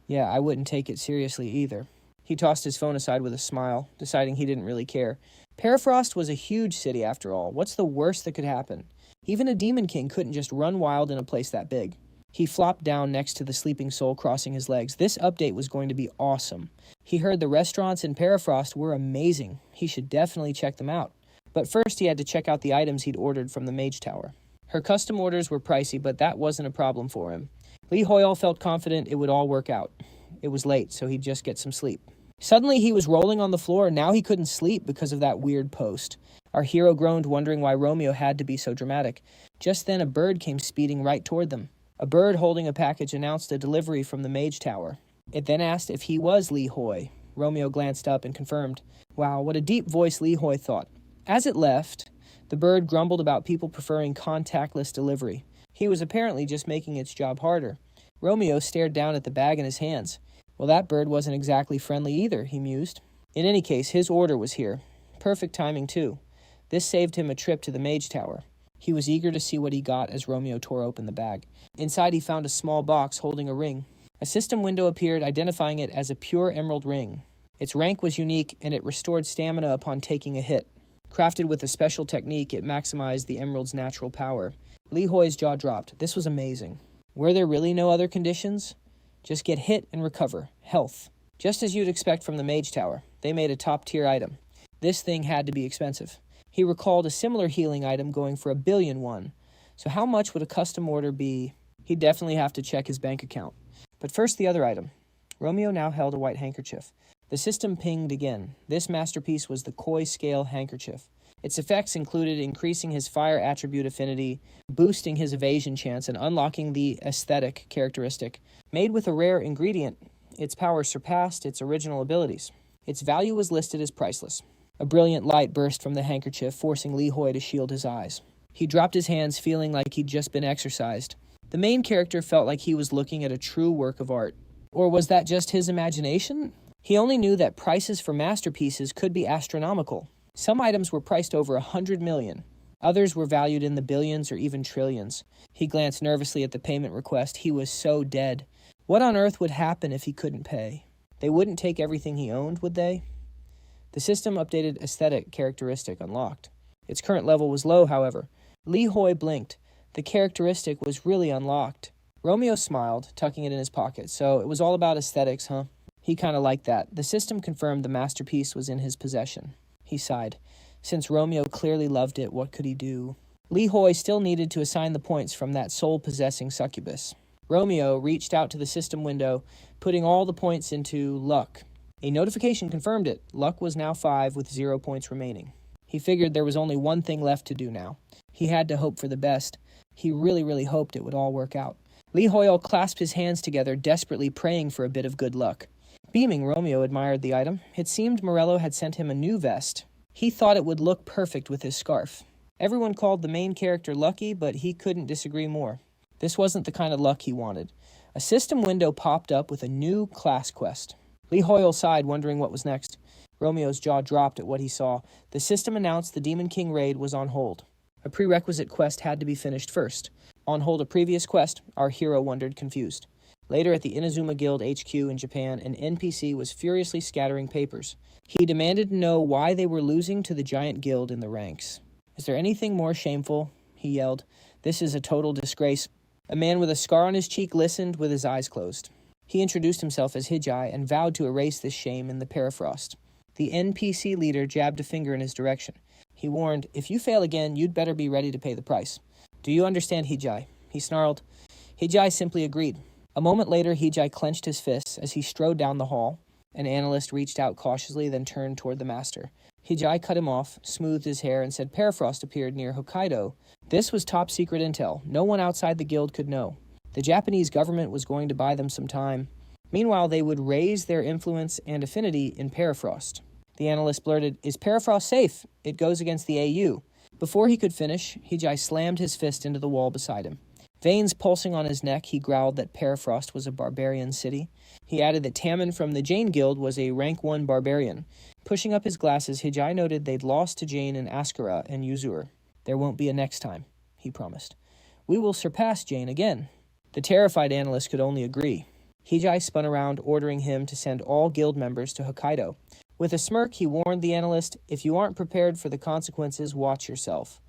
yeah, I wouldn't take it seriously either. He tossed his phone aside with a smile, deciding he didn't really care. Perifrost was a huge city after all. What's the worst that could happen? Even a Demon King couldn't just run wild in a place that big. He flopped down next to the sleeping soul, crossing his legs. This update was going to be awesome. He heard the restaurants in Perifrost were amazing. He should definitely check them out. But first he had to check out the items he'd ordered from the Mage Tower. Her custom orders were pricey, but that wasn't a problem for him. Lee Hoyeol felt confident it would all work out. It was late, so he'd just get some sleep. Suddenly he was rolling on the floor, and now he couldn't sleep because of that weird post. Our hero groaned, wondering why Romeo had to be so dramatic. Just then a bird came speeding right toward them. A bird holding a package announced a delivery from the Mage Tower. It then asked if he was Lee Hoy. Romeo glanced up and confirmed. Wow, what a deep voice, Lee Hoy thought. As it left, the bird grumbled about people preferring contactless delivery. He was apparently just making its job harder. Romeo stared down at the bag in his hands. Well, that bird wasn't exactly friendly either, he mused. In any case, his order was here. Perfect timing, too. This saved him a trip to the Mage Tower. He was eager to see what he got as Romeo tore open the bag. Inside he found a small box holding a ring. A system window appeared, identifying it as a pure emerald ring. Its rank was unique, and it restored stamina upon taking a hit. Crafted with a special technique, it maximized the emerald's natural power. Li Hui's jaw dropped. This was amazing. Were there really no other conditions? Just get hit and recover. Health. Just as you'd expect from the Mage Tower. They made a top-tier item. This thing had to be expensive. He recalled a similar healing item going for 1,000,000,000 won. So how much would a custom order be? He'd definitely have to check his bank account. But first, the other item. Romeo now held a white handkerchief. The system pinged again. This masterpiece was the Koi Scale Handkerchief. Its effects included increasing his fire attribute affinity, boosting his evasion chance, and unlocking the aesthetic characteristic. Made with a rare ingredient, its power surpassed its original abilities. Its value was listed as priceless. A brilliant light burst from the handkerchief, forcing Li Hui to shield his eyes. He dropped his hands, feeling like he'd just been exercised. The main character felt like he was looking at a true work of art. Or was that just his imagination? He only knew that prices for masterpieces could be astronomical. Some items were priced over 100 million. Others were valued in the billions or even trillions. He glanced nervously at the payment request. He was so dead. What on earth would happen if he couldn't pay? They wouldn't take everything he owned, would they? The system updated aesthetic characteristic unlocked. Its current level was low, however. Li Hui blinked. The characteristic was really unlocked. Romeo smiled, tucking it in his pocket. So it was all about aesthetics, huh? He kind of liked that. The system confirmed the masterpiece was in his possession. He sighed. Since Romeo clearly loved it, what could he do? Li Hui still needed to assign the points from that soul-possessing succubus. Romeo reached out to the system window, putting all the points into luck. A notification confirmed it. Luck was now 5 with 0 points remaining. He figured there was only one thing left to do now. He had to hope for the best. He really hoped it would all work out. Li Hoyeol clasped his hands together, desperately praying for a bit of good luck. Beaming, Romeo admired the item. It seemed Morello had sent him a new vest. He thought it would look perfect with his scarf. Everyone called the main character lucky, but he couldn't disagree more. This wasn't the kind of luck he wanted. A system window popped up with a new class quest. Li Hoyeol sighed, wondering what was next. Romeo's jaw dropped at what he saw. The system announced the Demon King raid was on hold. A prerequisite quest had to be finished first. On hold a previous quest, our hero wondered, confused. Later at the Inazuma Guild HQ in Japan, an NPC was furiously scattering papers. He demanded to know why they were losing to the giant guild in the ranks. "Is there anything more shameful?" he yelled. "This is a total disgrace." A man with a scar on his cheek listened with his eyes closed. He introduced himself as Hijai and vowed to erase this shame in the permafrost. The NPC leader jabbed a finger in his direction. He warned, "If you fail again, you'd better be ready to pay the price." "Do you understand, Hijai?" He snarled. Hijai simply agreed. A moment later, Hijai clenched his fists as he strode down the hall. An analyst reached out cautiously, then turned toward the master. Hijai cut him off, smoothed his hair, and said permafrost appeared near Hokkaido. This was top-secret intel. No one outside the guild could know. The Japanese government was going to buy them some time. Meanwhile, they would raise their influence and affinity in permafrost. The analyst blurted, "Is permafrost safe? It goes against the AU." Before he could finish, Hijai slammed his fist into the wall beside him. Veins pulsing on his neck, he growled that Permafrost was a barbarian city. He added that Tamon from the Jane Guild was a rank 1 barbarian. Pushing up his glasses, Hijai noted they'd lost to Jane in Askara and Yuzur. "There won't be a next time," he promised. "We will surpass Jane again." The terrified analyst could only agree. Hijai spun around, ordering him to send all guild members to Hokkaido. With a smirk, he warned the analyst, "If you aren't prepared for the consequences, watch yourself."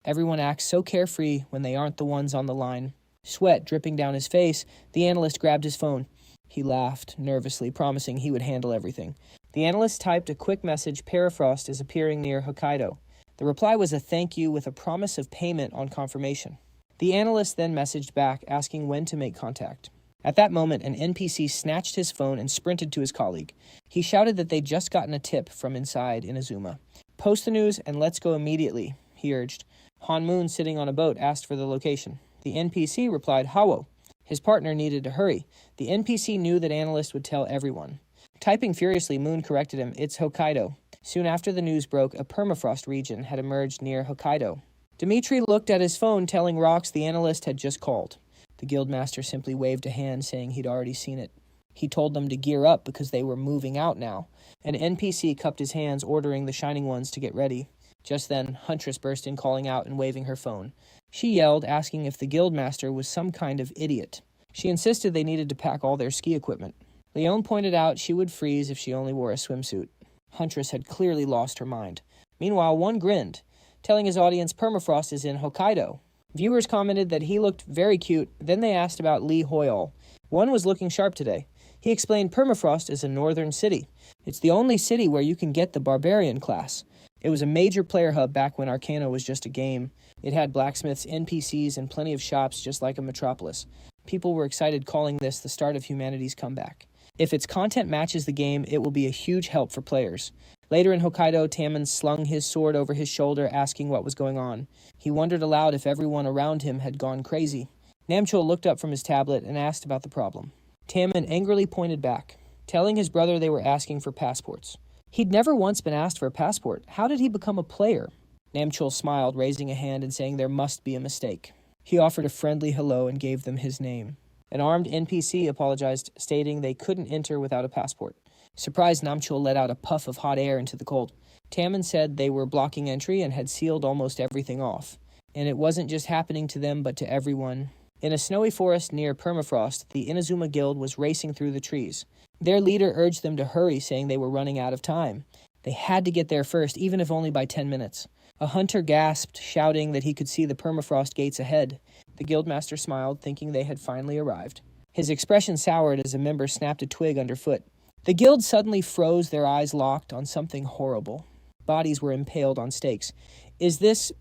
Everyone acts so carefree when they aren't the ones on the line. Sweat dripping down his face, the analyst grabbed his phone. He laughed, nervously, promising he would handle everything. The analyst typed a quick message, "Permafrost is appearing near Hokkaido." The reply was a thank you with a promise of payment on confirmation. The analyst then messaged back, asking when to make contact. At that moment, an NPC snatched his phone and sprinted to his colleague. He shouted that they'd just gotten a tip from inside Inazuma. "Post the news and let's go immediately," he urged. Han Moon, sitting on a boat, asked for the location. The NPC replied, "Hawo." His partner needed to hurry. The NPC knew that analyst would tell everyone. Typing furiously, Moon corrected him, "It's Hokkaido." Soon after the news broke, a permafrost region had emerged near Hokkaido. Dimitri looked at his phone, telling Rox the analyst had just called. The guildmaster simply waved a hand, saying he'd already seen it. He told them to gear up because they were moving out now. An NPC cupped his hands, ordering the Shining Ones to get ready. Just then, Huntress burst in, calling out and waving her phone. She yelled, asking if the guildmaster was some kind of idiot. She insisted they needed to pack all their ski equipment. Leone pointed out she would freeze if she only wore a swimsuit. Huntress had clearly lost her mind. Meanwhile, one grinned, telling his audience Permafrost is in Hokkaido. Viewers commented that he looked very cute, then they asked about Lee Hoyeol. One was looking sharp today. He explained Permafrost is a northern city. It's the only city where you can get the Barbarian class. It was a major player hub back when Arcana was just a game. It had blacksmiths, NPCs, and plenty of shops just like a metropolis. People were excited, calling this the start of humanity's comeback. If its content matches the game, it will be a huge help for players. Later in Hokkaido, Tamon slung his sword over his shoulder, asking what was going on. He wondered aloud if everyone around him had gone crazy. Namchul looked up from his tablet and asked about the problem. Tamon angrily pointed back, telling his brother they were asking for passports. He'd never once been asked for a passport. How did he become a player? Namchul smiled, raising a hand and saying there must be a mistake. He offered a friendly hello and gave them his name. An armed NPC apologized, stating they couldn't enter without a passport. Surprised, Namchul let out a puff of hot air into the cold. Tamon said they were blocking entry and had sealed almost everything off. And it wasn't just happening to them, but to everyone. In a snowy forest near Permafrost, the Inazuma Guild was racing through the trees. Their leader urged them to hurry, saying they were running out of time. They had to get there first, even if only by 10 minutes. A hunter gasped, shouting that he could see the Permafrost gates ahead. The guildmaster smiled, thinking they had finally arrived. His expression soured as a member snapped a twig underfoot. The guild suddenly froze, their eyes locked on something horrible. Bodies were impaled on stakes. "Is this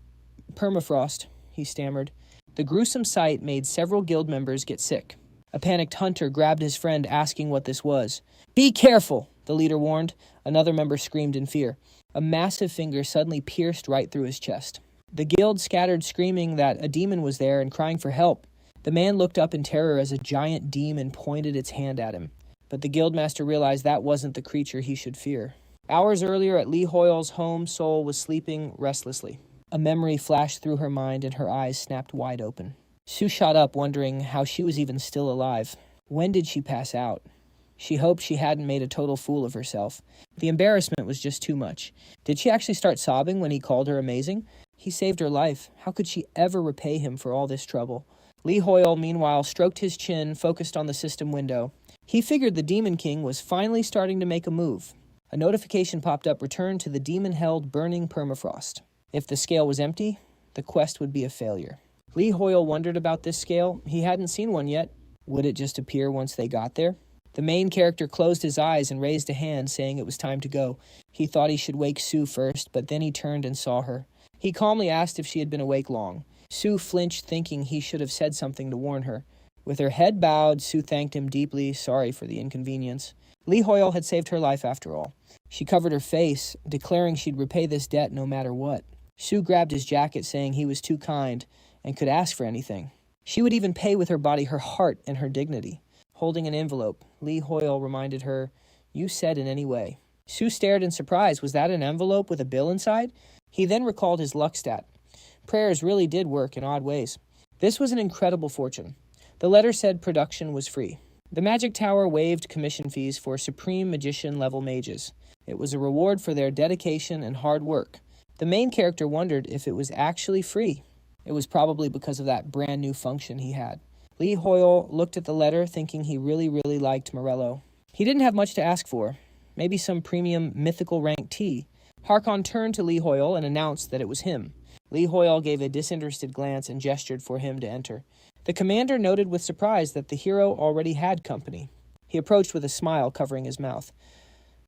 Permafrost?" he stammered. The gruesome sight made several guild members get sick. A panicked hunter grabbed his friend, asking what this was. "Be careful," the leader warned. Another member screamed in fear. A massive finger suddenly pierced right through his chest. The guild scattered, screaming that a demon was there and crying for help. The man looked up in terror as a giant demon pointed its hand at him. But the guildmaster realized that wasn't the creature he should fear. Hours earlier at Lee Hoyle's home, Soul was sleeping restlessly. A memory flashed through her mind and her eyes snapped wide open. Sue shot up, wondering how she was even still alive. When did she pass out? She hoped she hadn't made a total fool of herself. The embarrassment was just too much. Did she actually start sobbing when he called her amazing? He saved her life. How could she ever repay him for all this trouble? Lee Hoyle, meanwhile, stroked his chin, focused on the system window. He figured the Demon King was finally starting to make a move. A notification popped up, return to the demon-held burning permafrost. If the scale was empty, the quest would be a failure. Lee Hoyle wondered about this scale. He hadn't seen one yet. Would it just appear once they got there? The main character closed his eyes and raised a hand, saying it was time to go. He thought he should wake Sue first, but then he turned and saw her. He calmly asked if she had been awake long. Sue flinched, thinking he should have said something to warn her. With her head bowed, Sue thanked him deeply, sorry for the inconvenience. Lee Hoyle had saved her life after all. She covered her face, declaring she'd repay this debt no matter what. Sue grabbed his jacket, saying he was too kind and could ask for anything. She would even pay with her body, her heart, and her dignity. Holding an envelope, Lee Hoyle reminded her, "You said in any way." Sue stared in surprise. Was that an envelope with a bill inside? He then recalled his luck stat. Prayers really did work in odd ways. This was an incredible fortune. The letter said production was free. The Magic Tower waived commission fees for Supreme Magician-level mages. It was a reward for their dedication and hard work. The main character wondered if it was actually free. It was probably because of that brand new function he had. Lee Hoyle looked at the letter, thinking he really liked Morello. He didn't have much to ask for. Maybe some premium mythical rank tea. Harkon turned to Lee Hoyle and announced that it was him. Lee Hoyle gave a disinterested glance and gestured for him to enter. The commander noted with surprise that the hero already had company. He approached with a smile covering his mouth.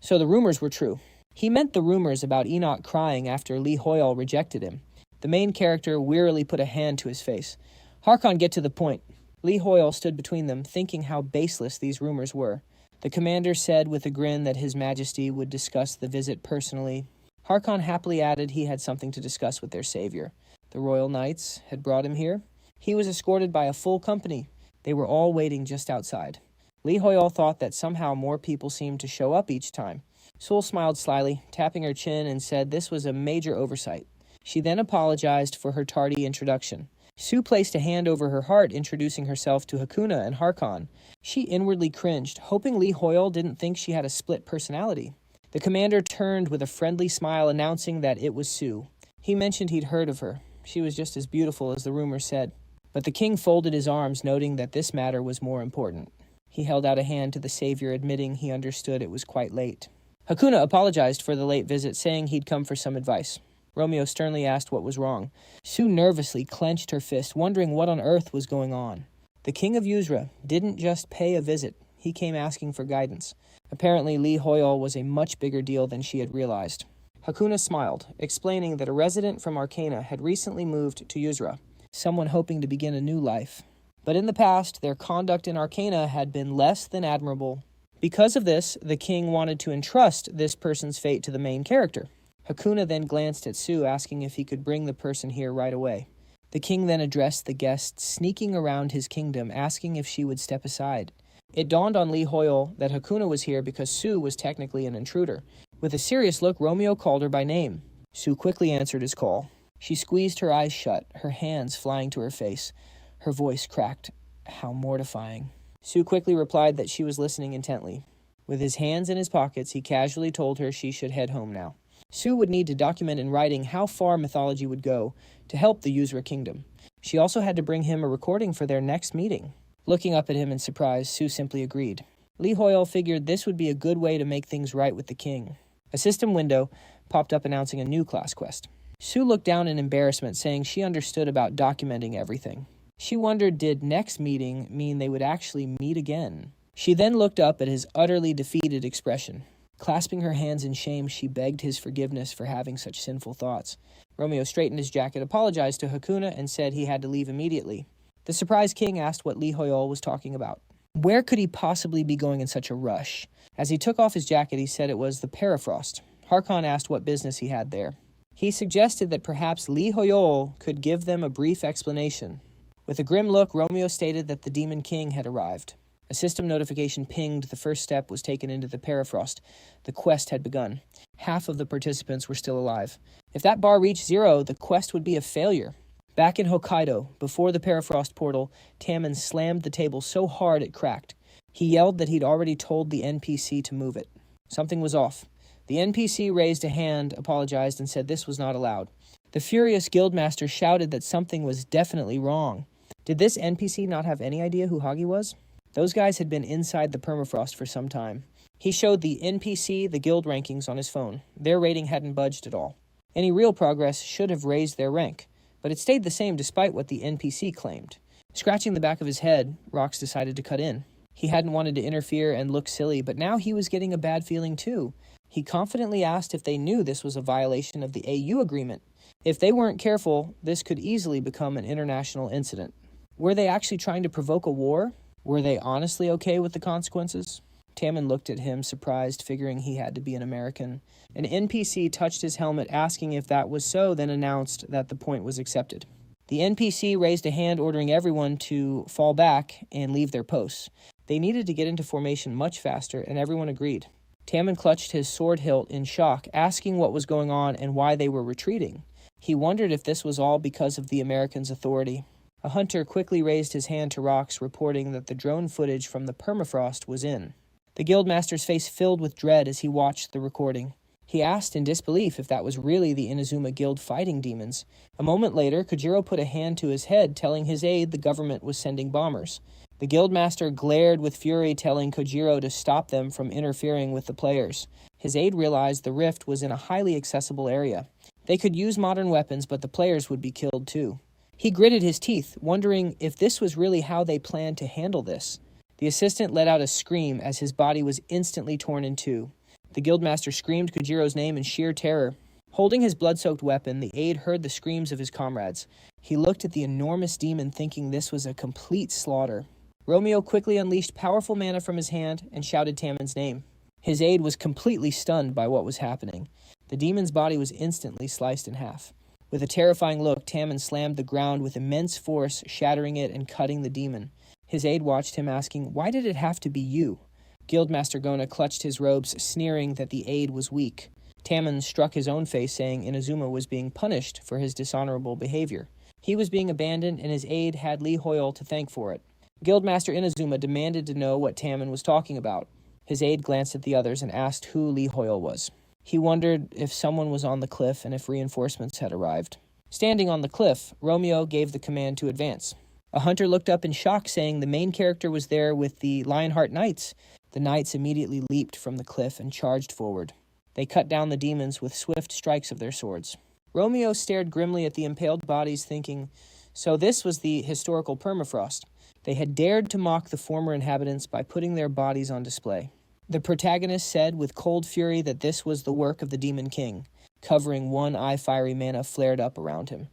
So the rumors were true. He meant the rumors about Enoch crying after Lee Hoyle rejected him. The main character wearily put a hand to his face. Harkon, get to the point. Lee Hoyle stood between them, thinking how baseless these rumors were. The commander said with a grin that His Majesty would discuss the visit personally. Harkon happily added he had something to discuss with their savior. The Royal Knights had brought him here. He was escorted by a full company. They were all waiting just outside. Lee Hoyle thought that somehow more people seemed to show up each time. Soul smiled slyly, tapping her chin, and said this was a major oversight. She then apologized for her tardy introduction. Sue placed a hand over her heart, introducing herself to Hakuna and Harkon. She inwardly cringed, hoping Lee Hoyeol didn't think she had a split personality. The commander turned with a friendly smile, announcing that it was Sue. He mentioned he'd heard of her. She was just as beautiful as the rumor said. But the king folded his arms, noting that this matter was more important. He held out a hand to the savior, admitting he understood it was quite late. Hakuna apologized for the late visit, saying he'd come for some advice. Romeo sternly asked what was wrong. Sue nervously clenched her fist, wondering what on earth was going on. The king of Yuzra didn't just pay a visit. He came asking for guidance. Apparently, Lee Hoyeol was a much bigger deal than she had realized. Hakuna smiled, explaining that a resident from Arcana had recently moved to Yuzra, someone hoping to begin a new life. But in the past, their conduct in Arcana had been less than admirable. Because of this, the king wanted to entrust this person's fate to the main character. Hakuna then glanced at Sue, asking if he could bring the person here right away. The king then addressed the guest sneaking around his kingdom, asking if she would step aside. It dawned on Lee Hoyeol that Hakuna was here because Sue was technically an intruder. With a serious look, Romeo called her by name. Sue quickly answered his call. She squeezed her eyes shut, her hands flying to her face. Her voice cracked. How mortifying. Sue quickly replied that she was listening intently. With his hands in his pockets, he casually told her she should head home now. Sue would need to document in writing how far mythology would go to help the Yuzra kingdom. She also had to bring him a recording for their next meeting. Looking up at him in surprise, Sue simply agreed. Lee Hoyeol figured this would be a good way to make things right with the king. A system window popped up announcing a new class quest. Sue looked down in embarrassment, saying she understood about documenting everything. She wondered, did next meeting mean they would actually meet again? She then looked up at his utterly defeated expression. Clasping her hands in shame, she begged his forgiveness for having such sinful thoughts. Romeo straightened his jacket, apologized to Hakuna, and said he had to leave immediately. The surprised king asked what Lee Hoyeol was talking about. Where could he possibly be going in such a rush? As he took off his jacket, he said it was the Perifrost. Harkon asked what business he had there. He suggested that perhaps Lee Hoyeol could give them a brief explanation. With a grim look, Romeo stated that the Demon King had arrived. A system notification pinged the first step was taken into the Perifrost. The quest had begun. Half of the participants were still alive. If that bar reached 0, the quest would be a failure. Back in Hokkaido, before the Perifrost portal, Tammin slammed the table so hard it cracked. He yelled that he'd already told the NPC to move it. Something was off. The NPC raised a hand, apologized, and said this was not allowed. The furious guildmaster shouted that something was definitely wrong. Did this NPC not have any idea who Hagi was? Those guys had been inside the permafrost for some time. He showed the NPC the guild rankings on his phone. Their rating hadn't budged at all. Any real progress should have raised their rank, but it stayed the same despite what the NPC claimed. Scratching the back of his head, Rox decided to cut in. He hadn't wanted to interfere and look silly, but now he was getting a bad feeling too. He confidently asked if they knew this was a violation of the AU agreement. If they weren't careful, this could easily become an international incident. Were they actually trying to provoke a war? Were they honestly okay with the consequences? Tammin looked at him, surprised, figuring he had to be an American. An NPC touched his helmet, asking if that was so, then announced that the point was accepted. The NPC raised a hand, ordering everyone to fall back and leave their posts. They needed to get into formation much faster, and everyone agreed. Tammin clutched his sword hilt in shock, asking what was going on and why they were retreating. He wondered if this was all because of the Americans' authority. A hunter quickly raised his hand to Rox, reporting that the drone footage from the permafrost was in. The guildmaster's face filled with dread as he watched the recording. He asked in disbelief if that was really the Inazuma Guild fighting demons. A moment later, Kojiro put a hand to his head, telling his aide the government was sending bombers. The guildmaster glared with fury, telling Kojiro to stop them from interfering with the players. His aide realized the rift was in a highly accessible area. They could use modern weapons, but the players would be killed too. He gritted his teeth, wondering if this was really how they planned to handle this. The assistant let out a scream as his body was instantly torn in two. The guildmaster screamed Kojiro's name in sheer terror. Holding his blood-soaked weapon, the aide heard the screams of his comrades. He looked at the enormous demon, thinking this was a complete slaughter. Romeo quickly unleashed powerful mana from his hand and shouted Tammin's name. His aide was completely stunned by what was happening. The demon's body was instantly sliced in half. With a terrifying look, Tammin slammed the ground with immense force, shattering it and cutting the demon. His aide watched him, asking, "Why did it have to be you?" Guildmaster Gona clutched his robes, sneering that the aide was weak. Tammin struck his own face, saying Inazuma was being punished for his dishonorable behavior. He was being abandoned, and his aide had Lee Hoyeol to thank for it. Guildmaster Inazuma demanded to know what Tamon was talking about. His aide glanced at the others and asked who Lee Hoyeol was. He wondered if someone was on the cliff and if reinforcements had arrived. Standing on the cliff, Romeo gave the command to advance. A hunter looked up in shock, saying the main character was there with the Lionheart Knights. The knights immediately leaped from the cliff and charged forward. They cut down the demons with swift strikes of their swords. Romeo stared grimly at the impaled bodies, thinking, so this was the historical permafrost. They had dared to mock the former inhabitants by putting their bodies on display. The protagonist said with cold fury that this was the work of the Demon King. Covering one eye, fiery mana flared up around him.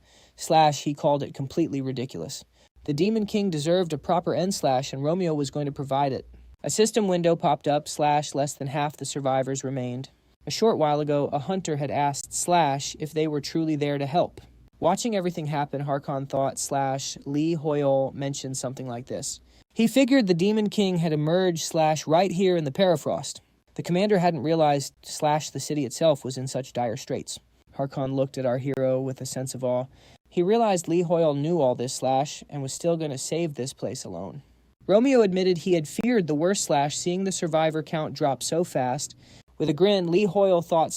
He called it completely ridiculous. The Demon King deserved a proper end, and Romeo was going to provide it. A system window popped up, less than half the survivors remained. A short while ago, a hunter had asked if they were truly there to help. Watching everything happen, Harkon thought Lee Hoyeol mentioned something like this. He figured the Demon King had emerged right here in the permafrost. The commander hadn't realized the city itself was in such dire straits. Harkon looked at our hero with a sense of awe. He realized Lee Hoyeol knew all this and was still going to save this place alone. Romeo admitted he had feared the worst seeing the survivor count drop so fast. With a grin, Lee Hoyeol thought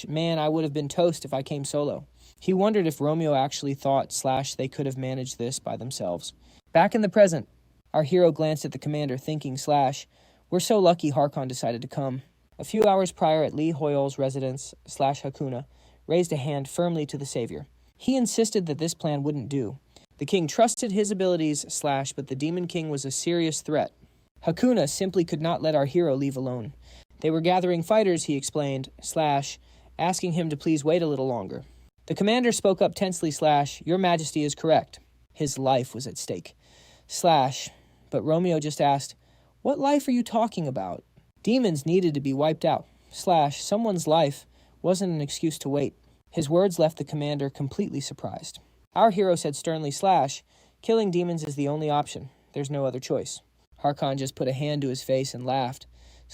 man, I would have been toast if I came solo. He wondered if Romeo actually thought they could have managed this by themselves. Back in the present, our hero glanced at the commander, thinking we're so lucky Harkon decided to come. A few hours prior at Lee Hoyeol's residence, Hakuna raised a hand firmly to the savior. He insisted that this plan wouldn't do. The king trusted his abilities, but the Demon King was a serious threat. Hakuna simply could not let our hero leave alone. They were gathering fighters, he explained, asking him to please wait a little longer. The commander spoke up tensely, Your Majesty is correct. His life was at stake. But Romeo just asked, what life are you talking about? Demons needed to be wiped out. Someone's life wasn't an excuse to wait. His words left the commander completely surprised. Our hero said sternly, killing demons is the only option. There's no other choice. Harkon just put a hand to his face and laughed.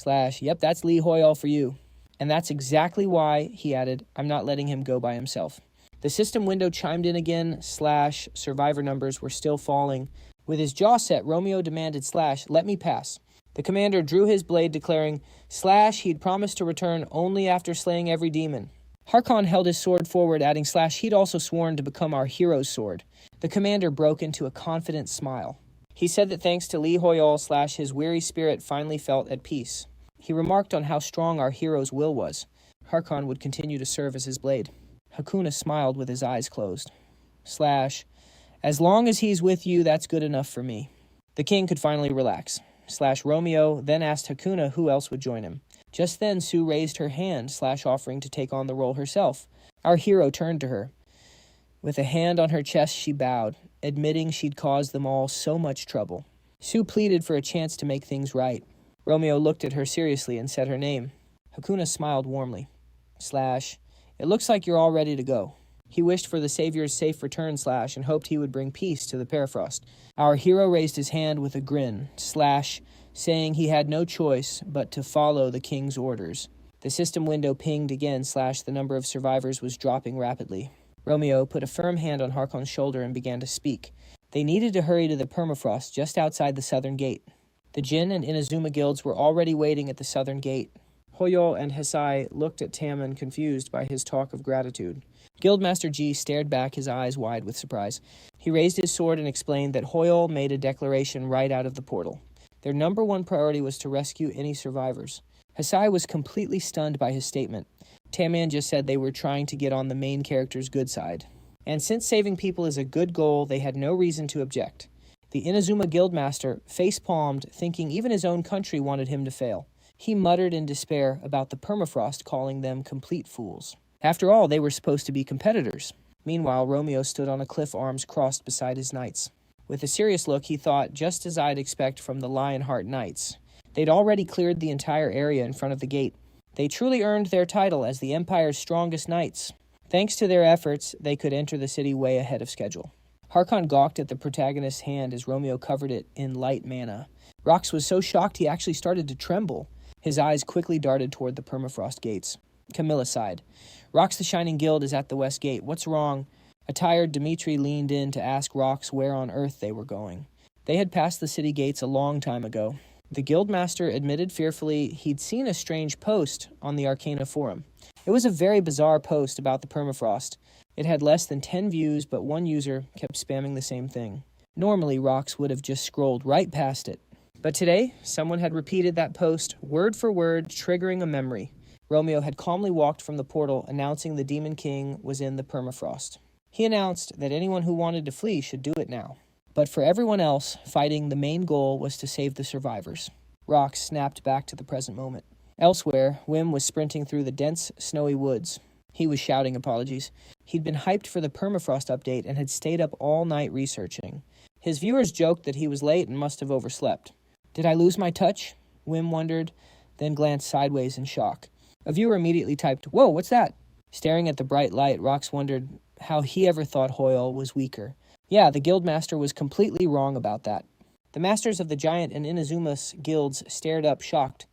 Yep, that's Lee Hoyeol for you. And that's exactly why, he added, I'm not letting him go by himself. The system window chimed in again, survivor numbers were still falling. With his jaw set, Romeo demanded, let me pass. The commander drew his blade, declaring, he'd promised to return only after slaying every demon. Harkon held his sword forward, adding, he'd also sworn to become our hero's sword. The commander broke into a confident smile. He said that thanks to Lee Hoyeol, his weary spirit finally felt at peace. He remarked on how strong our hero's will was. Harkon would continue to serve as his blade. Hakuna smiled with his eyes closed. As long as he's with you, that's good enough for me. The king could finally relax. Romeo then asked Hakuna who else would join him. Just then, Sue raised her hand, offering to take on the role herself. Our hero turned to her. With a hand on her chest, she bowed, admitting she'd caused them all so much trouble. Sue pleaded for a chance to make things right. Romeo looked at her seriously and said her name. Hakuna smiled warmly. It looks like you're all ready to go. He wished for the savior's safe return, and hoped he would bring peace to the permafrost. Our hero raised his hand with a grin, saying he had no choice but to follow the king's orders. The system window pinged again, the number of survivors was dropping rapidly. Romeo put a firm hand on Harkon's shoulder and began to speak. They needed to hurry to the permafrost just outside the southern gate. The Jin and Inazuma guilds were already waiting at the southern gate. Hoyeol and Hesai looked at Tamon, confused by his talk of gratitude. Guildmaster Ji stared back, his eyes wide with surprise. He raised his sword and explained that Hoyeol made a declaration right out of the portal. Their number one priority was to rescue any survivors. Hesai was completely stunned by his statement. Tamon just said they were trying to get on the main character's good side. And since saving people is a good goal, they had no reason to object. The Inazuma Guildmaster face-palmed, thinking even his own country wanted him to fail. He muttered in despair about the permafrost, calling them complete fools. After all, they were supposed to be competitors. Meanwhile, Romeo stood on a cliff, arms crossed beside his knights. With a serious look, he thought, just as I'd expect from the Lionheart Knights. They'd already cleared the entire area in front of the gate. They truly earned their title as the Empire's strongest knights. Thanks to their efforts, they could enter the city way ahead of schedule. Harkon gawked at the protagonist's hand as Romeo covered it in light mana. Rox was so shocked he actually started to tremble. His eyes quickly darted toward the permafrost gates. Camilla sighed. Rox the Shining Guild is at the west gate. What's wrong? A tired Dmitri leaned in to ask Rox where on earth they were going. They had passed the city gates a long time ago. The guildmaster admitted fearfully he'd seen a strange post on the Arcana forum. It was a very bizarre post about the permafrost. It had less than 10 views, but one user kept spamming the same thing. Normally, Rox would have just scrolled right past it. But today, someone had repeated that post word for word, triggering a memory. Romeo had calmly walked from the portal, announcing the Demon King was in the permafrost. He announced that anyone who wanted to flee should do it now. But for everyone else, fighting the main goal was to save the survivors. Rox snapped back to the present moment. Elsewhere, Wim was sprinting through the dense, snowy woods. He was shouting apologies. He'd been hyped for the permafrost update and had stayed up all night researching. His viewers joked that he was late and must have overslept. Did I lose my touch? Wim wondered, then glanced sideways in shock. A viewer immediately typed, "Whoa, what's that?" Staring at the bright light, Rox wondered how he ever thought Hoyeol was weaker. Yeah, the guildmaster was completely wrong about that. The masters of the Giant and Inazuma's guilds stared up shocked.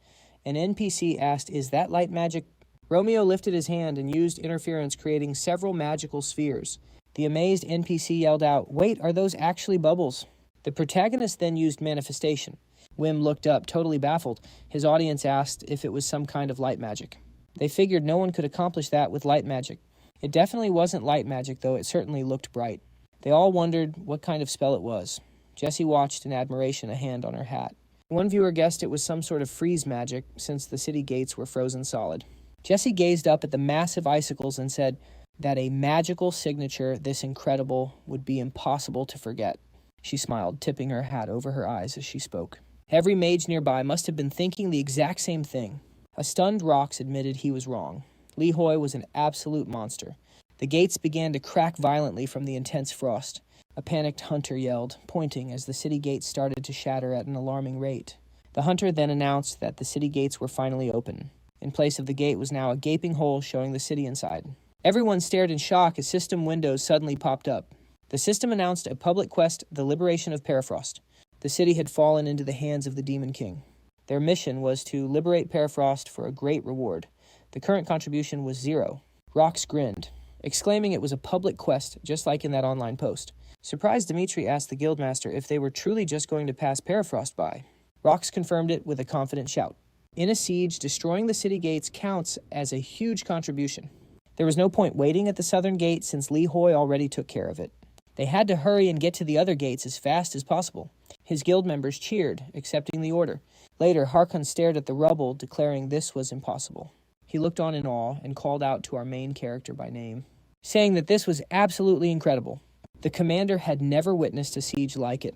An NPC asked, "Is that light magic?" Romeo lifted his hand and used interference, creating several magical spheres. The amazed NPC yelled out, "Wait, are those actually bubbles?" The protagonist then used manifestation. Wim looked up, totally baffled. His audience asked if it was some kind of light magic. They figured no one could accomplish that with light magic. It definitely wasn't light magic, though it certainly looked bright. They all wondered what kind of spell it was. Jessie watched in admiration, a hand on her hat. One viewer guessed it was some sort of freeze magic, since the city gates were frozen solid. Jessie gazed up at the massive icicles and said that a magical signature this incredible would be impossible to forget. She smiled, tipping her hat over her eyes as she spoke. Every mage nearby must have been thinking the exact same thing. A stunned Rox admitted he was wrong. Li Hoi was an absolute monster. The gates began to crack violently from the intense frost. A panicked hunter yelled, pointing as the city gates started to shatter at an alarming rate. The hunter then announced that the city gates were finally open. In place of the gate was now a gaping hole showing the city inside. Everyone stared in shock as system windows suddenly popped up. The system announced a public quest, the liberation of Perafrost. The city had fallen into the hands of the Demon King. Their mission was to liberate Perafrost for a great reward. The current contribution was 0. Rox grinned, exclaiming it was a public quest, just like in that online post. Surprised, Dmitri asked the guildmaster if they were truly just going to pass Perafrost by. Rox confirmed it with a confident shout. In a siege, destroying the city gates counts as a huge contribution. There was no point waiting at the southern gate since Li Hoi already took care of it. They had to hurry and get to the other gates as fast as possible. His guild members cheered, accepting the order. Later, Harkon stared at the rubble, declaring this was impossible. He looked on in awe and called out to our main character by name, saying that this was absolutely incredible. The commander had never witnessed a siege like it.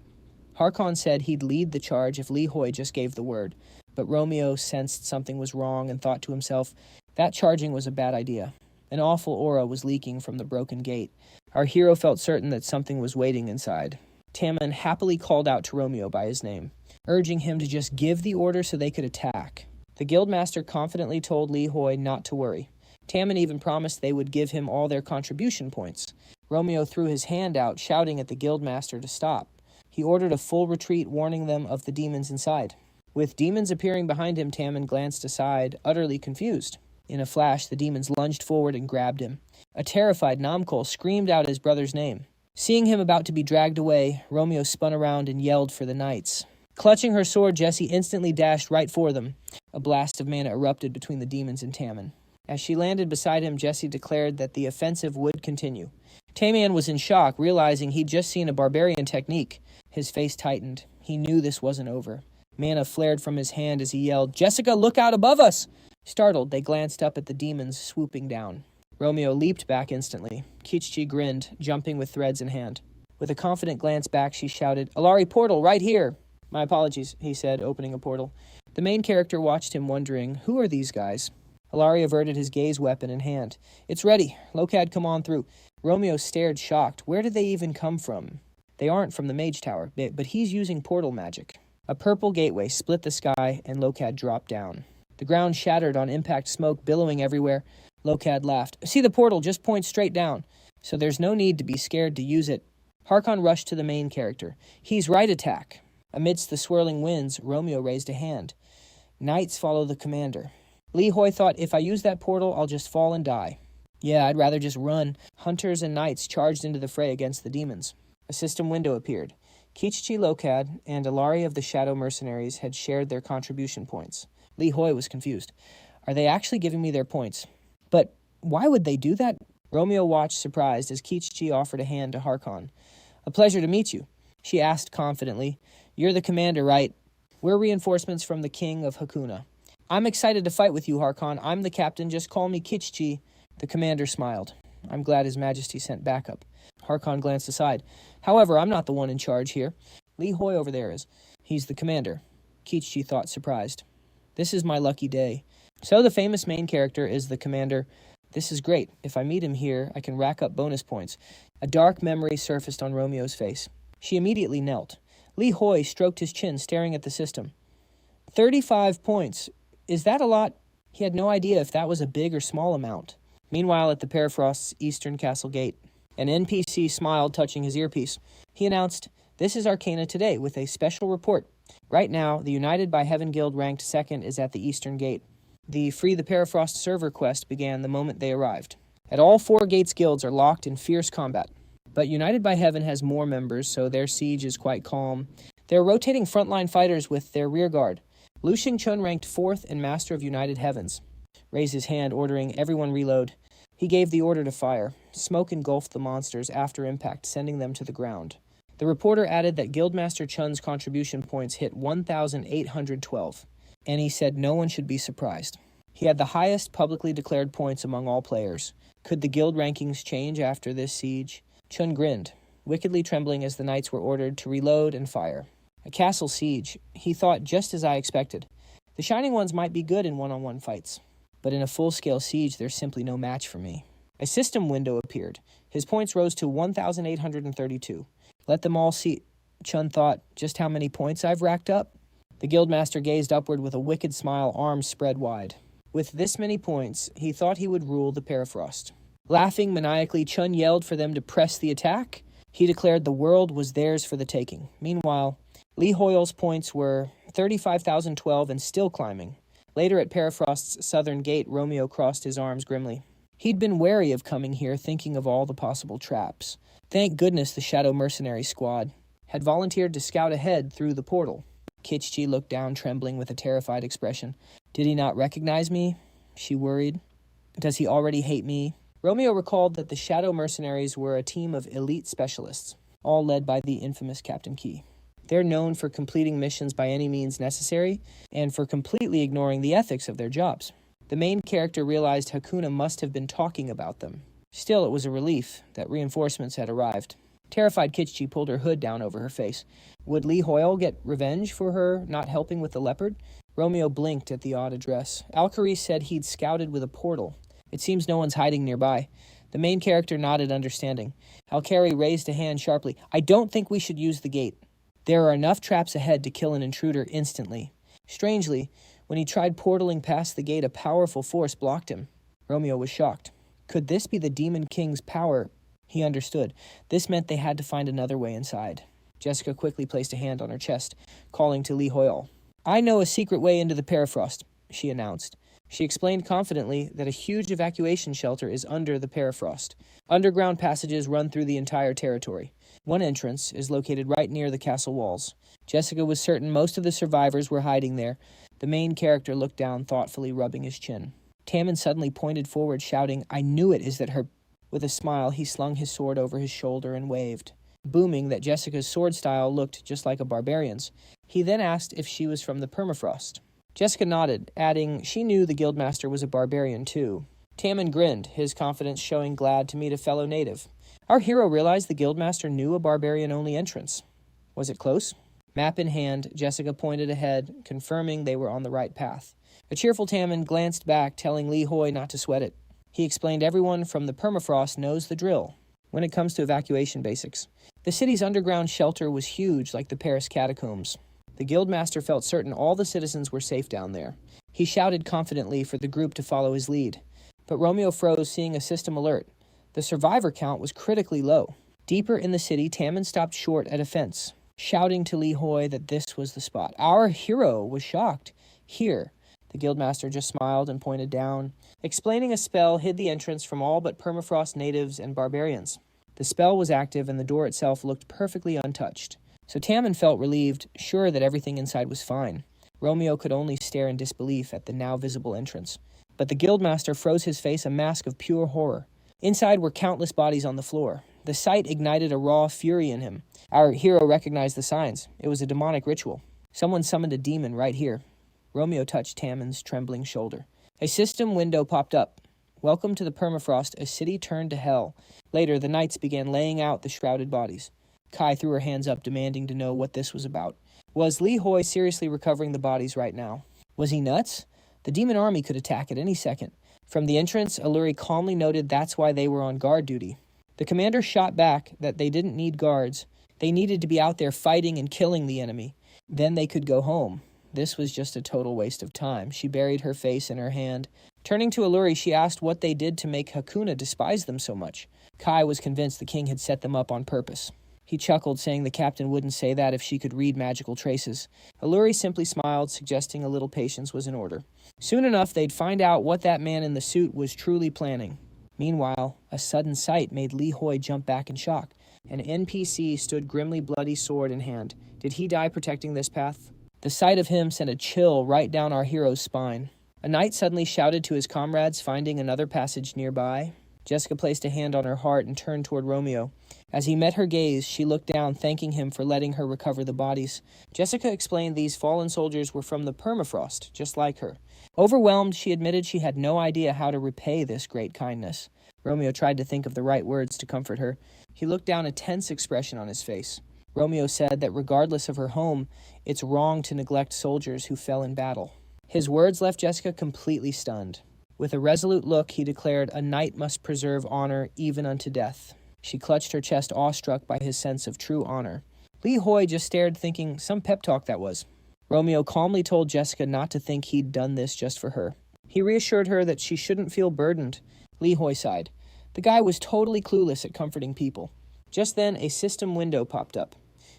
Harkon said he'd lead the charge if Li Hoi just gave the word, but Romeo sensed something was wrong and thought to himself, that charging was a bad idea. An awful aura was leaking from the broken gate. Our hero felt certain that something was waiting inside. Tamman happily called out to Romeo by his name, urging him to just give the order so they could attack. The guildmaster confidently told Li Hoi not to worry. Tamman even promised they would give him all their contribution points. Romeo threw his hand out, shouting at the guildmaster to stop. He ordered a full retreat, warning them of the demons inside. With demons appearing behind him, Tamman glanced aside, utterly confused. In a flash, the demons lunged forward and grabbed him. A terrified Namkol screamed out his brother's name. Seeing him about to be dragged away, Romeo spun around and yelled for the knights. Clutching her sword, Jessie instantly dashed right for them. A blast of mana erupted between the demons and Tamman. As she landed beside him, Jessie declared that the offensive would continue. Tamman was in shock, realizing he'd just seen a barbarian technique. His face tightened. He knew this wasn't over. Mana flared from his hand as he yelled, "Jessica, look out above us!" Startled, they glanced up at the demons swooping down. Romeo leaped back instantly. Kichi grinned, jumping with threads in hand. With a confident glance back, she shouted, "Alari portal, right here!" "My apologies," he said, opening a portal. The main character watched him, wondering, who are these guys? Alari averted his gaze, weapon in hand. "It's ready. Lokad, come on through." Romeo stared, shocked. Where did they even come from? They aren't from the Mage Tower, but he's using portal magic. A purple gateway split the sky, and Lokad dropped down. The ground shattered on impact, smoke billowing everywhere. Lokad laughed. "See the portal, just points straight down. So there's no need to be scared to use it." Harkon rushed to the main character. "He's right, attack." Amidst the swirling winds, Romeo raised a hand. "Knights follow the commander." Li Hoi thought, if I use that portal, I'll just fall and die. Yeah, I'd rather just run. Hunters and knights charged into the fray against the demons. A system window appeared. Kichichi Lokad and Alari of the Shadow Mercenaries had shared their contribution points. Li Hoi was confused. Are they actually giving me their points? But why would they do that? Romeo watched surprised as Kichichi offered a hand to Harkon. A pleasure to meet you, she asked confidently. You're the commander, right? We're reinforcements from the king of Hakuna. I'm excited to fight with you, Harkon. I'm the captain. Just call me Kichichi. The commander smiled. I'm glad His Majesty sent backup. Harkon glanced aside. However, I'm not the one in charge here. Li Hoi over there is. He's the commander. Kichichi thought, surprised. This is my lucky day. So the famous main character is the commander. This is great. If I meet him here, I can rack up bonus points. A dark memory surfaced on Romeo's face. She immediately knelt. Li Hoi stroked his chin, staring at the system. 35 points. Is that a lot? He had no idea if that was a big or small amount. Meanwhile, at the Perifrost's eastern castle gate, an NPC smiled, touching his earpiece. He announced, "This is Arcana today with a special report. Right now, the United by Heaven Guild ranked second is at the eastern gate. The Free the Perifrost server quest began the moment they arrived. At all 4 gates guilds are locked in fierce combat. But United by Heaven has more members, so their siege is quite calm. They're rotating frontline fighters with their rear guard. Lu Xingchun ranked 4th and Master of United Heavens. Raised his hand, ordering everyone reload. He gave the order to fire. Smoke engulfed the monsters after impact, sending them to the ground. The reporter added that Guildmaster Chun's contribution points hit 1,812, and he said no one should be surprised. He had the highest publicly declared points among all players. Could the guild rankings change after this siege? Chun grinned, wickedly trembling as the knights were ordered to reload and fire. A castle siege. He thought just as I expected. The Shining Ones might be good in one-on-one fights, but in a full-scale siege, there's simply no match for me. A system window appeared. His points rose to 1,832. Let them all see, Chun thought, just how many points I've racked up. The guildmaster gazed upward with a wicked smile, arms spread wide. With this many points, he thought he would rule the Perifrost. Laughing maniacally, Chun yelled for them to press the attack. He declared the world was theirs for the taking. Meanwhile, Li Hoyol's points were 35,012 and still climbing. Later at Perifrost's southern gate, Romeo crossed his arms grimly. He'd been wary of coming here, thinking of all the possible traps. Thank goodness the Shadow Mercenary squad had volunteered to scout ahead through the portal. Kichichi looked down, trembling with a terrified expression. Did he not recognize me? She worried. Does he already hate me? Romeo recalled that the Shadow Mercenaries were a team of elite specialists, all led by the infamous Captain Key. They're known for completing missions by any means necessary, and for completely ignoring the ethics of their jobs. The main character realized Hakuna must have been talking about them. Still, it was a relief that reinforcements had arrived. Terrified Kichichi pulled her hood down over her face. Would Li Hoyeol get revenge for her not helping with the leopard? Romeo blinked at the odd address. Alcari said he'd scouted with a portal. It seems no one's hiding nearby. The main character nodded, understanding. Alcari raised a hand sharply. I don't think we should use the gate. There are enough traps ahead to kill an intruder instantly. Strangely, when he tried portaling past the gate, a powerful force blocked him. Romeo was shocked. Could this be the Demon King's power? He understood. This meant they had to find another way inside. Jessica quickly placed a hand on her chest, calling to Li Hoyeol. I know a secret way into the Perifrost, she announced. She explained confidently that a huge evacuation shelter is under the Perifrost. Underground passages run through the entire territory. One entrance is located right near the castle walls. Jessica was certain most of the survivors were hiding there. The main character looked down, thoughtfully rubbing his chin. Tammin suddenly pointed forward, shouting, I knew it, is that her... With a smile, he slung his sword over his shoulder and waved, booming that Jessica's sword style looked just like a barbarian's. He then asked if she was from the Permafrost. Jessica nodded, adding she knew the guildmaster was a barbarian too. Tammin grinned, his confidence showing glad to meet a fellow native. Our hero realized the guildmaster knew a barbarian-only entrance. Was it close? Map in hand, Jessica pointed ahead, confirming they were on the right path. A cheerful Tammin glanced back, telling Li Hoi not to sweat it. He explained everyone from the Permafrost knows the drill when it comes to evacuation basics. The city's underground shelter was huge, like the Paris catacombs. The guildmaster felt certain all the citizens were safe down there. He shouted confidently for the group to follow his lead. But Romeo froze, seeing a system alert. The survivor count was critically low. Deeper in the city, Tammin stopped short at a fence, shouting to Li Hoi that this was the spot. Our hero was shocked. Here. The guildmaster just smiled and pointed down. Explaining a spell hid the entrance from all but permafrost natives and barbarians. The spell was active and the door itself looked perfectly untouched. So Tammin felt relieved, sure that everything inside was fine. Romeo could only stare in disbelief at the now visible entrance. But the guildmaster froze his face a mask of pure horror. Inside were countless bodies on the floor. The sight ignited a raw fury in him. Our hero recognized the signs. It was a demonic ritual. Someone summoned a demon right here. Romeo touched Tammin's trembling shoulder. A system window popped up. Welcome to the permafrost, a city turned to hell. Later, the knights began laying out the shrouded bodies. Kai threw her hands up, demanding to know what this was about. Was Li Hoi seriously recovering the bodies right now? Was he nuts? The demon army could attack at any second. From the entrance, Alluri calmly noted that's why they were on guard duty. The commander shot back that they didn't need guards. They needed to be out there fighting and killing the enemy. Then they could go home. This was just a total waste of time. She buried her face in her hand. Turning to Alluri, she asked what they did to make Hakuna despise them so much. Kai was convinced the king had set them up on purpose. He chuckled, saying the captain wouldn't say that if she could read magical traces. Alluri simply smiled, suggesting a little patience was in order. Soon enough, they'd find out what that man in the suit was truly planning. Meanwhile, a sudden sight made Li Hoi jump back in shock. An NPC stood grimly, bloody sword in hand. Did he die protecting this path? The sight of him sent a chill right down our hero's spine. A knight suddenly shouted to his comrades, finding another passage nearby. Jessica placed a hand on her heart and turned toward Romeo. As he met her gaze, she looked down, thanking him for letting her recover the bodies. Jessica explained these fallen soldiers were from the permafrost, just like her. Overwhelmed, she admitted she had no idea how to repay this great kindness. Romeo tried to think of the right words to comfort her. He looked down, a tense expression on his face. Romeo said that regardless of her home, it's wrong to neglect soldiers who fell in battle. His words left Jessica completely stunned. With a resolute look, he declared, "A knight must preserve honor even unto death." She clutched her chest, awestruck by his sense of true honor. Li Hoi just stared, thinking, some pep talk that was. Romeo calmly told Jessica not to think he'd done this just for her. He reassured her that she shouldn't feel burdened. Li Hoi sighed. The guy was totally clueless at comforting people. Just then, a system window popped up.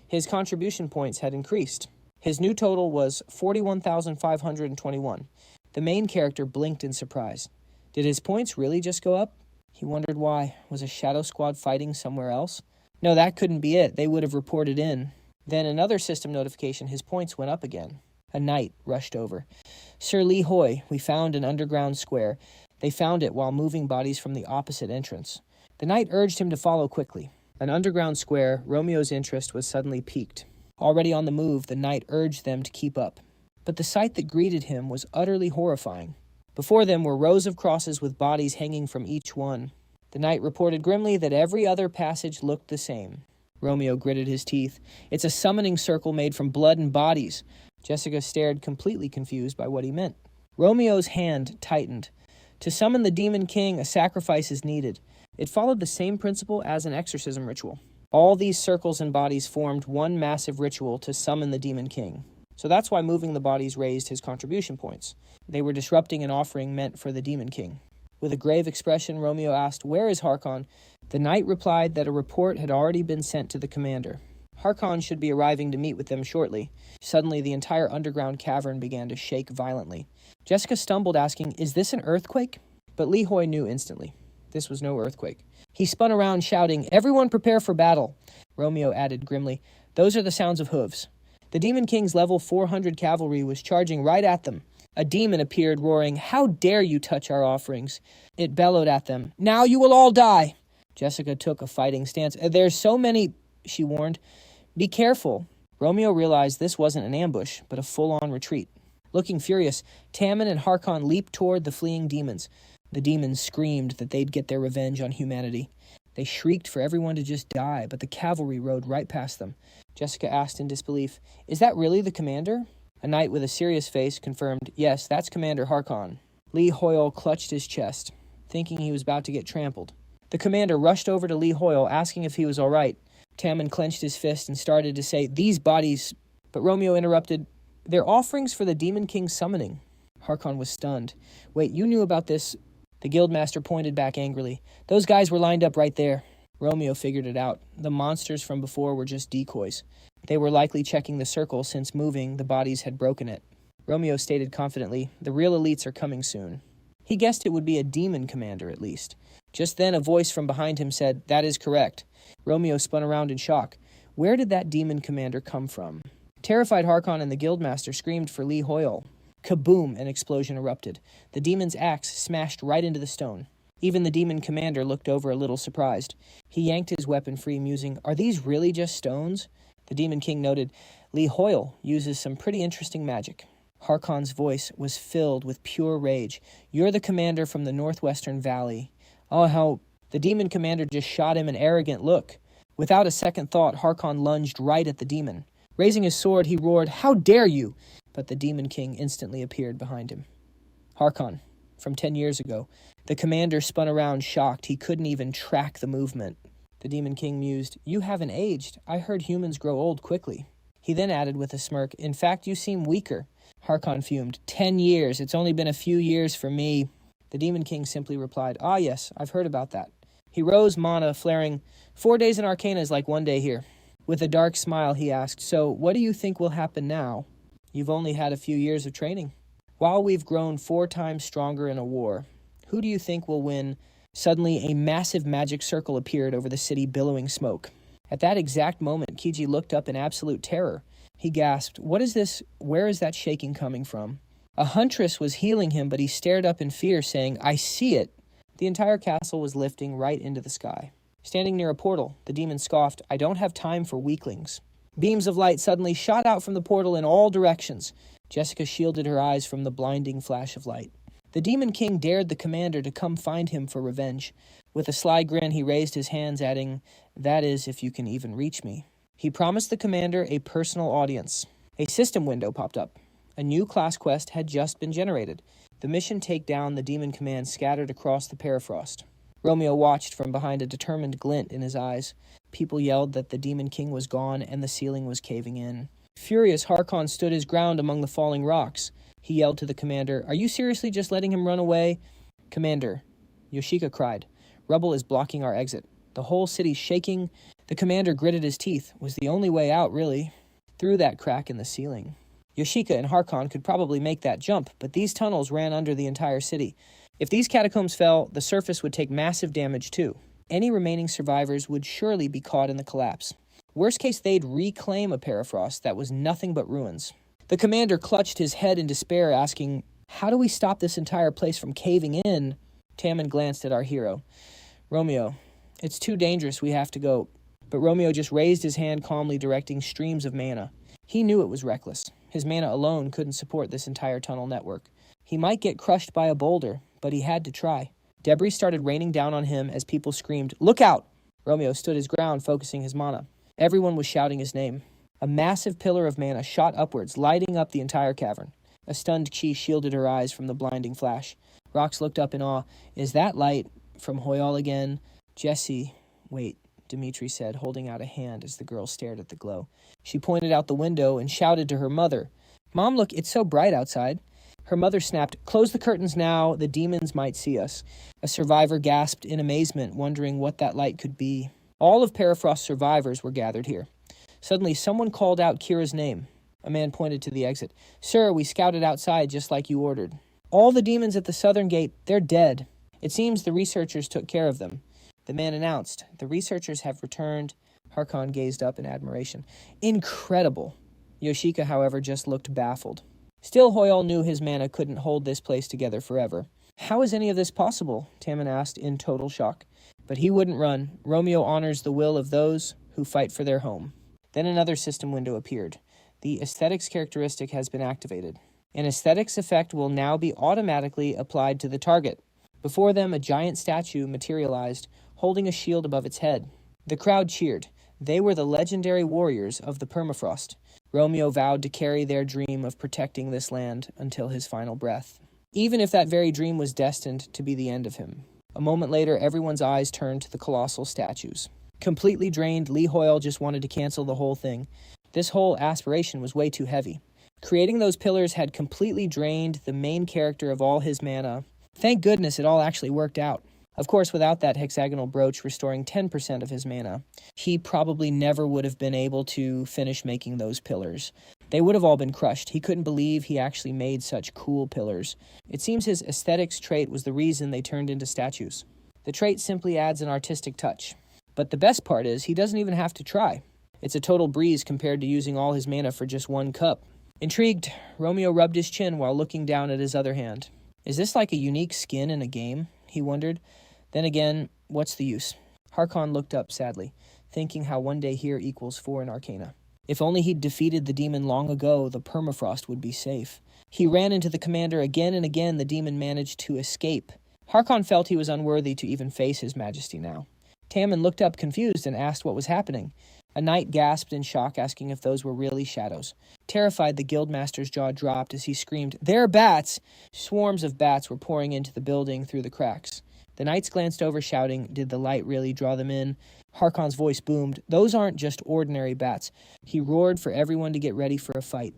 His contribution points had increased. His new total was 41,521. The main character blinked in surprise. Did his points really just go up? He wondered why. Was a shadow squad fighting somewhere else? No, that couldn't be it. They would have reported in. Then another system notification, his points went up again. A knight rushed over. Sir Li Hoi, we found an underground square. They found it while moving bodies from the opposite entrance. The knight urged him to follow quickly. An underground square, Romeo's interest was suddenly piqued. Already on the move, the knight urged them to keep up. But the sight that greeted him was utterly horrifying. Before them were rows of crosses with bodies hanging from each one. The knight reported grimly that every other passage looked the same. Romeo gritted his teeth. It's a summoning circle made from blood and bodies. Jessica stared, completely confused by what he meant. Romeo's hand tightened. To summon the Demon King, a sacrifice is needed. It followed the same principle as an exorcism ritual. All these circles and bodies formed one massive ritual to summon the Demon King. So that's why moving the bodies raised his contribution points. They were disrupting an offering meant for the Demon King. With a grave expression, Romeo asked, "Where is Harkon?" The knight replied that a report had already been sent to the commander. Harkon should be arriving to meet with them shortly. Suddenly, the entire underground cavern began to shake violently. Jessica stumbled, asking, "Is this an earthquake?" But Li Hoi knew instantly. This was no earthquake. He spun around, shouting, "Everyone prepare for battle." Romeo added grimly, "Those are the sounds of hooves." The Demon King's level 400 cavalry was charging right at them. A demon appeared, roaring, "How dare you touch our offerings?" It bellowed at them, "Now you will all die!" Jessica took a fighting stance. "There's so many," she warned. "Be careful." Romeo realized this wasn't an ambush, but a full-on retreat. Looking furious, Tammin and Harkon leaped toward the fleeing demons. The demons screamed that they'd get their revenge on humanity. They shrieked for everyone to just die, but the cavalry rode right past them. Jessica asked in disbelief, "Is that really the commander?" A knight with a serious face confirmed, "Yes, that's Commander Harkon." Li Hoyeol clutched his chest, thinking he was about to get trampled. The commander rushed over to Li Hoyeol, asking if he was all right. Tammin clenched his fist and started to say, "These bodies..." But Romeo interrupted, "They're offerings for the Demon King's summoning." Harkon was stunned. "Wait, you knew about this?" The guildmaster pointed back angrily. "Those guys were lined up right there." Romeo figured it out. The monsters from before were just decoys. They were likely checking the circle since moving, the bodies had broken it. Romeo stated confidently, "The real elites are coming soon." He guessed it would be a demon commander, at least. Just then, a voice from behind him said, "That is correct." Romeo spun around in shock. Where did that demon commander come from? Terrified Harkon and the guildmaster screamed for Lee Hoyeol. Kaboom! An explosion erupted. The demon's axe smashed right into the stone. Even the demon commander looked over a little surprised. He yanked his weapon free, musing, "Are these really just stones?" The demon king noted, "Lee Hoyeol uses some pretty interesting magic." Harkon's voice was filled with pure rage. "You're the commander from the Northwestern Valley." "Oh, how..." The demon commander just shot him an arrogant look. Without a second thought, Harkon lunged right at the demon. Raising his sword, he roared, "How dare you!" But the demon king instantly appeared behind him. Harkon, from 10 years ago. The commander spun around, shocked. He couldn't even track the movement. The demon king mused, "You haven't aged. I heard humans grow old quickly." He then added with a smirk, "In fact, you seem weaker." Harkon fumed, 10 years. It's only been a few years for me." The demon king simply replied, "Ah, yes, I've heard about that." He rose, mana flaring, 4 days in Arcana is like 1 day here." With a dark smile, he asked, "So, what do you think will happen now? You've only had a few years of training. While we've grown 4 times stronger in a war, who do you think will win?" Suddenly, a massive magic circle appeared over the city, billowing smoke. At that exact moment, Kiji looked up in absolute terror. He gasped, "What is this? Where is that shaking coming from?" A huntress was healing him, but he stared up in fear, saying, "I see it." The entire castle was lifting right into the sky. Standing near a portal, the demon scoffed, "I don't have time for weaklings." Beams of light suddenly shot out from the portal in all directions. Jessica shielded her eyes from the blinding flash of light. The demon king dared the commander to come find him for revenge. With a sly grin, he raised his hands, adding, "That is, if you can even reach me." He promised the commander a personal audience. A system window popped up. A new class quest had just been generated. The mission: take down the demon command scattered across the permafrost. Romeo watched from behind a determined glint in his eyes. People yelled that the demon king was gone and the ceiling was caving in. Furious, Harkon stood his ground among the falling rocks. He yelled to the commander, "Are you seriously just letting him run away?" "Commander," Yoshika cried, "rubble is blocking our exit. The whole city's shaking." The commander gritted his teeth. Was the only way out, really. Through that crack in the ceiling. Yoshika and Harkon could probably make that jump, but these tunnels ran under the entire city. If these catacombs fell, the surface would take massive damage too. Any remaining survivors would surely be caught in the collapse. Worst case, they'd reclaim a permafrost that was nothing but ruins. The commander clutched his head in despair, asking, "How do we stop this entire place from caving in?" Tammin glanced at our hero. "Romeo, it's too dangerous, we have to go." But Romeo just raised his hand calmly, directing streams of mana. He knew it was reckless. His mana alone couldn't support this entire tunnel network. He might get crushed by a boulder, but he had to try. Debris started raining down on him as people screamed, "Look out!" Romeo stood his ground, focusing his mana. Everyone was shouting his name. A massive pillar of mana shot upwards, lighting up the entire cavern. A stunned Chi shielded her eyes from the blinding flash. Rox looked up in awe. "Is that light from Hoyeol again?" "Jesse, wait," Dimitri said, holding out a hand as the girl stared at the glow. She pointed out the window and shouted to her mother, "Mom, look, it's so bright outside." Her mother snapped, "Close the curtains now, the demons might see us." A survivor gasped in amazement, wondering what that light could be. All of Permafrost's survivors were gathered here. Suddenly, someone called out Kira's name. A man pointed to the exit. "Sir, we scouted outside just like you ordered." "All the demons at the southern gate, they're dead. It seems the researchers took care of them." The man announced, "The researchers have returned." Harkon gazed up in admiration. "Incredible." Yoshika, however, just looked baffled. Still, Hoyeol knew his mana couldn't hold this place together forever. "How is any of this possible?" Tammin asked in total shock. But he wouldn't run. Romeo honors the will of those who fight for their home. Then another system window appeared. The aesthetics characteristic has been activated. An aesthetics effect will now be automatically applied to the target. Before them, a giant statue materialized, holding a shield above its head. The crowd cheered. They were the legendary warriors of the permafrost. Romeo vowed to carry their dream of protecting this land until his final breath, even if that very dream was destined to be the end of him. A moment later, everyone's eyes turned to the colossal statues. Completely drained, Lee Hoyeol just wanted to cancel the whole thing. This whole aspiration was way too heavy. Creating those pillars had completely drained the main character of all his mana. Thank goodness it all actually worked out. Of course, without that hexagonal brooch restoring 10% of his mana, he probably never would have been able to finish making those pillars. They would have all been crushed. He couldn't believe he actually made such cool pillars. It seems his aesthetics trait was the reason they turned into statues. The trait simply adds an artistic touch. But the best part is, he doesn't even have to try. It's a total breeze compared to using all his mana for just one cup. Intrigued, Romeo rubbed his chin while looking down at his other hand. Is this like a unique skin in a game? He wondered. Then again, what's the use? Harkon looked up sadly, thinking how one day here equals 4 in Arcana. If only he'd defeated the demon long ago, the permafrost would be safe. He ran into the commander again and again. The demon managed to escape. Harkon felt he was unworthy to even face his majesty now. Tammin looked up confused and asked what was happening. A knight gasped in shock, asking if those were really shadows. Terrified, the guildmaster's jaw dropped as he screamed, "They're bats!" Swarms of bats were pouring into the building through the cracks. The knights glanced over, shouting, "Did the light really draw them in?" Harkon's voice boomed, "Those aren't just ordinary bats." He roared for everyone to get ready for a fight.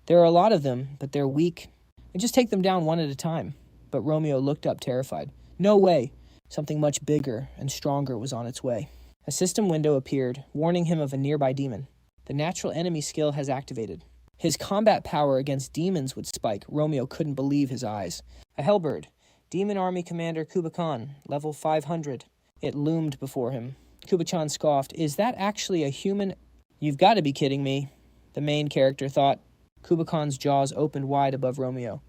"There are a lot of them, but they're weak. And just take them down one at a time." But Romeo looked up terrified. "No way!" Something much bigger and stronger was on its way. A system window appeared, warning him of a nearby demon. The natural enemy skill has activated. His combat power against demons would spike. Romeo couldn't believe his eyes. A hellbird. Demon Army Commander Kuba-Khan, level 500. It loomed before him. Kuba-chan scoffed, "Is that actually a human?" "You've got to be kidding me," the main character thought. Kuba-Khan's jaws opened wide above Romeo.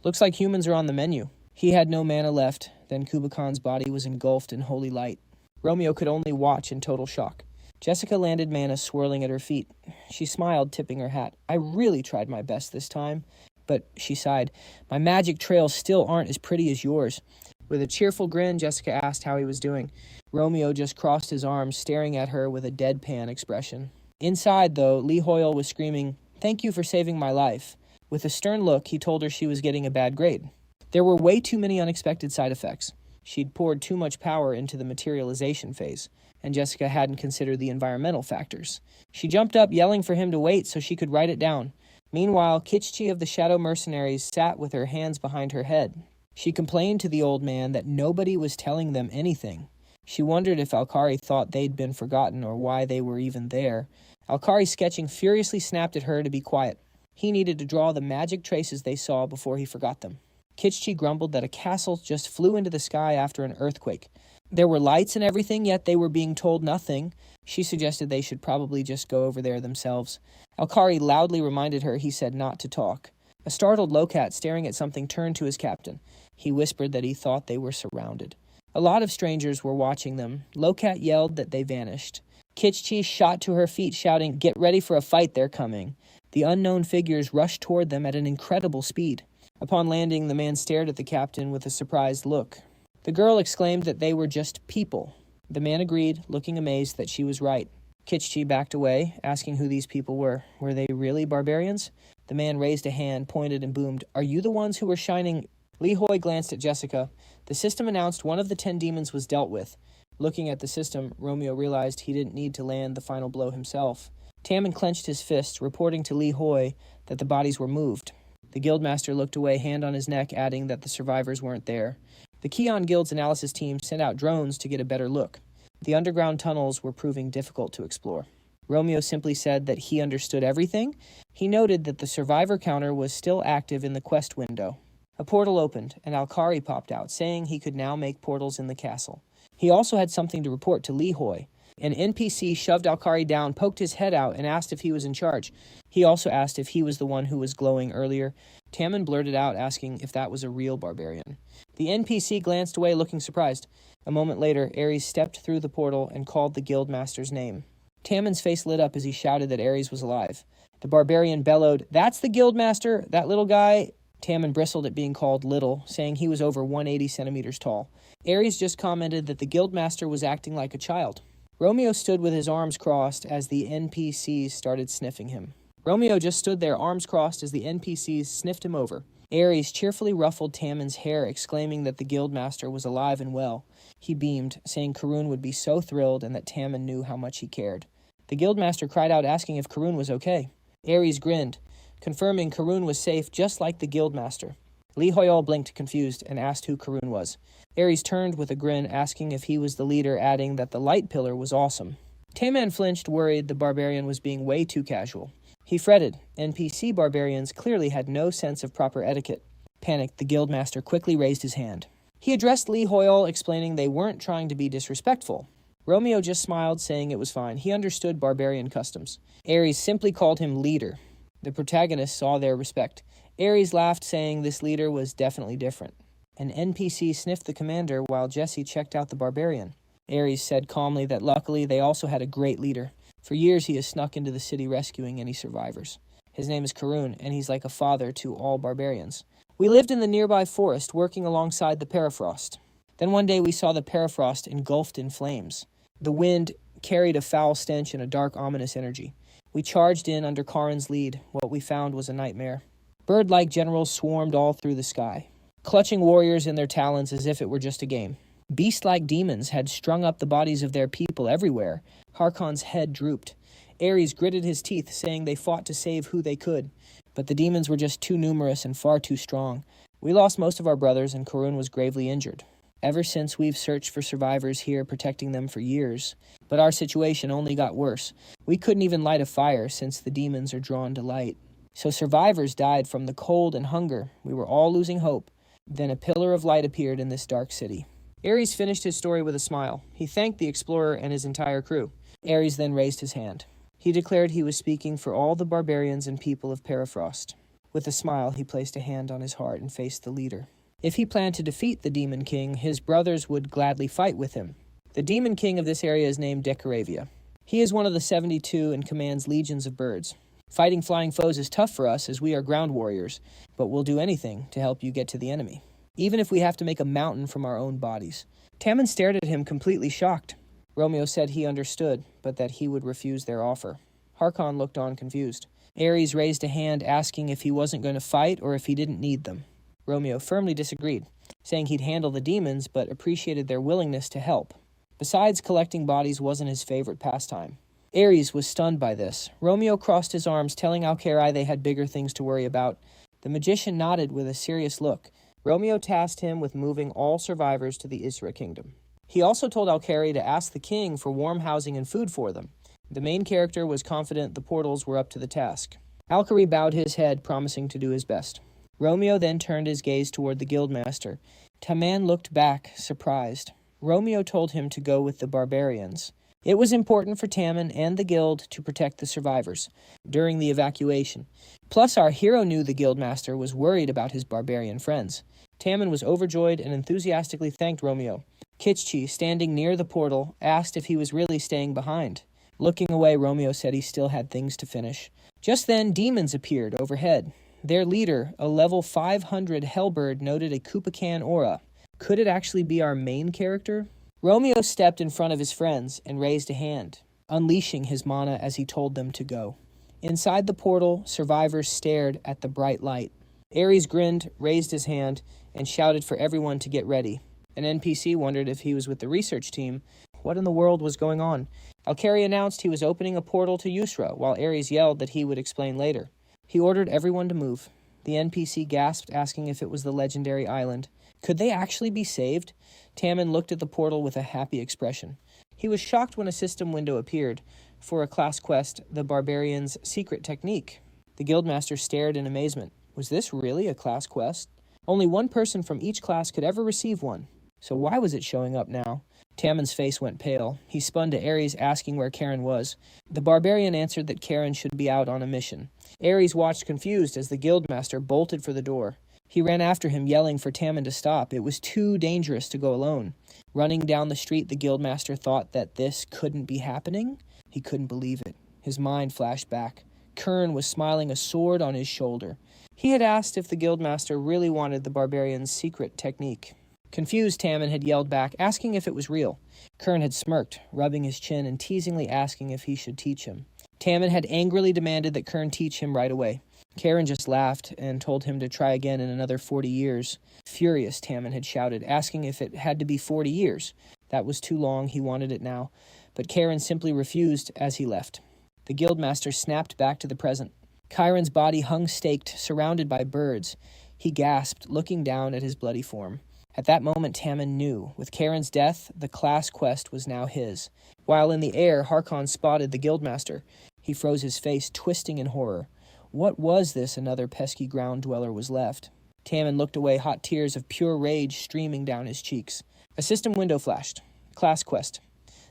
"Looks like humans are on the menu." He had no mana left. Then Kuba-Khan's body was engulfed in holy light. Romeo could only watch in total shock. Jessica landed mana swirling at her feet. She smiled, tipping her hat. "I really tried my best this time." But she sighed, "My magic trails still aren't as pretty as yours." With a cheerful grin, Jessica asked how he was doing. Romeo just crossed his arms, staring at her with a deadpan expression. Inside, though, Lee Hoyeol was screaming, "Thank you for saving my life." With a stern look, he told her she was getting a bad grade. There were way too many unexpected side effects. She'd poured too much power into the materialization phase, and Jessica hadn't considered the environmental factors. She jumped up, yelling for him to wait so she could write it down. Meanwhile, Kichchi of the Shadow Mercenaries sat with her hands behind her head. She complained to the old man that nobody was telling them anything. She wondered if Alkari thought they'd been forgotten or why they were even there. Alkari, sketching, furiously snapped at her to be quiet. He needed to draw the magic traces they saw before he forgot them. Kichchi grumbled that a castle just flew into the sky after an earthquake. There were lights and everything, yet they were being told nothing. She suggested they should probably just go over there themselves. Alkari loudly reminded her he said not to talk. A startled Locat staring at something turned to his captain. He whispered that he thought they were surrounded. A lot of strangers were watching them. Locat yelled that they vanished. Kichchi shot to her feet, shouting, "Get ready for a fight, they're coming." The unknown figures rushed toward them at an incredible speed. Upon landing, the man stared at the captain with a surprised look. The girl exclaimed that they were just people. The man agreed, looking amazed that she was right. Kichchi backed away, asking who these people were. Were they really barbarians? The man raised a hand, pointed, and boomed, "Are you the ones who were shining?" Lee Hoy glanced at Jessica. The system announced one of the 10 demons was dealt with. Looking at the system, Romeo realized he didn't need to land the final blow himself. Tammin clenched his fists, reporting to Lee Hoy that the bodies were moved. The guildmaster looked away, hand on his neck, adding that the survivors weren't there. The Keon Guild's analysis team sent out drones to get a better look. The underground tunnels were proving difficult to explore. Romeo simply said that he understood everything. He noted that the survivor counter was still active in the quest window. A portal opened, and Alkari popped out, saying he could now make portals in the castle. He also had something to report to Lee Hoy. An NPC shoved Alkari down, poked his head out, and asked if he was in charge. He also asked if he was the one who was glowing earlier. Tammin blurted out, asking if that was a real barbarian. The NPC glanced away, looking surprised. A moment later, Ares stepped through the portal and called the guildmaster's name. Tammin's face lit up as he shouted that Ares was alive. The barbarian bellowed, "That's the guildmaster, that little guy." Tammin bristled at being called little, saying he was over 180 centimeters tall. Ares just commented that the guildmaster was acting like a child. Romeo stood with his arms crossed as the NPCs started sniffing him. Romeo just stood there, arms crossed, as the NPCs sniffed him over. Ares cheerfully ruffled Tammin's hair, exclaiming that the guildmaster was alive and well. He beamed, saying Karun would be so thrilled and that Tammin knew how much he cared. The guildmaster cried out, asking if Karun was okay. Ares grinned, confirming Karun was safe, just like the guildmaster. Lee Hoyeol blinked, confused, and asked who Karun was. Ares turned with a grin, asking if he was the leader, adding that the light pillar was awesome. Tammin flinched, worried the barbarian was being way too casual. He fretted. NPC barbarians clearly had no sense of proper etiquette. Panicked, the guildmaster quickly raised his hand. He addressed Lee Hoyeol, explaining they weren't trying to be disrespectful. Romeo just smiled, saying it was fine. He understood barbarian customs. Ares simply called him leader. The protagonists saw their respect. Ares laughed, saying this leader was definitely different. An NPC sniffed the commander while Jesse checked out the barbarian. Ares said calmly that luckily they also had a great leader. For years he has snuck into the city rescuing any survivors. His name is Karun, and he's like a father to all barbarians. We lived in the nearby forest, working alongside the permafrost. Then one day we saw the permafrost engulfed in flames. The wind carried a foul stench and a dark, ominous energy. We charged in under Karin's lead. What we found was a nightmare. Bird-like generals swarmed all through the sky, clutching warriors in their talons as if it were just a game. Beast-like demons had strung up the bodies of their people everywhere. Harkon's head drooped. Ares gritted his teeth, saying they fought to save who they could. But the demons were just too numerous and far too strong. We lost most of our brothers, and Karun was gravely injured. Ever since, we've searched for survivors here, protecting them for years. But our situation only got worse. We couldn't even light a fire, since the demons are drawn to light. So survivors died from the cold and hunger. We were all losing hope. Then a pillar of light appeared in this dark city. Ares finished his story with a smile. He thanked the explorer and his entire crew. Ares then raised his hand. He declared he was speaking for all the barbarians and people of Permafrost. With a smile, he placed a hand on his heart and faced the leader. If he planned to defeat the Demon King, his brothers would gladly fight with him. The Demon King of this area is named Decoravia. He is one of the 72 and commands legions of birds. Fighting flying foes is tough for us as we are ground warriors, but we'll do anything to help you get to the enemy, even if we have to make a mountain from our own bodies. Tammin stared at him, completely shocked. Romeo said he understood, but that he would refuse their offer. Harkon looked on confused. Ares raised a hand, asking if he wasn't going to fight or if he didn't need them. Romeo firmly disagreed, saying he'd handle the demons but appreciated their willingness to help. Besides, collecting bodies wasn't his favorite pastime. Ares was stunned by this. Romeo crossed his arms, telling Alkari they had bigger things to worry about. The magician nodded with a serious look. Romeo tasked him with moving all survivors to the Isra kingdom. He also told Alkari to ask the king for warm housing and food for them. The main character was confident the portals were up to the task. Alkari bowed his head, promising to do his best. Romeo then turned his gaze toward the guildmaster. Tammin looked back, surprised. Romeo told him to go with the barbarians. It was important for Tammin and the guild to protect the survivors during the evacuation. Plus, our hero knew the guildmaster was worried about his barbarian friends. Tammin was overjoyed and enthusiastically thanked Romeo. Kitchi, standing near the portal, asked if he was really staying behind. Looking away, Romeo said he still had things to finish. Just then, demons appeared overhead. Their leader, a level 500 Hellbird, noted a Kupakan aura. Could it actually be our main character? Romeo stepped in front of his friends and raised a hand, unleashing his mana as he told them to go. Inside the portal, survivors stared at the bright light. Ares grinned, raised his hand, and shouted for everyone to get ready. An NPC wondered if he was with the research team. What in the world was going on? Alkari announced he was opening a portal to Yusra, while Ares yelled that he would explain later. He ordered everyone to move. The NPC gasped, asking if it was the legendary island. Could they actually be saved? Tammin looked at the portal with a happy expression. He was shocked when a system window appeared. For a class quest, the Barbarian's Secret Technique. The guildmaster stared in amazement. Was this really a class quest? Only one person from each class could ever receive one. So why was it showing up now? Tammin's face went pale. He spun to Ares, asking where Karen was. The barbarian answered that Karen should be out on a mission. Ares watched confused as the guildmaster bolted for the door. He ran after him, yelling for Tammin to stop. It was too dangerous to go alone. Running down the street, the guildmaster thought that this couldn't be happening. He couldn't believe it. His mind flashed back. Kern was smiling, a sword on his shoulder. He had asked if the guildmaster really wanted the barbarian's secret technique. Confused, Tammin had yelled back, asking if it was real. Kern had smirked, rubbing his chin and teasingly asking if he should teach him. Tammin had angrily demanded that Kern teach him right away. Karen just laughed and told him to try again in another 40 years. Furious, Tammin had shouted, asking if it had to be 40 years. That was too long, he wanted it now. But Karen simply refused as he left. The guildmaster snapped back to the present. Chiron's body hung staked, surrounded by birds. He gasped, looking down at his bloody form. At that moment, Tammin knew. With Karen's death, the class quest was now his. While in the air, Harkon spotted the guildmaster. He froze his face, twisting in horror. What was this another pesky ground dweller was left? Tammin looked away, hot tears of pure rage streaming down his cheeks. A system window flashed. Class quest.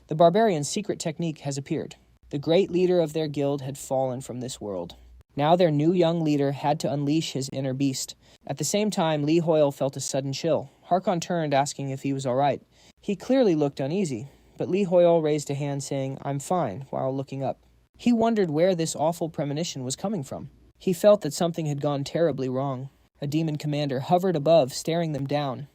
The barbarian's secret technique has appeared. The great leader of their guild had fallen from this world. Now their new young leader had to unleash his inner beast. At the same time, Lee Hoyeol felt a sudden chill. Harkon turned, asking if he was all right. He clearly looked uneasy, but Lee Hoyeol raised a hand saying, "I'm fine," while looking up. He wondered where this awful premonition was coming from. He felt that something had gone terribly wrong. A demon commander hovered above, staring them down.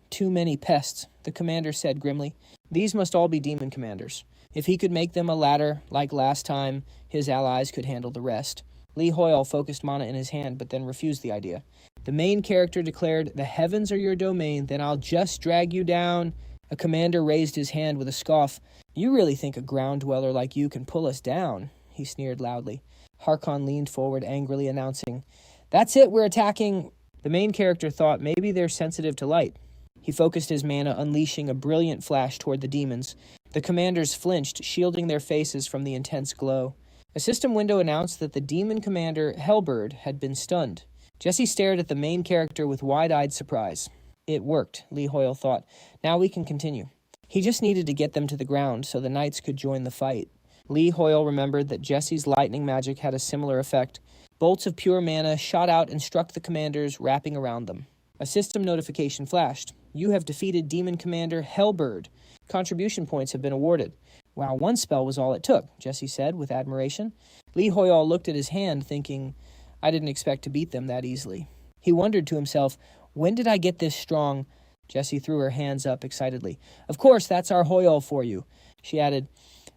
"Too many pests," the commander said grimly. These must all be demon commanders. If he could make them a ladder, like last time, his allies could handle the rest. Lee Hoyeol focused mana in his hand, but then refused the idea. The main character declared, "The heavens are your domain, then I'll just drag you down." A commander raised his hand with a scoff. "You really think a ground dweller like you can pull us down?" He sneered loudly. Harkon leaned forward angrily, announcing, "That's it, we're attacking." The main character thought maybe they're sensitive to light. He focused his mana, unleashing a brilliant flash toward the demons. The commanders flinched, shielding their faces from the intense glow. A system window announced that the demon commander, Hellbird, had been stunned. Jesse stared at the main character with wide-eyed surprise. It worked, Lee Hoyeol thought. Now we can continue. He just needed to get them to the ground so the knights could join the fight. Lee Hoyeol remembered that Jesse's lightning magic had a similar effect. Bolts of pure mana shot out and struck the commanders, wrapping around them. A system notification flashed. "You have defeated Demon Commander Hellbird. Contribution points have been awarded." "Wow, one spell was all it took," Jesse said with admiration. Lee Hoyeol looked at his hand, thinking, "I didn't expect to beat them that easily." He wondered to himself, "When did I get this strong?" Jessie threw her hands up excitedly. "Of course, that's our Hoyeol for you." She added,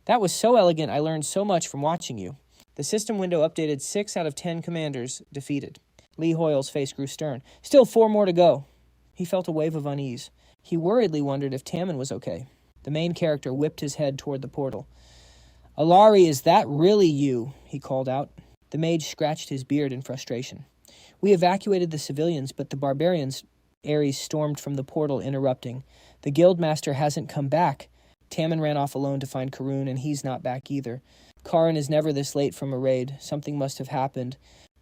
"That was so elegant, I learned so much from watching you." The system window updated 6 out of 10 commanders defeated. Lee Hoyle's face grew stern. "Still 4 more to go." He felt a wave of unease. He worriedly wondered if Tammin was okay. The main character whipped his head toward the portal. "Alari, is that really you?" he called out. The mage scratched his beard in frustration. "We evacuated the civilians, but the barbarians..." Ares stormed from the portal, interrupting. "The guildmaster hasn't come back." Tammin ran off alone to find Karun, and he's not back either. Karin is never this late from a raid. Something must have happened.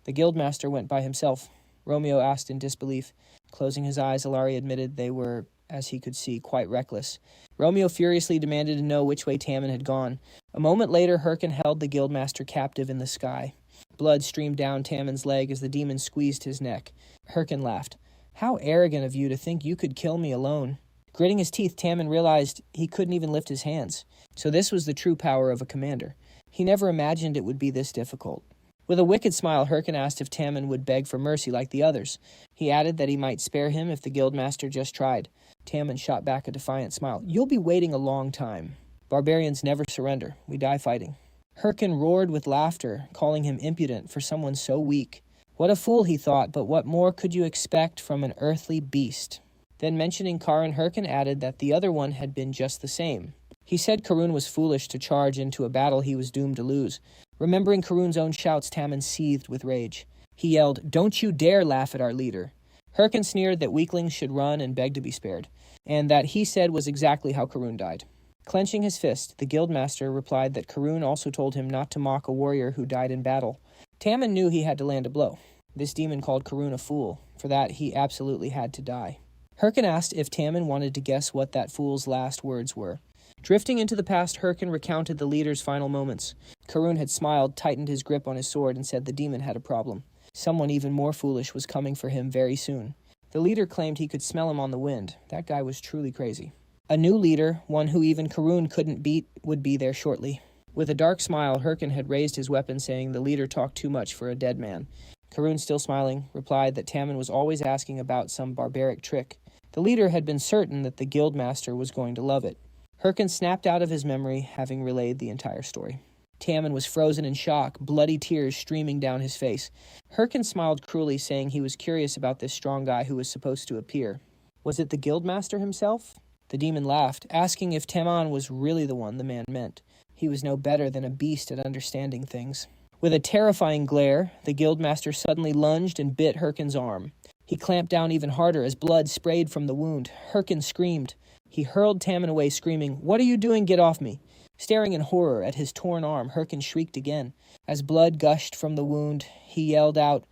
The guildmaster went by himself. Romeo asked in disbelief. Closing his eyes, Alari admitted they were, as he could see, quite reckless. Romeo furiously demanded to know which way Tammin had gone. A moment later, Hirkin held the guildmaster captive in the sky. Blood streamed down Tammin's leg as the demon squeezed his neck. Hirkin laughed. "How arrogant of you to think you could kill me alone." Gritting his teeth, Tammin realized he couldn't even lift his hands. So this was the true power of a commander. He never imagined it would be this difficult. With a wicked smile, Hirkin asked if Tammin would beg for mercy like the others. He added that he might spare him if the guildmaster just tried. Tammin shot back a defiant smile. "You'll be waiting a long time. Barbarians never surrender. We die fighting." Hirkin roared with laughter, calling him impudent for someone so weak. What a fool, he thought, but what more could you expect from an earthly beast? Then mentioning Karin, Hirkin added that the other one had been just the same. He said Karun was foolish to charge into a battle he was doomed to lose. Remembering Karun's own shouts, Tammin seethed with rage. He yelled, "Don't you dare laugh at our leader." Hirkin sneered that weaklings should run and beg to be spared, and that he said was exactly how Karun died. Clenching his fist, the guildmaster replied that Karun also told him not to mock a warrior who died in battle. Tammin knew he had to land a blow. This demon called Karun a fool. For that, he absolutely had to die. Hirkin asked if Tammin wanted to guess what that fool's last words were. Drifting into the past, Hirkin recounted the leader's final moments. Karun had smiled, tightened his grip on his sword, and said the demon had a problem. Someone even more foolish was coming for him very soon. The leader claimed he could smell him on the wind. That guy was truly crazy. A new leader, one who even Karun couldn't beat, would be there shortly. With a dark smile, Hirkin had raised his weapon, saying the leader talked too much for a dead man. Karun, still smiling, replied that Tammin was always asking about some barbaric trick. The leader had been certain that the guildmaster was going to love it. Hirkin snapped out of his memory, having relayed the entire story. Tammin was frozen in shock, bloody tears streaming down his face. Hirkin smiled cruelly, saying he was curious about this strong guy who was supposed to appear. Was it the guildmaster himself? The demon laughed, asking if Tammin was really the one the man meant. He was no better than a beast at understanding things. With a terrifying glare, the guildmaster suddenly lunged and bit Hirkin's arm. He clamped down even harder as blood sprayed from the wound. Hirkin screamed. He hurled Tammin away, screaming, "What are you doing? Get off me!" Staring in horror at his torn arm, Herkin shrieked again. As blood gushed from the wound, he yelled out,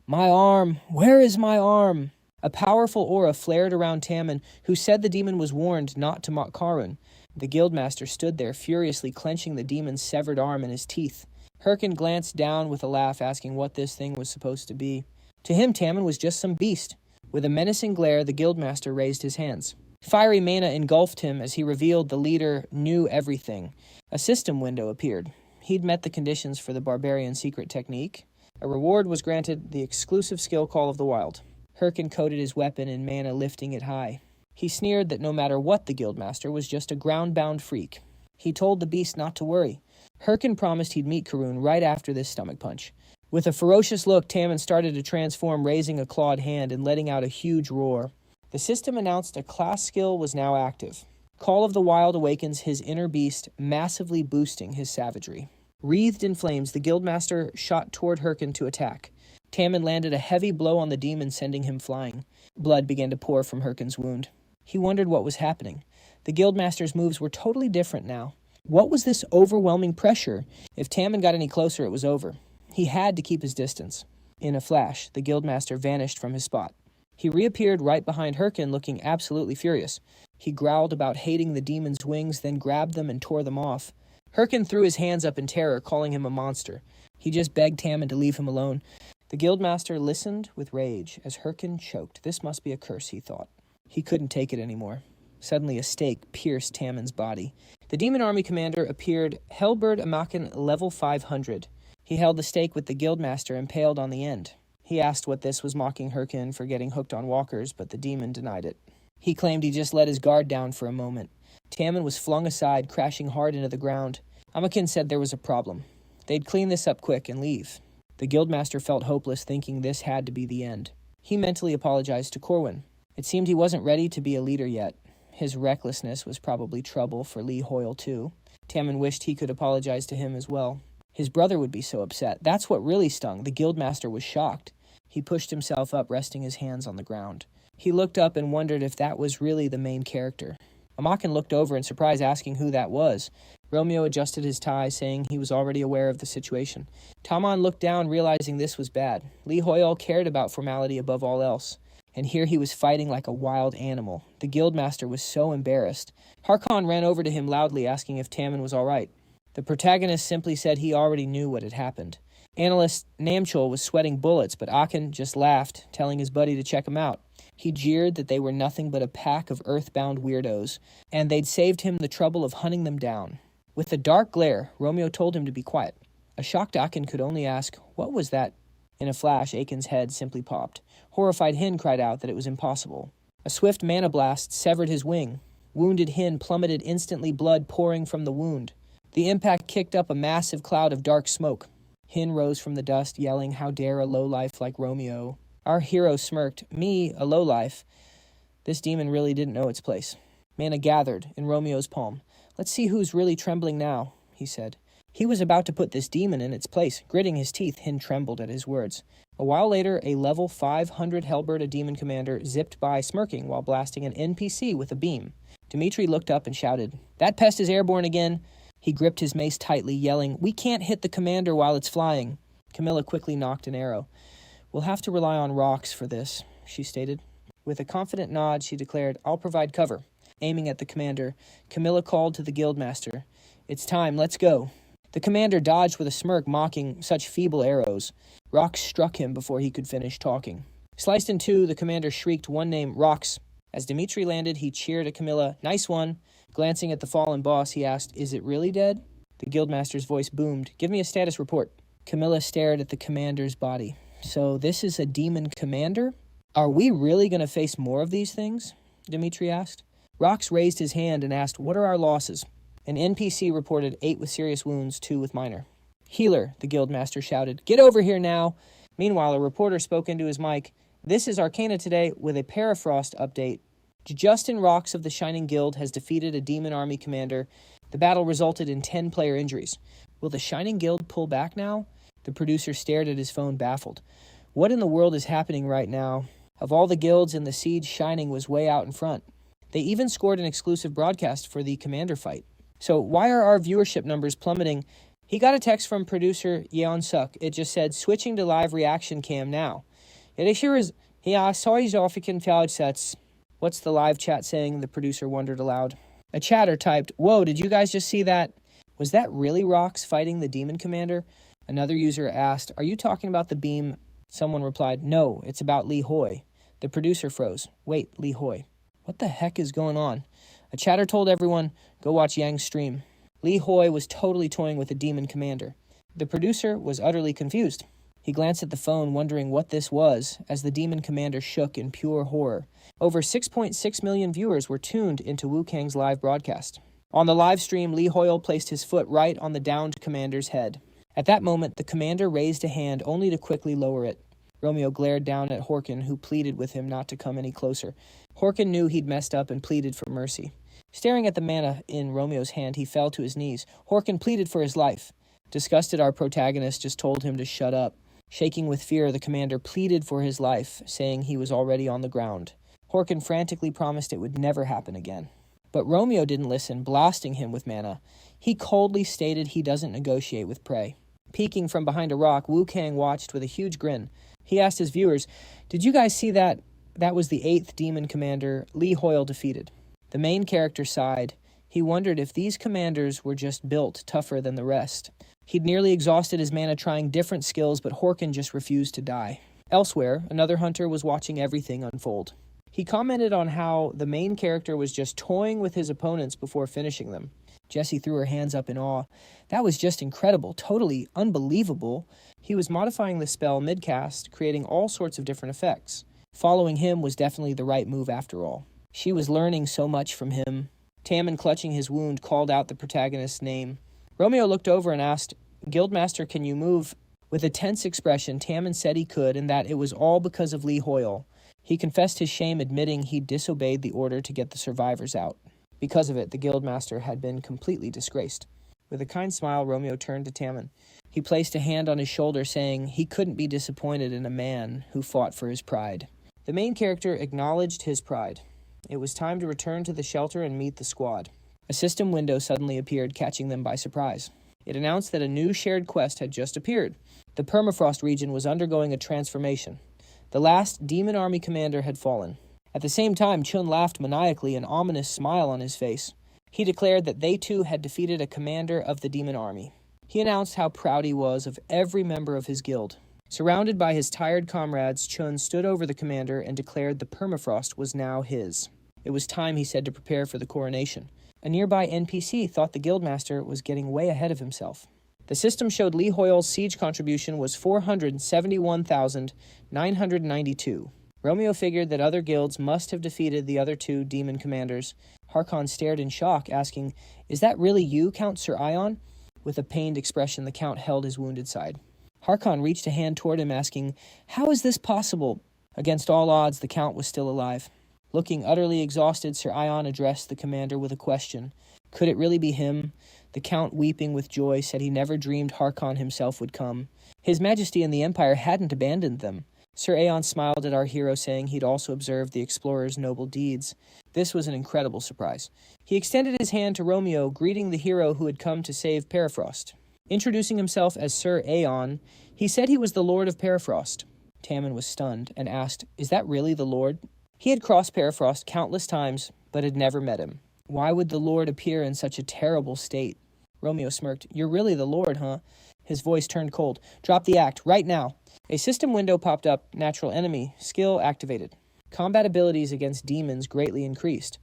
"My arm! Where is my arm?" A powerful aura flared around Tammin, who said the demon was warned not to mock Karun. The guildmaster stood there, furiously clenching the demon's severed arm in his teeth. Herkin glanced down with a laugh, asking what this thing was supposed to be. To him, Tammin was just some beast. With a menacing glare, the guildmaster raised his hands. Fiery mana engulfed him as he revealed the leader knew everything. A system window appeared. He'd met the conditions for the barbarian secret technique. A reward was granted, the exclusive skill Call of the Wild. Herkin coated his weapon in mana, lifting it high. He sneered that no matter what the guildmaster was just a ground-bound freak. He told the beast not to worry. Herkin promised he'd meet Karun right after this stomach punch. With a ferocious look, Tammin started to transform, raising a clawed hand and letting out a huge roar. The system announced a class skill was now active. Call of the Wild awakens his inner beast, massively boosting his savagery. Wreathed in flames, the guildmaster shot toward Herkin to attack. Tammin landed a heavy blow on the demon, sending him flying. Blood began to pour from Herkin's wound. He wondered what was happening. The guildmaster's moves were totally different now. What was this overwhelming pressure? If Tammin got any closer, it was over. He had to keep his distance. In a flash, the guildmaster vanished from his spot. He reappeared right behind Herkin, looking absolutely furious. He growled about hating the demon's wings, then grabbed them and tore them off. Herkin threw his hands up in terror, calling him a monster. He just begged Tammin to leave him alone. The guildmaster listened with rage as Herkin choked. This must be a curse, he thought. He couldn't take it anymore. Suddenly a stake pierced Tammin's body. The demon army commander appeared, Helbert Amaken, level 500. He held the stake with the guildmaster impaled on the end. He asked what this was, mocking Herkin for getting hooked on walkers, but the demon denied it. He claimed he just let his guard down for a moment. Tammin was flung aside, crashing hard into the ground. Amaken said there was a problem. They'd clean this up quick and leave. The guildmaster felt hopeless, thinking this had to be the end. He mentally apologized to Corwin. It seemed he wasn't ready to be a leader yet. His recklessness was probably trouble for Hoyeol too. Tammin wished he could apologize to him as well. His brother would be so upset. That's what really stung. The guildmaster was shocked. He pushed himself up, resting his hands on the ground. He looked up and wondered if that was really the main character. Amaken looked over in surprise, asking who that was. Romeo adjusted his tie, saying he was already aware of the situation. Taman looked down, realizing this was bad. Hoyeol cared about formality above all else. And here he was fighting like a wild animal. The guildmaster was so embarrassed. Harkon ran over to him loudly, asking if Tammin was all right. The protagonist simply said he already knew what had happened. Analyst Namchol was sweating bullets, but Akin just laughed, telling his buddy to check him out. He jeered that they were nothing but a pack of earthbound weirdos, and they'd saved him the trouble of hunting them down. With a dark glare, Romeo told him to be quiet. A shocked Akin could only ask, "What was that?" In a flash, Akin's head simply popped. Horrified Hin cried out that it was impossible. A swift mana blast severed his wing. Wounded Hin plummeted instantly, blood pouring from the wound. The impact kicked up a massive cloud of dark smoke. Hin rose from the dust, yelling, "How dare a lowlife like Romeo?" Our hero smirked. "Me, a lowlife?" This demon really didn't know its place. Mana gathered in Romeo's palm. "Let's see who's really trembling now," he said. He was about to put this demon in its place. Gritting his teeth, Hin trembled at his words. A while later, a level 500 Helbert, a demon commander, zipped by smirking while blasting an NPC with a beam. Dmitri looked up and shouted, "That pest is airborne again." He gripped his mace tightly, yelling, "We can't hit the commander while it's flying." Camilla quickly knocked an arrow. "We'll have to rely on rocks for this," she stated. With a confident nod, she declared, "I'll provide cover." Aiming at the commander, Camilla called to the guildmaster, "It's time, let's go." The commander dodged with a smirk, mocking such feeble arrows. Rocks struck him before he could finish talking. Sliced in two, the commander shrieked one name, "Rocks." As Dmitri landed, he cheered at Camilla, "Nice one." Glancing at the fallen boss, he asked, "Is it really dead?" The guildmaster's voice boomed, "Give me a status report." Camilla stared at the commander's body. "So this is a demon commander? Are we really going to face more of these things?" Dmitri asked. Rox raised his hand and asked, "What are our losses?" An NPC reported 8 with serious wounds, 2 with minor. "Healer," the guildmaster shouted, "Get over here now!" Meanwhile, a reporter spoke into his mic, "This is Arcana today with a Parafrost update. Justin Rox of the Shining Guild has defeated a demon army commander. The battle resulted in 10 player injuries. Will the Shining Guild pull back now?" The producer stared at his phone, baffled. What in the world is happening right now? Of all the guilds in the siege, Shining was way out in front. They even scored an exclusive broadcast for the commander fight. So why are our viewership numbers plummeting? He got a text from producer Yeon Suk. It just said, switching to live reaction cam now. What's the live chat saying? The producer wondered aloud. A chatter typed, "Whoa, did you guys just see that? Was that really Rox fighting the demon commander?" Another user asked, "Are you talking about the beam?" Someone replied, "No, it's about Lee Hoy." The producer froze. "Wait, Lee Hoy. What the heck is going on?" A chatter told everyone, "Go watch Yang's stream." Lee Hoy was totally toying with the demon commander. The producer was utterly confused. He glanced at the phone, wondering what this was, as the demon commander shook in pure horror. Over 6.6 million viewers were tuned into Wu Kang's live broadcast. On the live stream, Lee Hoyeol placed his foot right on the downed commander's head. At that moment, the commander raised a hand only to quickly lower it. Romeo glared down at Horkin, who pleaded with him not to come any closer. Horkin knew he'd messed up and pleaded for mercy. Staring at the mana in Romeo's hand, he fell to his knees. Horkin pleaded for his life. Disgusted, our protagonist just told him to shut up. Shaking with fear, the commander pleaded for his life, saying he was already on the ground. Horkin frantically promised it would never happen again. But Romeo didn't listen, blasting him with mana. He coldly stated he doesn't negotiate with prey. Peeking from behind a rock, Wu Kang watched with a huge grin. He asked his viewers, "Did you guys see that? That was the 8th demon commander Lee Hoyeol defeated." The main character sighed. He wondered if these commanders were just built tougher than the rest. He'd nearly exhausted his mana trying different skills, but Horkin just refused to die. Elsewhere, another hunter was watching everything unfold. He commented on how the main character was just toying with his opponents before finishing them. Jessie threw her hands up in awe. That was just incredible, totally unbelievable. He was modifying the spell mid-cast, creating all sorts of different effects. Following him was definitely the right move after all. She was learning so much from him. Tammin, clutching his wound, called out the protagonist's name. Romeo looked over and asked, "Guildmaster, can you move?" With a tense expression, Tammin said he could and that it was all because of Lee Hoyeol. He confessed his shame, admitting he'd disobeyed the order to get the survivors out. Because of it, the Guildmaster had been completely disgraced. With a kind smile, Romeo turned to Tammin. He placed a hand on his shoulder, saying he couldn't be disappointed in a man who fought for his pride. The main character acknowledged his pride. It was time to return to the shelter and meet the squad. A system window suddenly appeared, catching them by surprise. It announced that a new shared quest had just appeared. The Permafrost region was undergoing a transformation. The last demon army commander had fallen. At the same time, Chun laughed maniacally, an ominous smile on his face. He declared that they too had defeated a commander of the demon army. He announced how proud he was of every member of his guild. Surrounded by his tired comrades, Chun stood over the commander and declared the permafrost was now his. It was time, he said, to prepare for the coronation. A nearby NPC thought the guildmaster was getting way ahead of himself. The system showed Lee Hoyle's siege contribution was 471,992. Romeo figured that other guilds must have defeated the other two demon commanders. Harkon stared in shock, asking, "Is that really you, Count Sir Ion?" With a pained expression, the Count held his wounded side. Harkon reached a hand toward him, asking, "How is this possible?" Against all odds, the Count was still alive. Looking utterly exhausted, Sir Ion addressed the commander with a question. Could it really be him? The Count, weeping with joy, said he never dreamed Harkon himself would come. His Majesty and the Empire hadn't abandoned them. Sir Aeon smiled at our hero, saying he'd also observed the explorer's noble deeds. This was an incredible surprise. He extended his hand to Romeo, greeting the hero who had come to save Perifrost. Introducing himself as Sir Aeon, he said he was the Lord of Perifrost. Tammin was stunned and asked, "Is that really the Lord?" He had crossed Perifrost countless times, but had never met him. Why would the Lord appear in such a terrible state? Romeo smirked. "You're really the Lord, huh?" His voice turned cold. "Drop the act, right now." A system window popped up. Natural enemy. Skill activated. Combat abilities against demons greatly increased.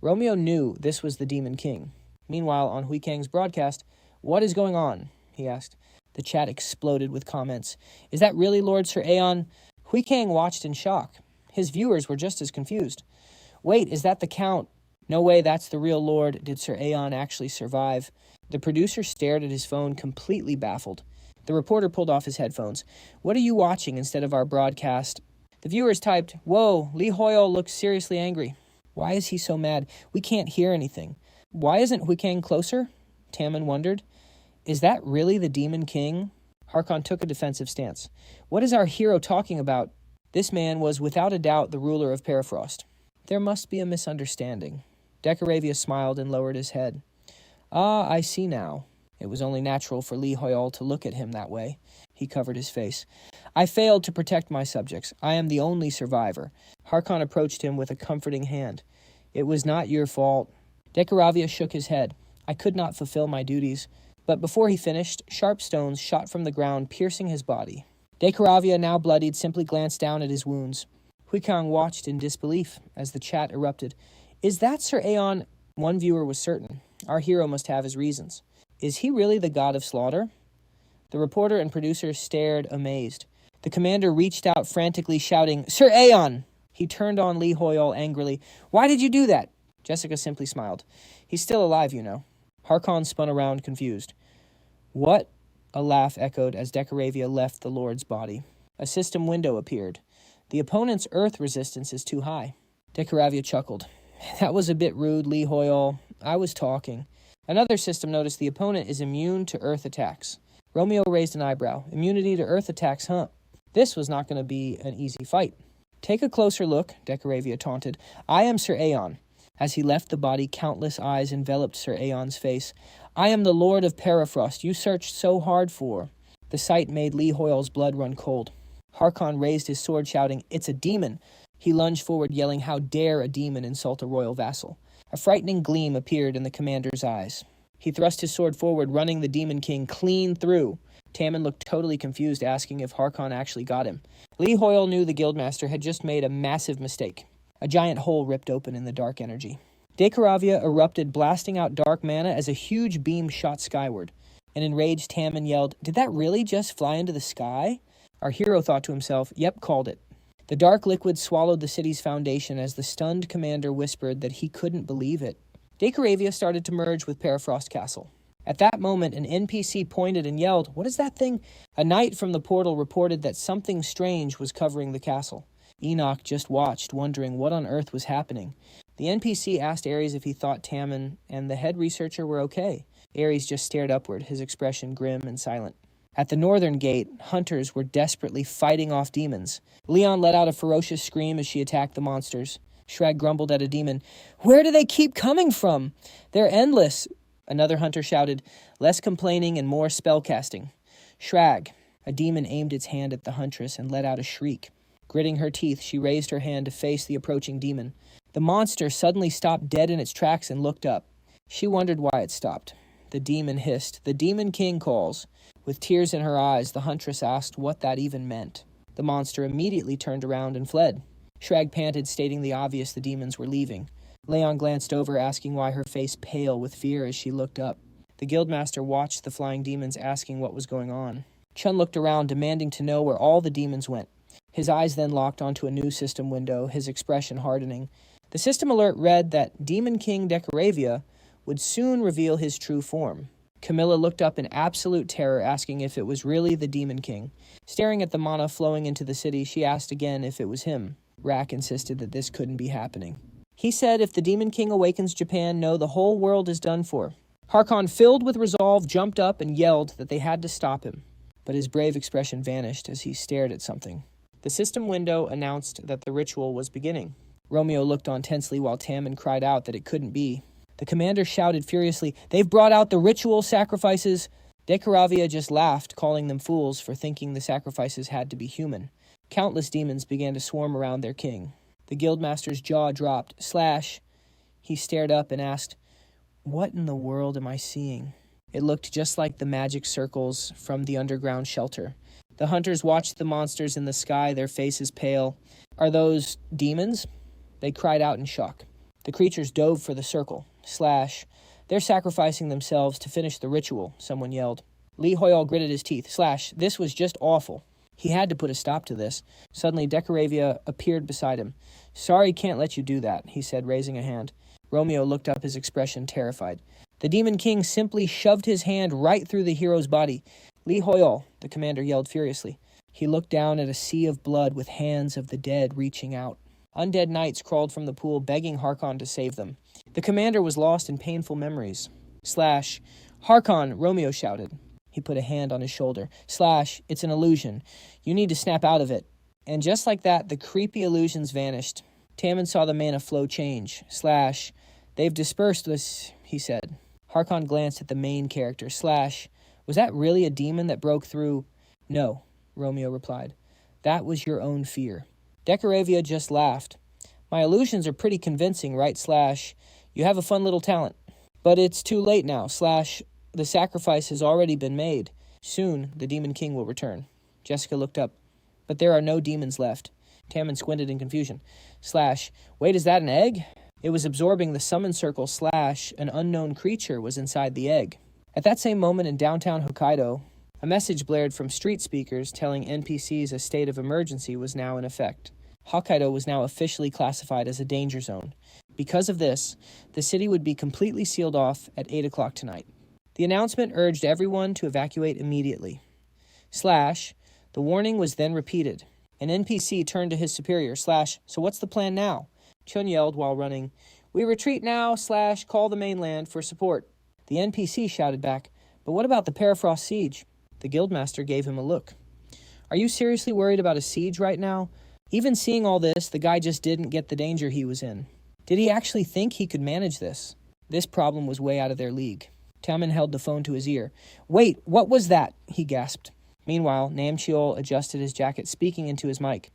Romeo knew this was the Demon King. Meanwhile, on Hui Kang's broadcast, "What is going on?" he asked. The chat exploded with comments. "Is that really Lord Sir Aeon?" Hui Kang watched in shock. His viewers were just as confused. "Wait, is that the Count? No way, that's the real Lord. Did Sir Aeon actually survive?" The producer stared at his phone, completely baffled. The reporter pulled off his headphones. "What are you watching instead of our broadcast?" The viewers typed, "Whoa, Lee Hoyeol looks seriously angry. Why is he so mad? We can't hear anything. Why isn't Hui Kang closer?" Tammin wondered. "Is that really the Demon King?" Harkon took a defensive stance. "What is our hero talking about? This man was without a doubt the ruler of Perifrost. There must be a misunderstanding." Decoravia smiled and lowered his head. Ah, I see now. It was only natural for Lee Hoyeol to look at him that way. He covered his face. I failed to protect my subjects. I am the only survivor. Harkon approached him with a comforting hand. It was not your fault. Decaravia shook his head. I could not fulfill my duties. But before he finished, sharp stones shot from the ground, piercing his body. Decaravia, now bloodied, simply glanced down at his wounds. Huikang watched in disbelief as the chat erupted. Is that Sir Aeon? One viewer was certain. Our hero must have his reasons. Is he really the god of slaughter? The reporter and producer stared amazed. The commander reached out frantically, shouting, Sir Aeon! He turned on Lee Hoyeol angrily. Why did you do that? Jessica simply smiled. He's still alive, you know. Harkon spun around, confused. What? A laugh echoed as Decaravia left the Lord's body. A system window appeared. The opponent's earth resistance is too high. Decaravia chuckled. That was a bit rude, Lee Hoyeol. I was talking. Another system noticed the opponent is immune to earth attacks. Romeo raised an eyebrow. Immunity to earth attacks, huh? This was not going to be an easy fight. Take a closer look, Decaravia taunted. I am Sir Aeon. As he left the body, countless eyes enveloped Sir Aeon's face. I am the Lord of Perifrost you searched so hard for. The sight made Lee Hoyle's blood run cold. Harkon raised his sword, shouting, It's a demon! He lunged forward, yelling, How dare a demon insult a royal vassal? A frightening gleam appeared in the commander's eyes. He thrust his sword forward, running the Demon King clean through. Tammin looked totally confused, asking if Harkon actually got him. Lee Hoyle knew the guildmaster had just made a massive mistake. A giant hole ripped open in the dark energy. Decaravia erupted, blasting out dark mana as a huge beam shot skyward. An enraged Tammin yelled, Did that really just fly into the sky? Our hero thought to himself, Yep, called it. The dark liquid swallowed the city's foundation as the stunned commander whispered that he couldn't believe it. Decaravia started to merge with Perifrost Castle. At that moment, an NPC pointed and yelled, What is that thing? A knight from the portal reported that something strange was covering the castle. Enoch just watched, wondering what on earth was happening. The NPC asked Ares if he thought Tammin and the head researcher were okay. Ares just stared upward, his expression grim and silent. At the northern gate, hunters were desperately fighting off demons. Leon let out a ferocious scream as she attacked the monsters. Shrag grumbled at a demon. Where do they keep coming from? They're endless. Another hunter shouted, less complaining and more spellcasting. Shrag, a demon aimed its hand at the huntress and let out a shriek. Gritting her teeth, she raised her hand to face the approaching demon. The monster suddenly stopped dead in its tracks and looked up. She wondered why it stopped. The demon hissed, The Demon King calls. With tears in her eyes, the huntress asked what that even meant. The monster immediately turned around and fled. Shrag panted, stating the obvious, the demons were leaving. Leon glanced over, asking why her face pale with fear as she looked up. The guildmaster watched the flying demons, asking what was going on. Chun looked around, demanding to know where all the demons went. His eyes then locked onto a new system window, his expression hardening. The system alert read that Demon King Decaravia would soon reveal his true form. Camilla looked up in absolute terror, asking if it was really the Demon King. Staring at the mana flowing into the city, she asked again if it was him. Rack insisted that this couldn't be happening. He said if the Demon King awakens Japan, no, the whole world is done for. Harkon, filled with resolve, jumped up and yelled that they had to stop him. But his brave expression vanished as he stared at something. The system window announced that the ritual was beginning. Romeo looked on tensely while Tammin cried out that it couldn't be. The commander shouted furiously, They've brought out the ritual sacrifices. Decaravia just laughed, calling them fools for thinking the sacrifices had to be human. Countless demons began to swarm around their king. The guildmaster's jaw dropped. Slash. He stared up and asked, What in the world am I seeing? It looked just like the magic circles from the underground shelter. The hunters watched the monsters in the sky, their faces pale. Are those demons? They cried out in shock. The creatures dove for the circle. Slash. They're sacrificing themselves to finish the ritual, someone yelled. Lee Hoyeol gritted his teeth. Slash. This was just awful. He had to put a stop to this. Suddenly, Decaravia appeared beside him. Sorry, can't let you do that, he said, raising a hand. Romeo looked up, his expression terrified. The Demon King simply shoved his hand right through the hero's body. Lee Hoyeol, the commander yelled furiously. He looked down at a sea of blood with hands of the dead reaching out. Undead knights crawled from the pool, begging Harkon to save them. The commander was lost in painful memories. Slash. Harkon, Romeo shouted. He put a hand on his shoulder. Slash, it's an illusion. You need to snap out of it. And just like that, the creepy illusions vanished. Tammin saw the mana flow change. Slash, they've dispersed us, he said. Harkon glanced at the main character. Slash, was that really a demon that broke through? No, Romeo replied. That was your own fear. Decoravia just laughed. My illusions are pretty convincing, right? Slash, you have a fun little talent. But it's too late now. Slash, the sacrifice has already been made. Soon, the Demon King will return. Jessica looked up. But there are no demons left. Tammin squinted in confusion. Slash, wait, is that an egg? It was absorbing the summon circle. Slash, an unknown creature was inside the egg. At that same moment in downtown Hokkaido, a message blared from street speakers telling NPCs a state of emergency was now in effect. Hokkaido was now officially classified as a danger zone. Because of this, the city would be completely sealed off at 8 o'clock tonight. The announcement urged everyone to evacuate immediately. Slash, the warning was then repeated. An NPC turned to his superior. Slash, so what's the plan now? Chun yelled while running, we retreat now. Slash, call the mainland for support. The NPC shouted back, but what about the Perifrost siege? The guildmaster gave him a look. Are you seriously worried about a siege right now? Even seeing all this, the guy just didn't get the danger he was in. Did he actually think he could manage this? This problem was way out of their league. Tammin held the phone to his ear. Wait, what was that? He gasped. Meanwhile, Namcheol adjusted his jacket, speaking into his mic.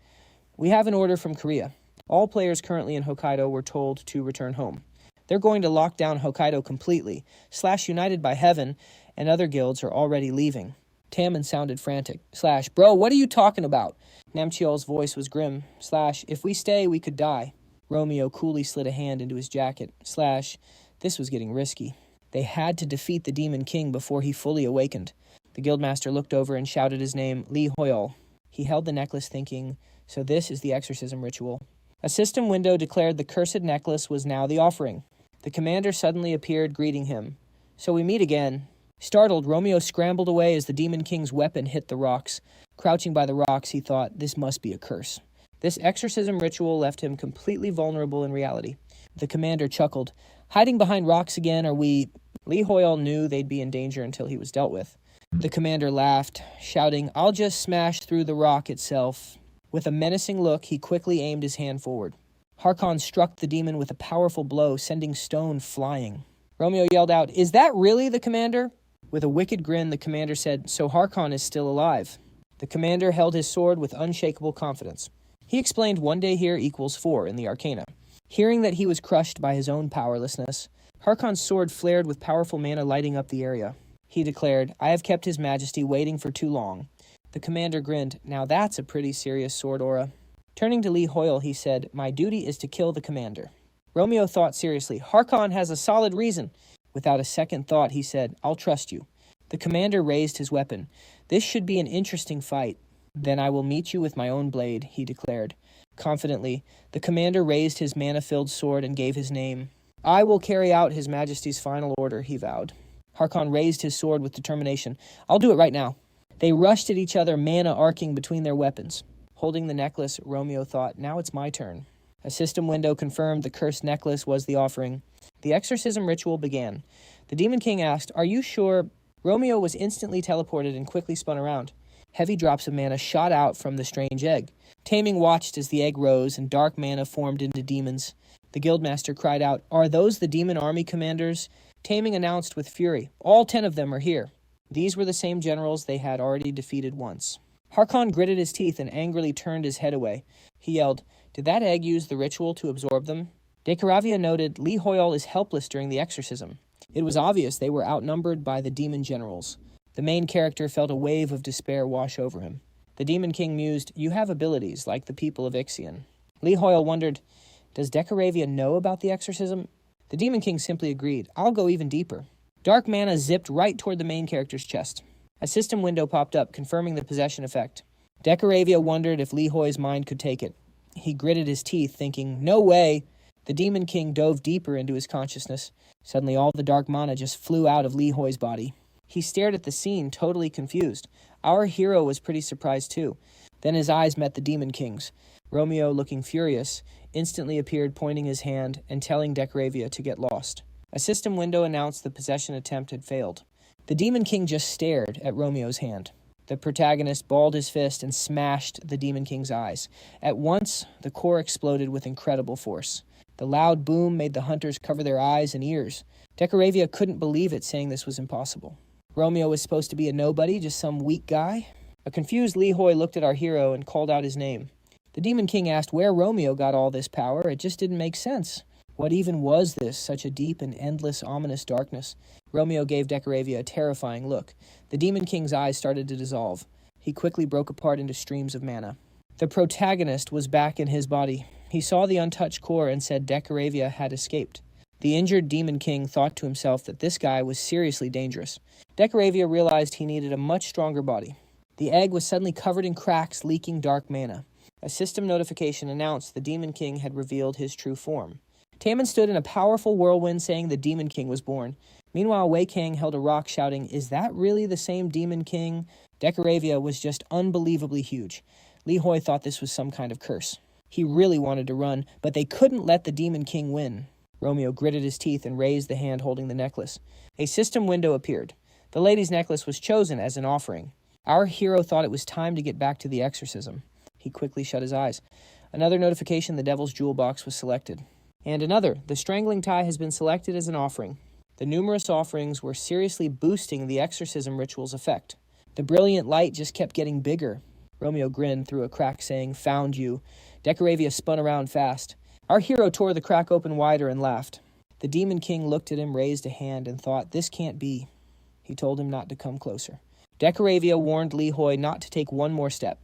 We have an order from Korea. All players currently in Hokkaido were told to return home. They're going to lock down Hokkaido completely. Slash, United by Heaven, and other guilds are already leaving. Tammin sounded frantic. Slash, bro, what are you talking about? Namcheol's voice was grim. Slash, if we stay, we could die. Romeo coolly slid a hand into his jacket. Slash, this was getting risky. They had to defeat the Demon King before he fully awakened. The guildmaster looked over and shouted his name, Hoyeol. He held the necklace thinking, so this is the exorcism ritual. A system window declared the cursed necklace was now the offering. The commander suddenly appeared, greeting him. So we meet again. Startled, Romeo scrambled away as the Demon King's weapon hit the rocks. Crouching by the rocks, he thought, this must be a curse. This exorcism ritual left him completely vulnerable in reality. The commander chuckled. Hiding behind rocks again, are we... Hoyeol knew they'd be in danger until he was dealt with. The commander laughed, shouting, I'll just smash through the rock itself. With a menacing look, he quickly aimed his hand forward. Harkon struck the demon with a powerful blow, sending stone flying. Romeo yelled out, is that really the commander? With a wicked grin, the commander said, so Harkon is still alive. The commander held his sword with unshakable confidence. He explained 1 day here equals 4 in the Arcana. Hearing that he was crushed by his own powerlessness, Harkon's sword flared with powerful mana lighting up the area. He declared, I have kept his majesty waiting for too long. The commander grinned, now that's a pretty serious sword aura. Turning to Hoyeol, he said, my duty is to kill the commander. Romeo thought seriously, Harkon has a solid reason. Without a second thought, he said, I'll trust you. The commander raised his weapon. This should be an interesting fight. Then I will meet you with my own blade, he declared. Confidently, the commander raised his mana-filled sword and gave his name. I will carry out his majesty's final order, he vowed. Harkon raised his sword with determination. I'll do it right now. They rushed at each other, mana arcing between their weapons. Holding the necklace, Romeo thought, now it's my turn. A system window confirmed the cursed necklace was the offering. The exorcism ritual began. The Demon King asked, are you sure? Romeo was instantly teleported and quickly spun around. Heavy drops of mana shot out from the strange egg. Taming watched as the egg rose and dark mana formed into demons. The guildmaster cried out, are those the demon army commanders? Taming announced with fury, all 10 of them are here. These were the same generals they had already defeated once. Harkon gritted his teeth and angrily turned his head away. He yelled, did that egg use the ritual to absorb them? Decaravia noted, Hoyeol is helpless during the exorcism. It was obvious they were outnumbered by the demon generals. The main character felt a wave of despair wash over him. The Demon King mused, you have abilities like the people of Ixion. Hoyeol wondered, does Decaravia know about the exorcism? The Demon King simply agreed, I'll go even deeper. Dark mana zipped right toward the main character's chest. A system window popped up, confirming the possession effect. Decaravia wondered if Hoy's mind could take it. He gritted his teeth, thinking, no way! The Demon King dove deeper into his consciousness. Suddenly all the dark mana just flew out of Hoy's body. He stared at the scene, totally confused. Our hero was pretty surprised too. Then his eyes met the Demon King's. Romeo, looking furious, instantly appeared, pointing his hand and telling Decaravia to get lost. A system window announced the possession attempt had failed. The Demon King just stared at Romeo's hand. The protagonist balled his fist and smashed the Demon King's eyes. At once, the core exploded with incredible force. The loud boom made the hunters cover their eyes and ears. Decoravia couldn't believe it, saying this was impossible. Romeo was supposed to be a nobody, just some weak guy? A confused Li Hoi looked at our hero and called out his name. The Demon King asked where Romeo got all this power. It just didn't make sense. What even was this, such a deep and endless, ominous darkness? Romeo gave Decoravia a terrifying look. The Demon King's eyes started to dissolve. He quickly broke apart into streams of mana. The protagonist was back in his body. He saw the untouched core and said Decoravia had escaped. The injured Demon King thought to himself that this guy was seriously dangerous. Decoravia realized he needed a much stronger body. The egg was suddenly covered in cracks, leaking dark mana. A system notification announced the Demon King had revealed his true form. Tammin stood in a powerful whirlwind saying the Demon King was born. Meanwhile, Wei Kang held a rock shouting, "Is that really the same Demon King?" Decoravia was just unbelievably huge. Li Hoi thought this was some kind of curse. He really wanted to run, but they couldn't let the Demon King win. Romeo gritted his teeth and raised the hand holding the necklace. A system window appeared. The lady's necklace was chosen as an offering. Our hero thought it was time to get back to the exorcism. He quickly shut his eyes. Another notification, the Devil's Jewel box was selected. And another, the strangling tie has been selected as an offering. The numerous offerings were seriously boosting the exorcism ritual's effect. The brilliant light just kept getting bigger. Romeo grinned through a crack, saying, "Found you." Decoravia spun around fast. Our hero tore the crack open wider and laughed. The Demon King looked at him, raised a hand, and thought, "This can't be." He told him not to come closer. Decoravia warned Li Hoi not to take one more step.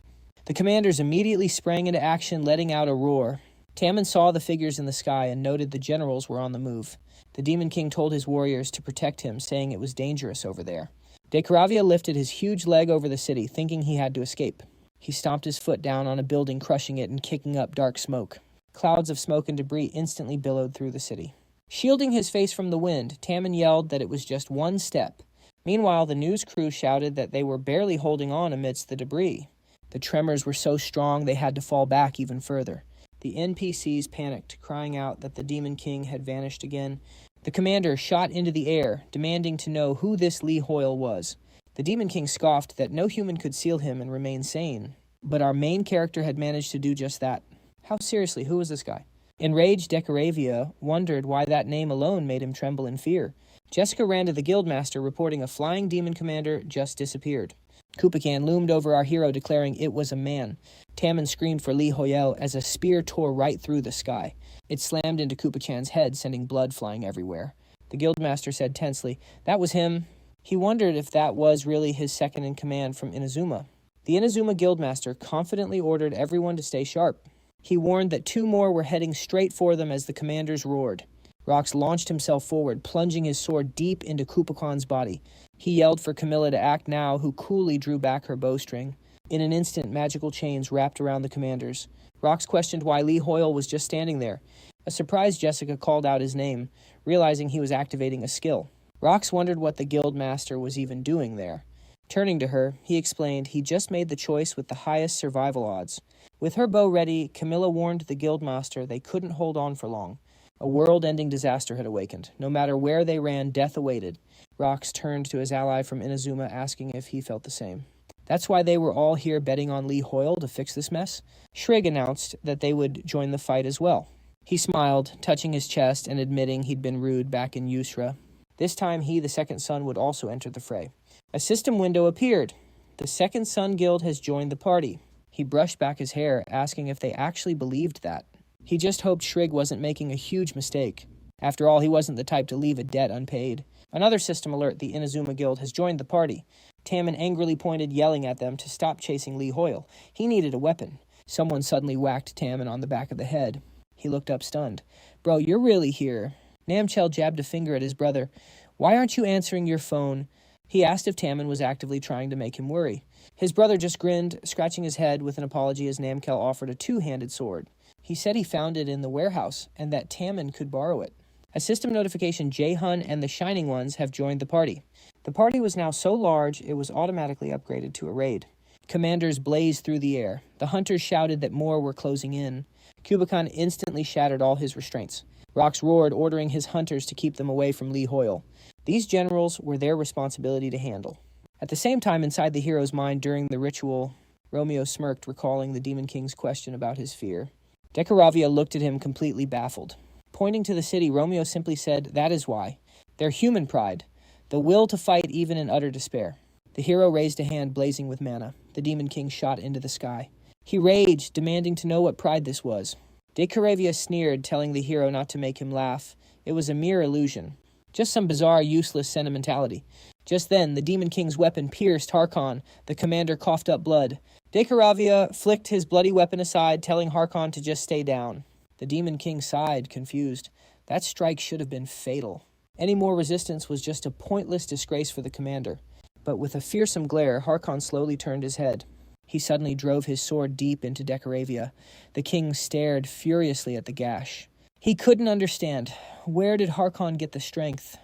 The commanders immediately sprang into action, letting out a roar. Tammin saw the figures in the sky and noted the generals were on the move. The Demon King told his warriors to protect him, saying it was dangerous over there. Decoravia lifted his huge leg over the city, thinking he had to escape. He stomped his foot down on a building, crushing it and kicking up dark smoke. Clouds of smoke and debris instantly billowed through the city. Shielding his face from the wind, Tammin yelled that it was just one step. Meanwhile, the news crew shouted that they were barely holding on amidst the debris. The tremors were so strong they had to fall back even further. The NPCs panicked, crying out that the Demon King had vanished again. The commander shot into the air, demanding to know who this Li Hoyeol was. The Demon King scoffed that no human could seal him and remain sane. But our main character had managed to do just that. How seriously, who was this guy? Enraged, Decoravia wondered why that name alone made him tremble in fear. Jessica ran to the guildmaster, reporting a flying demon commander just disappeared. Kupakan loomed over our hero, declaring it was a man. Tammin screamed for Li Hoyeol as a spear tore right through the sky. It slammed into Kupa-chan's head, sending blood flying everywhere. The guildmaster said tensely, "That was him." He wondered if that was really his second-in-command from Inazuma. The Inazuma guildmaster confidently ordered everyone to stay sharp. He warned that two more were heading straight for them as the commanders roared. Rox launched himself forward, plunging his sword deep into Kupakan's body. He yelled for Camilla to act now, who coolly drew back her bowstring. In an instant, magical chains wrapped around the commanders. Rox questioned why Li Hoyeol was just standing there. A surprised Jessica called out his name, realizing he was activating a skill. Rox wondered what the guildmaster was even doing there. Turning to her, he explained he just made the choice with the highest survival odds. With her bow ready, Camilla warned the guildmaster they couldn't hold on for long. A world-ending disaster had awakened. No matter where they ran, death awaited. Rox turned to his ally from Inazuma, asking if he felt the same. That's why they were all here betting on Li Hoyeol to fix this mess. Shrig announced that they would join the fight as well. He smiled, touching his chest and admitting he'd been rude back in Yusra. This time he, the Second Son, would also enter the fray. A system window appeared. The Second Son Guild has joined the party. He brushed back his hair, asking if they actually believed that. He just hoped Shrig wasn't making a huge mistake. After all, he wasn't the type to leave a debt unpaid. Another system alert, the Inazuma Guild has joined the party. Tammin angrily pointed, yelling at them to stop chasing Li Hoyeol. He needed a weapon. Someone suddenly whacked Tammin on the back of the head. He looked up stunned. "Bro, you're really here." Namchel jabbed a finger at his brother. "Why aren't you answering your phone?" He asked if Tammin was actively trying to make him worry. His brother just grinned, scratching his head with an apology as Namkel offered a two-handed sword. He said he found it in the warehouse and that Tammin could borrow it. A system notification, Jae-hun and the Shining Ones have joined the party. The party was now so large it was automatically upgraded to a raid. Commanders blazed through the air. The hunters shouted that more were closing in. Kubakan instantly shattered all his restraints. Rox roared, ordering his hunters to keep them away from Li Hoyeol. These generals were their responsibility to handle. At the same time, inside the hero's mind during the ritual, Romeo smirked, recalling the Demon King's question about his fear. Decoravia looked at him completely baffled. Pointing to the city, Romeo simply said, "That is why. Their human pride. The will to fight even in utter despair." The hero raised a hand blazing with mana. The Demon King shot into the sky. He raged, demanding to know what pride this was. De Caravia sneered, telling the hero not to make him laugh. It was a mere illusion. Just some bizarre, useless sentimentality. Just then, the Demon King's weapon pierced Harkon. The commander coughed up blood. De Caravia flicked his bloody weapon aside, telling Harkon to just stay down. The Demon King sighed, confused. That strike should have been fatal. Any more resistance was just a pointless disgrace for the commander. But with a fearsome glare, Harkon slowly turned his head. He suddenly drove his sword deep into De Caravia. The king stared furiously at the gash. He couldn't understand. Where did Harkon get the strength?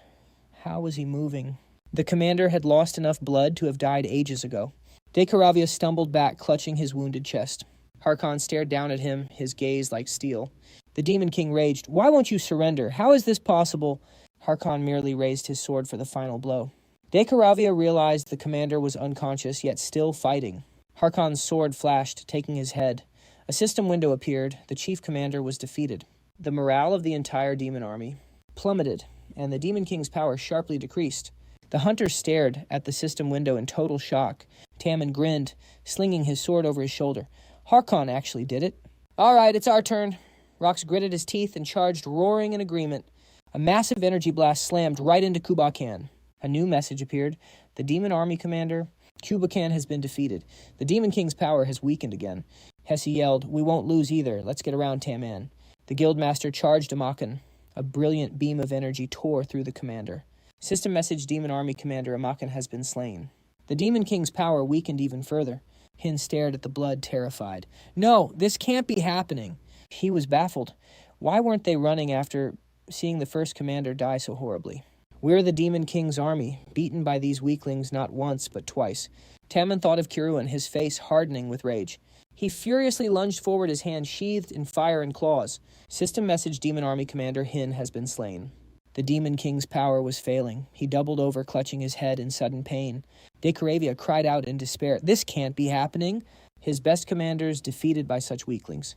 How was he moving? The commander had lost enough blood to have died ages ago. De Caravia stumbled back, clutching his wounded chest. Harkon stared down at him, his gaze like steel. The Demon King raged. "Why won't you surrender? How is this possible?" Harkon merely raised his sword for the final blow. De Caravia realized the commander was unconscious, yet still fighting. Harkon's sword flashed, taking his head. A system window appeared. The chief commander was defeated. The morale of the entire demon army plummeted, and the Demon King's power sharply decreased. The hunters stared at the system window in total shock. Tammin grinned, slinging his sword over his shoulder. "Harkon actually did it." "All right, it's our turn." Rox gritted his teeth and charged, roaring in agreement. A massive energy blast slammed right into Kubakan. A new message appeared. "The demon army commander, Kubakan has been defeated. The Demon King's power has weakened again." Hesse yelled, "We won't lose either. Let's get around Tammin." The guildmaster charged Amakan. A brilliant beam of energy tore through the commander. System message: Demon Army Commander Amakan has been slain. The Demon King's power weakened even further. Hin stared at the blood, terrified. "No, this can't be happening." He was baffled. Why weren't they running after seeing the first commander die so horribly? "We're the Demon King's army, beaten by these weaklings not once but twice." Tammin thought of Kiruan, his face hardening with rage. He furiously lunged forward, his hand sheathed in fire and claws. System message: Demon Army Commander Hin has been slain. The Demon King's power was failing. He doubled over, clutching his head in sudden pain. De Caravia cried out in despair. "This can't be happening." His best commanders defeated by such weaklings.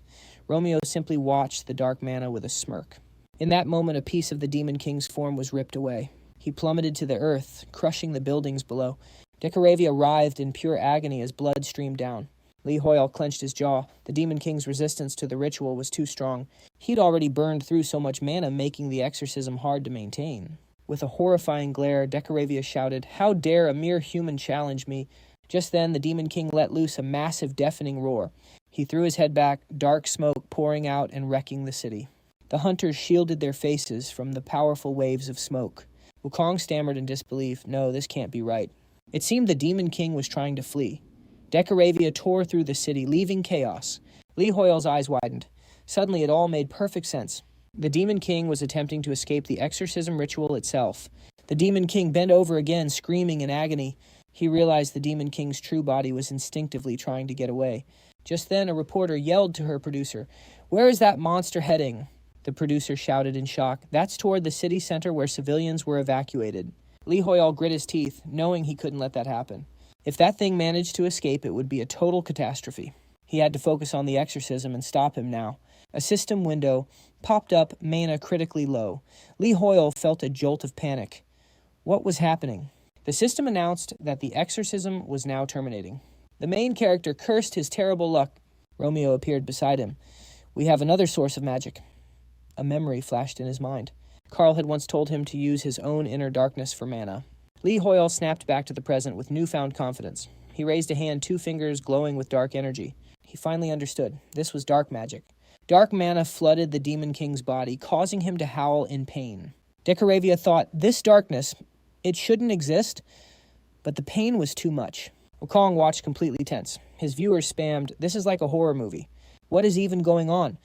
Romeo simply watched the dark mana with a smirk. In that moment, a piece of the Demon King's form was ripped away. He plummeted to the earth, crushing the buildings below. De Caravia writhed in pure agony as blood streamed down. Hoyeol clenched his jaw. The Demon King's resistance to the ritual was too strong. He'd already burned through so much mana, making the exorcism hard to maintain. With a horrifying glare, De Caravia shouted, "How dare a mere human challenge me?" Just then, the Demon King let loose a massive, deafening roar. He threw his head back, dark smoke pouring out and wrecking the city. The hunters shielded their faces from the powerful waves of smoke. Wukong stammered in disbelief. "No, this can't be right." It seemed the Demon King was trying to flee. De Caravia tore through the city, leaving chaos. Hoyeol's eyes widened. Suddenly, it all made perfect sense. The Demon King was attempting to escape the exorcism ritual itself. The Demon King bent over again, screaming in agony. He realized the Demon King's true body was instinctively trying to get away. Just then, a reporter yelled to her producer, "Where is that monster heading?" The producer shouted in shock, "That's toward the city center where civilians were evacuated." Hoyeol grit his teeth, knowing he couldn't let that happen. If that thing managed to escape, it would be a total catastrophe. He had to focus on the exorcism and stop him now. A system window popped up, mana critically low. Hoyeol felt a jolt of panic. What was happening? The system announced that the exorcism was now terminating. The main character cursed his terrible luck. Romeo appeared beside him. "We have another source of magic." A memory flashed in his mind. Carl had once told him to use his own inner darkness for mana. Hoyeol snapped back to the present with newfound confidence. He raised a hand, 2 fingers glowing with dark energy. He finally understood. This was dark magic. Dark mana flooded the Demon King's body, causing him to howl in pain. De Caravia thought, this darkness, it shouldn't exist, but the pain was too much. Wukong watched completely tense. His viewers spammed, "This is like a horror movie. What is even going on?"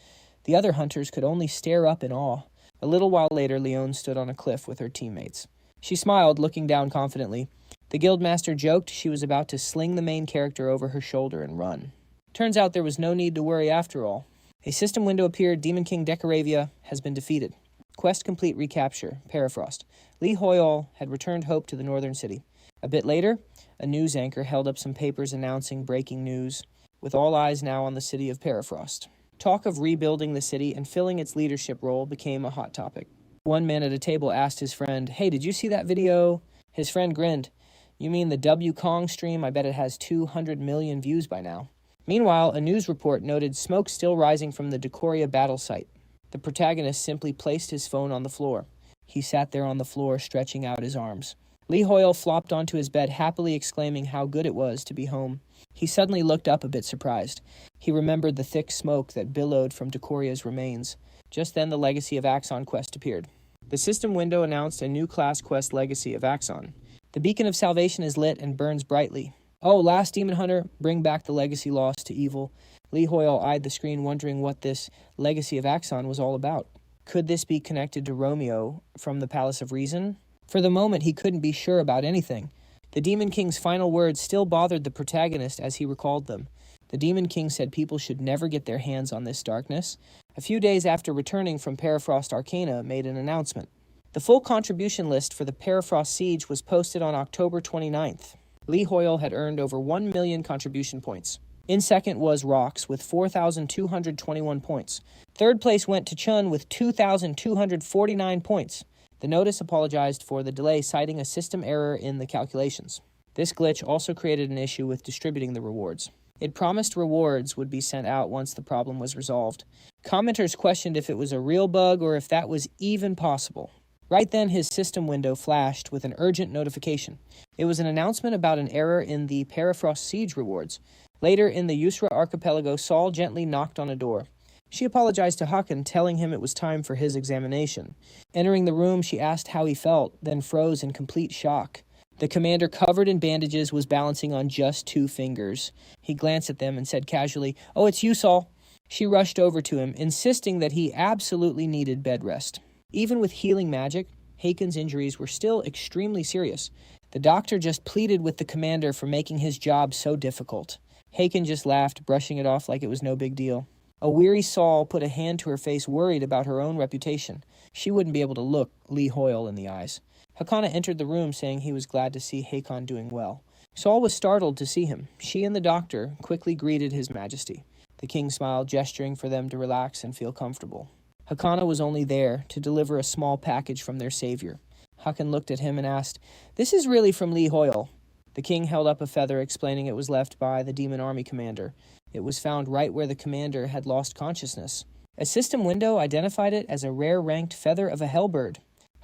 The other hunters could only stare up in awe. A little while later, Leone stood on a cliff with her teammates. She smiled, looking down confidently. The guildmaster joked she was about to sling the main character over her shoulder and run. Turns out there was no need to worry after all. A system window appeared. Demon King De Caravia has been defeated. Quest complete. Recapture. Perifrost. Hoyeol had returned hope to the northern city. A bit later, a news anchor held up some papers announcing breaking news, with all eyes now on the city of Perifrost. Talk of rebuilding the city and filling its leadership role became a hot topic. One man at a table asked his friend, "Hey, did you see that video?" His friend grinned. "You mean the W Kong stream? I bet it has 200 million views by now." Meanwhile, a news report noted smoke still rising from the Decoria battle site. The protagonist simply placed his phone on the floor. He sat there on the floor, stretching out his arms. Lee Hoyeol flopped onto his bed, happily exclaiming how good it was to be home. He suddenly looked up a bit surprised. He remembered the thick smoke that billowed from Decoria's remains. Just then the Legacy of Axon quest appeared. The system window announced a new class quest, Legacy of Axon. The beacon of salvation is lit and burns brightly. "Oh, last demon hunter, bring back the legacy lost to evil." Lee Hoyeol eyed the screen, wondering what this Legacy of Axon was all about. Could this be connected to Romeo from the Palace of Reason? For the moment, he couldn't be sure about anything. The Demon King's final words still bothered the protagonist as he recalled them. The Demon King said people should never get their hands on this darkness. A few days after returning from Perifrost, Arcana made an announcement. The full contribution list for the Perifrost Siege was posted on October 29th. Lee Hoyeol had earned over 1 million contribution points. In second was Rox with 4,221 points. Third place went to Chun with 2,249 points. The notice apologized for the delay, citing a system error in the calculations. This glitch also created an issue with distributing the rewards. It promised rewards would be sent out once the problem was resolved. Commenters questioned if it was a real bug or if that was even possible. Right then, his system window flashed with an urgent notification. It was an announcement about an error in the Perifrost Siege rewards. Later in the Yusra archipelago, Saul gently knocked on a door. She apologized to Hakan, telling him it was time for his examination. Entering the room, she asked how he felt, then froze in complete shock. The commander, covered in bandages, was balancing on just 2 fingers. He glanced at them and said casually, "Oh, it's you, Saul." She rushed over to him, insisting that he absolutely needed bed rest. Even with healing magic, Haken's injuries were still extremely serious. The doctor just pleaded with the commander for making his job so difficult. Haken just laughed, brushing it off like it was no big deal. A weary Saul put a hand to her face, worried about her own reputation. She wouldn't be able to look Lee Hoyeol in the eyes. Hakana entered the room, saying he was glad to see Hakon doing well. Saul was startled to see him. She and the doctor quickly greeted His Majesty. The king smiled, gesturing for them to relax and feel comfortable. Hakana was only there to deliver a small package from their savior. Hakan looked at him and asked, "This is really from Lee Hoyeol." The king held up a feather, explaining it was left by the demon army commander. It was found right where the commander had lost consciousness. A system window identified it as a rare-ranked feather of a hellbird.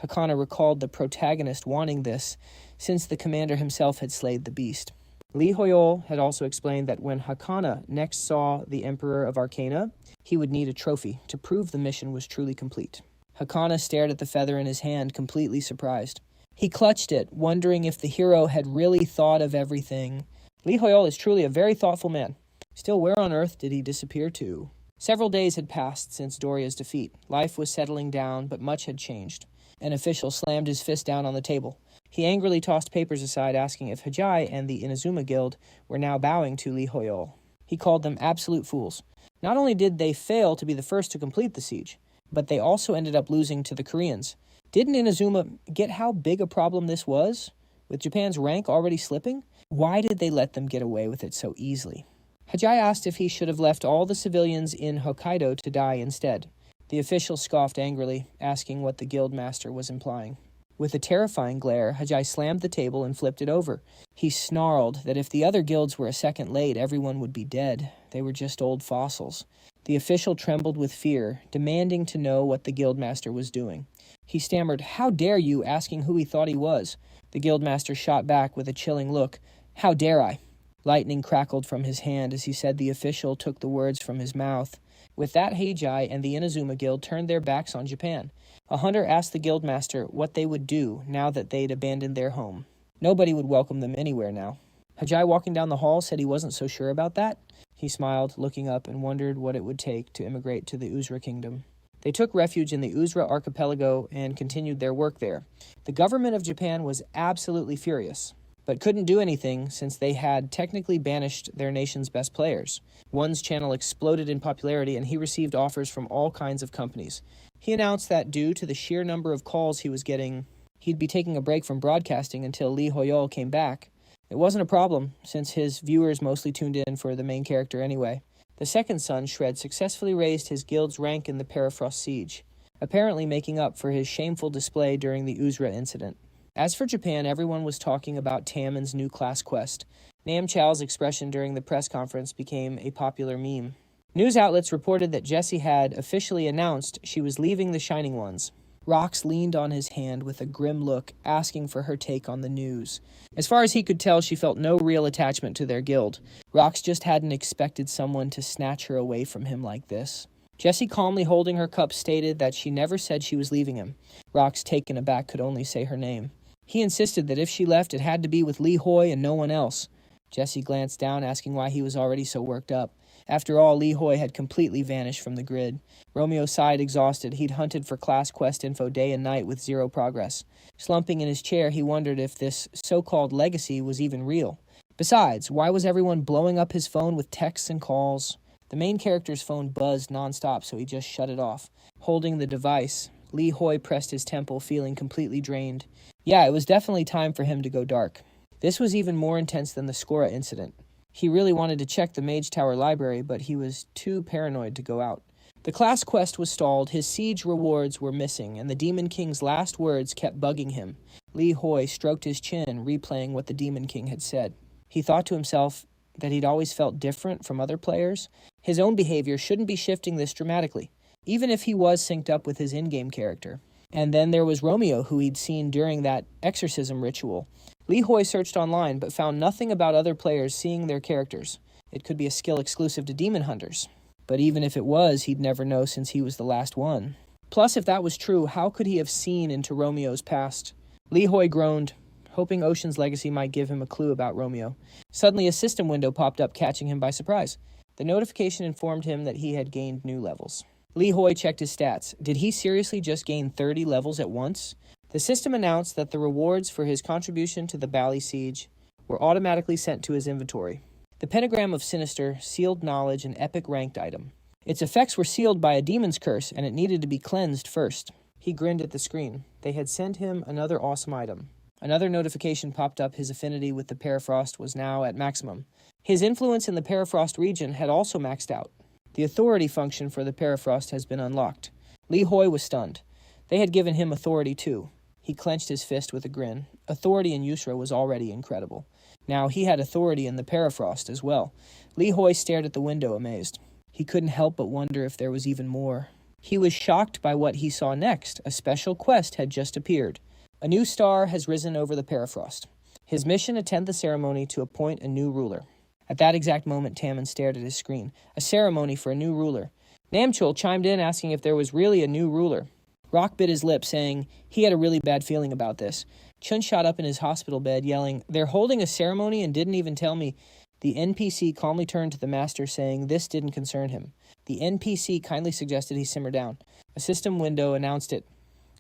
Hakana recalled the protagonist wanting this, since the commander himself had slayed the beast. Lee Hoyeol had also explained that when Hakana next saw the Emperor of Arcana, he would need a trophy to prove the mission was truly complete. Hakana stared at the feather in his hand, completely surprised. He clutched it, wondering if the hero had really thought of everything. Lee Hoyeol is truly a very thoughtful man. Still, where on earth did he disappear to? Several days had passed since Doria's defeat. Life was settling down, but much had changed. An official slammed his fist down on the table. He angrily tossed papers aside, asking if Hajai and the Inazuma Guild were now bowing to Lee Hoyeol. He called them absolute fools. Not only did they fail to be the first to complete the siege, but they also ended up losing to the Koreans. Didn't Inazuma get how big a problem this was? With Japan's rank already slipping? Why did they let them get away with it so easily? Hajai asked if he should have left all the civilians in Hokkaido to die instead. The official scoffed angrily, asking what the guildmaster was implying. With a terrifying glare, Hajai slammed the table and flipped it over. He snarled that if the other guilds were a second late, everyone would be dead. They were just old fossils. The official trembled with fear, demanding to know what the guildmaster was doing. He stammered, "How dare you?" asking who he thought he was. The guildmaster shot back with a chilling look. "How dare I?" Lightning crackled from his hand as he said the official took the words from his mouth. With that, Heijai and the Inazuma Guild turned their backs on Japan. A hunter asked the guildmaster what they would do now that they'd abandoned their home. Nobody would welcome them anywhere now. Hajai, walking down the hall, said he wasn't so sure about that. He smiled, looking up, and wondered what it would take to immigrate to the Uzra Kingdom. They took refuge in the Uzra archipelago and continued their work there. The government of Japan was absolutely furious, but couldn't do anything since they had technically banished their nation's best players. One's channel exploded in popularity, and he received offers from all kinds of companies. He announced that due to the sheer number of calls he was getting, he'd be taking a break from broadcasting until Lee Hoyeol came back. It wasn't a problem, since his viewers mostly tuned in for the main character anyway. The second son, Shred, successfully raised his guild's rank in the Perafrost siege, apparently making up for his shameful display during the Uzra incident. As for Japan, everyone was talking about Taman's new class quest. Nam Chao's expression during the press conference became a popular meme. News outlets reported that Jessie had officially announced she was leaving the Shining Ones. Rox leaned on his hand with a grim look, asking for her take on the news. As far as he could tell, she felt no real attachment to their guild. Rox just hadn't expected someone to snatch her away from him like this. Jessie, calmly holding her cup, stated that she never said she was leaving him. Rox, taken aback, could only say her name. He insisted that if she left, it had to be with Li Hoi and no one else. Jessie glanced down, asking why he was already so worked up. After all, Li Hoi had completely vanished from the grid. Romeo sighed, exhausted. He'd hunted for class quest info day and night with zero progress. Slumping in his chair, he wondered if this so-called legacy was even real. Besides, why was everyone blowing up his phone with texts and calls? The main character's phone buzzed nonstop, so he just shut it off. Holding the device, Li Hoi pressed his temple, feeling completely drained. Yeah, it was definitely time for him to go dark. This was even more intense than the Skora incident. He really wanted to check the Mage Tower library, but he was too paranoid to go out. The class quest was stalled, his siege rewards were missing, and the Demon King's last words kept bugging him. Li Hoi stroked his chin, replaying what the Demon King had said. He thought to himself that he'd always felt different from other players. His own behavior shouldn't be shifting this dramatically, even if he was synced up with his in-game character. And then there was Romeo, who he'd seen during that exorcism ritual. Li Hoi searched online, but found nothing about other players seeing their characters. It could be a skill exclusive to demon hunters. But even if it was, he'd never know since he was the last one. Plus, if that was true, how could he have seen into Romeo's past? Li Hoi groaned, hoping Ocean's legacy might give him a clue about Romeo. Suddenly, a system window popped up, catching him by surprise. The notification informed him that he had gained new levels. Li Hoi checked his stats. Did he seriously just gain 30 levels at once? The system announced that the rewards for his contribution to the Bali siege were automatically sent to his inventory. The Pentagram of Sinister, Sealed Knowledge, an epic ranked item. Its effects were sealed by a demon's curse, and it needed to be cleansed first. He grinned at the screen. They had sent him another awesome item. Another notification popped up. His affinity with the Perafrost was now at maximum. His influence in the Perafrost region had also maxed out. The authority function for the Perafrost has been unlocked. Li Hoi was stunned. They had given him authority too. He clenched his fist with a grin. Authority in Yusra was already incredible. Now he had authority in the Perafrost as well. Li Hoi stared at the window, amazed. He couldn't help but wonder if there was even more. He was shocked by what he saw next. A special quest had just appeared. A new star has risen over the Perafrost. His mission: attend the ceremony to appoint a new ruler. At that exact moment, Taman stared at his screen. A ceremony for a new ruler. Namchul chimed in, asking if there was really a new ruler. Rock bit his lip, saying he had a really bad feeling about this. Chun shot up in his hospital bed, yelling, "They're holding a ceremony and didn't even tell me." The NPC calmly turned to the master, saying this didn't concern him. The NPC kindly suggested he simmer down. A system window announced it.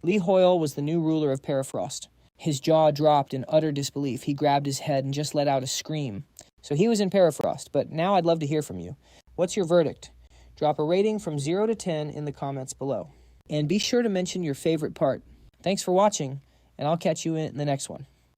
Li Hoyeol was the new ruler of Perafrost. His jaw dropped in utter disbelief. He grabbed his head and just let out a scream. So he was in Perafrost, but now I'd love to hear from you. What's your verdict? Drop a rating from 0 to 10 in the comments below. And be sure to mention your favorite part. Thanks for watching, and I'll catch you in the next one.